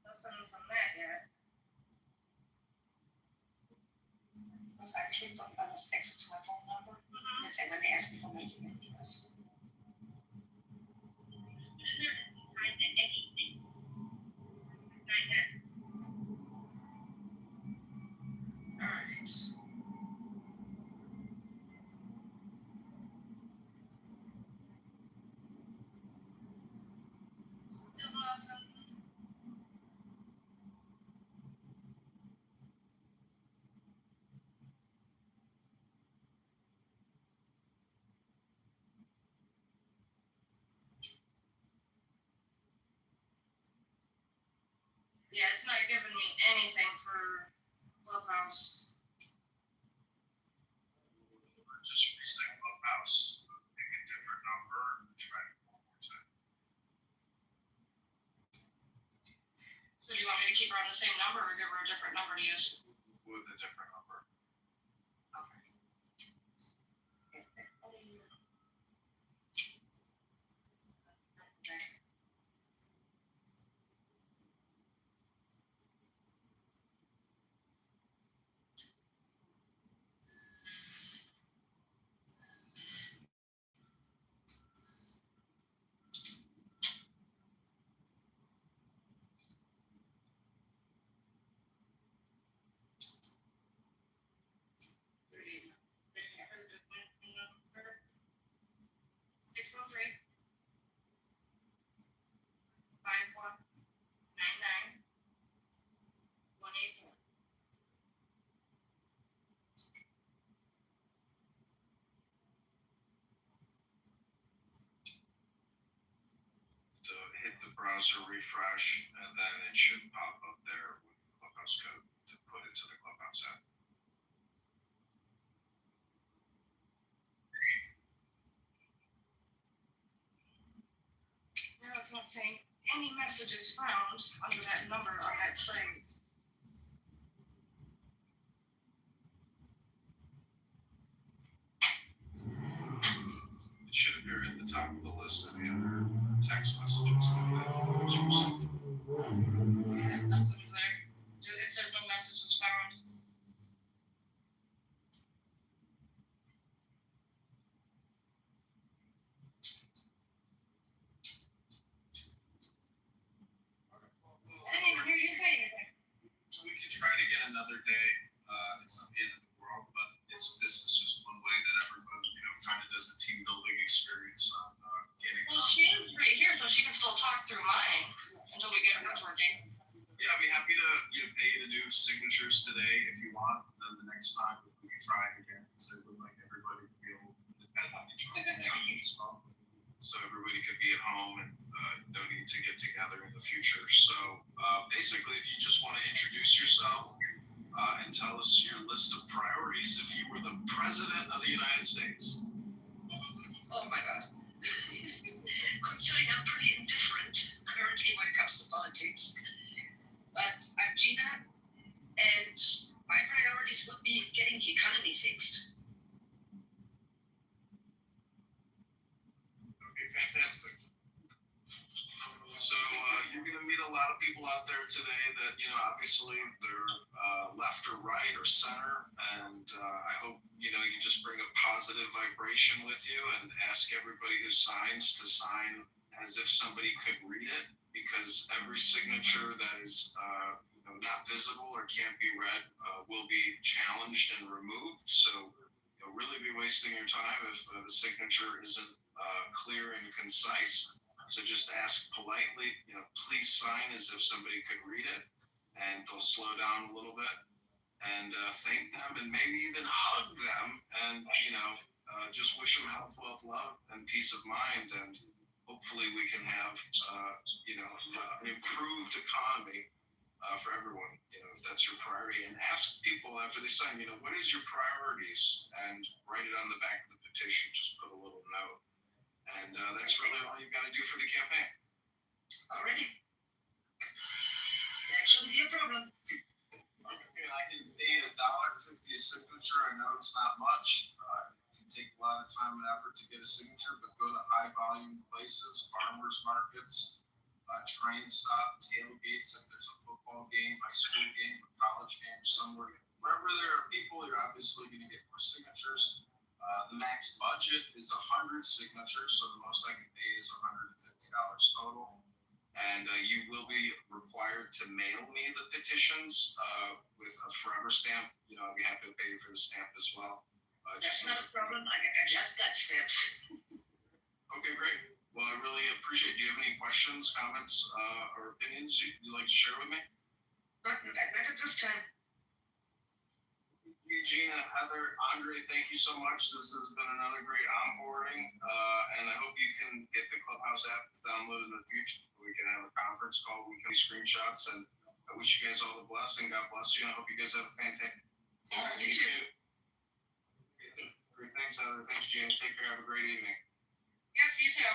Nothing from that yet. Because I clicked on this access to my phone number, and it's when they asked me for my email address. Alright. Still nothing. Yeah, it's not giving me anything for Clubhouse. Just reset Clubhouse, pick a different number, and try it one more time. So do you want me to keep her on the same number or give her a different number to use? With a different number. Okay. So hit the browser refresh, and then it should pop up there with Clubhouse Clubhouse code to put into the Clubhouse app. No, it's not saying any messages found under that number on that site. It should appear at the top of the list of the other text messages that was received. Yeah, nothing's there. It says no messages found. I didn't even hear you say anything. We could try to get another day. It's not the end of the world, but this is just one way that everybody, kind of does a team building experience on getting. Well, she is right here, so she can still talk through mine until we get hers working. Yeah, I'd be happy to pay you to do signatures today if you want. Then the next time, if we can try it again, because I would like everybody to be able to depend on each other as well. So everybody could be at home and no need to get together in the future. So basically, if you just want to introduce yourself and tell us your list of priorities if you were the president of the United States. Oh my God. Considering I'm pretty indifferent currently when it comes to politics, but I'm Gina, and my priorities would be getting the economy fixed. Okay, fantastic. So you're going to meet a lot of people out there today that, obviously they're left or right or center. And I hope, you just bring a positive vibration with you and ask everybody who signs to sign as if somebody could read it, because every signature that is not visible or can't be read will be challenged and removed. So you'll really be wasting your time if the signature isn't clear and concise. So just ask politely, please sign as if somebody could read it, and they'll slow down a little bit and thank them and maybe even hug them and, just wish them health, wealth, love, and peace of mind. And hopefully we can have, an improved economy for everyone, if that's your priority. And ask people after they sign, what is your priorities? And write it on the back of the petition, just put a little note. And that's really all you've got to do for the campaign. Already. That shouldn't be a problem. Okay, I can pay $1.50 a signature. I know it's not much. It can take a lot of time and effort to get a signature, but go to high volume places, farmers markets, train stop, tailgates. If there's a football game, high school game, a college game, somewhere, wherever there are people, you're obviously going to get more signatures. The max budget is 100 signatures, so the most I can pay is $150 total. And you will be required to mail me the petitions with a forever stamp. I'll be happy to pay you for the stamp as well. That's not a problem. I just got stamps. Okay, great. Well, I really appreciate it. Do you have any questions, comments, or opinions you'd like to share with me? Not at this time. Gina, Heather, Andre, thank you so much. This has been another great onboarding, and I hope you can get the Clubhouse app downloaded in the future. We can have a conference call. We can do screenshots, and I wish you guys all the blessing. God bless you, and I hope you guys have a fantastic. You too. Great, thanks, Heather. Thanks, Gina. Take care. Have a great evening. Yep, you too.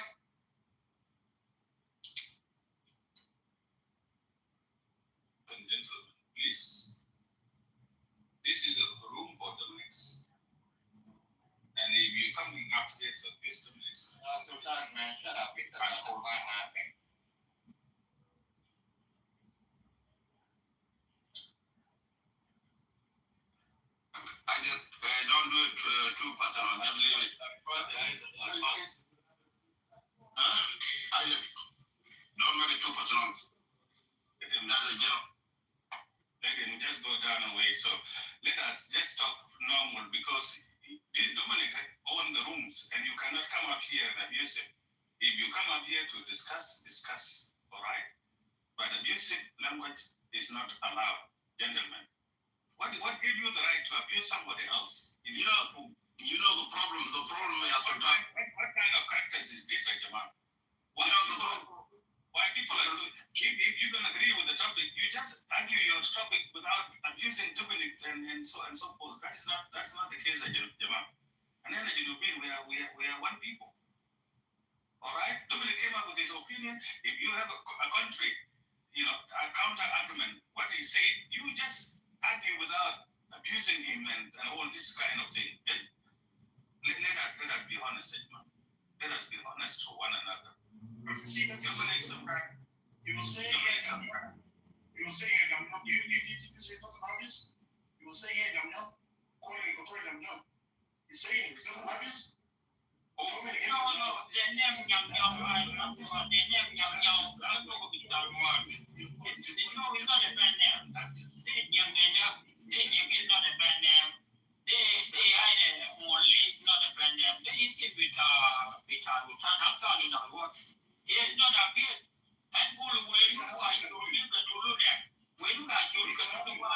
And gentlemen, please. This is a room for journalists. And if you come in after this journalist, Sultan, man, shut up. It's not going to happen. I just don't do it too personal. Just leave it. I just don't make it too personal. That is again, just go down and wait. So let us just talk normal, because Dominic own the rooms and you cannot come up here and abuse it. If you come up here to discuss, all right? But abusive language is not allowed, gentlemen. What gave you the right to abuse somebody else? You know the problem is what kind of characters is this, Jamal? What why people are, if you don't agree with the topic, you just argue your topic without abusing Dominic and so forth. That's not the case, Jamal. And then we are one people. All right? Dominic came up with his opinion. If you have a country, a counter argument, what he said, you just argue without abusing him and all this kind of thing. Then let us be honest, man. Let us be honest to one another. If you see that you will say you will say you say nothing obvious, you will say calling it control them no. He's saying it's not obvious. No, the name Yam Yam, I'm the name Yam Yam, I'm going to be done more. It's not a bad name. Yam Yam, is not a bad name. They either more late, not a bad name. They eat it with that's all in our work. It's not a bit. And pull away, you are you live and you look at. When you guys you look at the one,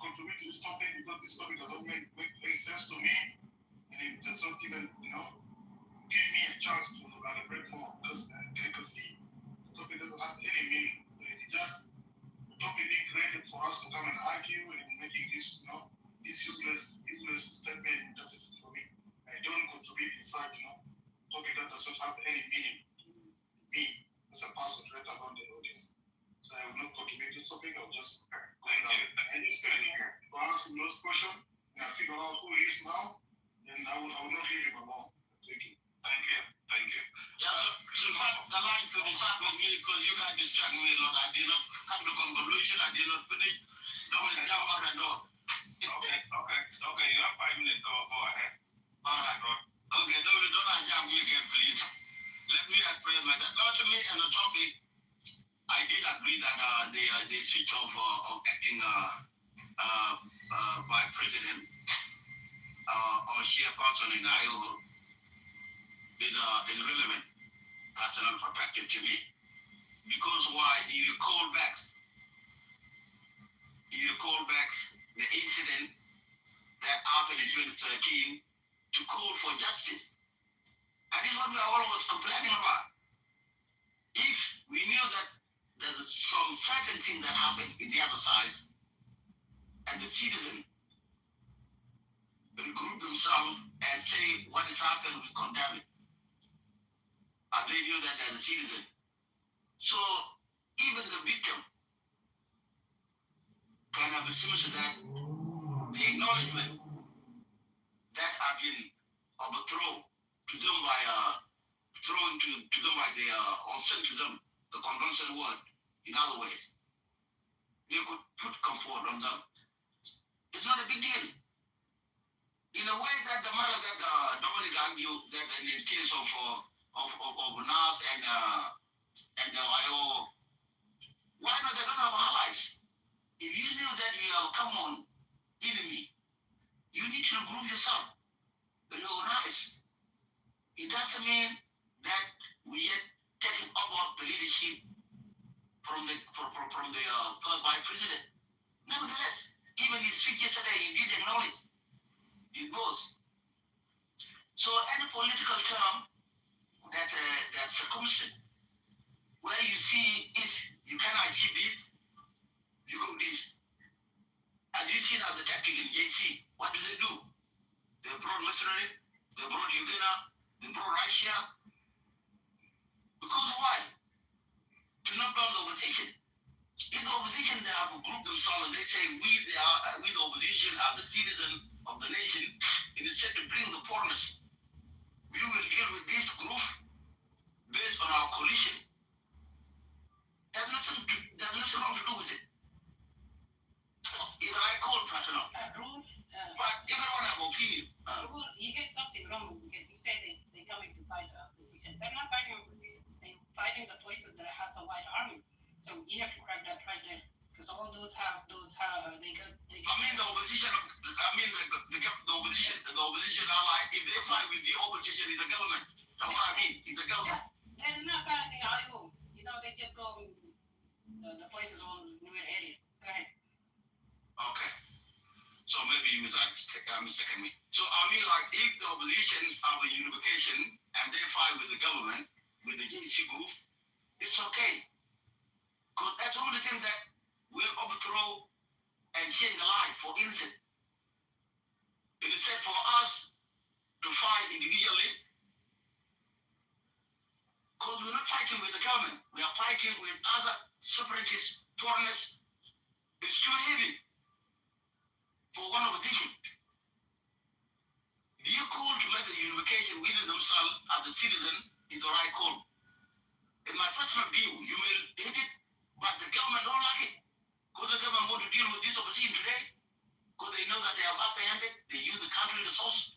contribute to this topic because this topic doesn't make any sense to me, and it doesn't even, give me a chance to elaborate more because I can see the topic doesn't have any meaning. It's just a topic being created for us to come and argue and making this, this useless statement injustice for me. I don't contribute inside, topic that doesn't have any meaning. Me, as a person right around the audience. So I will not contribute this topic, I'll just go down. And this guy to ask him those questions, and I figure out who he is now, then I will not leave him alone. Thank you. Yeah, so in fact, the line could start with me because you guys distract me a lot. I did not come to conclusion, I did not finish. Don't want to jump out and door. Okay, you have 5 minutes, go ahead. All right, bro. Okay, don't jump me again, please. Let me express myself. Not to me and the topic, agree that they switch off of acting by president or chairperson in Iowa is relevant. That's another perspective to me. Because why? You recall back the incident that happened in 2013 to call for justice. And this is what we are always complaining about. If we knew that there's some certain thing that happened in the other side, and the citizen regroup themselves and say what has happened, we condemn it. And they knew that as a citizen. So even the victim can have a similar to that, the acknowledgement that have been overthrown to them by thrown to them by the or sent to them the convention word in other ways. They could put comfort on them. It's not a big deal. In a way that the matter that Dominic argued that in the case of Nas and Iowa, why not? They don't have allies. If you knew that you have a common enemy, you need to regroup yourself, reorganize. It doesn't mean that we yet taking over the leadership from the third by president. Nevertheless, even his speech yesterday, he did acknowledge it goes. So any political term that's circumstance where you see if you cannot achieve this, you go this. As you see now the tactic in JC, what do? They brought mercenary, they brought Uganda, they brought Russia. Because why? To knock down the opposition. If the opposition they have grouped themselves and they say we the opposition are the citizens of the nation, and instead to bring the foreigners, we will deal with this group based on our coalition. There's nothing wrong to do with it. Either I call personal. But everyone have opinion. You get something wrong because you say they're coming to fight the opposition. They're not fighting opposition. They're fighting the places that has a white army. So you have to crack that right there. Because all those have they got. I mean the opposition. I mean the opposition ally. If they fight with the opposition, it's the government. That's what I mean. It's the government. Yeah. They're not fighting Iowa. You know, they just go the places on the new area. Go ahead. Okay. So maybe you mistaken me. So I mean, like if the opposition have a unification and they fight with the government, with the JC group, it's okay. Because that's the only thing that will overthrow and change the life for innocent. Instead for us to fight individually, because we're not fighting with the government, we are fighting with other separatist foreigners. It's too heavy for one opposition. Their call to make a unification within themselves as a citizen is the right call. In my personal view, you may hate it, but the government don't like it. Because the government want to deal with this opposition today, because they know that they are uphanded, they use the country resource,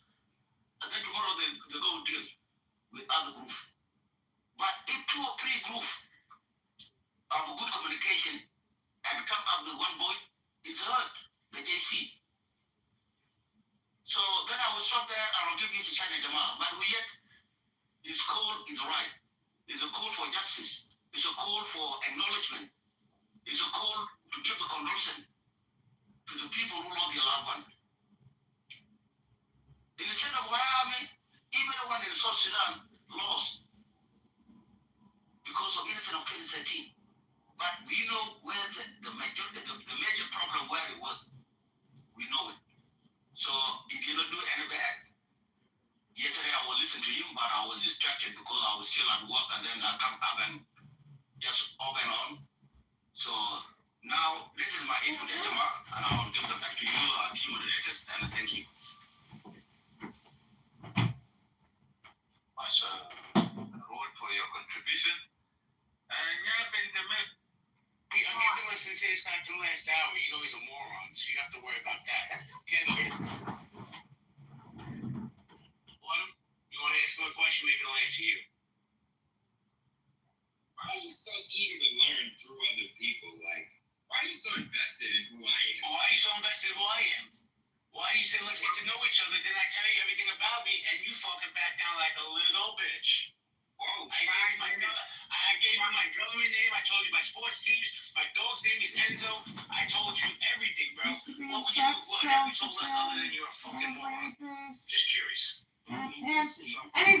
and then tomorrow they go deal with other groups. But if 2 or 3 groups have a good communication and come up with one voice, it's hurt the JC. So then I will stop there and I'll give you to China Jama. But we yet, his call is right. It's a call for justice. It's a call for acknowledgement. It's a call to give the condolence to the people who lost their loved one. Instead of why army, even the one in South Sudan lost because of incident of 2013. But we know where the major problem where it was. We know it. So if you don't do any bad, yesterday I was listening to him, but I was distracted because I was still at work, and then I come up and just off and on. So now this is my info, and I will give it back to you, team moderators, and thank you. Marshal, Road, for your contribution. I'm getting listening to this back to the last hour. You know he's a moron, so you don't have to worry about that. You want to ask me a question? Maybe I'll answer you. Why are you so eager to learn through other people? let's get to know each other. Then I tell you everything about me, and you fucking back down like a little bitch. Whoa, I gave you my government name. I told you my sports teams. My dog's name is Enzo. I told you everything, bro. What would you have you told us other than you're a fucking moron? Just curious. And he's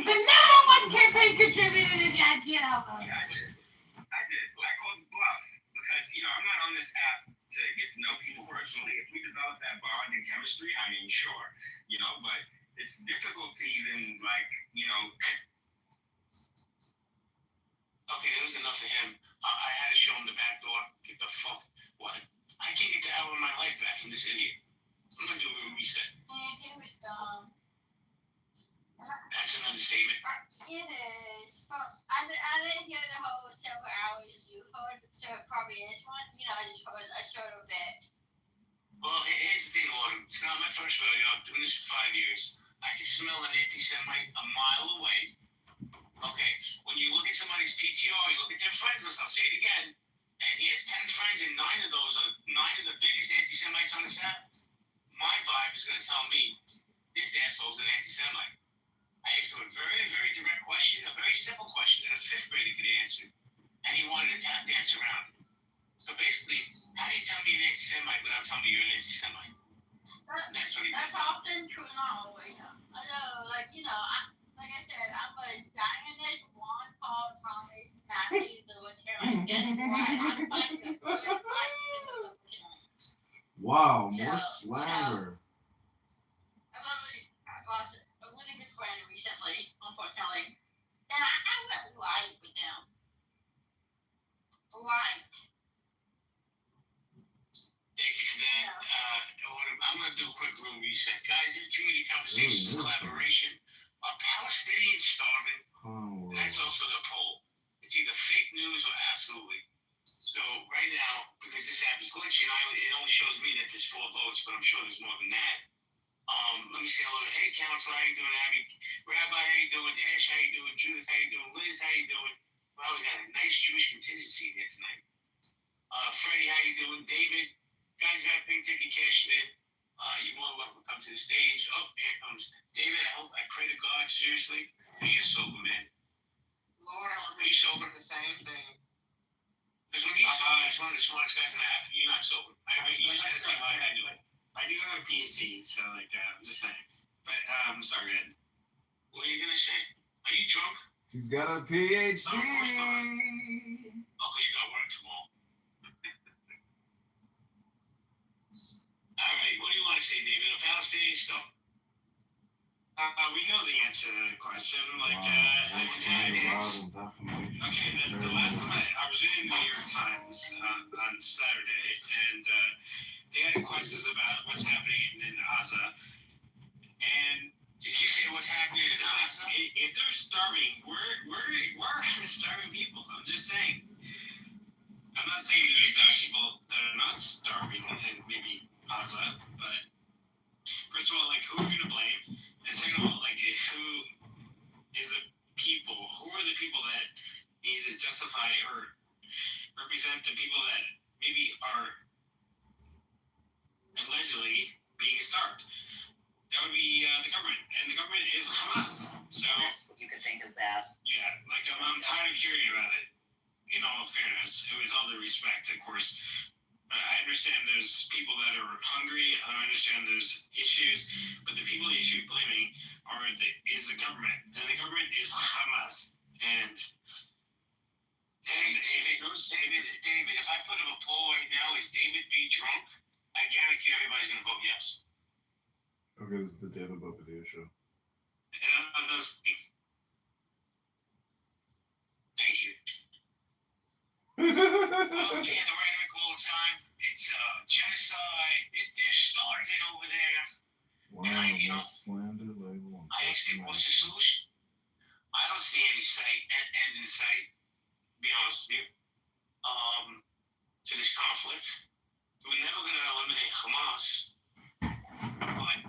the #1 campaign contributor to John Kitover. I did. I called bluff because, I'm not on this app to get to know people personally. If we develop that bond and chemistry, I mean, sure, but it's difficult to even, Okay, that was enough of him. I had to show him the back door. Get the fuck. What? I can't get the hour of my life back from this idiot. I'm gonna do a reset. He was dumb. That's an understatement. It is. I didn't hear the whole several hours you heard, so it probably is one. I just heard a short bit. Well, here's the thing, Autumn. It's not my first rodeo. I'm doing this for 5 years. I can smell an anti-Semite a mile away. Okay, when you look at somebody's PTR, you look at their friends list, I'll say it again, and he has 10 friends, and 9 of those are 9 of the biggest anti-Semites on this app. My vibe is going to tell me this asshole's an anti-Semite. I asked him a very, very direct question, a very simple question that a 5th grader could answer, and he wanted to tap dance around it. So basically, how do you tell me an anti-Semite without telling me you're an anti-Semite? That's what he did. That's often true, not always. I know, like I said, I'm a Zionist, Juan Paul Thomas, Matthew the Libertarian. Guess what? I'm fighting a good fight in the Libertarians. Wow, more slander. I lost a really good friend recently, unfortunately. And I went white with them. White. Thank you for that. I'm going to do a quick room reset. Guys, in community conversations, collaboration. Are Palestinians starving? And that's also the poll. It's either fake news or absolutely. So right now, because this app is glitchy, it only shows me that there's 4 votes, but I'm sure there's more than that. Let me say hello to Hey Counselor, how you doing, Abby? Rabbi, how you doing? Ash, how you doing? Judith, how you doing? Liz, how you doing? Wow, we got a nice Jewish contingency here tonight. Freddie, how you doing? David, guys got a pink ticket cashed in. You're more than welcome to come to the stage. Oh, here comes David. I pray to God, seriously, that you're sober, man. Lord, I was sober the same thing. Because when he's sober, he's one of the smartest guys in the app. You're not sober. You said this like I do it. I do have a PhD, so I'm just saying. But sorry, man. What are you gonna say? Are you drunk? He's got a PhD. No, of course not. Oh, because you gotta work tomorrow. All right, what do you want to say, David? A Palestinian stuff? We know the answer to the question. Okay, the last time I was reading the New York Times on Saturday, and they had questions about what's happening in Gaza. And did you say what's happening in Gaza? If they're starving, we're starving people. I'm just saying. I'm not saying there's people that are not starving and maybe Gaza, but first of all, who are we gonna blame? And second of all, who is the people? Who are the people that need to justify or represent the people that maybe are allegedly being starved? That would be the government, and the government is Hamas. So you could think is that. Yeah, I'm tired of hearing about it. In all fairness, with all due respect, of course, I understand there's people that are hungry. I understand there's issues, but the people you should be blaming is the government, and the government is Hamas. And if it goes, David, if I put up a poll right now, is David B drunk? I guarantee everybody's gonna vote yes. Okay, this is the David Book Video Show. And thank you. Yeah, the rhetoric all the time. It's genocide. They're starving over there. Wow, slander label. I asked him, what's the solution? I don't see any end in sight, to be honest with you, to this conflict. We're never going to eliminate Hamas, but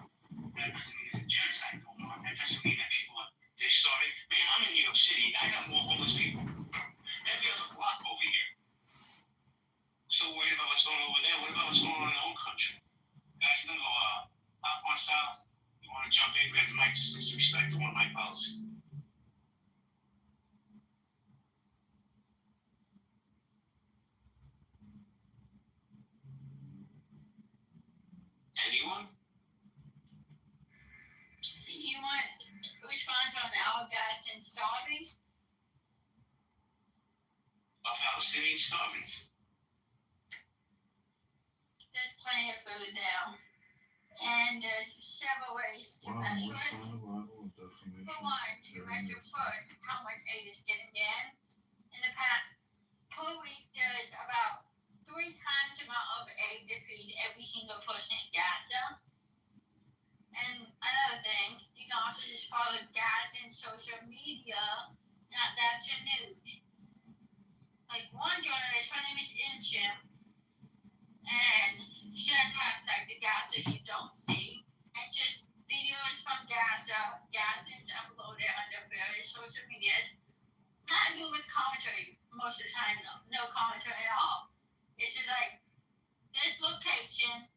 that doesn't mean there's a genocide going on. That doesn't mean that they're starving. Man, I'm in New York City. I got more homeless people. Every other block over here. So worried about what's going on over there. What about what's going on in our own country? Guys, we're going to go popcorn style. want to jump in, grab the mic, just disrespect the one mic policy. Anyone? You want response on our guys and starving? Palestinians starving. There's plenty of food now. And there's several ways to measure it. For one, you measure first how much aid is getting in. In the past, per week, there's about 3 times the amount of aid to feed every single person in Gaza. And another thing, you can also just follow Gaza in social media, not that's your news. Like one journalist, her name is Inchim, and she has hashtag the Gaza you don't see. And just videos from Gaza, Gazans uploaded under various social medias. Not even with commentary most of the time, no commentary at all. It's just like this location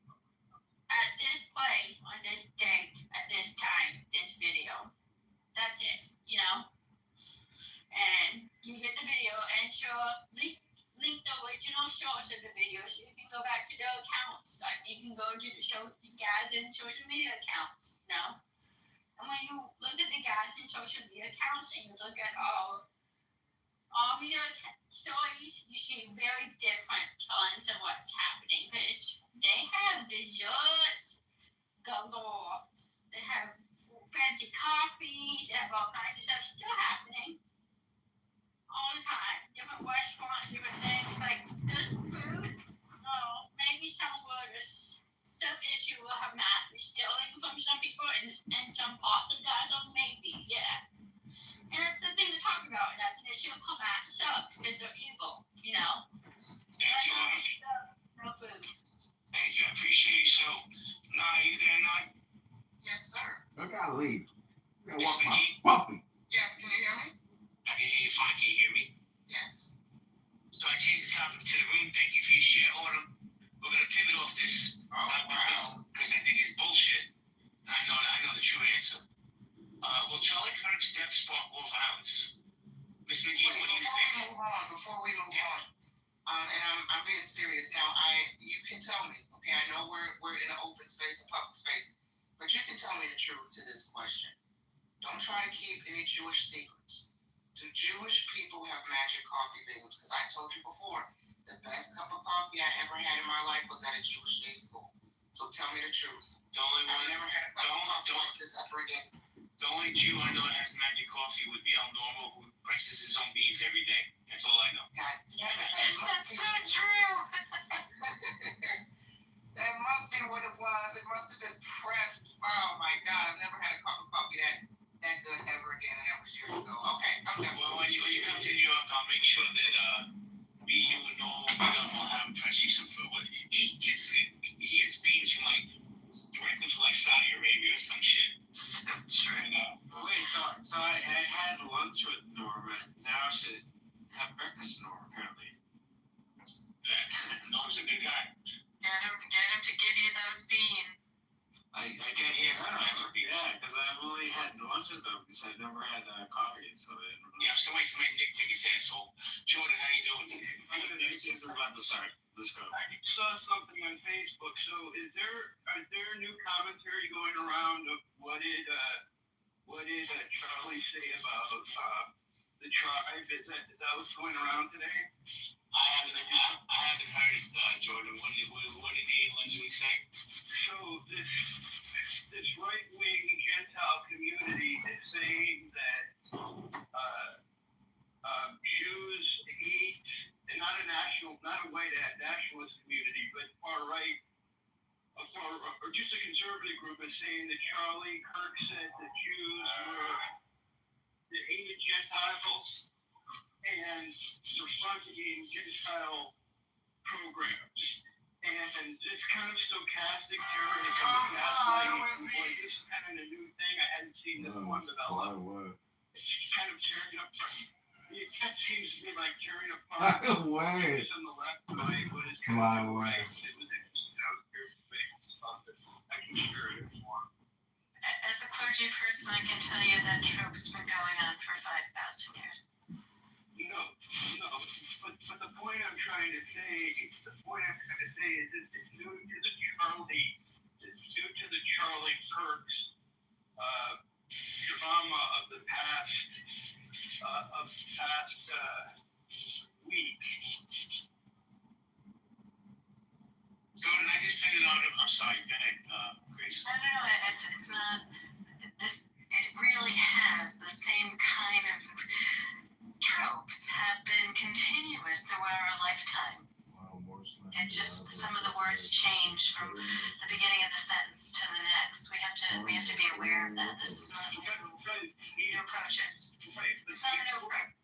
at this place on this date at this time, this video. That's it, you know. And you get the video and link the original source of the video so you can go back to their accounts. Like you can go to the guys in social media accounts, you know. And when you look at the guys in social media accounts and you look at all media stories, you see very different tones of what's happening because they have desserts galore. They have fancy coffees, they have all kinds of stuff still happening all the time. Different restaurants, different things. Like this food, maybe some issue will have massive stealing from some people in some parts of Gaza, maybe, yeah. And that's the thing to talk about. That's an issue. Hamas sucks because they're evil, you know? Thank you, no food. Thank you, I appreciate it. So, you there, Nye? Yes, sir. I gotta leave. I gotta Miss walk my McGee? puppy. Yes, can you hear me? I can hear you fine. Can you hear me? Yes. So I changed the topic to the room. Thank you for your share order. We're gonna pivot off this topic because I think it's bullshit. I know the true answer. Will Charlie Kirk's death spark more violence? Miss McGee, what do you think? Before we move on, and I'm being serious now. You can tell me, okay? I know we're in an open space, a public space, but you can tell me the truth to this question. Don't try to keep any Jewish secrets. Do Jewish people have magic coffee beans? Because I told you before, the best cup of coffee I ever had in my life was at a Jewish day school. So tell me the truth. The only one. I've never had a cup of coffee like this ever again. The only Jew I know that has magic coffee would be El Normo, who presses his own beans every day. That's all I know. God damn it. That's so true. That must be what it was. It must have been pressed. Oh my God, I've never had a cup of coffee that good ever again, and that was years ago. Okay, I'm done. Well, when you continue up, I'll make sure that me, you, and Noel, we'll have him press you some food. He gets beans from directly from Saudi Arabia or some shit. Sure. Wait, so I had lunch with Norma. Now I should have breakfast with Norma, apparently. Norma's a good guy. Get him to give you those beans. I guess yeah, because I've only had lunch with them, because I've never had coffee, so I didn't know. Yeah, I'm still waiting for my Nick take his asshole. Jordan, how you doing? This is about to start. Let's go. I saw something on Facebook. So, are there new commentary going around of what did Charlie say about the tribe? That was going around today? I haven't heard it, Jordan. What did he allegedly say? So this right-wing Gentile community is saying that Jews hate, and not a white nationalist community, but far right, or just a conservative group is saying that Charlie Kirk said that Jews hated Gentiles and respond to being Gentile programs. And this kind of stochastic terrorism, gaslighting, this is kind of a new thing. I hadn't seen this one develop. It's kind of tearing up. It seems to me like tearing apart. Fly away. On the left, right, what is Fly away. It was interesting. I was curious about this. I can share it if you want. As I can tell you that trope's been going on for 5,000 years. No, but the point I'm trying to say is that it's due to the Charlie Kirk's drama of the past week. So did I just pin it on? I'm sorry, go ahead, Grace. No, it's not. It really has the same kind of tropes have been continuous throughout our lifetime. And just some of the words change from the beginning of the sentence to the next. We have to be aware of that. This is not new approaches. It's not a new approach.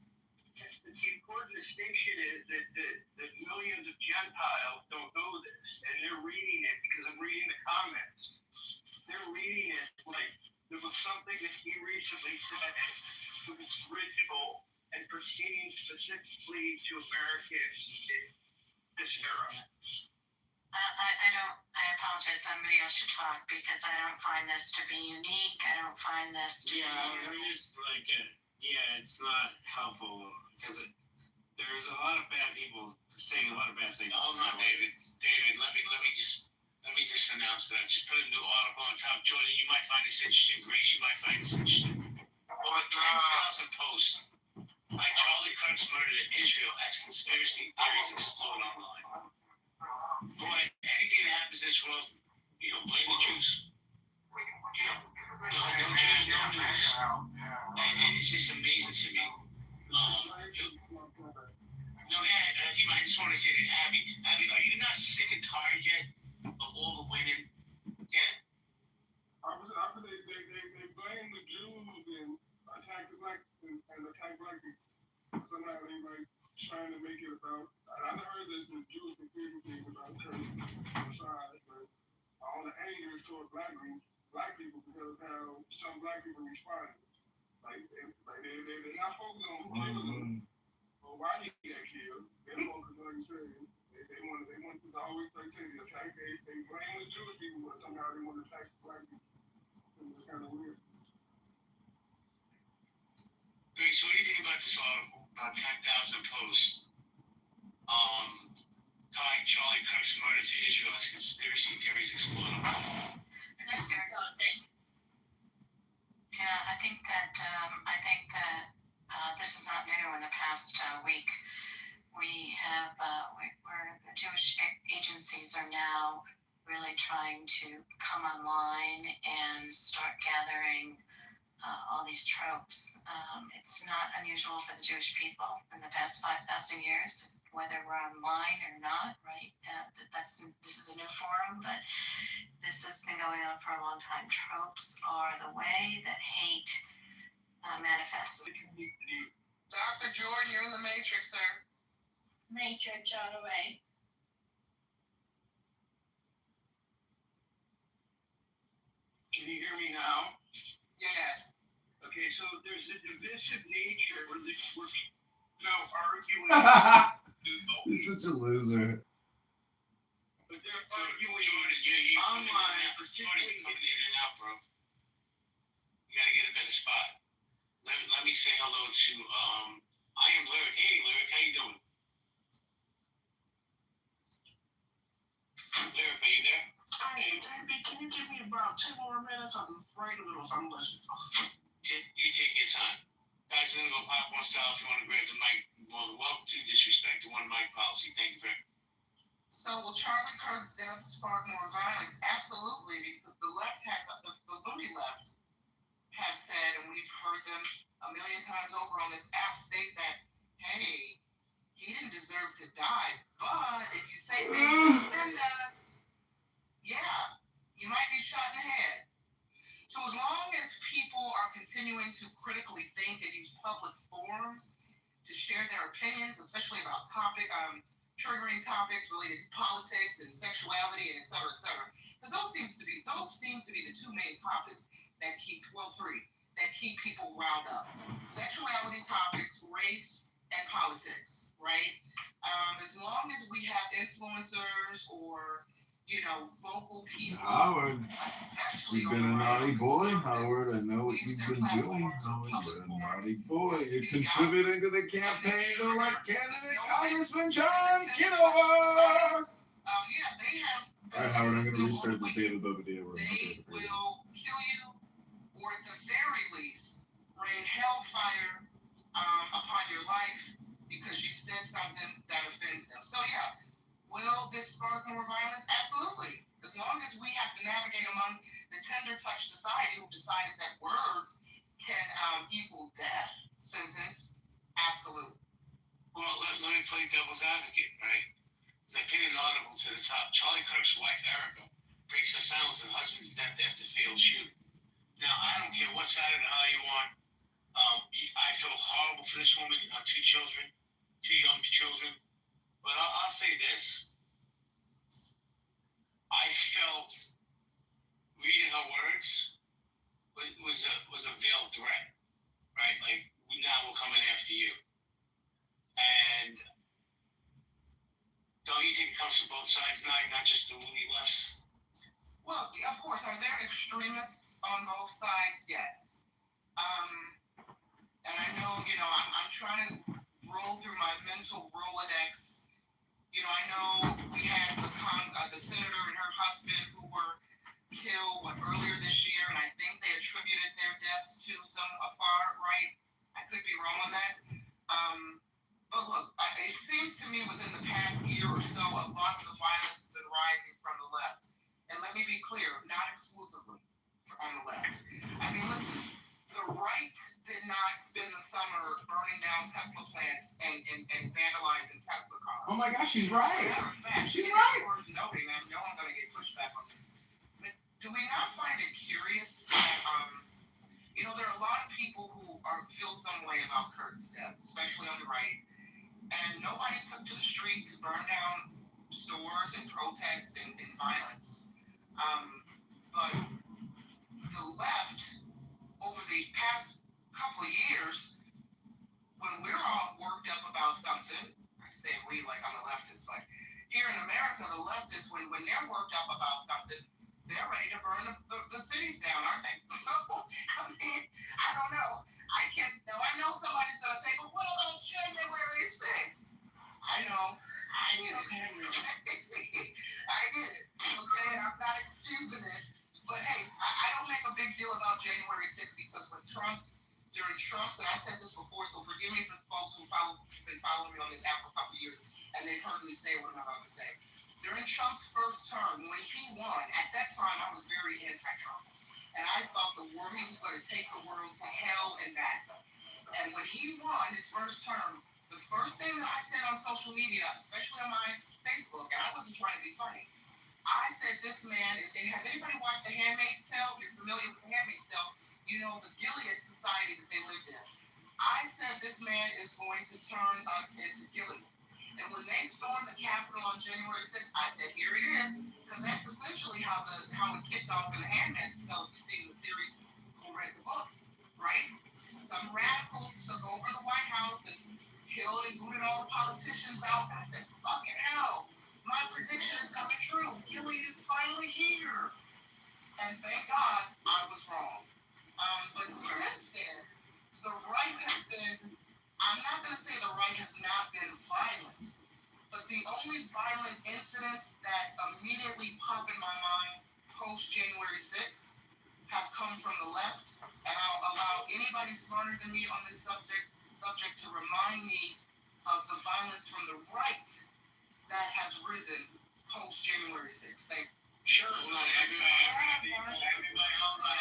The important distinction is that millions of Gentiles don't know this, and they're reading it because I'm reading the comments. They're reading it like there was something that he recently said that was original and pertaining specifically to Americans in this era. I apologize. Somebody else should talk because I don't find this to be unique. I don't find this to be. I'm just like, it's not helpful because there's a lot of bad people saying a lot of bad things. Hold on, David. Let me just announce that. Just put a new article on top. Jordan, you might find this interesting. Grace, you might find this interesting. Over 10,000 posts by Charlie Kirk's murder to Israel as conspiracy theories explode online. Boy, anything that happens in this world, blame the Jews. No Jews, no news. And it's just amazing to me. I just want to say to Abby, are you not sick and tired yet of all the women? Yeah. After they blame the Jews and attack the black and attack black people. Somehow they like trying to make it about. I heard this with Jewish conspiracy thing about church side, but all the anger is toward black people because of how some black people responded. Like they're not focused on killing or why he got killed. They're focused on saying they want to always like say the attack. They blame the Jewish people, but somehow they want to attack the black people. It's kind of weird. Grace, what do you think about this article? About 10,000 posts. Tying Charlie Kirk's murder to Israel as conspiracy theories explode. Yeah, I think that this is not new. In the past week, we have where the Jewish agencies are now really trying to come online and start gathering all these tropes. It's not unusual for the Jewish people in the past 5,000 years, whether we're online or not, right? This is a new forum, but this has been going on for a long time. Tropes are the way that hate manifests. Dr. Jordan, you're in the Matrix, sir. Matrix all the way. Can you hear me now? Yes. Okay, so there's a divisive nature where we're arguing. He's such a loser. But they're arguing Jordan, you online, Jordan, coming in and out, bro. You gotta get a better spot. Let me say hello to I am Lyric. Hey, Lyric, how you doing? Lyric, are you there? Hi, JB, can you give me about 2 more minutes? I'm right a little, so I'm listening. You take your time. Guys, we're gonna go popcorn style. If you want to grab the mic, well, welcome to Disrespect the One Mic Policy. Thank you very much. So will Charlie Kirk's death spark more violence? Absolutely, because the left has, the loony left have said, and we've heard them a million times over on this app state that, hey, he didn't deserve to die, but if you say things that offend us, yeah, you might be shot in the head. So as long as people are continuing to critically think and use public forums to share their opinions, especially about triggering topics related to politics and sexuality and et cetera, because those seem to be the 2 main topics that keep people riled up. Sexuality topics, race, and politics, right? As long as we have influencers or, vocal people, especially You've been a naughty boy, Howard. I know what you've been doing, Howard. You're a naughty boy. You're contributing to the campaign to elect candidate Congressman John Kitover. All right, Howard, I'm going to restart the David Bobadilla room. They will kill you, or at the very least, rain hellfire upon your life because you said something that offends them. So yeah, will this spark more violence? Absolutely. As long as we have to navigate among the tender touch society who decided that words can equal death sentence, absolutely. Well, let me play devil's advocate, right? As I pinned an article to the top, Charlie Kirk's wife, Erica, breaks her silence on husband's death after failed shooting. Now, I don't care what side of the aisle you're on. I feel horrible for this woman, two children, two young children. But I'll say this. I felt reading her words was a veiled threat, right? Like, now we're coming after you. And don't you think it comes from both sides now, not just the loony lefts? Well, of course, are there extremists on both sides? Yes. And I know, I'm trying to roll through my mental Rolodex. I know we had the senator and her husband who were killed earlier this year, and I think they attributed their deaths to a far right. I could be wrong on that. But look, it seems to me within the past year or so, a lot of the violence has been rising from the left. And let me be clear, not exclusively on the left. I mean, listen, the right did not spend the summer burning down Tesla plants and vandalizing Tesla cars. Oh my gosh, she's right. As a matter of fact, She's it right. is worth noting, I know I'm going to get pushback on this, but do we not find it curious that, there are a lot of people who feel some way about Kurt's death, especially on the right, and nobody took to the street to burn down stores and protests and violence. But the left, over the past couple of years, when we're all worked up about something, I say we like I'm a leftist, but here in America, the leftists, when they're worked up about something, they're ready to burn the cities down, aren't they? I mean, I don't know. I know somebody's going to say, but what about January 6th? I know. I get it. I get it. Okay, I'm not excusing it. But hey, I don't make a big deal about January 6th because during Trump's, and I've said this before, so forgive me for the folks who've been following me on this app for a couple of years, and they've heard me say what I'm about to say. During Trump's first term, when he won, at that time I was very anti-Trump. And I thought he was going to take the world to hell and back. And when he won his first term, the first thing that I said on social media, especially on my Facebook, and I wasn't trying to be funny, I said this man has anybody watched The Handmaid's Tale? If you're familiar with The Handmaid's Tale, you know the Gilead society that they lived in. I said this man is going to turn us into Gilead. And when they stormed the Capitol on January 6th, I said, here it is, because that's essentially how it kicked off in The Handmaid's Tale, if you've seen the series or read the books, right? Some radicals took over the White House and killed and booted all the politicians out. And I said, fucking hell, my prediction is coming true. Gilead is finally here. And thank God I was wrong. But since then, the right has been, I'm not going to say the right has not been violent, but the only violent incidents that immediately pop in my mind post-January 6th have come from the left, and I'll allow anybody smarter than me on this subject to remind me of the violence from the right that has risen post-January 6th. Thank you. Sure. Hold on, everybody, hold on.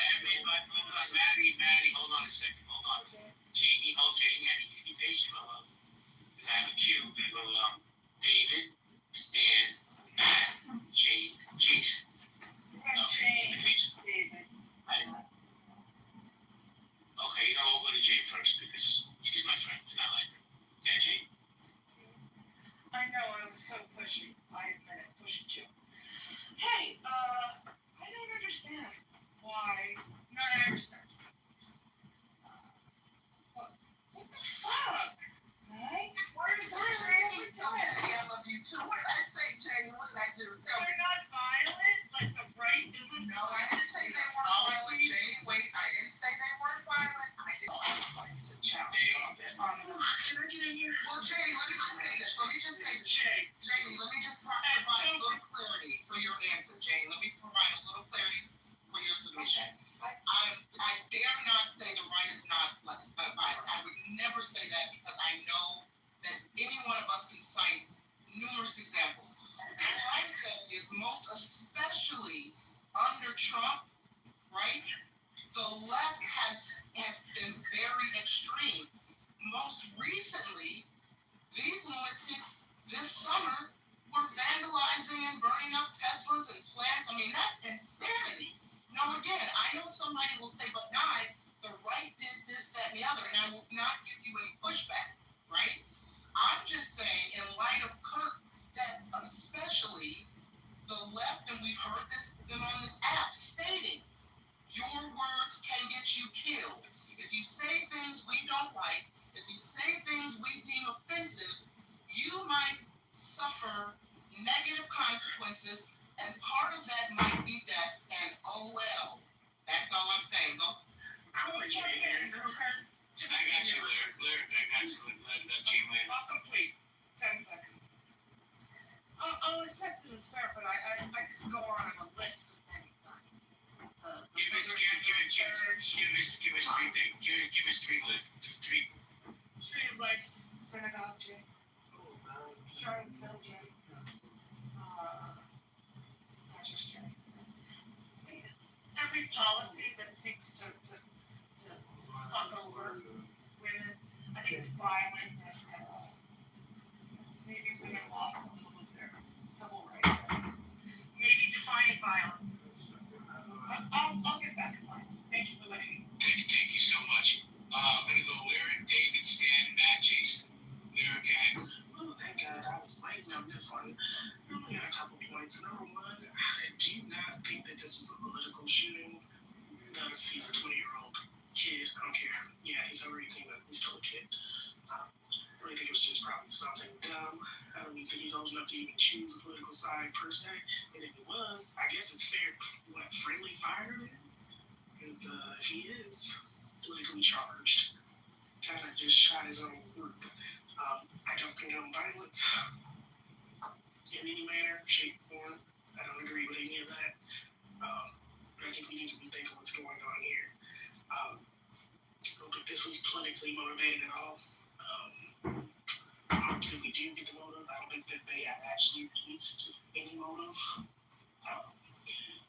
Maddie, hold on a second. Hold on. Jamie, I need to be patient. Because I have a cue. We go, David, Stan, Matt, Jake, Jason. David. Okay, we'll go to Jane first because she's my friend and I like her. Yeah, Jane. I know, I was so pushy. I admit it, pushy too. Hey, I don't understand why. No, I understand. What the fuck? Right? Where did Janie tell me I love you too? What did I say, Janie? What did I do? Tell me. They're not violent, like the right isn't. No, I didn't say they were Give us three things. Give us three. Tree of Life Synagogue, Jay. Charlottesville, Jay. Rochester. Every policy that seeks to fuck over women, I think it's violent and maybe women lost a little of their civil rights. Maybe defining violence. I'll get back in line. Thank you for letting me. Thank you so much. I'm gonna go Lyric, David, Stan, Matt, Jason. Lyric and. Oh, thank God. I was waiting on this one. I only got a couple points. Number one, I do not think that this was a political shooting. He's a 20-year-old kid. I don't care. Yeah, he's already he's still a kid. I really think it was just probably something dumb. I don't even think he's old enough to even choose a political side per se. And if he was, I guess it's fair. What, friendly fire then? Because he is politically charged. Kind of just shot his own group. I don't condone violence in any manner, shape, form. I don't agree with any of that. But I think we need to be thinking what's going on here. I don't think this was politically motivated at all. I don't think we do get the motive. I don't think that they have actually released any motive.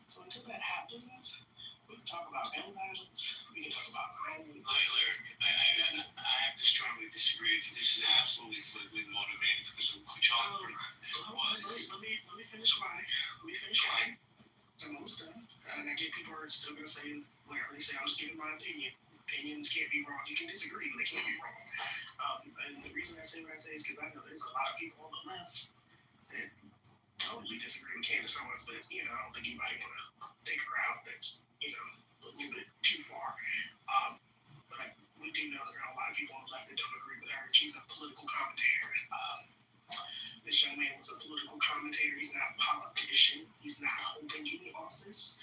So until that happens, we can talk about gun violence. We can talk about violence. Lyric, I have to strongly disagree with you. This is absolutely politically motivated because of what Charlie was. Let me finish why. I'm almost done. And I get people are still going to say whatever they say. I'm just giving my opinion. Opinions can't be wrong. You can disagree, but they can't be wrong. And the reason I say what I say is because I know there's a lot of people on the left that totally disagree with Candace Owens, but, I don't think anybody want to take her out. That's, a little bit too far. But we do know there are a lot of people on the left that don't agree with her. She's a political commentator. This young man was a political commentator. He's not a politician. He's not holding any office.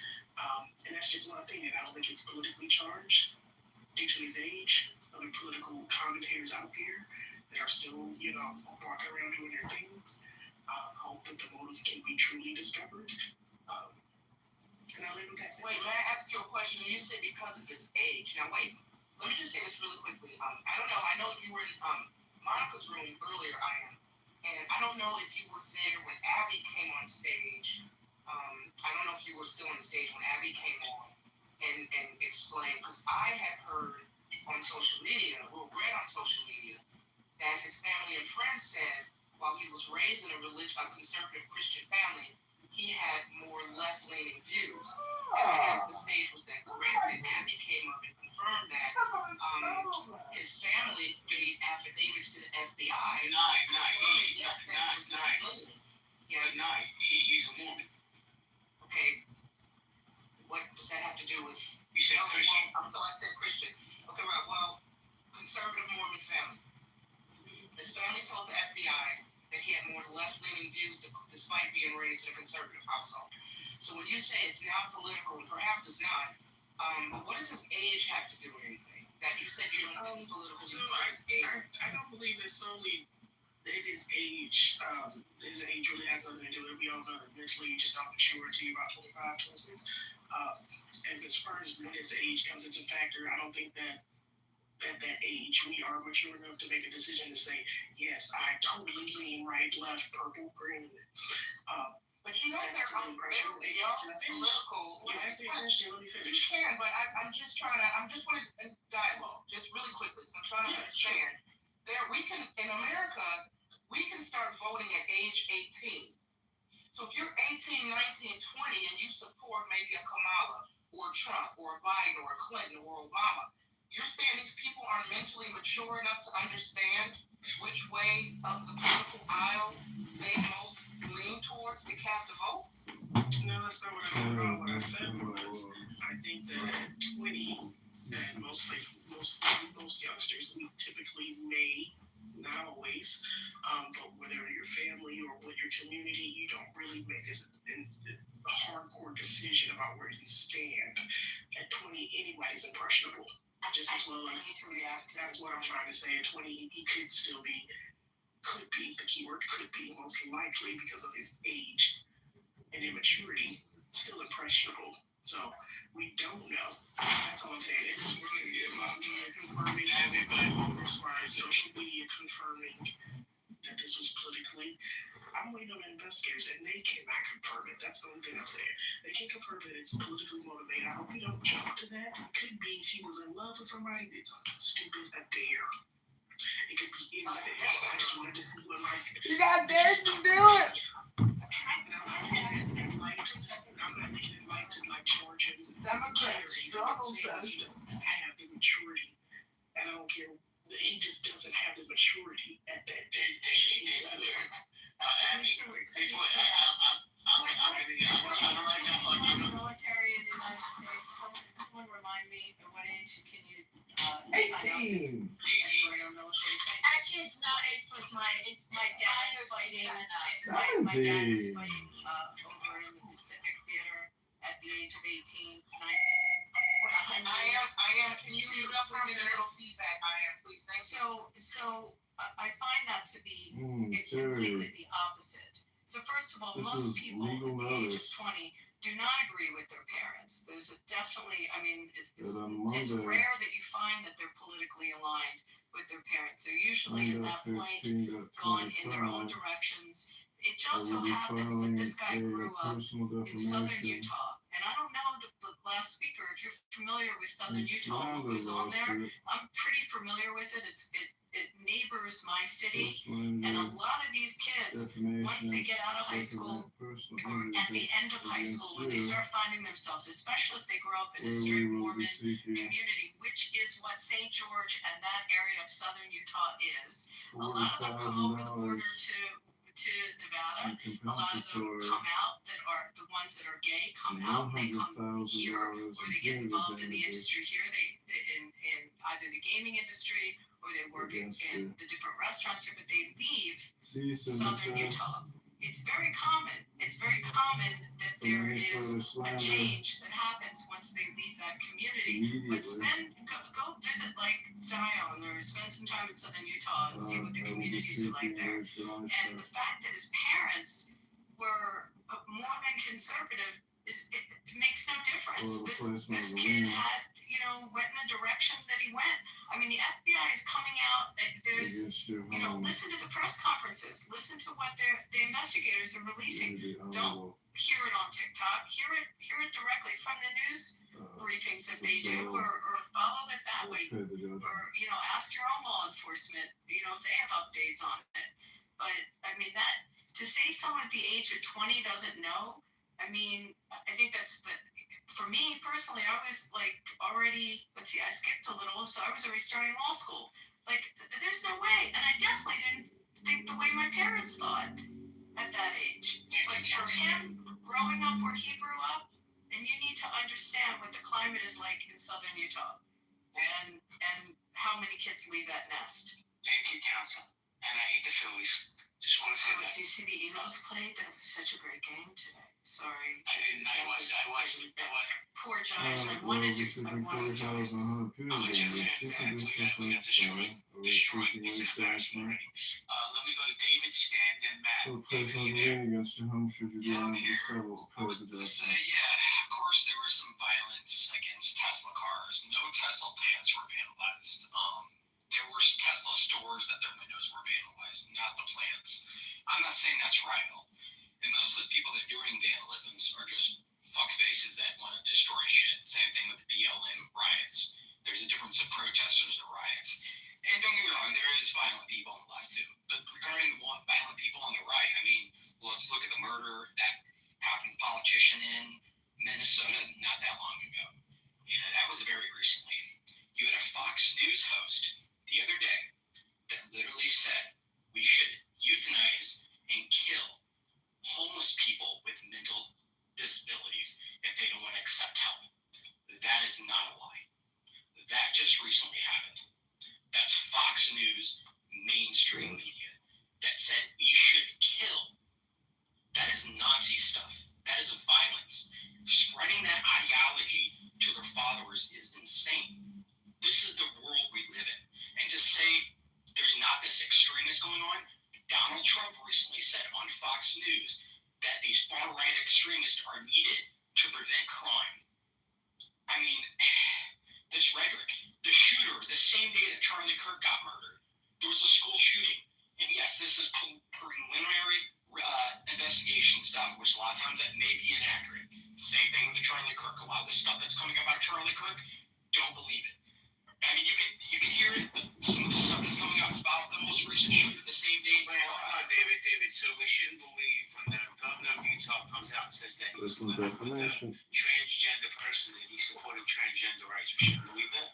And that's just my opinion. I don't think it's politically charged due to his age. Other political commentators out there that are still, walking around doing their things. I hope that the motive can be truly discovered. And I'll leave it at that. Wait, may I ask you a question? You said because of his age. Now, wait. Let me just say this really quickly. I don't know. I know you were in Monica's room earlier, and I don't know if you were there when Abby came on stage. I don't know if you were still on the stage when Abby came on and explained, because I had heard on social media, read on social media, that his family and friends said while he was raised in a conservative Christian family, he had more left-leaning views. And I guess the stage was that correct, and Abby came up and confirmed that his family gave affidavits to the FBI. He's a Mormon. Okay. What does that have to do with? You said Christian. I said Christian. Okay, right. Well, conservative Mormon family. His family told the FBI that he had more left-leaning views despite being raised in a conservative household. So when you say it's not political, and perhaps it's not, but what does his age have to do with anything? That you said you don't think it's political because of his age. I don't believe it's solely that his age. His age really has nothing to do with it. We all know that eventually you just don't mature until you're about 25, 26. And as far as when his age comes into factor, I don't think that at that age we are mature enough to make a decision to say, yes, I totally lean right, left, purple, green. But you know they're young, political. You asked me a question, let me finish. You can, but I'm just want to dialogue, just really quickly, because I'm trying to understand. In America, we can start voting at age 18. So if you're 18, 19, 20, and you support maybe a Kamala, or Trump, or a Biden, or a Clinton, or Obama, you're saying these people aren't mentally mature enough to understand which way of the political aisle they most lean towards to cast a vote? No, that's not what I said at all. What I said was, I think that at 20, and most youngsters, we typically may, not always, but whether your family or with your community, you don't really make a hardcore decision about where you stand. At 20, anybody's impressionable. Just as well as that's what I'm trying to say. At 20, he could be, the keyword could be, most likely because of his age and immaturity, still impressionable. So we don't know. investigators, and they cannot confirm it. That's the only thing I'm saying. They can't confirm that it's politically motivated. I hope you don't jump to that. It could be she was in love with somebody, did something stupid, a dare. It could be anything. I just wanted to see what You got dared to do it. I'm not making it light to charge him. Democrat struggle session. Have the maturity, and I don't care. He just doesn't have the maturity at that Military in the United States. Someone remind me, at what age can you? 18. Actually, it's not 8 plus mine. It's My dad was fighting. My dad was 17. fighting over in the Pacific Theater at the age of 18, 19. I am. Can you mute up? We're getting a little feedback. I am. Please, thank you. So I find that to be it's Terry. completely the opposite. So first of all, This most is people at legal the age of notice. 20 do not agree with their parents. There's a definitely, I mean, it's That on it's Monday, rare that you find that they're politically aligned with their parents. They're usually at that point gone in their own 15.25, directions. It I just so will be happens that filing this guy grew a up personal in southern defamation Utah. And I don't know the last speaker, if you're familiar with southern and Utah, what slander goes on there. lawsuit. I'm pretty familiar with it. It neighbors my city. Personal And a injury, lot of these kids, once they get out of high school, personal or injury at the end of high against school, when they you, start finding themselves, especially if they grow up in a where we strict will Mormon be seeking community, which is what St. George and that area of southern Utah is. A lot of them come over the border $40,000 to Nevada. in A lot of them compensatory come out that are the ones that are gay, come out, they come here, or $100,000 they get in involved in the damages industry here, in either the gaming industry or they work in against you. the different restaurants here, but they leave Cease and southern desist Utah. It's very common. It's very common that from there any is further a slander change that happens once they leave that community. But immediately. go visit like Zion or spend some time in southern Utah and see what the I will be communities are like seeking there. wage And garnishment the fact that his parents were Mormon conservative it makes no difference. or the This placement of a kid lien had went in the direction that he went. I mean, the FBI is coming out. There's against your home. listen to the press conferences. Listen to what the investigators are releasing. Unity Don't honorable hear it on TikTok. Hear it directly from the news briefings that they do, or follow it that way. pay the judgment. Or ask your own law enforcement. If they have updates on it. But I mean that to say someone at the age of 20 doesn't know. I mean, I think that's for me personally, I was like already, I skipped a little, so I was already starting law school. Like, there's no way. And I definitely didn't think the way my parents thought at that age. Like, for him, growing up where he grew up, and you need to understand what the climate is like in southern Utah and how many kids leave that nest. Thank you, counsel. And I hate the Phillies. Just want to say that. Did you see the Eagles play? That was such a great game today. Sorry. I didn't. I wasn't. Poor Giants. I wanted to. I wanted Giants. I'm a Jets fan. We got destroyed. Destroyed. It's embarrassment. Let me go to David, Stan, and Matt. Will place on the lien against your home should you go into several pay the judgment. Of course, there was some violence against Tesla cars. No Tesla plants were vandalized. There were Tesla stores that their windows were vandalized, not the plants. I'm not saying that's right. And most of the people that are doing vandalisms are just fuckfaces that want to destroy shit. Same thing with the BLM riots. There's a difference of protesters and riots. And don't get me wrong, there is violent people on the left too. But regarding the violent people on the right, I mean, let's look at the murder that happened to a politician in Minnesota not that long ago. That was very recently. You had a Fox News host the other day that literally said we should euthanize and kill homeless people with mental disabilities if they don't want to accept help. That is not a lie. That just recently happened. That's Fox News mainstream media that said we should kill. That is Nazi stuff. That is violence. Spreading that ideology to their followers is insane. This is the world we live in. And to say there's not this extremism going on, Donald Trump recently said on Fox News that these far-right extremists are needed to prevent crime. I mean, this rhetoric. The shooter, the same day that Charlie Kirk got murdered, there was a school shooting. And yes, this is preliminary investigation stuff, which a lot of times that may be inaccurate. Same thing with the Charlie Kirk. A lot of the stuff that's coming about Charlie Kirk, don't believe it. I mean, you can hear it, but some of the stuff that's coming out about the most recent shooting the same day. David. So we shouldn't believe when the governor of Utah comes out and says that he was Listen, living with a defamation. transgender person and he supported transgender rights. We shouldn't believe that.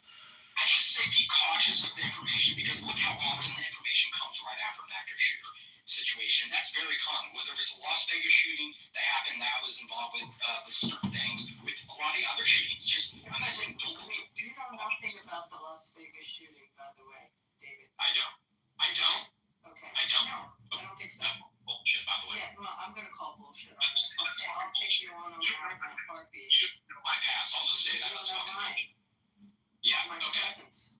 I should say be cautious of the information because look how often the information comes right after an active shooter situation. That's very common. Whether it's a Las Vegas shooting that happened that was involved with certain things, with a lot of the other shootings. Just I'm not saying don't believe. You know nothing about the Las Vegas shooting, by the way, David. I don't. Okay. I don't. No, I don't think so. That's bullshit, by the way. Yeah, well, I'm gonna call bullshit on this. I'll take you on a heartbeat. My pass. I'll just say that. You don't know mine. Yeah. My Okay. presence.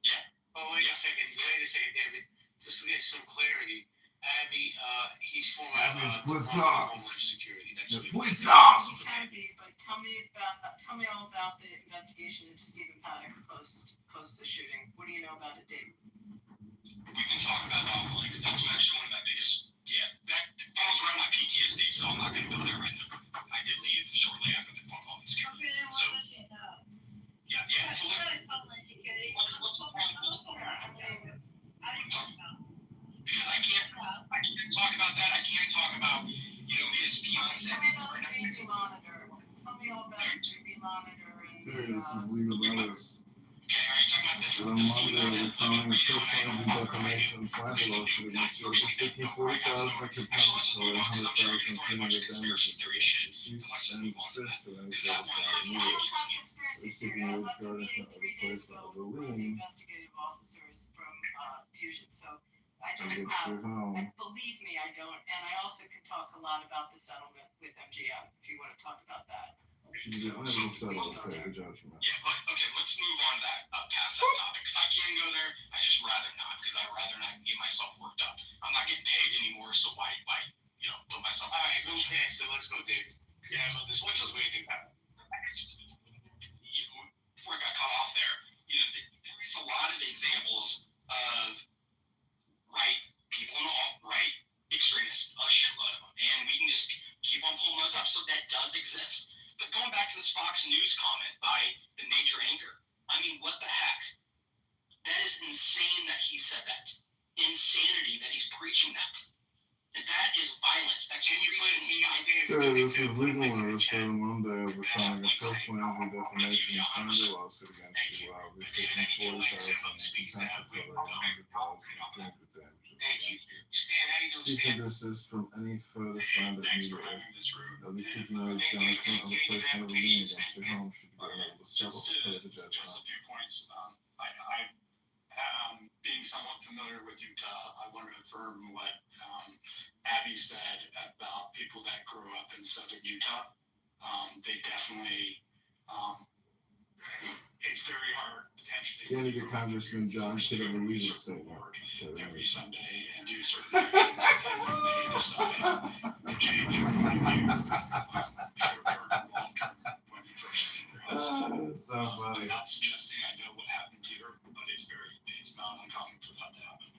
Yeah. Oh, wait a second, David. Just to get some clarity, Abby, he's former Homeland Security. That's what he was. Abby, but tell me all about the investigation into Stephen Paddock post the shooting. What do you know about it, David? We can talk about that offline because that's actually one of my biggest. Yeah, that falls around my PTSD, so I'm not going to go there right now. I did leave shortly after the phone call was scheduled. Okay, then what does she know? Yeah. So What is Homeland Security? Let's talk about because I can't talk about that. I can't talk about his fiance. Tell me about the baby monitor. Tell me all about the baby monitor and Hey, this is legal matters. Okay, are you talking about this? On Monday, we're filing a personal defamation and slander lawsuit against you. We're seeking $40,000 compensatory, $100,000 punitive damages against you. Cease and desist to any further slander media. We're seeking wage garnishment of replacement of the lien. investigative officers from Fusion. So I don't And have. get your home. Believe me, I don't. And I also can talk a lot about the settlement with MGM if you want to talk about that. She's unable to settle to pay the judgment. Yeah, okay, let's move on to that, past that topic, because I can go there, I just rather not, because I'd rather not get myself worked up. I'm not getting paid anymore, so why put myself. All right, move past it. Let's go, David. Yeah, this one is waiting. Before I got cut off there, there is a lot of examples of people in the alt-right extremists, a shitload of them, and we can just keep on pulling those up, so that does exist. But going back to this Fox News comment by the nature anchor, I mean, what the heck? That is insane that he said that. Insanity that he's preaching that. And that is violence. That's Can you put Sure, this is legal matters for Monday. We're filing a personal injury defamation and slander lawsuit against you. We're seeking $40,000 compensatory, $100,000 punitive damages against you. Stan, how you doing, Cease Stan? and desist from any further slander media. They'll be seeking wage garnishment of replacement of a lien against your home should you be unable to settle to pay the Just judgment. a few points. Being somewhat familiar with Utah, I want to affirm what Abby said about people that grew up in southern Utah. They definitely, it's very hard potentially. Candidate Congressman John Kitover legal statement. Every Sunday and do certain things from Monday to Sunday to change your view long-term when you first get in your house. That's so funny. I'm not suggesting I know what happened here, but it's not uncommon for that to happen.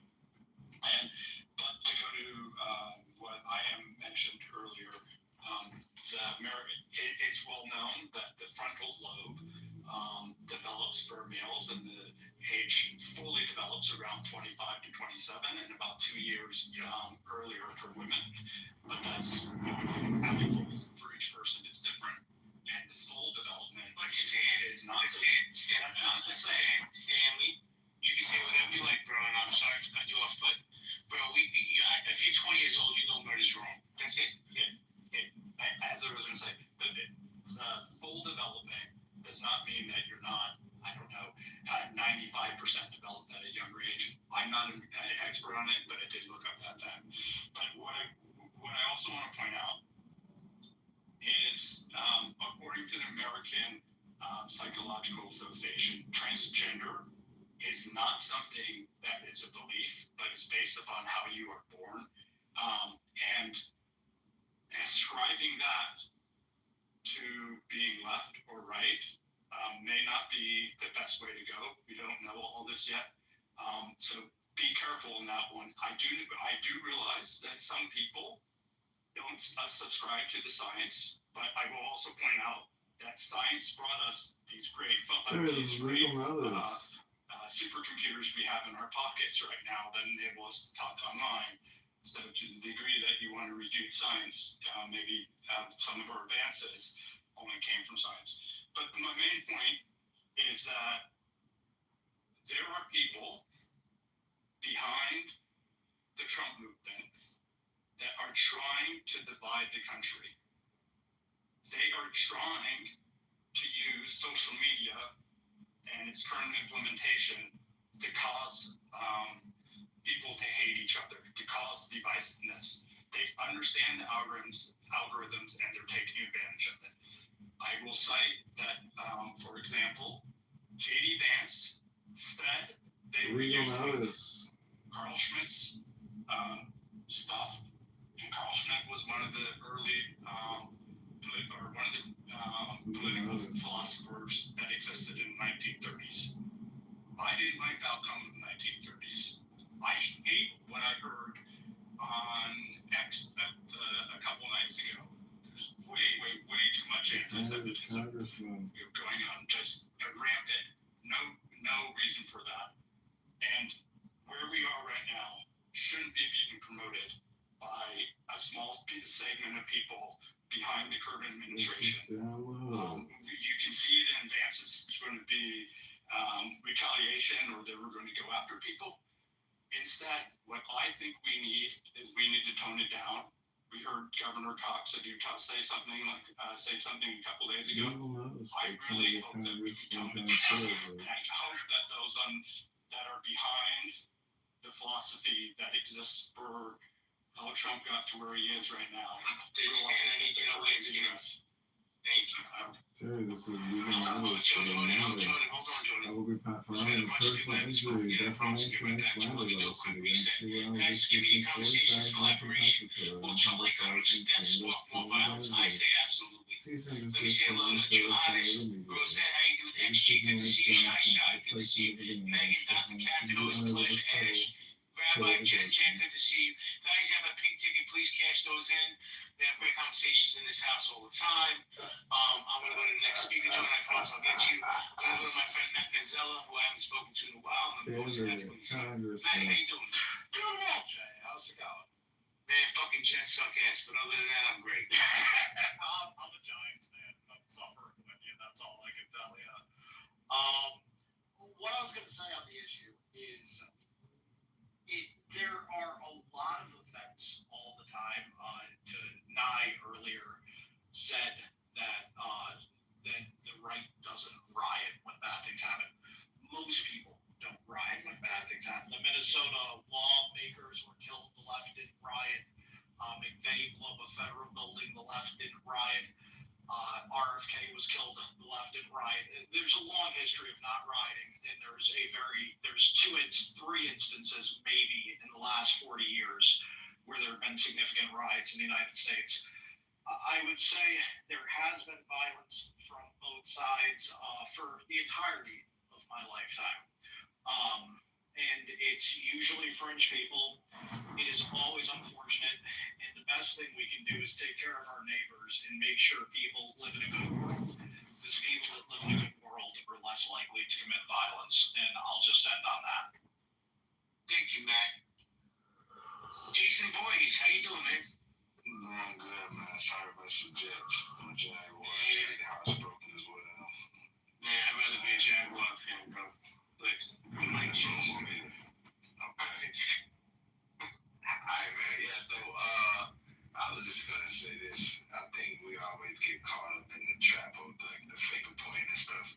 But to go to what I am mentioned earlier, it's well known that the frontal lobe develops for males and the age fully develops around 25 to 27 and about 2 years earlier for women. But that's applicable for each person. It's different. And the full development is not Stanley, you can say whatever you like, bro, and I'm sorry for cutting you off, but, bro, if you're 20 years old, you know murder's wrong. That's it. As I was going to say, the full development does not mean that you're not, 95% developed at a younger age. I'm not an expert on it, but I did look up that time. But what I also want to point out is, according to the American Psychological Association, transgender is not something that is a belief, but it's based upon how you are born. And ascribing that to being left or right may not be the best way to go. We don't know all this yet. So be careful in that one. I do realize that some people don't subscribe to the science, but I will also point out that science brought us these great supercomputers we have in our pockets right now that enable us to talk online. So to the degree that you want to refute science, maybe some of our advances only came from science. But my main point is that there are people behind the Trump movement that are trying to divide the country. They are trying to use social media and its current implementation to cause people to hate each other, to cause divisiveness. They understand the algorithms, and they're taking advantage of it. I will cite that, for example, J.D. Vance said they were using Carl Schmitt's stuff, and Carl Schmitt was one of the early political philosophers that existed in the 1930s. I didn't like the outcome of the 1930s. I hate what I heard on X a couple nights ago. There's way too much anti-Semitism going on, just rampant. No reason for that. And where we are right now shouldn't be being promoted by a small segment of people behind the current administration. You can see it in Vance's. It's going to be retaliation, or they were going to go after people. Instead, what I think we need is we need to tone it down. We heard Governor Cox of Utah say something a couple days ago. I really hope that we can tone it down. I hope that those that are behind the philosophy that exists for how Trump got to where he is right now. Thank you. Jerry, this is legal matters for the Monday. I will be filing a personal injury, defamation, and slander lawsuit against you. I will be seeking $40,000 compensatory and $100,000 cease and desist from unfair estimated media. I'm seeking to the placement of the Rabbi Jen, good to see you. Guys, you have a pink ticket, please cash those in. We have great conversations in this house all the time. I'm going to go to the next speaker, John. I promise I'll get to you. I'm going to go to my friend Matt Manzella, who I haven't spoken to in a while. I'm going to go to Matt, how you doing? Doing well, Jay. How's it going? Man, fucking Jets suck ass, but other than that, I'm great. I'm a Giants fan. I'm suffering with you. That's all I can tell you. What I was going to say on the issue is there are a lot of events all the time. Nye earlier said that the right doesn't riot when bad things happen. Most people don't riot when bad things happen. The Minnesota lawmakers were killed, the left didn't riot. McVeigh blew up a federal building, the left didn't riot. RFK was killed, the left didn't riot. There's a long history of not rioting, and there's three instances maybe in the last 40 years where there have been significant riots in the United States. I would say there has been violence from both sides for the entirety of my lifetime. And it's usually fringe people. It is always unfortunate. And the best thing we can do is take care of our neighbors and make sure people live in a good world. Because people that live in a good world are less likely to commit violence. And I'll just end on that. Thank you, Matt. Jason Voorhees, how you doing, man? I'm good, man. Sorry about the Jets. I'm a Jaguar. Yeah. The house broken as well. Man, I'd rather be a Jaguar fan, bro. Like, Mike Jones, man. Okay. Alright, man. Yeah, so, I was just gonna say this. I think we always get caught up in the trap of the finger pointing and stuff.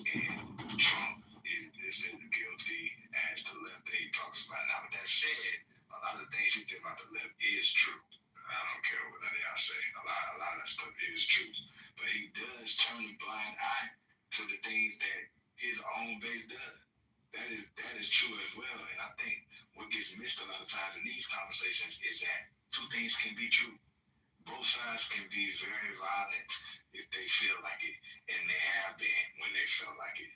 And Trump is guilty as the left that he talks about. Now, with that said, a lot of the things he said about the left is true. I don't care what none of y'all say. A lot of that stuff is true. But he does turn a blind eye to the things that his own base does. That is true as well. And I think what gets missed a lot of times in these conversations is that two things can be true. Both sides can be very violent if they feel like it, and they have been when they felt like it.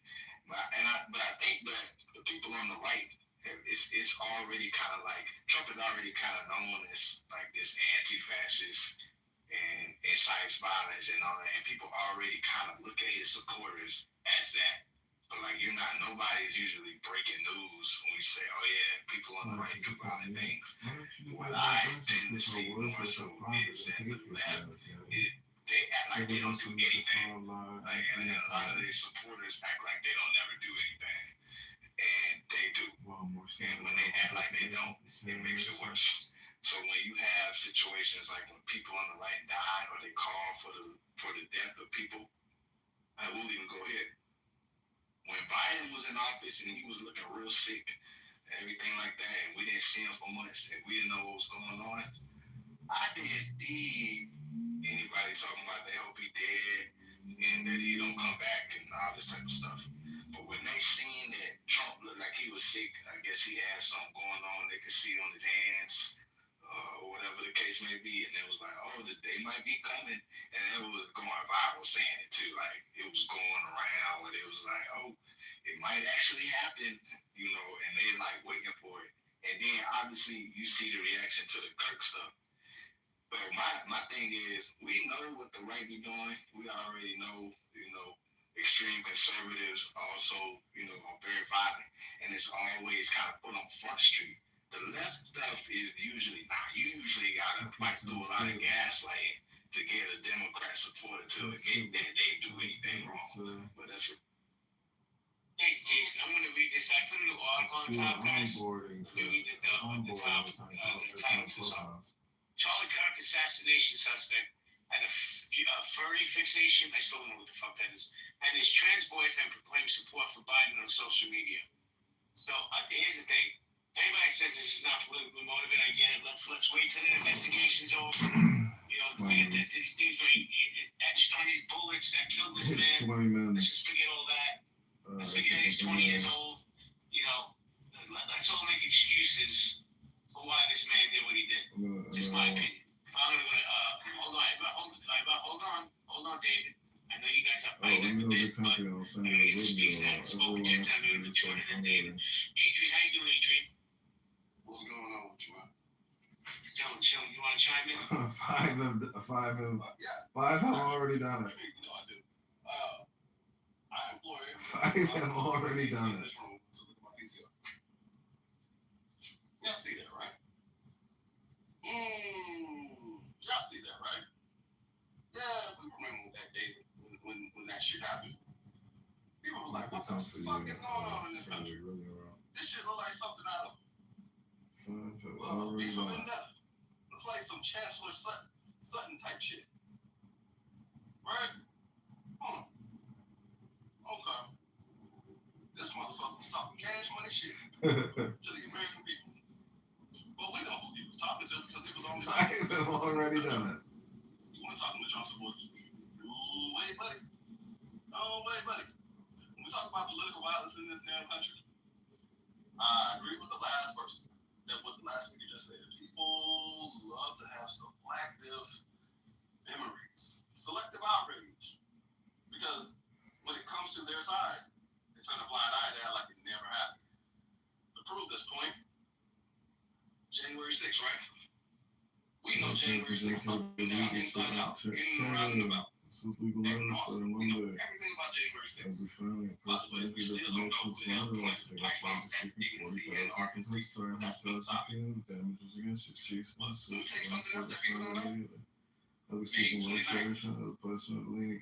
But I think that the people on the right it's already kind of like Trump is already kind of known as like this anti-fascist and incites violence and all that, and people already kind of look at his supporters as that. But like nobody is usually breaking news when we say, oh yeah, people on the right do violent things. What I tend to see more so is that the left, they act like they don't do anything. Like, and a lot of their supporters act like they don't never do anything. And they do. And when they act like they don't, it makes it worse. So when you have situations like when people on the right die or they call for the death of people, I will even go ahead. When Biden was in office and he was looking real sick and everything like that, and we didn't see him for months and we didn't know what was going on, I didn't see anybody talking about they hope he dead and that he don't come back and all this type of stuff. But when they seen that Trump looked like he was sick, I guess he had something going on. They could see it on his hands, or whatever the case may be, and it was like, oh, they might be coming, and it was going viral saying it too, like it was going around, and it was like, oh, it might actually happen, and they like waiting for it, and then obviously you see the reaction to the Kirk stuff. But my thing is, we know what the right be doing. We already know, extreme conservatives also, are very violent, and it's always kind of put on Front Street. The left stuff is usually not. You usually gotta fight through a lot of gaslighting to get a Democrat supporter to admit that they do anything wrong. But that's it. Thank you, Jason. I'm going to read this. I put a little article on top, guys. Let me read the title to this up. Charlie Kirk assassination suspect had a furry fixation. I still don't know what the fuck that is. And his trans boyfriend proclaimed support for Biden on social media. So here's the thing. Anybody says this is not politically motivated, I get it. Let's wait till the investigation's over. Forget that these dudes were etched on these bullets that killed this man. Let's just forget all that. Let's forget he's 20 years old. Let's all make excuses for why this man did what he did. Just my opinion. I'm gonna hold on, David. I know you guys are fighting at the bit, but I'm gonna get to speak to that. Spoke again, time to the Twitter and David. Adrian, how you doing, Adrian? What's going on with you, man? Chilling. You want to chime in? Five have already done it. No, I do. I employ it. Five have already done it. Y'all see that, right? Y'all see that, right? Yeah, we remember that day when that shit happened. People were like, what the fuck is going on in this country? This shit look like something out of Beef of Vendetta. It's like some Chancellor Sutton type shit. Right? Okay. This motherfucker was talking cash money shit to the American people. But we know who he was talking to because he was on the Five have already done it. You want to talk to the Trump supporters? Wait, buddy. Oh, wait, buddy. When we talk about political violence in this damn country, I agree with the last person. That what the last speaker just said. People love to have selective memories, selective outrage. Because when it comes to their side, they turn a blind eye to that like it never happened. To prove this point, January 6th, right? We know January 6th up and down, inside out, in and around and about. We know everything about January 6th. By the way, we still don't know who the hell planted the pipelines that big in the Arkansas. That's no topic. But let me tell you something else that people don't know. May 29th, 2020.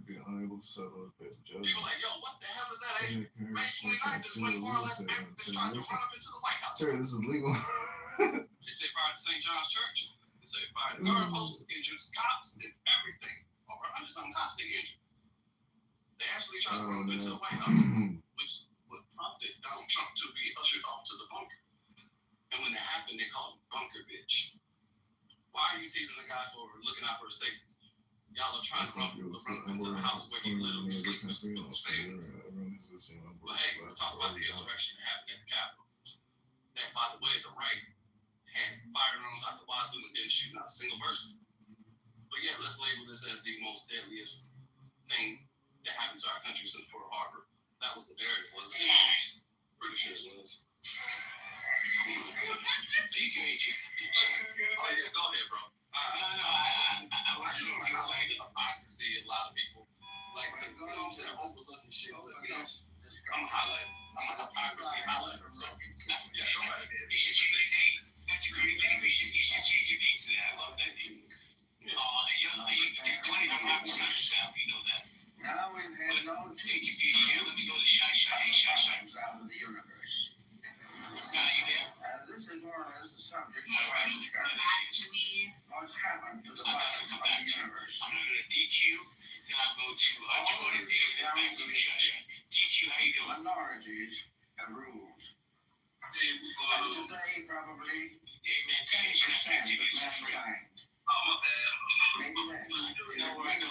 People like, yo, what the hell is that, Adrian? May 29th is when far left activists tried to run up into the White House. Sir, this is legal. They say fire at St. John's Church. They say fire guard posts, injured cops, and everything. Over 100 something cops they injured. They actually tried to run up into the White House, which what prompted Donald Trump to be ushered off to the bunker. And when that happened, they called him Bunker Bitch. Why are you teasing the guy for looking out for his safety? Y'all are trying to run him into the house where he literally sleeps with his family. But hey, let's talk about the insurrection that happened at the Capitol. That, by the way, the right had firearms out the wazoo and didn't shoot not a single person. But yeah, let's label this as the most deadliest thing that happened to our country since Pearl Harbor. That was the narrative, wasn't it? Pretty sure it was. go to Jordan, David, and back to you, Shasha. DQ, how you doing? Minorities have ruled. And today, probably, hey man, change that activities for free. Oh, my bad. maybe next, No worries. No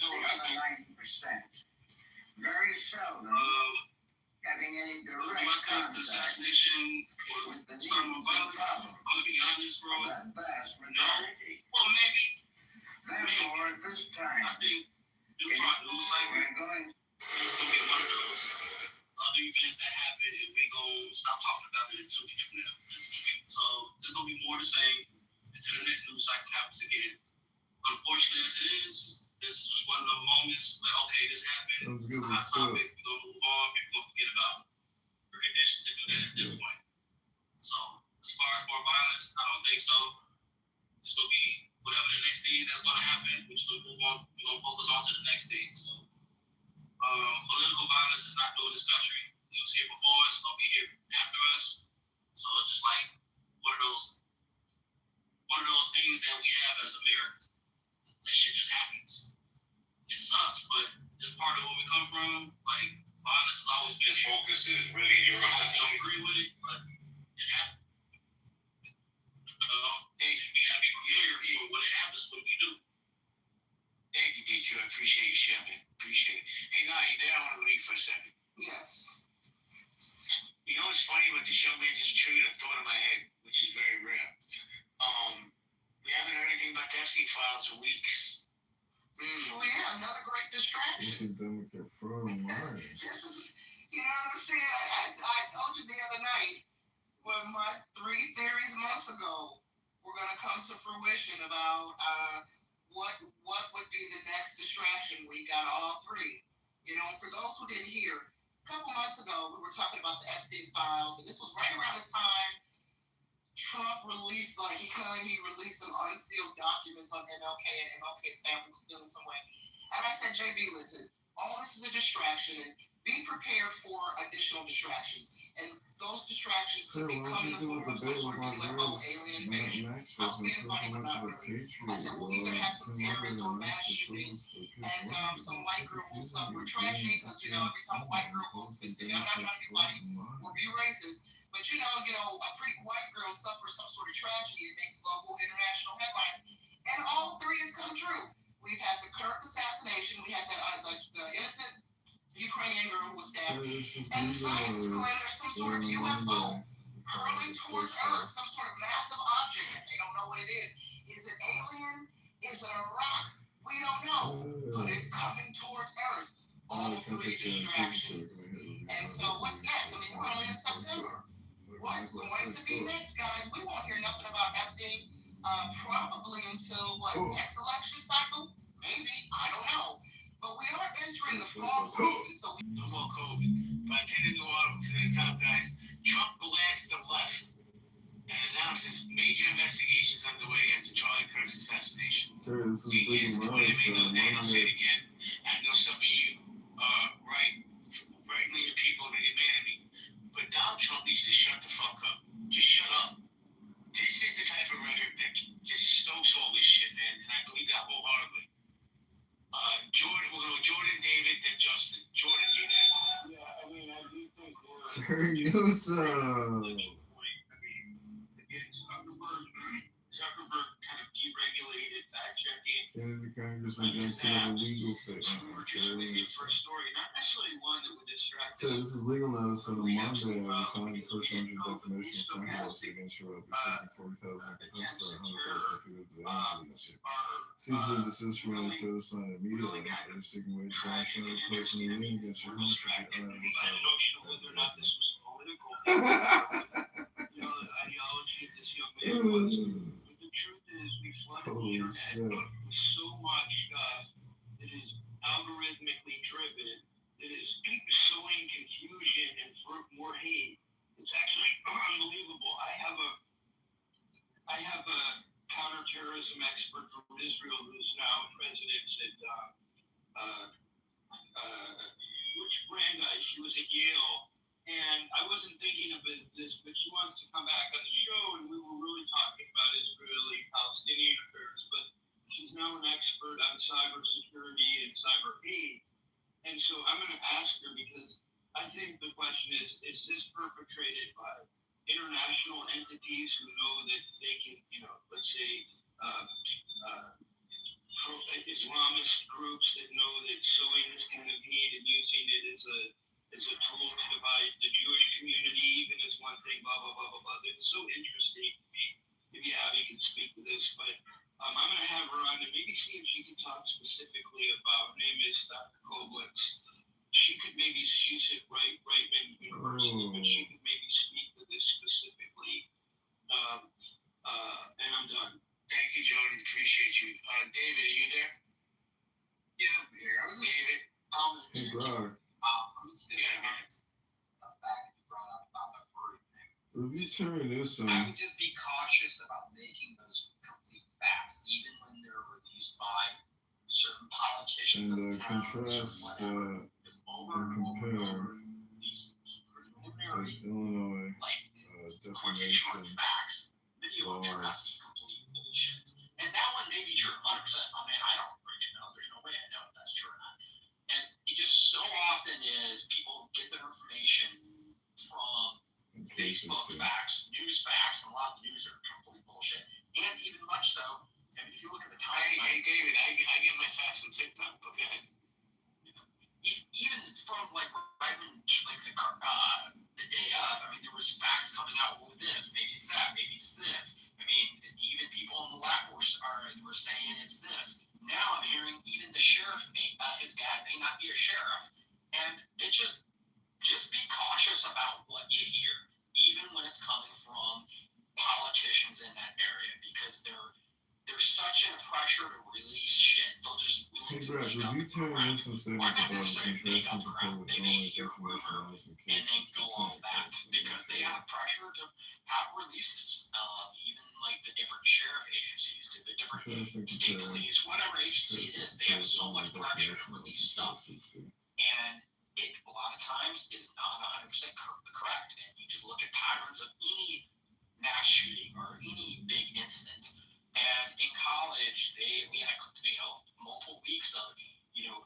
the worries, other man. 90%, very seldom having any Do direct I think the contact assassination with the was some needs violence? of the problem I'm gonna be honest, bro. of that vast No. majority. Well, maybe. Therefore, at this time, I think neutron news cycle we're going is gonna be one of those other events that happen, and we gonna stop talking about it in 2 weeks from now. So there's gonna be more to say until the next news cycle happens again. Unfortunately, as it is, this was one of the moments like, okay, this happened. Sounds It's good. a hot Let's do topic. it. We're gonna move on. People gonna forget about the conditions to do that at this point. So as far as more violence, I don't think so. It's gonna be whatever the next thing that's gonna happen. We're just gonna move on. We're gonna focus on to the next thing. So political violence is not new in this country. It was here before us. It's gonna be here after us. So it's just like one of those things that we have as America. That shit just happens. It sucks, but it's part of where we come from. Like violence has always been. His focus is really your I don't agree with it, but it happens. We gotta be prepared for when it happens. What do we do? Thank you, DQ. I appreciate you sharing, man. Appreciate it. Hey, now you there? I want to leave for a second. Yes. You know what's funny about this young man just triggered a thought in my head, which is very rare. We haven't heard anything about the Epstein files in weeks. Well, yeah, another great distraction. Democrat fraud online. You know what I'm saying? I told you the other night when my 3 theories months ago were going to come to fruition about what would be the next distraction. We got all 3. You know, for those who didn't hear, a couple months ago we were talking about the Epstein files, and this was right around the time Trump released, he claimed he released some unsealed documents on MLK, and MLK's family was still in some way. And I said, JB, listen, all this is a distraction, and be prepared for additional distractions. And those distractions could be coming in the form of some sort of UFO alien invasion. I was being funny, but not really. I said, we'll either have some terrorists or mass shootings, and some white girl will suffer tragedy, because, you know, every time a white girl goes missing, I'm not trying to be funny or be racist, but you know, a pretty white girl suffers some sort of tragedy. It makes local, international headlines, and all 3 has come true. We've had the Kirk assassination. We had the innocent Ukrainian girl who was stabbed, and scientists claim there's some sort of UFO hurling towards Earth, some sort of massive object, and they don't know what it is. Is it alien? Is it a rock? We don't know, but it's coming towards Earth. All 3 distractions. And so what's next? I mean, we're only in September. What's going to be next, guys? We won't hear nothing about Epstein probably until next election cycle? Maybe. I don't know. But we are entering the fall season, so we. No more COVID. But attending the article to the top, guys. Trump glanced to the left and announces major investigations underway after Charlie Kirk's assassination. Terry, this is See, here's the point I made the other day, and I'll say it again. I know some of you right-leaning people are going to get mad at me. But Donald Trump needs to shut the fuck up. Just shut up. This is the type of rhetoric that just stokes all this shit, man, and I believe that wholeheartedly. Jordan, we'll go Jordan, David, then Justin. Jordan, you there? Yeah, I mean, I do think we're. Terry Newsom. Zuckerberg kind of deregulated fact-checking. Kennedy Congressman John Kitover legal statement. Terry Newsom. Not necessarily one that would distract. Terry, this is legal notice on a Monday. I will find personal injury defamation of scandals against you. I'll be seeking 40,000 capacity or 100,000 people to the end of this year. Cease and desist from any further sign immediately. Every seeking wage garnishment or placement of lien against your home should be unable Holy shit. So much stuff that is algorithmically driven, that is sowing confusion and more hate. It's actually unbelievable. I have a counterterrorism expert from Israel who's now president at Rich Brandeis. She was at Yale, and I wasn't thinking of this, but she wants to come back on the show, and we were really talking about Israeli-Palestinian affairs, but she's question is this perpetrated by international entities who know that they can, let's say, Islamist groups that know that sowing this kind of hate and using it as a tool to divide the Jewish community, even as one thing, blah, blah, blah, blah, blah. It's so interesting to me. Maybe Abby can speak to this, but I'm going to have her on and maybe see if she can talk specifically about, her name is Dr. Koblitz. She could maybe, she's at Reitman University, but she could maybe speak to this specifically. And I'm done. Thank you, Jordan. Appreciate you. David, are you there? Yeah, I'm here. I was just, David? Hey, Grog. I'm just gonna Yeah, the fact that you brought up about the furry thing. If you turn this I on, would just be cautious about making those complete facts, even when they're released by certain politicians and of the town, contrast because over and and over and compare over, these preliminary, Illinois quotation defamation facts, many of them turn out to be laws. complete bullshit. And that one may be true, 100%. I mean, I don't freaking know. There's no way I know if that's true or not. And it just so often is people get their information from Facebook facts, news facts, and a lot of the news are complete bullshit. And even much so, I mean, if you look at the timeline. Hey, David, I get my facts from TikTok. Okay. Even from right when the day of, I mean, there was facts coming out. Well, this, maybe it's that, maybe it's this. I mean, even people on the left were saying it's this. Now I'm hearing even the sheriff, his dad may not be a sheriff, and it's just be cautious about what you hear, even when it's coming from politicians in that area, because there's such a pressure to release shit. They'll just Hey, Greg, review Terry Nelson's statements about contrasting compare with Illinois defamation laws and and then cases. go off that because they have pressure to have releases, even like the different sheriff agencies, to the different state police, whatever agency it is, they have so much pressure to release stuff, and it a lot of times is not 100% correct. And you just look at patterns of any mass shooting or any big incident. And in college, we had multiple weeks of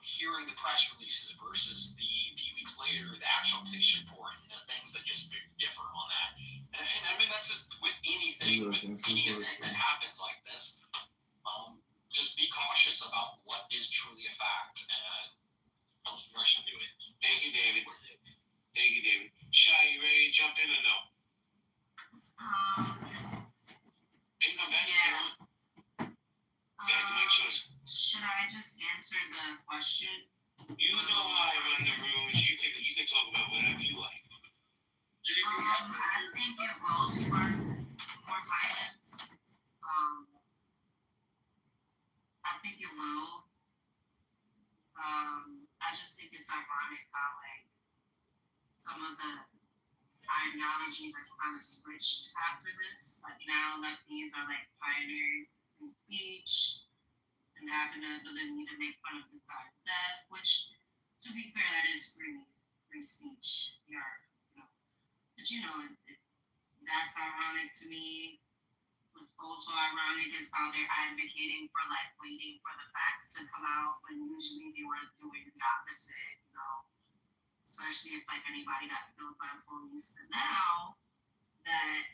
hearing the press releases versus the few weeks later the actual police report and the things that just differ on that. And I mean that's just with anything, with any event that happens like this. Just be cautious about what is truly a fact and don't rush into it. Thank you, David. Thank you, David. Shy, you ready to jump in or no? You can come back if you want. Should I just answer the question? You know how I run the rooms. You can talk about whatever you like. I think it will spark more violence. I think it will. I just think it's ironic how some of the ideology that's kind of switched after this. Like now lefties are pioneering free speech and having the ability to make fun of the fact that, which, to be fair, that is free speech. But that's ironic to me. What's also ironic is how they're advocating for waiting for the facts to come out when usually they were doing the opposite. Especially if anybody got killed by police. But now that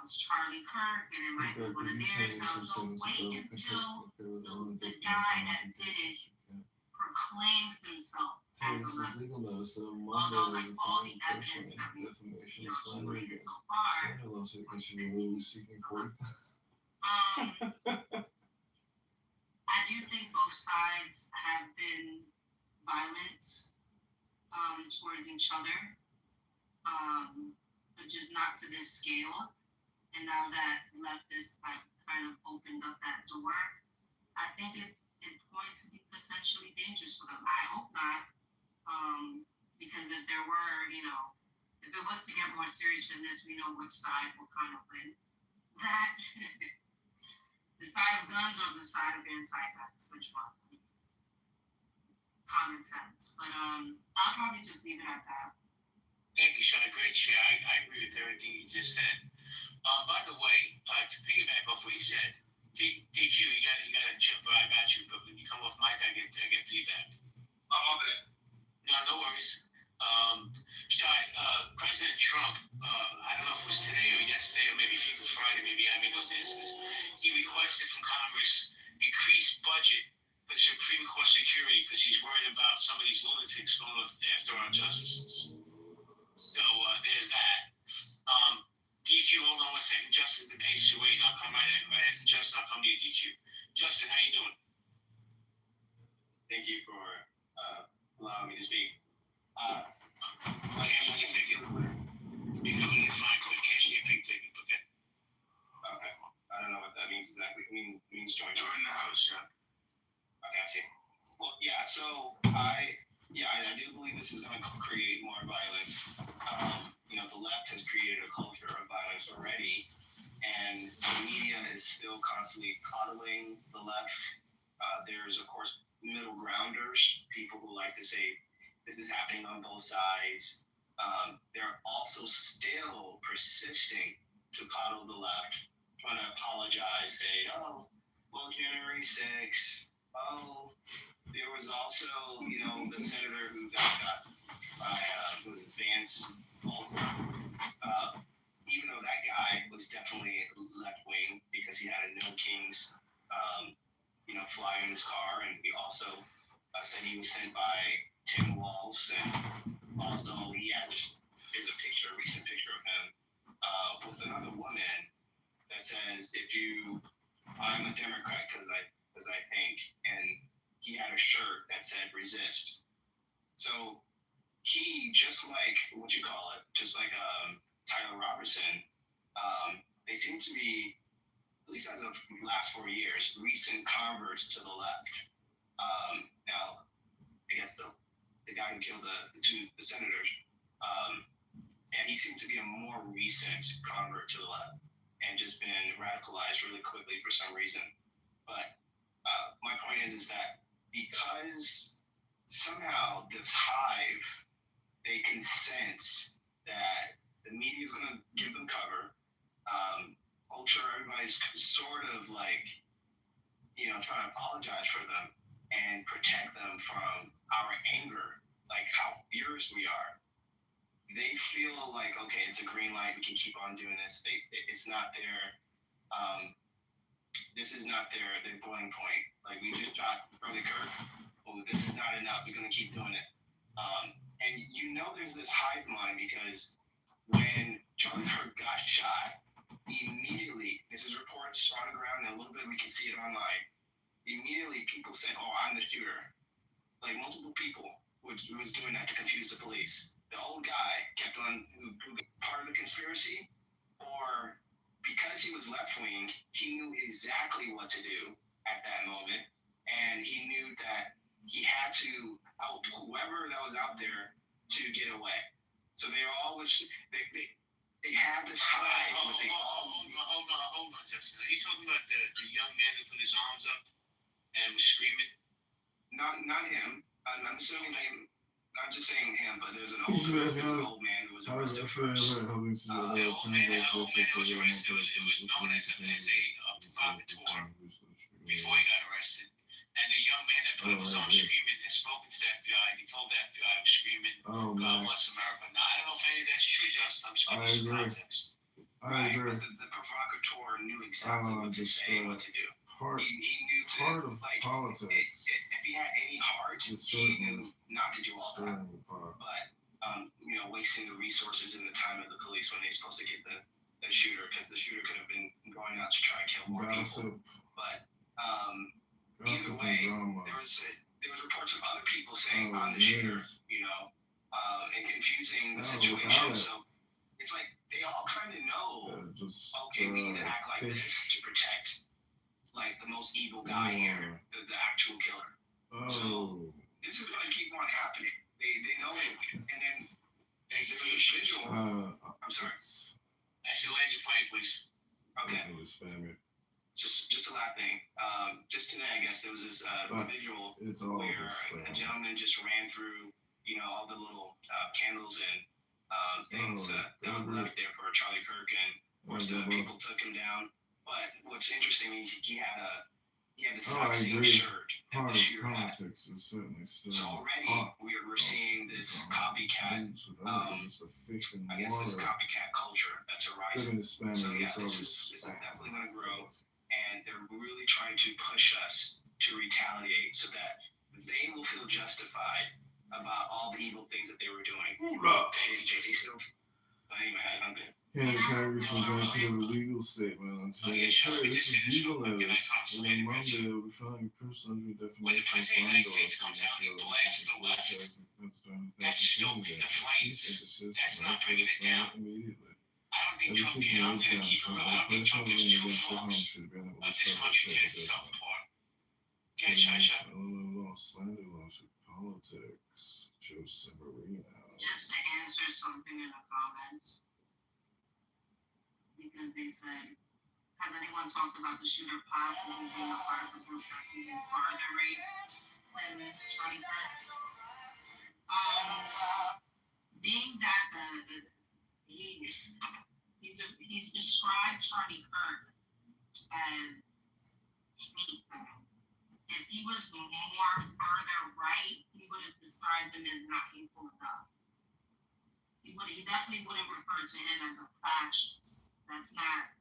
it's Charlie Kirk, and it might be one of theirs. Now, so wait until the guy that did it proclaims himself as a leftist. Although, all the evidence that we've accumulated so far. I do think both sides have been violent towards each other, but just not to this scale. And now that leftists have kind of opened up that door, I think it's going to be potentially dangerous for them. I hope not, because if there were, if it was to get more serious than this, we know which side will kind of win. That the side of guns or the side of anti-guns, which one? Common sense, but I'll probably just leave it at that. Thank you, Sean. Great share. I agree with everything you just said. By the way, to piggyback off what you said, DQ, you got to chip. I got you, but when you come off mic, I get feedback. I'm on that. No worries. Shy, President Trump, I don't know if it was today or yesterday or maybe Friday, maybe I made those answers. He requested from Congress increased budget for the Supreme Court security because he's worried about some of these lunatics going after our justices. So there's that. DQ, hold on one second. Justin, the pace you're waiting. I'll come right after Justin. I'll come to you, DQ. Justin, how you doing? Thank you for allowing me to speak. Cash on your ticket. You can only find quick cash on your pink ticket, okay? Okay. I don't know what that means exactly. It means join the house, yeah. Okay, I see. Well, yeah, so I do believe this is going to create more violence. The left has created a culture of violence already, and the media is still constantly coddling the left. There's, of course, middle grounders, people who like to say this is happening on both sides. They're also still persisting to coddle the left, trying to apologize, say, oh, well, January 6th, oh, there was also, the senator who got by, was Vance Bolton. Even though that guy was definitely left-wing because he had a No Kings, fly in his car, and he also said he was sent by Tim Walz, and also he has a recent picture of him with another woman that says, I'm a Democrat because I think, and he had a shirt that said resist. So he, just like Tyler Robertson, they seem to be, at least as of the last 4 years, recent converts to the left. Now, I guess the guy who killed the senators, and he seems to be a more recent convert to the left and just been radicalized really quickly for some reason. But my point is that because somehow this hive, they can sense that the media is going to give them cover. Ultra, everybody's sort of trying to apologize for them and protect them from our anger, like how furious we are. They feel like, okay, it's a green light, we can keep on doing this. It's not this is not their boiling point. Like, we just shot Charlie Kirk. Oh, this is not enough. We're going to keep doing it. And there's this hive mind because when Charlie Kirk got shot, immediately, this is reports on the ground, and a little bit we can see it online. Immediately, people said, "Oh, I'm the shooter." Like, multiple people was doing that to confuse the police. The old guy kept on, who part of the conspiracy, or because he was left wing, he knew exactly what to do at that moment, and he knew that he had to out whoever that was out there to get away. So they had this high. Hold on, Justin. Are you talking about the young man who put his arms up and was screaming? Not him. I'm assuming him. I'm just saying him, but there's an old man who was arrested first. The old man who was arrested, it was known as a provocateur before he got arrested. And the young man that put up his arms screaming had spoken to the FBI, and he told the FBI he was screaming, God bless America. Now, I don't know if any of that's true, Justin. I'm just giving you some context. I agree. But the provocateur knew exactly what to say and what to do. He knew part of politics. If he had any heart, he knew not to do all that. But wasting the resources and the time of the police when they're supposed to get the shooter, because the shooter could have been going out to try to kill more people. But either way, there was reports of other people saying I'm the shooter, and confusing the situation. So it's like they all kind of know. Okay, we need to act like this to protect the most evil guy here, the actual killer. So this is going to keep on happening. They know it, and then there's a schedule. I'm sorry. Actually, land your plane, please. Okay. Just a last thing. Just today, I guess there was this visual where a gentleman just ran through, all the little candles and things that were left there for Charlie Kirk, and of course the people took him down. But what's interesting, he he had this Oh, I tuxedo agree. shirt and Part the of shooter hat. politics is certainly still So already part we're seeing this copycat, just a fish in I guess this water. copycat culture that's arising. Living Hispanic So yeah, is this always is definitely going to grow, and they're really trying to push us to retaliate so that they will feel justified about all the evil things that they were doing. Hoorah! Thank you, JC. Still, but anyway, I'm good. Yeah, Congressman John Kitover legal statement on today. Hey, this is legal letters. On Monday, we'll be filing a personal injury defamation fine lawsuit That's stoking the flames. That's not bringing it down. Immediately. I don't think Every Trump single can. I'm age going to now, keep it real. I don't think Trump is true force of this country tears itself apart. Okay, Shasha. Illinois law, slander lawsuit, politics, Joe Severino. Just to answer something in the comments, because they said, has anyone talked about the shooter possibly being a part of the group that's even farther raped than Charlie Kirk? Being that he's described Charlie Kirk as hateful. If he was more further right, he would have described him as not hateful enough. He definitely wouldn't refer to him as a fascist. That's not.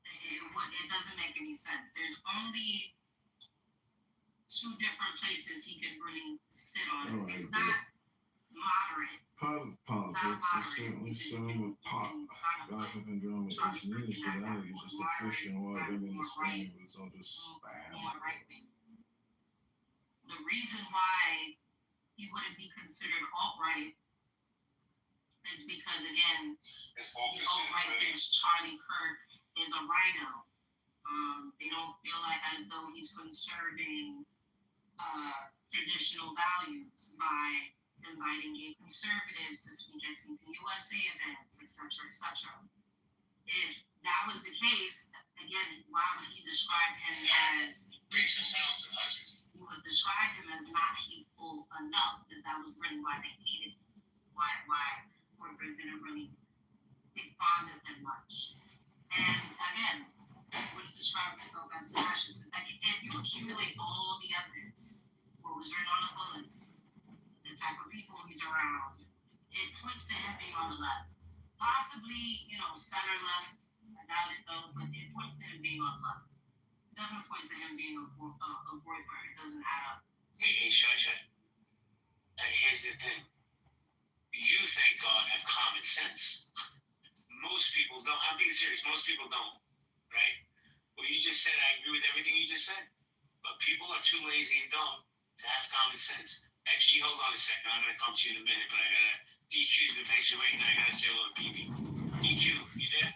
It doesn't make any sense. There's only two different places he could really sit on. It's not moderate. Part of politics is certainly starting with pot. Gossip and drama is news without it. You're just a fish in water in the spring, but it's all just spam. The reason why he wouldn't be considered alt-right is because, again, the alt-right thinks Charlie Kirk is a rhino. They don't feel like as though he's conserving traditional values by inviting gay conservatives to speak at TPUSA events, etc., etc. If that was the case, again, why would he describe him as racist sounds and hushes? He would describe him as not hateful enough, that that was really why they hated him. Why workers didn't really get fond of him much. And again, would he describe himself as fascist? Like, if you accumulate all the evidence, what was written on the bullets, the type of people he's around, it points to him being on the left. Possibly, center left. I doubt it though, but it points to him being on the left. It doesn't point to him being a boyfriend. It doesn't add up. Hey, Shasha. Here's the thing. You, thank God, have common sense. Most people don't. I'm being serious. Most people don't. Right? What you just said, I agree with everything you just said. But people are too lazy and dumb to have common sense. XG, hold on a second. I'm going to come to you in a minute, but I got to DQ's been patient waiting. I got to say a little BB. DQ, you there?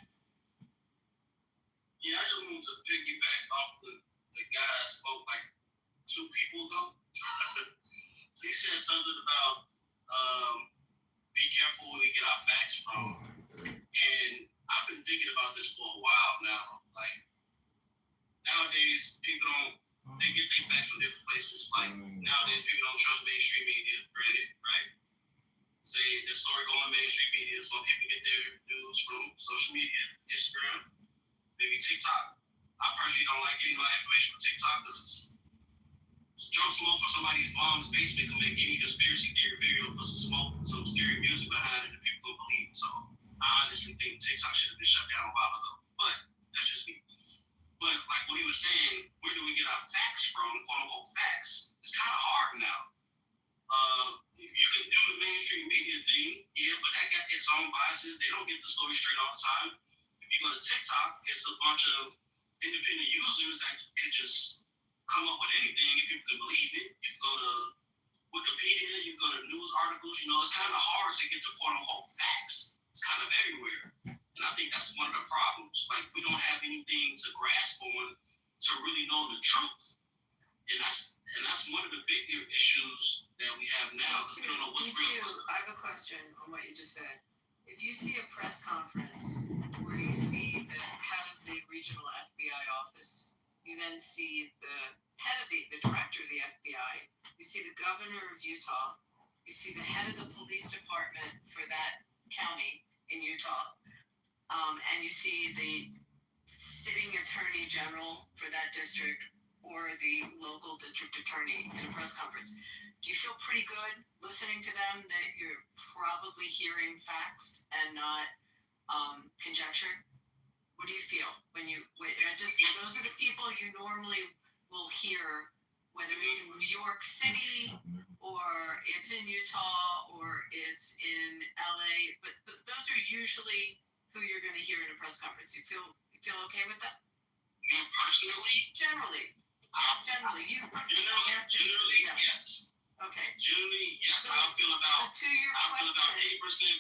Yeah, I just wanted to piggyback off the guy I spoke like 2 people ago. He said something about be careful where we get our facts from. And I've been thinking about this for a while now. Like, nowadays, people they get their facts from different places. Like, nowadays, people don't trust mainstream media, granted, right? Say the story going on mainstream media. Some people get their news from social media, Instagram, maybe TikTok. I personally don't like getting my information from TikTok because it's drunk smoke for somebody's mom's basement can make any conspiracy theory video, put some smoke, some scary music behind it, and people don't believe it. So I honestly think TikTok should have been shut down a while ago. But that's just me. But like what he was saying, where do we get our facts from, quote unquote facts? It's kind of hard now. If you can do the mainstream media thing, yeah, but that got its own biases. They don't get the story straight all the time. If you go to TikTok, it's a bunch of independent users that could just come up with anything if people can believe it. You can go to Wikipedia, you can go to news articles. It's kind of hard to get the quote unquote facts. It's kind of everywhere. And I think that's one of the problems. Like, we don't have anything to grasp on to really know the truth. And that's one of the bigger issues that we have now, because we don't know what's real. I have a question on what you just said. If you see a press conference where you see the head of the regional FBI office, you then see the head of the director of the FBI, you see the governor of Utah, you see the head of the police department for that county in Utah, and you see the sitting attorney general for that district, or the local district attorney in a press conference, do you feel pretty good listening to them that you're probably hearing facts and not conjecture? What do you feel when those are the people you normally will hear, whether it's in New York City or it's in Utah or it's in LA, but those are usually who you're going to hear in a press conference. You feel okay with that? Me personally? Generally, you Generally, yeah. yes. Okay. Generally, yes. I feel about to your 80%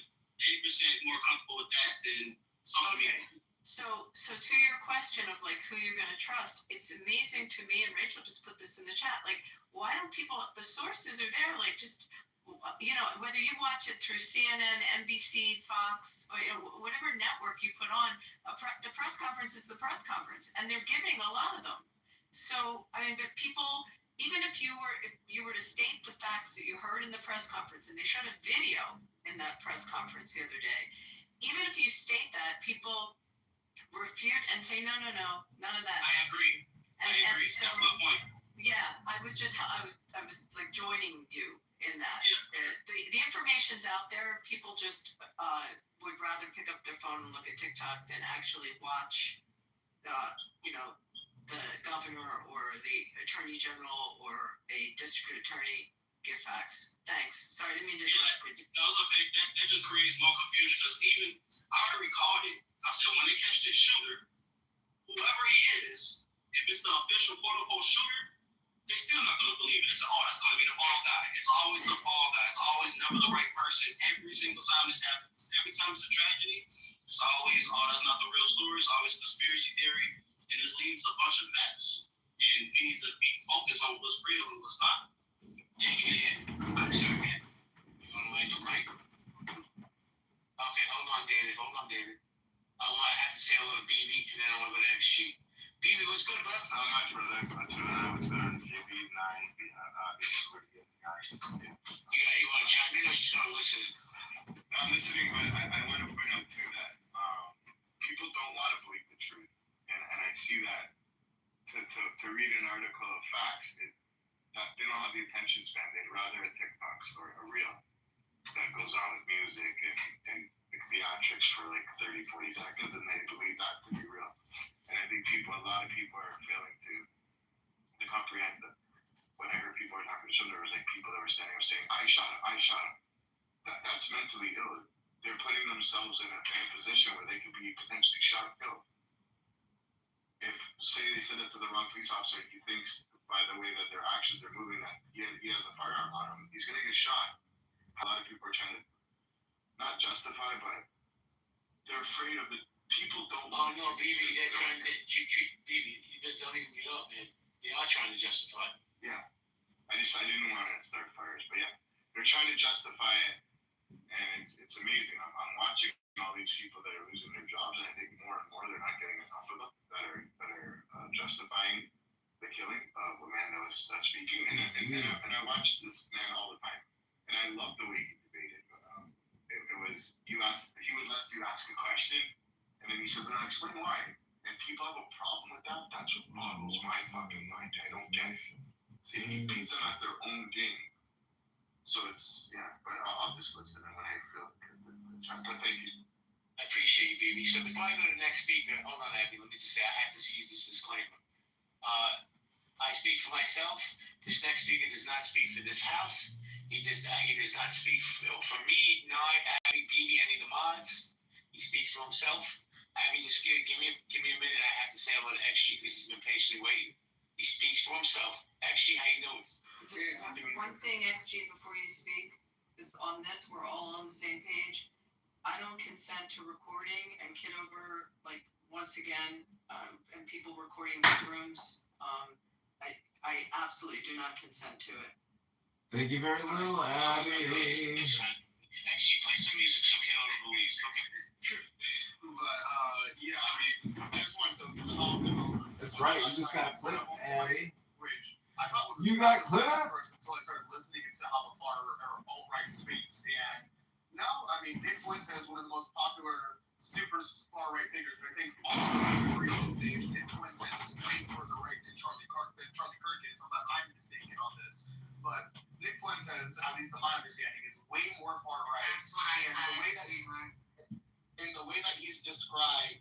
more comfortable with that than social media. So to your question of like who you're going to trust, it's amazing to me, and Rachel just put this in the chat, like why don't people, the sources are there, like just, whether you watch it through CNN, NBC, Fox, or whatever network you put on, the press conference is the press conference, and they're giving a lot of them. So, I mean, but people, even if you were to state the facts that you heard in the press conference, and they showed a video in that press conference the other day, even if you state that, people refute and say, no, none of that. I agree. And so, that's my point. Yeah, I was like joining you in that. Yeah. The information's out there. People just would rather pick up their phone and look at TikTok than actually watch, the governor or the attorney general or a district attorney give facts. Thanks. Sorry, I didn't mean to interrupt. No, it's okay. That just creates more confusion because even I already called it. I said when they catch this shooter, whoever he is, if it's the official quote unquote shooter, they're still not going to believe it. It's that's going to be the fall guy. It's always the fall guy. It's always never the right person. Every single time this happens, every time it's a tragedy, it's always that's not the real story. It's always a conspiracy theory, and it leaves a bunch of mess. And we need to be focused on what's real and what's not. Thank you, Ian. I'm sorry, man. You want to make a break? Okay, hold on, David. I have to say hello to BB, and then I want to go to XG. BB, what's good, bro? I'm not sure that's not sure that was JB 9. You want to chime in or you just want to listen? I'm listening, but I want to point out too that people don't want to believe the truth, and I see that to read an article of facts, they don't have the attention span. They'd rather a TikTok story, a reel that goes on with music and theatrics for like 30, 40 seconds, and they believe that to be real. And I think a lot of people are failing to comprehend that. When I heard people were talking to each other, there was like people that were saying, I shot him. That's mentally ill. They're putting themselves in a position where they could be potentially shot or killed. If, say, they said it to the wrong police officer, he thinks by the way that their actions are moving that he has a firearm on him, he's going to get shot. A lot of people are trying to not justify, but they're afraid of the people don't want no, BB, they're trying to BB, don't even get up, man. They are trying to justify. Yeah. I didn't want to start fires, but yeah. They're trying to justify it, and it's amazing. I'm watching all these people that are losing their jobs, and I think more and more they're not getting enough of them that are justifying the killing of a man that was speaking. And I watch this man all the time, and I love the way he debated. It was he would let you ask a question, and then he said, "Then I'll explain why." And people have a problem with that. That's what boggles my fucking mind. I don't get it. And he beat them at their own game. So it's but I'll just listen, and when I feel the chance. But thank you. I appreciate you, BB. So before I go to the next speaker, hold on, Abby. Let me just say I have to use this disclaimer. I speak for myself. This next speaker does not speak for this house. He does not speak for me, Nye, Abby, BB, any of the mods. He speaks for himself. Abby, just give me a minute. I have to say hello to XG because he's been patiently waiting. He speaks for himself. XG, how you doing? One thing, XG, before you speak, is on this, we're all on the same page. I don't consent to recording and Kitover, like, once again, and people recording these rooms. I absolutely do not consent to it. Thank you very little, Abby. Actually, play some music so Kitover believes. Okay. But, I just wanted to comment over. That's right, you just got clipped, Abby. Which I thought was You got clipped? until I started listening to how the far or alt-right speaks. And no, I mean, Nick Fuentes is one of the most popular super far-right figures. But I think also agree on stage, Nick Fuentes is way further right than is, at least to my understanding, is way more far right. That's what I and said. the way that he, in the way that he's described